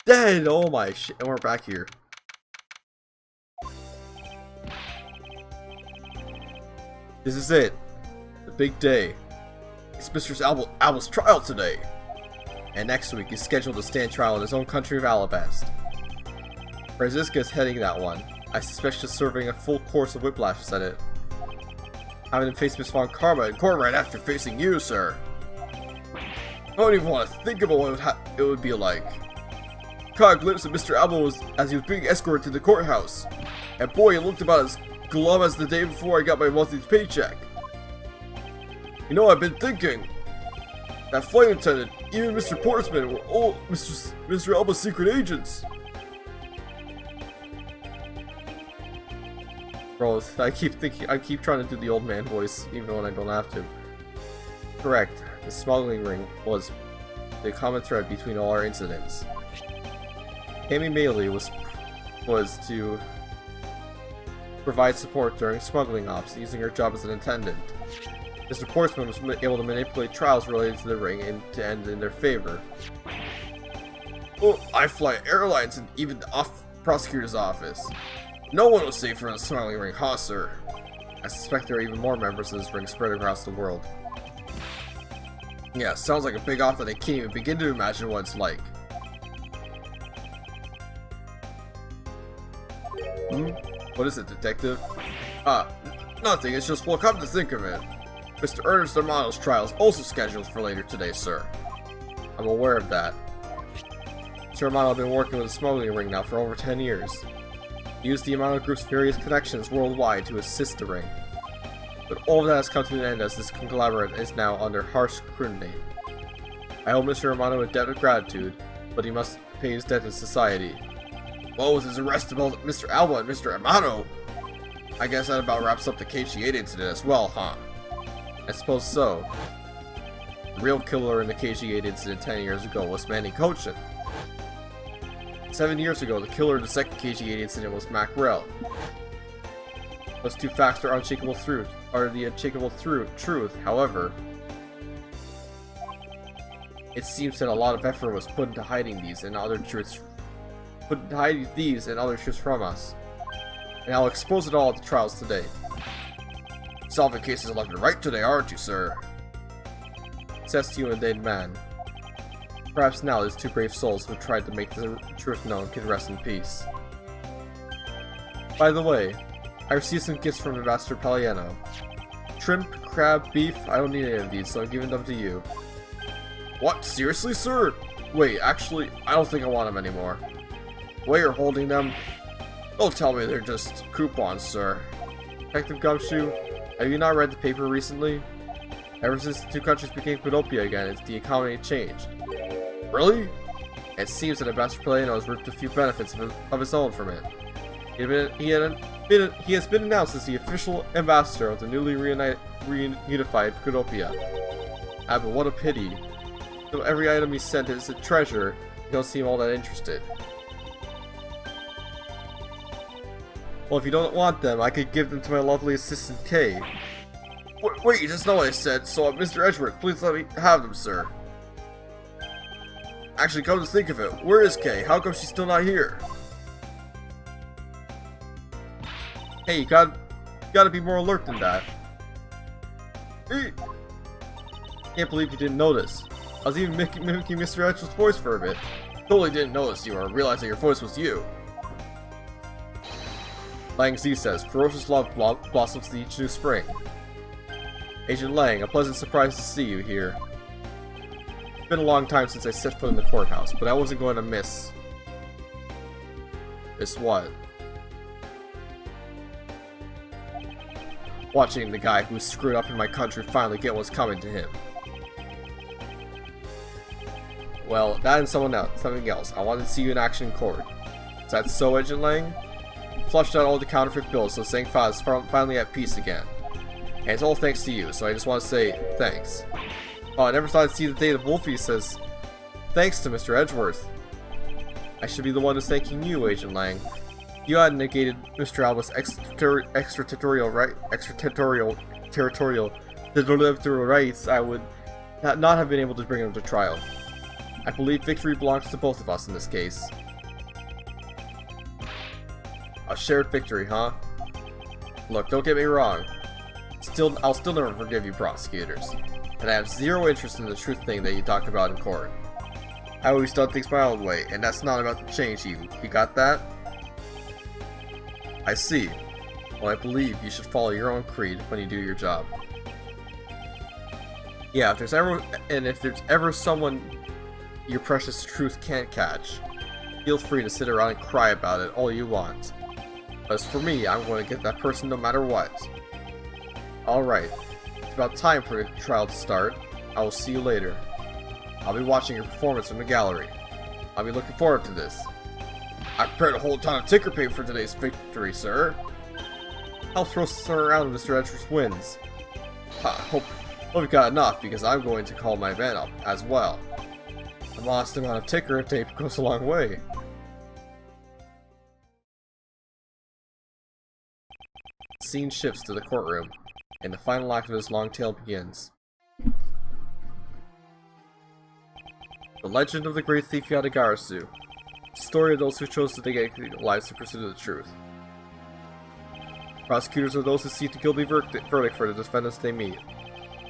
Dead! Oh my shit, and we're back here. This is it. The big day. It's Mr. Alba's trial today. And next week he's scheduled to stand trial in his own country of Alabast. Franziska is heading that one. I suspect she's serving a full course of whiplashes at it. Having him face Miss Von Karma in court right after facing you, sir. I don't even want to think about what it would be like. Caught a glimpse of Mr. Alba as he was being escorted to the courthouse. And boy, it looked about as glum as the day before I got my monthly paycheck. You know, I've been thinking. That flight attendant, even Mr. Portsman were all Mr. Alba's secret agents. Bro, I keep trying to do the old man voice, even when I don't have to. Correct. The smuggling ring was the common thread between all our incidents. Amy Bailey was to provide support during smuggling ops, using her job as an attendant. Mr. Portsman was able to manipulate trials related to the ring and to end in their favor. Oh, I fly airlines and even the prosecutor's office. No one was safe from the smuggling ring, huh, sir? I suspect there are even more members of this ring spread across the world. Yeah, sounds like a big off that I can't even begin to imagine what it's like. What is it, detective? Nothing, it's just, well, come to think of it. Mr. Ernest Armano's trial is also scheduled for later today, sir. I'm aware of that. Mr. Armano has been working with the smuggling ring now for over 10 years. He used the Armano Group's various connections worldwide to assist the ring. But all of that has come to an end as this conglomerate is now under harsh scrutiny. I owe Mr. Armano a debt of gratitude, but he must pay his debt to society. Well, with his arrest of Mr. Alba and Mr. Armano, I guess that about wraps up the KG8 incident as well, huh? I suppose so. The real killer in the KG8 incident 10 years ago was Manny Cochin. 7 years ago, the killer in the second KG8 incident was Mac Rell. Those two facts are the unshakable truth, however. It seems that a lot of effort was put into hiding these and other truths from us. And I'll expose it all at the trials today. Solving cases left and right today, aren't you, sir? Says to you an indeed man. Perhaps now these two brave souls who tried to make the truth known can rest in peace. By the way, I received some gifts from Ambassador Palliano. Shrimp, crab, beef, I don't need any of these, so I'm giving them to you. What? Seriously, sir? Wait, actually, I don't think I want them anymore. The way you're holding them, don't tell me they're just coupons, sir. Detective Gumshoe, have you not read the paper recently? Ever since the two countries became Quidopia again, the economy changed. Really? It seems that Ambassador Palliano has reaped a few benefits of his own from it. He has been announced as the official ambassador of the newly reunified Quidopia. But what a pity. Though every item he sent is a treasure, you don't seem all that interested. Well, if you don't want them, I could give them to my lovely assistant Kay. Wait, that's not what I said, so Mr. Edgeworth, please let me have them, sir. Actually, come to think of it, where is Kay? How come she's still not here? Hey, you gotta be more alert than that. Can't believe you didn't notice. I was even mimicking Mr. Edgeworth's voice for a bit. Totally didn't notice you or realize that your voice was you. Lang Z says, ferocious love blossoms to each new spring. Agent Lang, a pleasant surprise to see you here. It's been a long time since I set foot in the courthouse, but I wasn't going to miss... Miss what? Watching the guy who screwed up in my country finally get what's coming to him. Well, that and something else. I wanted to see you in action in court. Is that so, Agent Lang? Flushed out all the counterfeit bills, so Zhang is finally at peace again. And it's all thanks to you, so I just want to say thanks. Oh, I never thought I'd see the day that Wolfie says thanks to Mr. Edgeworth. I should be the one who's thanking you, Agent Lang. If you hadn't negated Mr. Alba's extraterritorial rights, I would not have been able to bring him to trial. I believe victory belongs to both of us in this case. A shared victory, huh? Look, don't get me wrong. I'll still never forgive you prosecutors. And I have zero interest in the truth thing that you talked about in court. I always done things my own way, and that's not about to change you. You got that? I see. Well, I believe you should follow your own creed when you do your job. Yeah, if there's ever someone your precious truth can't catch, feel free to sit around and cry about it all you want. But as for me, I'm going to get that person no matter what. Alright, it's about time for the trial to start. I will see you later. I'll be watching your performance from the gallery. I'll be looking forward to this. I prepared a whole ton of ticker paper for today's victory, sir. I'll throw some around Mr. Edgeworth wins. Hope you got enough, because I'm going to call my men up as well. A modest amount of ticker tape goes a long way. Scene shifts to the courtroom, and the final act of this long tale begins. The legend of the great thief Yadagarasu. The story of those who chose to dedicate their lives to pursue the truth. Prosecutors are those who seek the guilty verdict for the defendants they meet.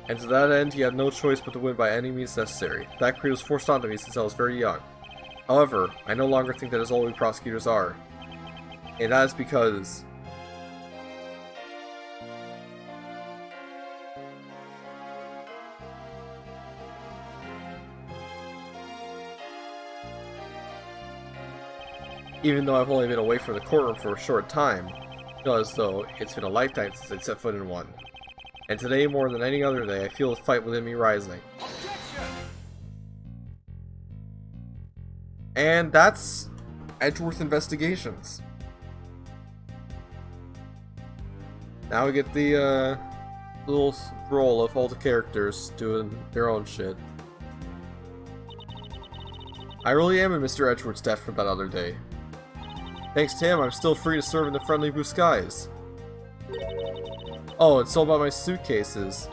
And to that end, he had no choice but to win by any means necessary. That creed was forced onto me since I was very young. However, I no longer think that is all we prosecutors are. And that is because... even though I've only been away from the courtroom for a short time, I feel as though it's been a lifetime since I set foot in one. And today, more than any other day, I feel the fight within me rising. And that's Edgeworth Investigations. Now we get the little role of all the characters doing their own shit. I really am in Mr. Edgeworth's debt for that other day. Thanks to him, I'm still free to serve in the friendly blue skies. Oh, it's all about my suitcases.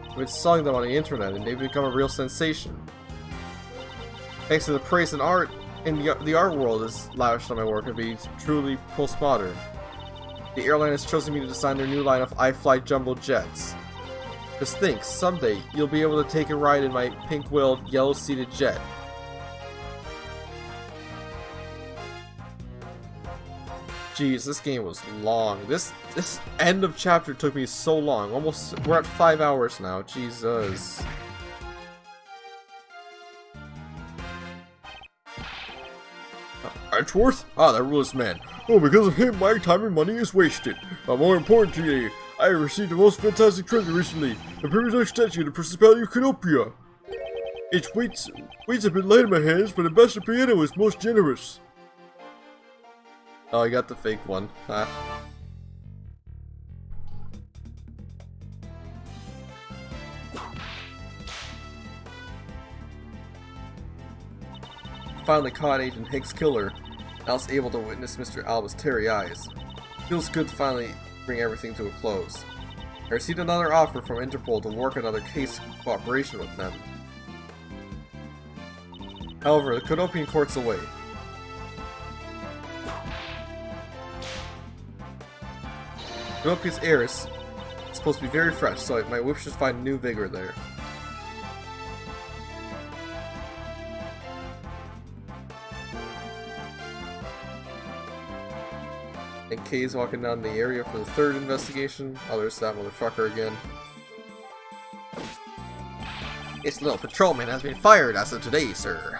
I've been selling them on the internet and they've become a real sensation. Thanks to the praise and art in the art world is lavished on my work of being truly postmodern. The airline has chosen me to design their new line of iFly jumbo jets. Just think, someday you'll be able to take a ride in my pink-wheeled, yellow-seated jet. Jeez, this game was long. This end of chapter took me so long. Almost, we're at 5 hours now. Jesus. Edgeworth? Ah, that ruthless man. Oh, because of him, my time and money is wasted. But more importantly, I have received the most fantastic treasure recently. The previous statue of the Principality of Canopia. Its weights have been light in my hands, but Ambassador Piano is most generous. Oh, I got the fake one. Huh. Finally caught Agent Hicks' killer, and I was able to witness Mr. Alba's teary eyes. Feels good to finally bring everything to a close. I received another offer from Interpol to work another case in cooperation with them. However, the Canopian court's away. Canopia's heiress is supposed to be very fresh, so my whip should find new vigor there. And Kay's walking down the area for the third investigation. Oh, there's that motherfucker again. This little patrolman has been fired as of today, sir.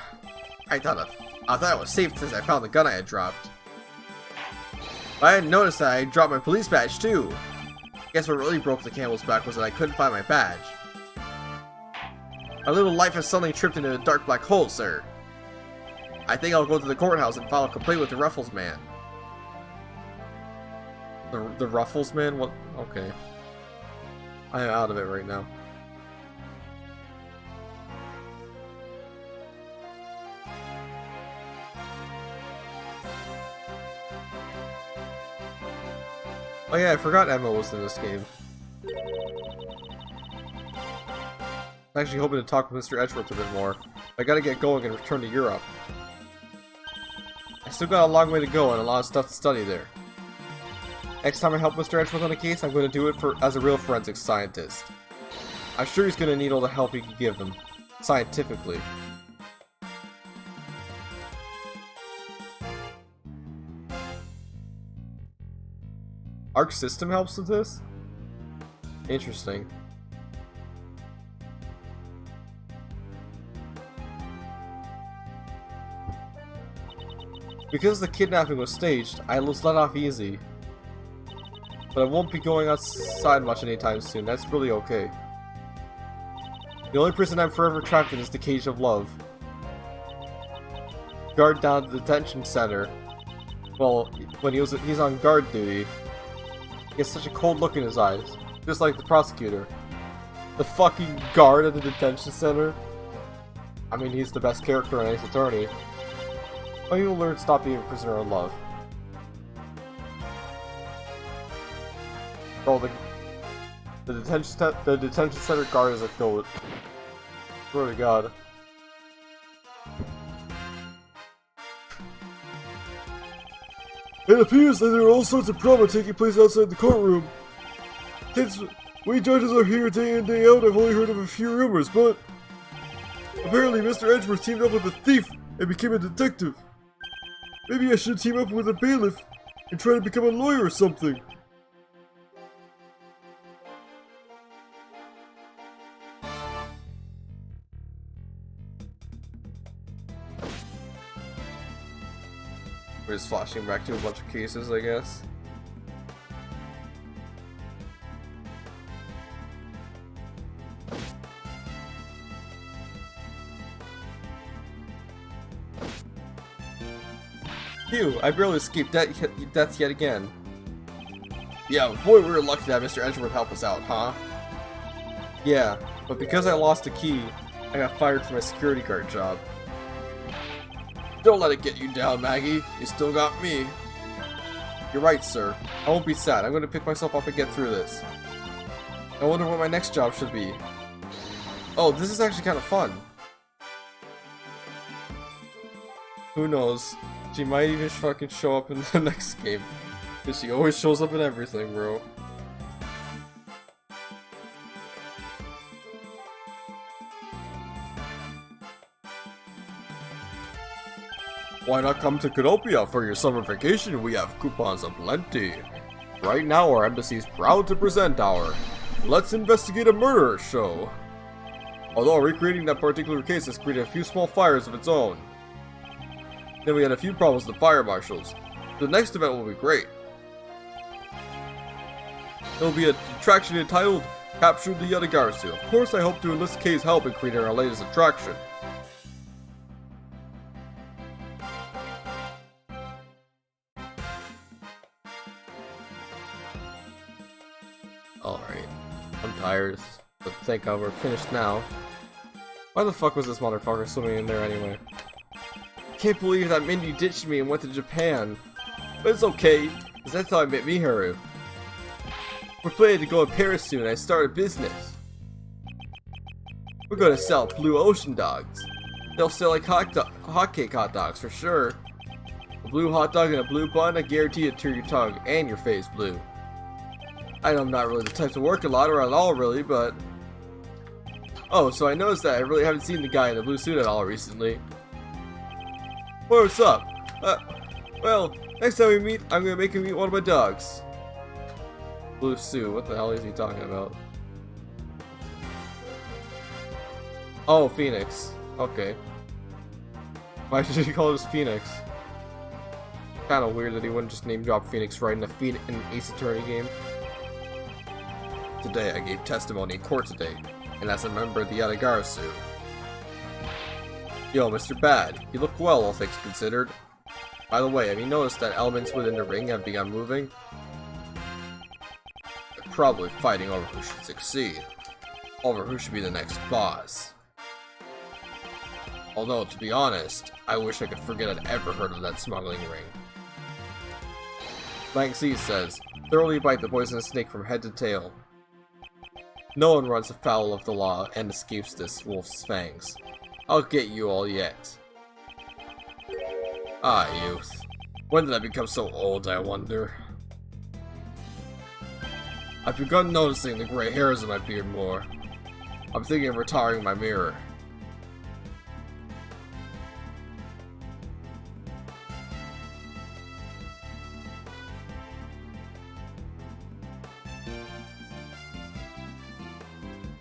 I thought it was safe since I found the gun I had dropped. But I hadn't noticed that I had dropped my police badge too. Guess what really broke the camel's back was that I couldn't find my badge. My little life has suddenly tripped into a dark black hole, sir. I think I'll go to the courthouse and file a complaint with the Ruffles man. The Ruffles man? What? Okay. I am out of it right now. Oh yeah, I forgot Emma was in this game. I'm actually hoping to talk with Mr. Edgeworth a bit more. I gotta get going and return to Europe. I still got a long way to go and a lot of stuff to study there. Next time I help Mr. Edgeworth on a case, I'm going to do it as a real forensics scientist. I'm sure he's going to need all the help he can give him, scientifically. Arc System helps with this? Interesting. Because the kidnapping was staged, I was let off easy. But I won't be going outside much anytime soon, that's really okay. The only prison I'm forever trapped in is the cage of love. Guard down at the detention center. Well, when he's on guard duty, he has such a cold look in his eyes, just like the prosecutor. The fucking guard at the detention center. I mean, he's the best character in Ace Attorney. But you'll learn to stop being a prisoner of love. Bro, the detention center guard is a goat. Swear to God. It appears that there are all sorts of drama taking place outside the courtroom. Since we judges are here day in day out, I've only heard of a few rumors, but apparently Mr. Edgeworth teamed up with a thief and became a detective. Maybe I should team up with a bailiff and try to become a lawyer or something. We're just flashing back to a bunch of cases, I guess. Phew, I barely escaped death yet again. Yeah, boy, we were lucky to have Mr. Edgeworth help us out, huh? Yeah, but because I lost a key, I got fired from my security guard job. Don't let it get you down, Maggie. You still got me. You're right, sir. I won't be sad. I'm going to pick myself up and get through this. I wonder what my next job should be. Oh, this is actually kind of fun. Who knows? She might even fucking show up in the next game. Because she always shows up in everything, bro. Why not come to Canopia for your summer vacation? We have coupons aplenty. Right now, our embassy is proud to present our Let's Investigate a Murder show. Although recreating that particular case has created a few small fires of its own. Then we had a few problems with the fire marshals. The next event will be great. It will be an attraction entitled Capture the Yadagarsu. Of course, I hope to enlist Kay's help in creating our latest attraction. Alright. I'm tired, but thank God we're finished now. Why the fuck was this motherfucker swimming in there anyway? Can't believe that Mindy ditched me and went to Japan. But it's okay, because that's how I met Miharu. We're planning to go to Paris soon and I start a business. We're gonna sell blue ocean dogs. They'll sell like hotcake hot dogs for sure. A blue hot dog and a blue bun, I guarantee it turn your tongue and your face blue. I know I'm not really the type to work a lot or at all really, but... Oh, so I noticed that I really haven't seen the guy in the blue suit at all recently. What's up? Well, next time we meet, I'm gonna make him meet one of my dogs. Blue suit, what the hell is he talking about? Oh, Phoenix. Okay. Why should he call this Phoenix? Kinda weird that he wouldn't just name drop Phoenix right in an Ace Attorney game. Today I gave testimony in court today, and as a member of the Yadagarsu. Yo, Mr. Bad, you look well, all things considered. By the way, have you noticed that elements within the ring have begun moving? They're probably fighting over who should succeed, over who should be the next boss. Although, to be honest, I wish I could forget I'd ever heard of that smuggling ring. Lang C says, thoroughly bite the poisonous snake from head to tail. No one runs afoul of the law and escapes this wolf's fangs. I'll get you all yet. Ah, youth. When did I become so old, I wonder? I've begun noticing the gray hairs in my beard more. I'm thinking of retiring my mirror.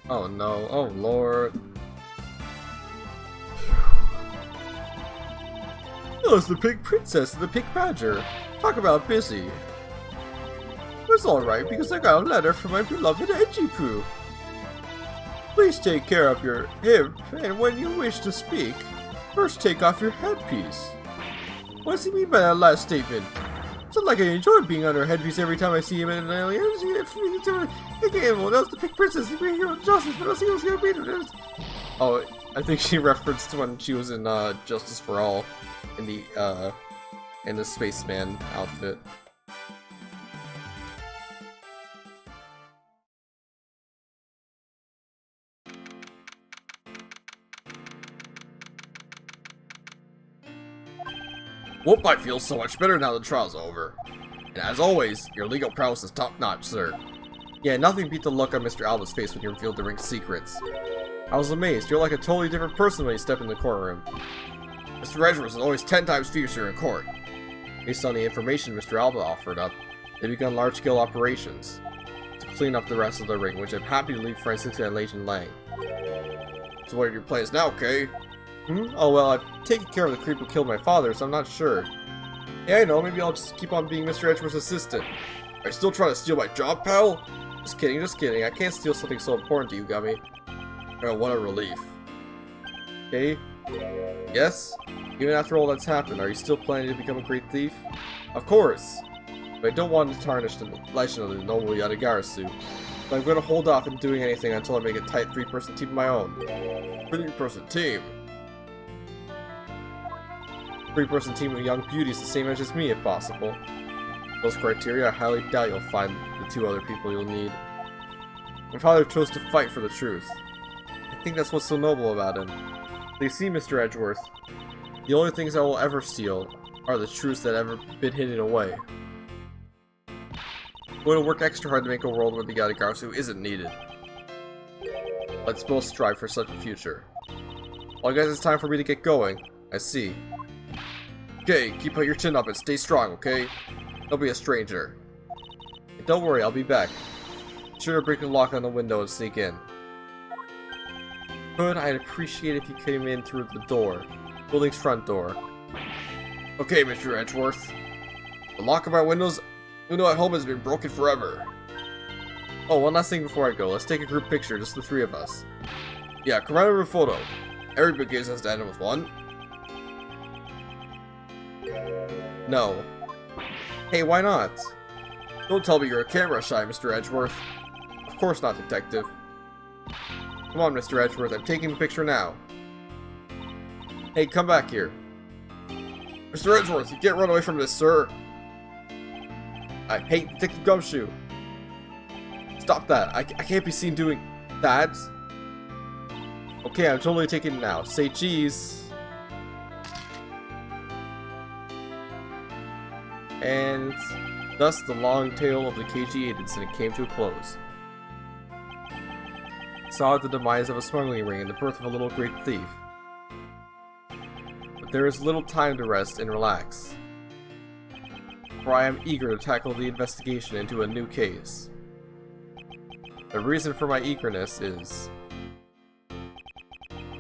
Oh no, oh lord. Oh, it's the Pink Princess and the Pink Badger. Talk about busy. It's alright because I got a letter from my beloved Edgy Poo. Please take care of your hip, and when you wish to speak, first take off your headpiece. What does he mean by that last statement? It's not like I enjoy being under a headpiece every time I see him in an alien. Again, well, that was the Pink Princess. He made hero justice, but I was gonna beat her. Oh, I think she referenced when she was in Justice for All, in the spaceman outfit. Whoop, I feel so much better now the trial's over. And as always, your legal prowess is top-notch, sir. Yeah, nothing beat the look on Mr. Alba's face when you revealed the ring's secrets. I was amazed. You're like a totally different person when you step in the courtroom. Mr. Edgeworth is always 10 times fiercer in court. Based on the information Mr. Alba offered up, they begun large-scale operations to clean up the rest of the ring, which I'm happy to leave Francis and Leighton Lang. So what are your plans now, Kay? Oh well, I've taken care of the creep who killed my father, so I'm not sure. Yeah, I know, maybe I'll just keep on being Mr. Edgeworth's assistant. Are you still trying to steal my job, pal? Just kidding, just kidding. I can't steal something so important to you, Gummy. Oh, what a relief. Okay? Yes? Even after all that's happened, are you still planning to become a great thief? Of course! But I don't want to tarnish the legend of the noble Yadagarasu. But I'm going to hold off on doing anything until I make a tight 3-person team of my own. 3-person team? 3-person team of young beauties the same age as me, if possible. Those criteria, I highly doubt you'll find the 2 other people you'll need. My father chose to fight for the truth. I think that's what's so noble about him. So you see, Mr. Edgeworth, the only things I will ever steal are the truths that have ever been hidden away. I'm going to work extra hard to make a world where the Yadagarasu isn't needed. Let's both strive for such a future. Well, I guess it's time for me to get going. I see. Okay, keep your chin up and stay strong, okay? Don't be a stranger. And don't worry, I'll be back. Be sure to break the lock on the window and sneak in. Good, I'd appreciate if you came in through the door. Building's front door. Okay, Mr. Edgeworth. The lock of our window at home has been broken forever. Oh, one last thing before I go. Let's take a group picture, just the 3 of us. Yeah, come right over a photo. Everybody gives us to end with one. No. Hey, why not? Don't tell me you're a camera shy, Mr. Edgeworth. Of course not, detective. Come on, Mr. Edgeworth, I'm taking the picture now. Hey, come back here. Mr. Edgeworth, you can't run away from this, sir. I hate Detective Gumshoe. Stop that. I can't be seen doing that. Okay, I'm totally taking it now. Say cheese. And thus the long tale of the KG-8 incident came to a close. Saw the demise of a smuggling ring and the birth of a little great thief. But there is little time to rest and relax, for I am eager to tackle the investigation into a new case. The reason for my eagerness is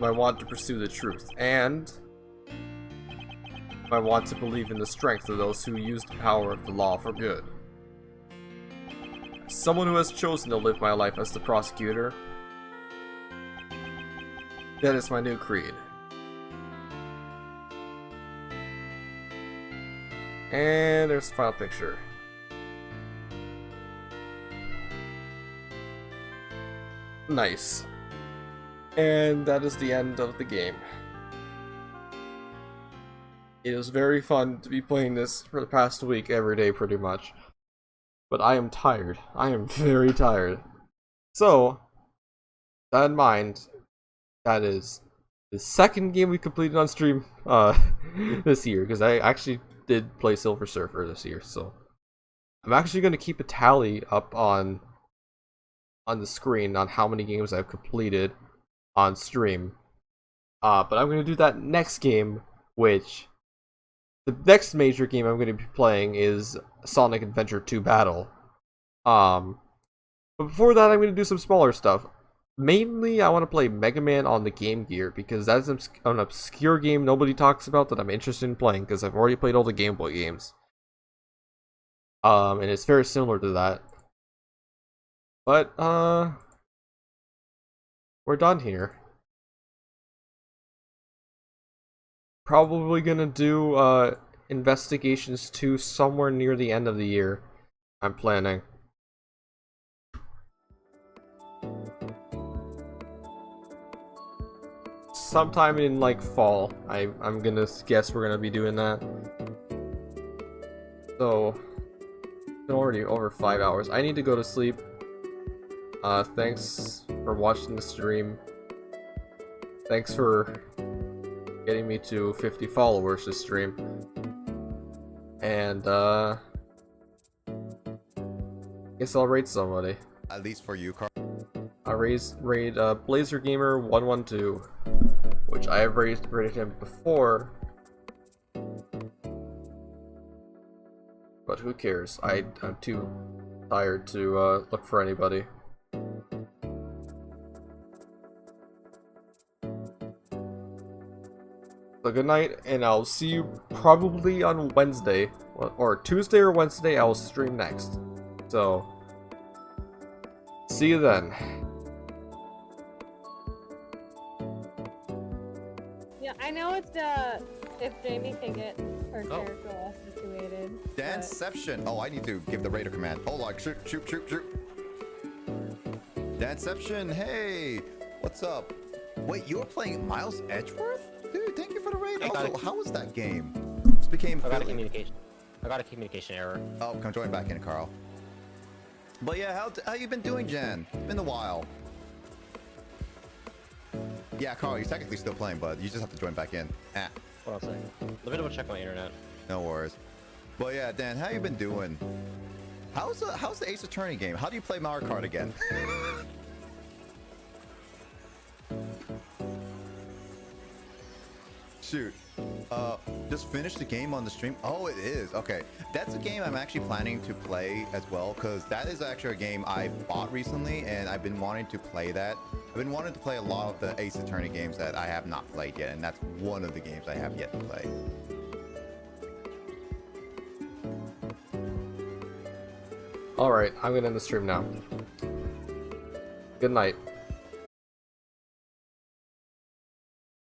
my want to pursue the truth, and I want to believe in the strength of those who use the power of the law for good. As someone who has chosen to live my life as the prosecutor, that is my new creed. And there's the final picture. Nice. And that is the end of the game. It was very fun to be playing this for the past week every day pretty much. But I am tired. I am very tired. So, that in mind, that is the second game we completed on stream this year, because I actually did play Silver Surfer this year, so I'm actually going to keep a tally up on the screen on how many games I've completed on stream. But I'm going to do that next game, which the next major game I'm going to be playing is Sonic Adventure 2 Battle. But before that, I'm going to do some smaller stuff. Mainly, I want to play Mega Man on the Game Gear, because that's an obscure game nobody talks about that I'm interested in playing, because I've already played all the Game Boy games. And it's very similar to that. But, we're done here. Probably gonna do Investigations 2 somewhere near the end of the year. I'm planning. Sometime in like fall. I'm gonna guess we're gonna be doing that. So it's already over 5 hours. I need to go to sleep. Thanks for watching the stream. Thanks for getting me to 50 followers this stream. And guess I'll raid somebody. At least for you, Carl. I'll raid Blazer Gamer 112, which I have raided him before. But who cares? I'm too tired to look for anybody. So good night, and I'll see you probably on Wednesday, or Tuesday or Wednesday. I'll stream next. So, see you then. Yeah, I know it's if Jamie can get her character all situated. Danceception. Oh, I need to give the raider command. Hold on. Shoot, shoot, shoot, shoot. Danceception. Hey, what's up? Wait, you were playing Miles Edgeworth? Dude, thank you for the raid. Also, how was that game? This became. I got a communication error. Oh, come join back in, Carl. But yeah, how you been doing, Jan? Been a while. Yeah, Carl, you're technically still playing, but you just have to join back in. Hold on a second. Let me double check my internet. No worries. But yeah, Dan, how you been doing? How's the Ace Attorney game? How do you play Mario Kart again? Shoot. Just finish the game on the stream. Oh, it is. Okay. That's a game I'm actually planning to play as well, because that is actually a game I bought recently, and I've been wanting to play that. I've been wanting to play a lot of the Ace Attorney games that I have not played yet, and that's one of the games I have yet to play. Alright, I'm gonna end the stream now. Good night.